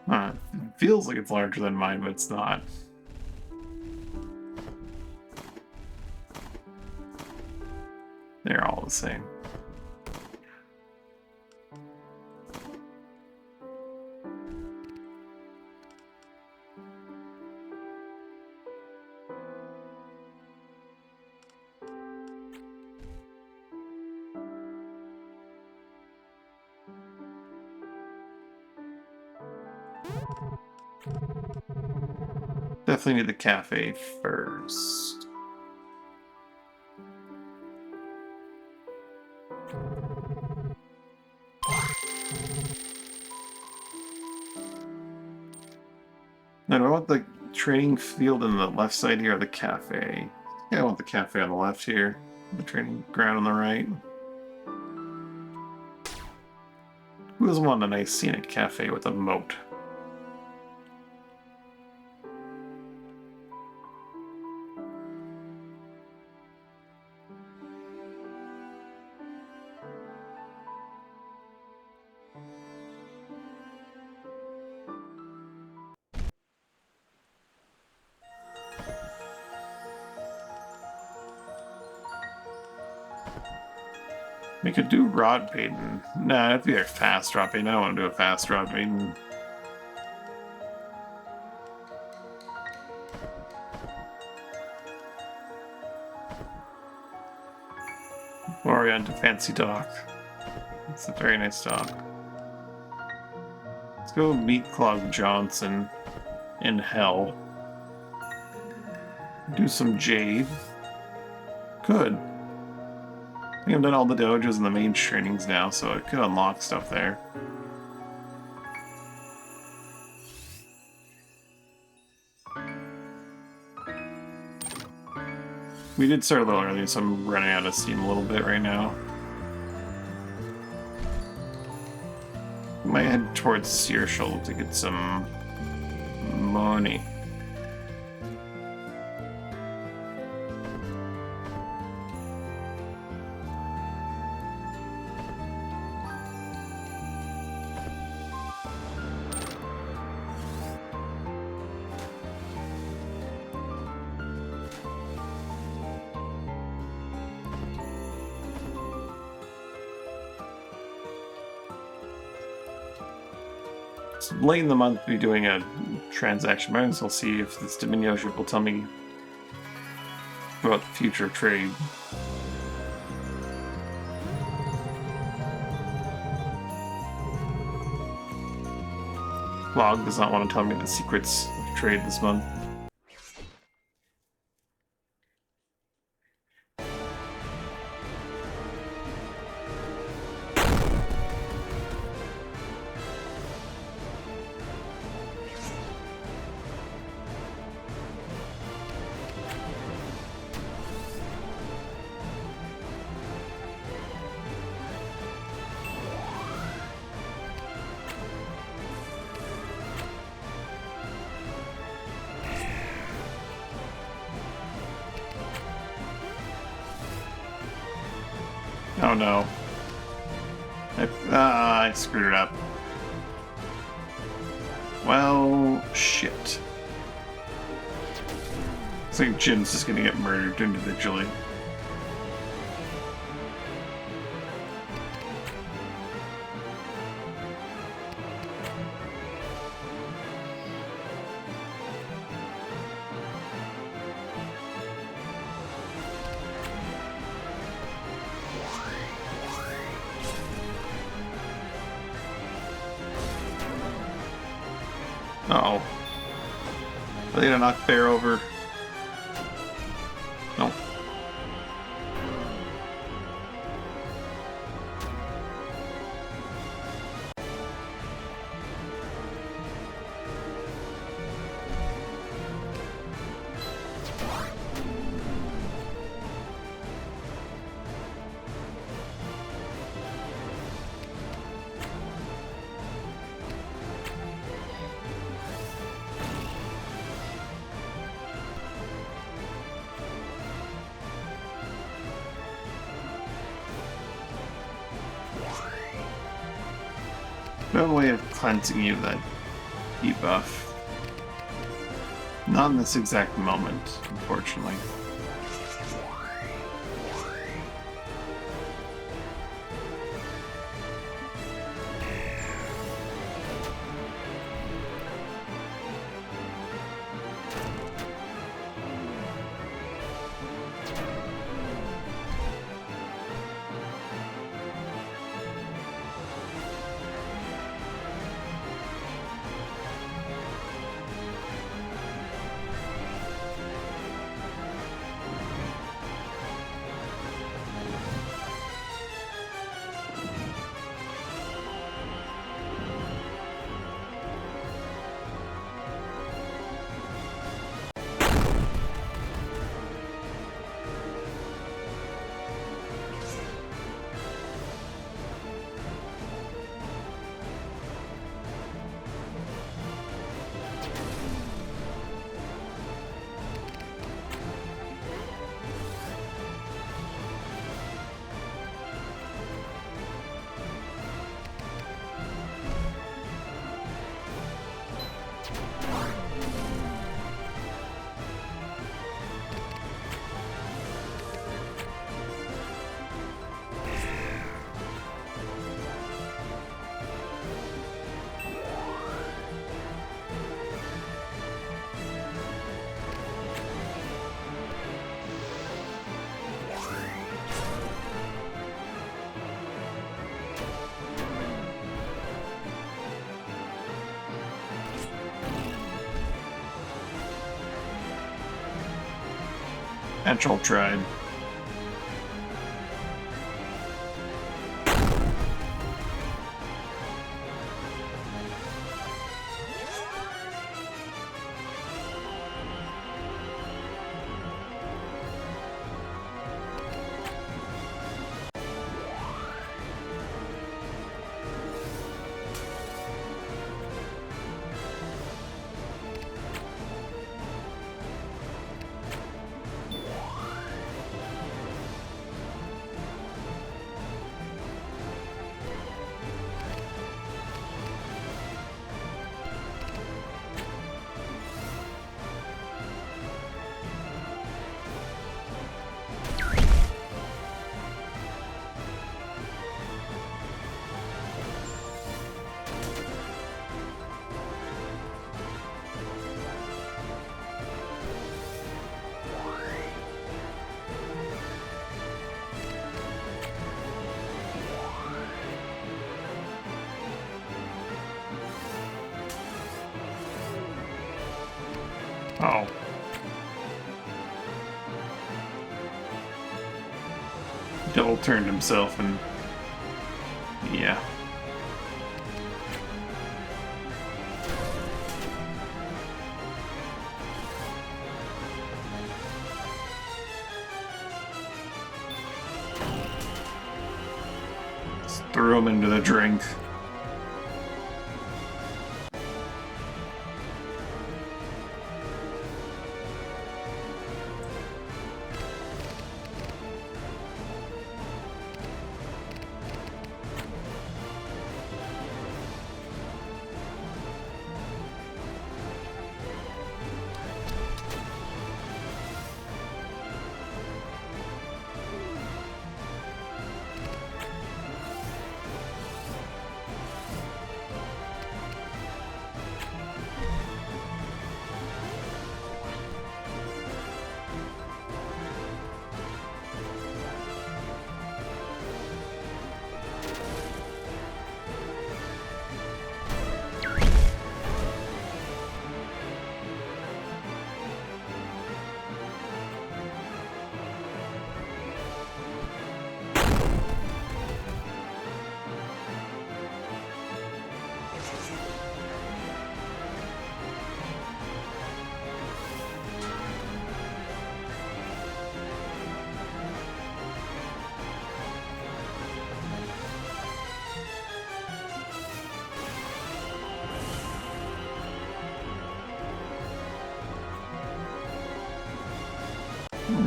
It feels like it's larger than mine, but it's not. They're all the same. Definitely need the cafe first. Now, do I want the training field on the left side here or the cafe? Yeah, I want the cafe on the left here. The training ground on the right. Who doesn't want a nice scenic cafe with a moat? We could do Rod Maiden. Nah, it'd be a fast drop maiden. I don't want to do a fast drop maiden. Or are we on to Fancy Dock? It's a very nice dock. Let's go meet Clog Johnson in Hell. Do some Jade. Good. I think I've done all the dojos and the main trainings now, so I could unlock stuff there. We did start a little early, so I'm running out of steam a little bit right now. I might head towards Searshall to get some money. Late in the month, we'll be doing a transaction bonus. We'll see if this Dominion ship will tell me about the future trade. Log does not want to tell me the secrets of trade this month. Oh no. I screwed it up. Well, shit. Looks like Jim's just gonna get murdered individually. Uh-oh. Are they gonna knock Bear over? No. No way of cleansing you of that debuff. Not in this exact moment, unfortunately. Petrol tried. Oh. Double turned himself and... yeah. Just threw him into the drink.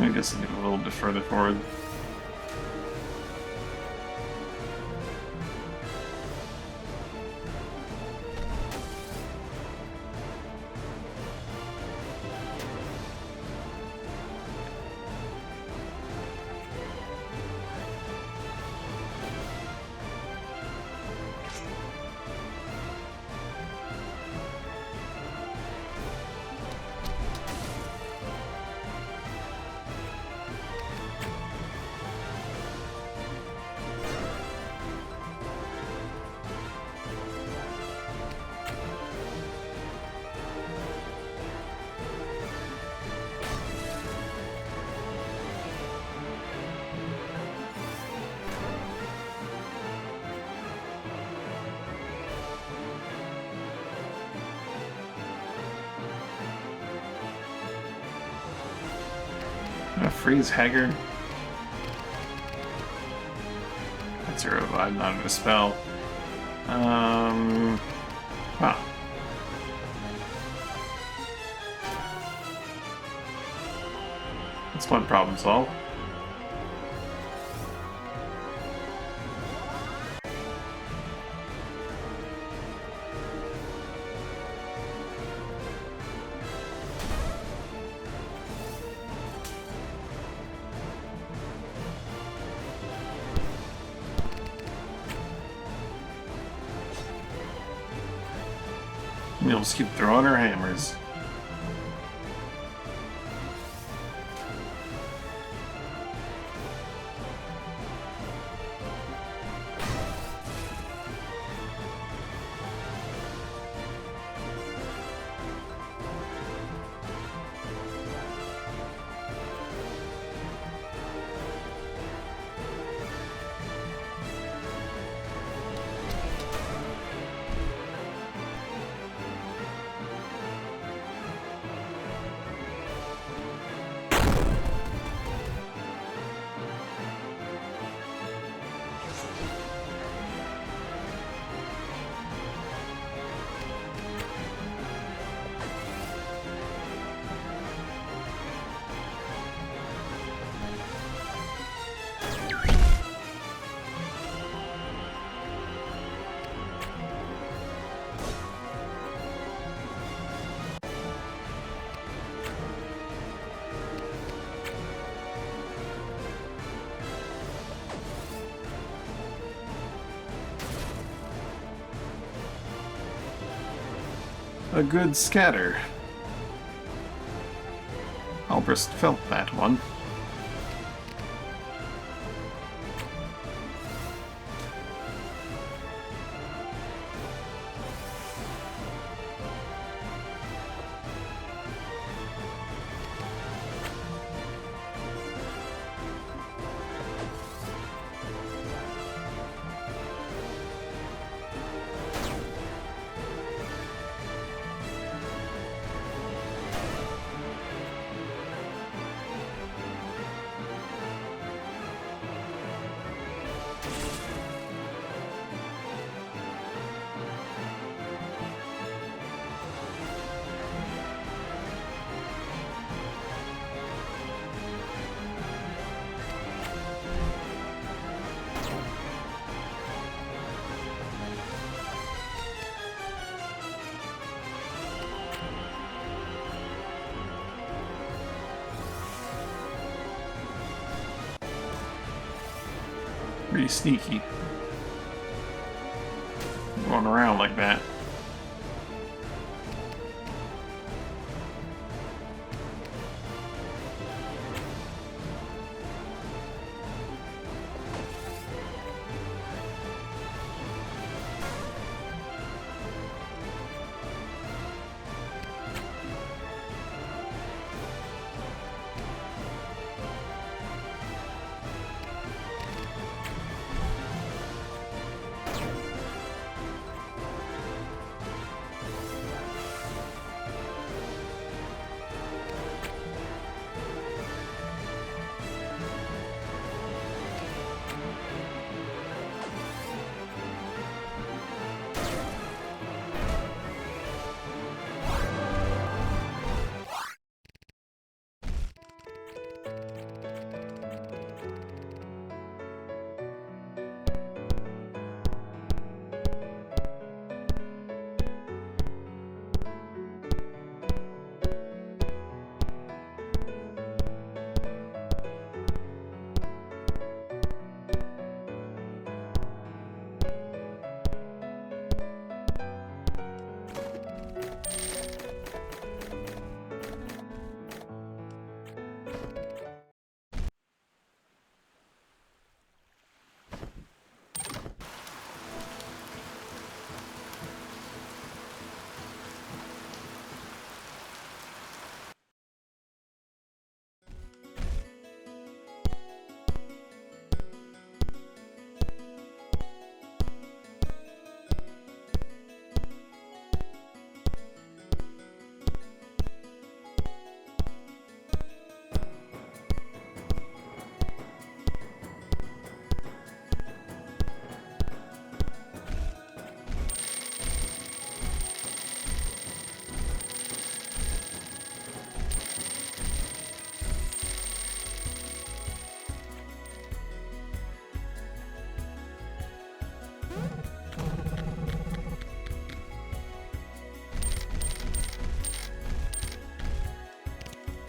I guess I'll get a little bit further forward. Freeze Haggard. That's a revive, not a spell. Wow. That's one problem solved. We'll just keep throwing our hammers. a good scatter. Albrist felt that one. Pretty sneaky. Going around like that.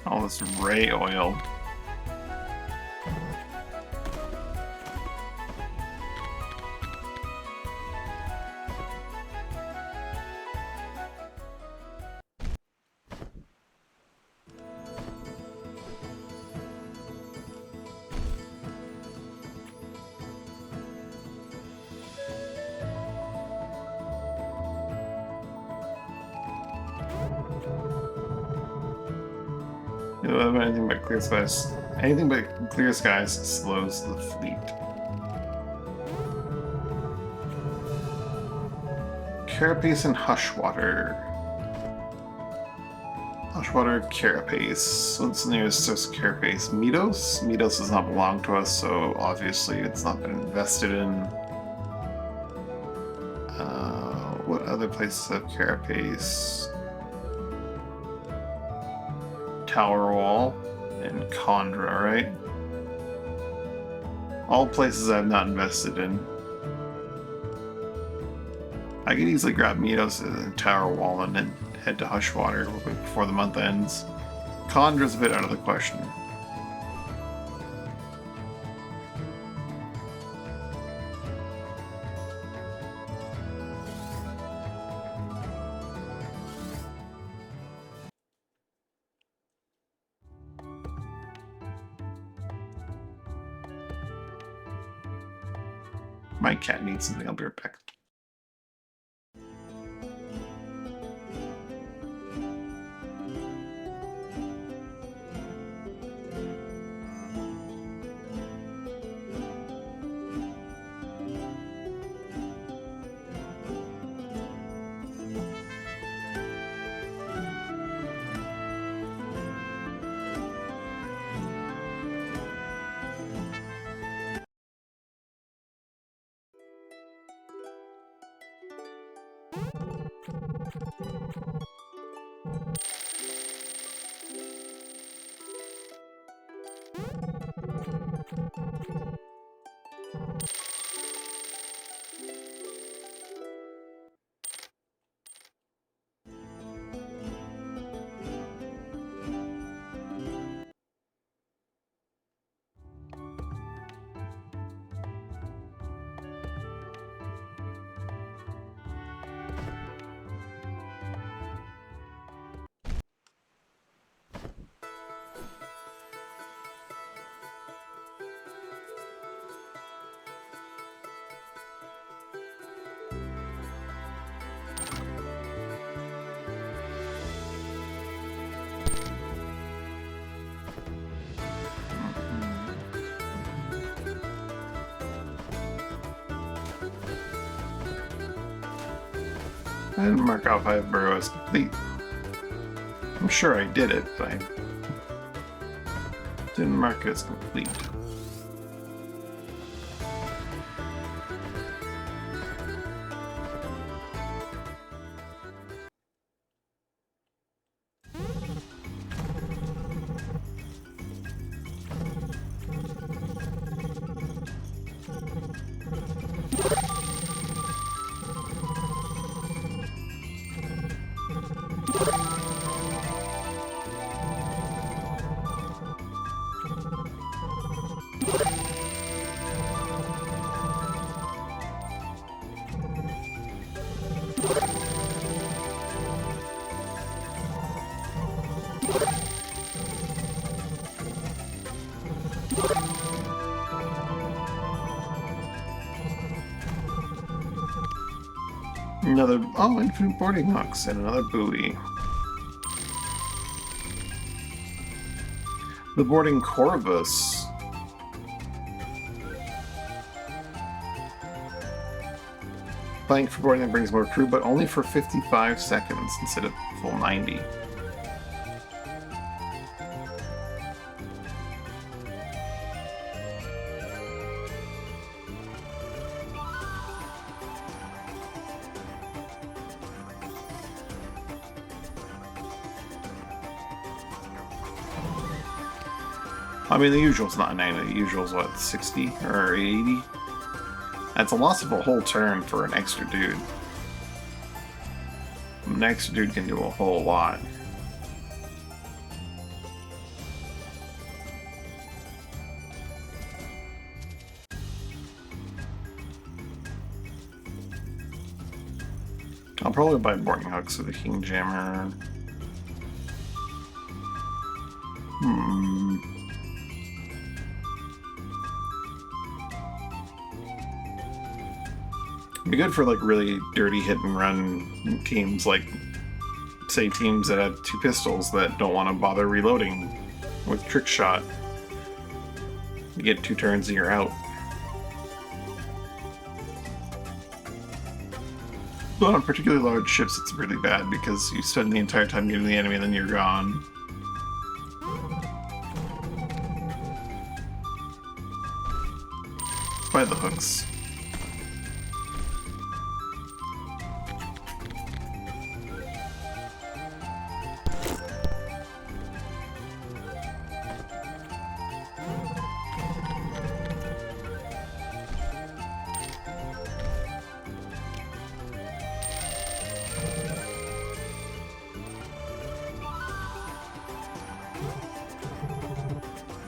All this ray oil. Anything but clear skies. Anything but clear skies slows the fleet. Carapace and Hushwater. Hushwater, Carapace. What's the nearest source of Carapace? Midos? Midos does not belong to us, so obviously it's not been invested in. What other places have Carapace? Tower Wall and Condra, right? All places I've not invested in. I could easily grab Midos and Tower Wall and then head to Hushwater before the month ends. Condra's a bit out of the question. My cat needs something. I'll be right back. I didn't mark off I have burrow as complete. I'm sure I did it, but I didn't mark it as complete. Another, oh, infinite boarding hooks and another buoy. The boarding Corvus. Plank for boarding that brings more crew, but only for 55 seconds instead of full 90. I mean, the usual's not 90, the usual's what, 60 or 80? That's a loss of a whole turn for an extra dude. An extra dude can do a whole lot. I'll probably buy boarding hooks with the King Jammer. Be good for like really dirty hit and run teams, like say teams that have 2 pistols that don't want to bother reloading with trick shot. You get 2 turns and you're out. But on particularly large ships it's really bad because you spend the entire time getting the enemy and then you're gone. Let's buy the hooks.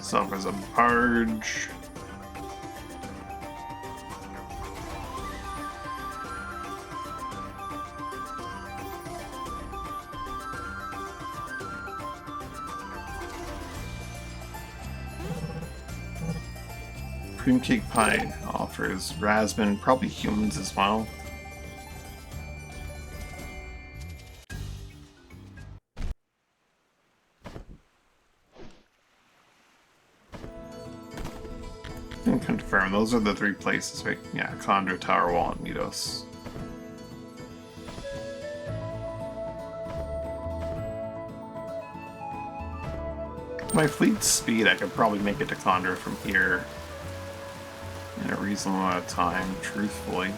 Self as a barge. Cream cake pie offers raspberry, probably humans as well. And confirm, those are the 3 places, right? Yeah, Condor, Tower Wall, and Midos. My fleet speed, I could probably make it to Condor from here in a reasonable amount of time, truthfully.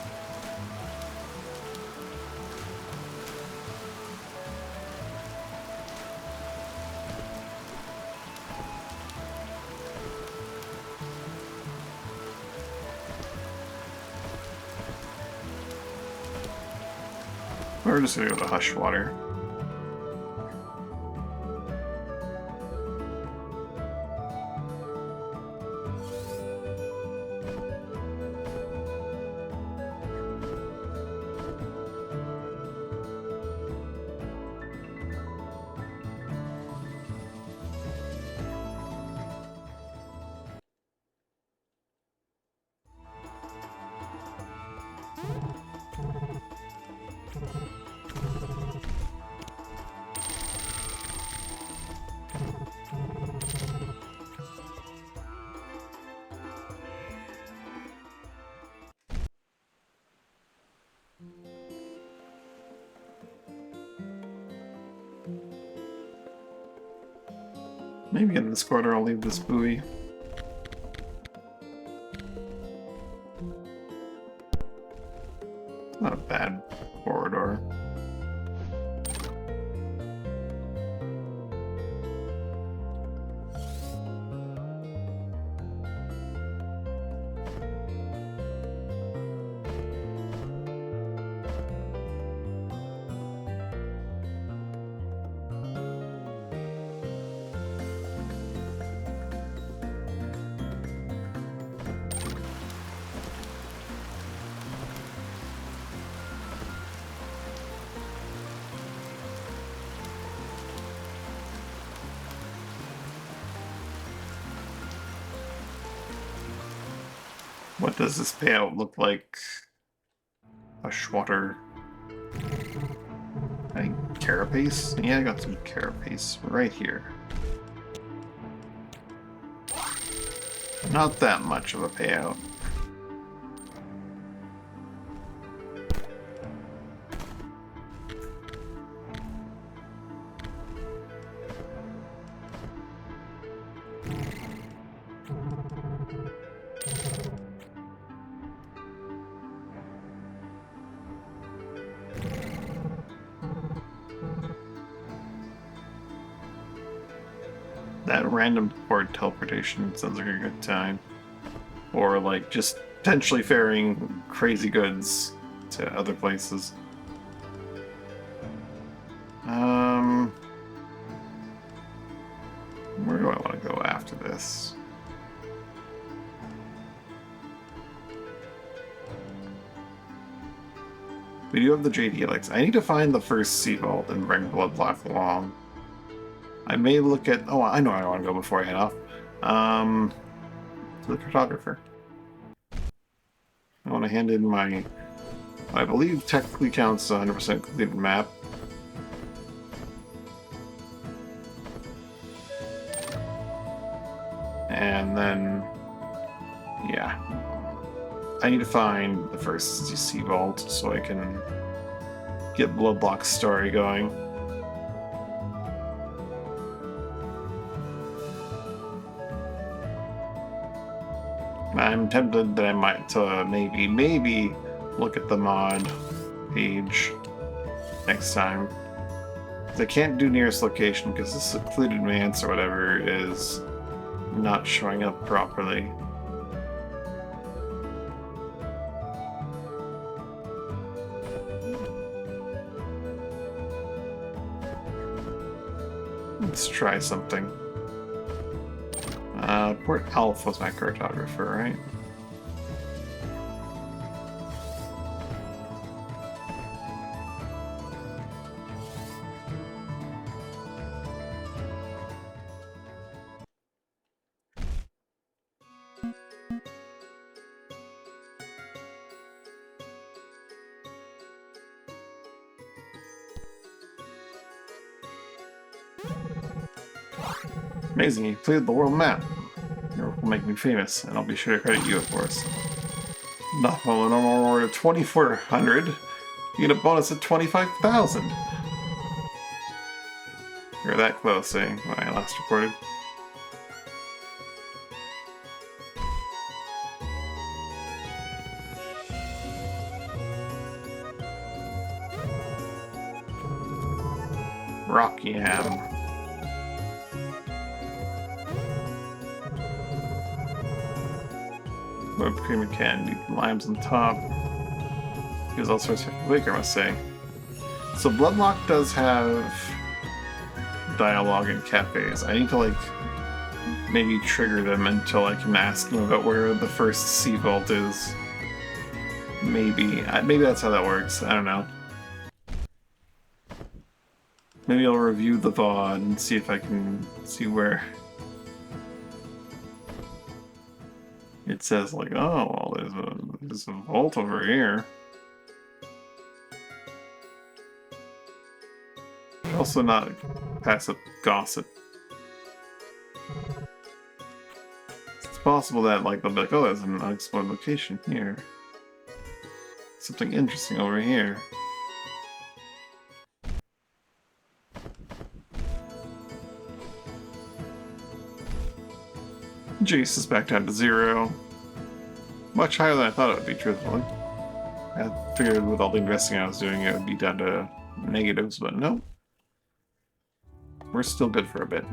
We're just gonna go to Hushwater. Maybe in this quarter I'll leave this buoy. Not a bad corridor. What does this payout look like? A Schwatter. I carapace? Yeah, I got some carapace right here. Not that much of a payout. That random port teleportation sounds like a good time. Or like just potentially ferrying crazy goods to other places. Where do I want to go after this? We do have the JD Elix. I need to find the first Sea Vault and bring Bloodblock along. I may look at... Oh, I know where I want to go before I head off. To the cartographer. I want to hand in my... I believe technically counts 100% completed map. And then... yeah. I need to find the first Sea Vault so I can get Bloodblock's story going. I'm tempted that I might maybe look at the mod page next time. I can't do nearest location because the secluded manse or whatever is not showing up properly. Let's try something. Port Alpha was my cartographer, right? Amazing, you cleared the world map. Your work will make me famous, and I'll be sure to credit you, of course. Not well, a normal reward of 2,400. You get a bonus of 25,000. You're that close, eh? When I last reported. Rockingham. Whipped cream and candy, limes on top. Gives all sorts of flavor, I must say. So Bloodlock does have dialogue in cafes. I need to like maybe trigger them until I can ask them about where the first sea vault is. Maybe that's how that works. I don't know. Maybe I'll review the VOD and see if I can see where it says like, oh, well, there's a vault over here. Also not pass up gossip. It's possible that like they'll be like, oh, there's an unexplored location here. Something interesting over here. Jace is back down to 0. Much higher than I thought it would be, truthfully. I figured with all the investing I was doing it would be down to negatives, but no. We're still good for a bit.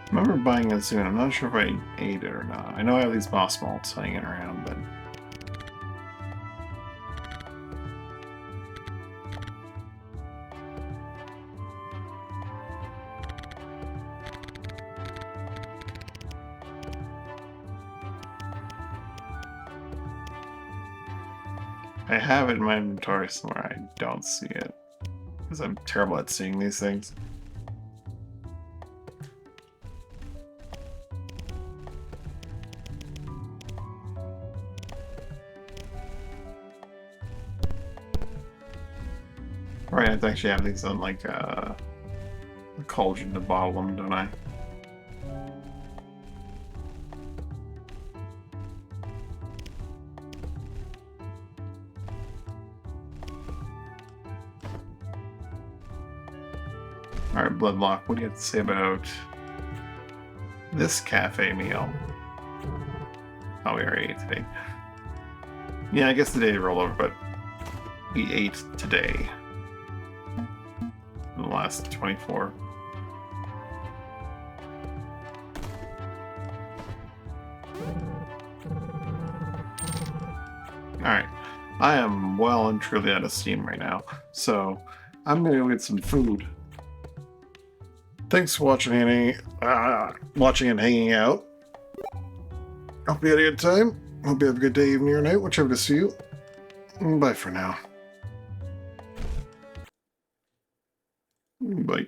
I remember buying it soon. I'm not sure if I ate it or not. I know I have these boss malts hanging around, but... I have it in my inventory somewhere. I don't see it. Because I'm terrible at seeing these things. Right, I have to actually have these on like a cauldron to bottle them, don't I? Alright, Bloodlock, what do you have to say about this cafe meal? Oh, we already ate today. Yeah, I guess the day rolled over, but we ate today. In the last 24. Alright, I am well and truly out of steam right now, so I'm gonna go get some food. Thanks for watching and hanging out. Hope you had a good time. Hope you have a good day, evening, or night, whichever to see you. Bye for now. Bye.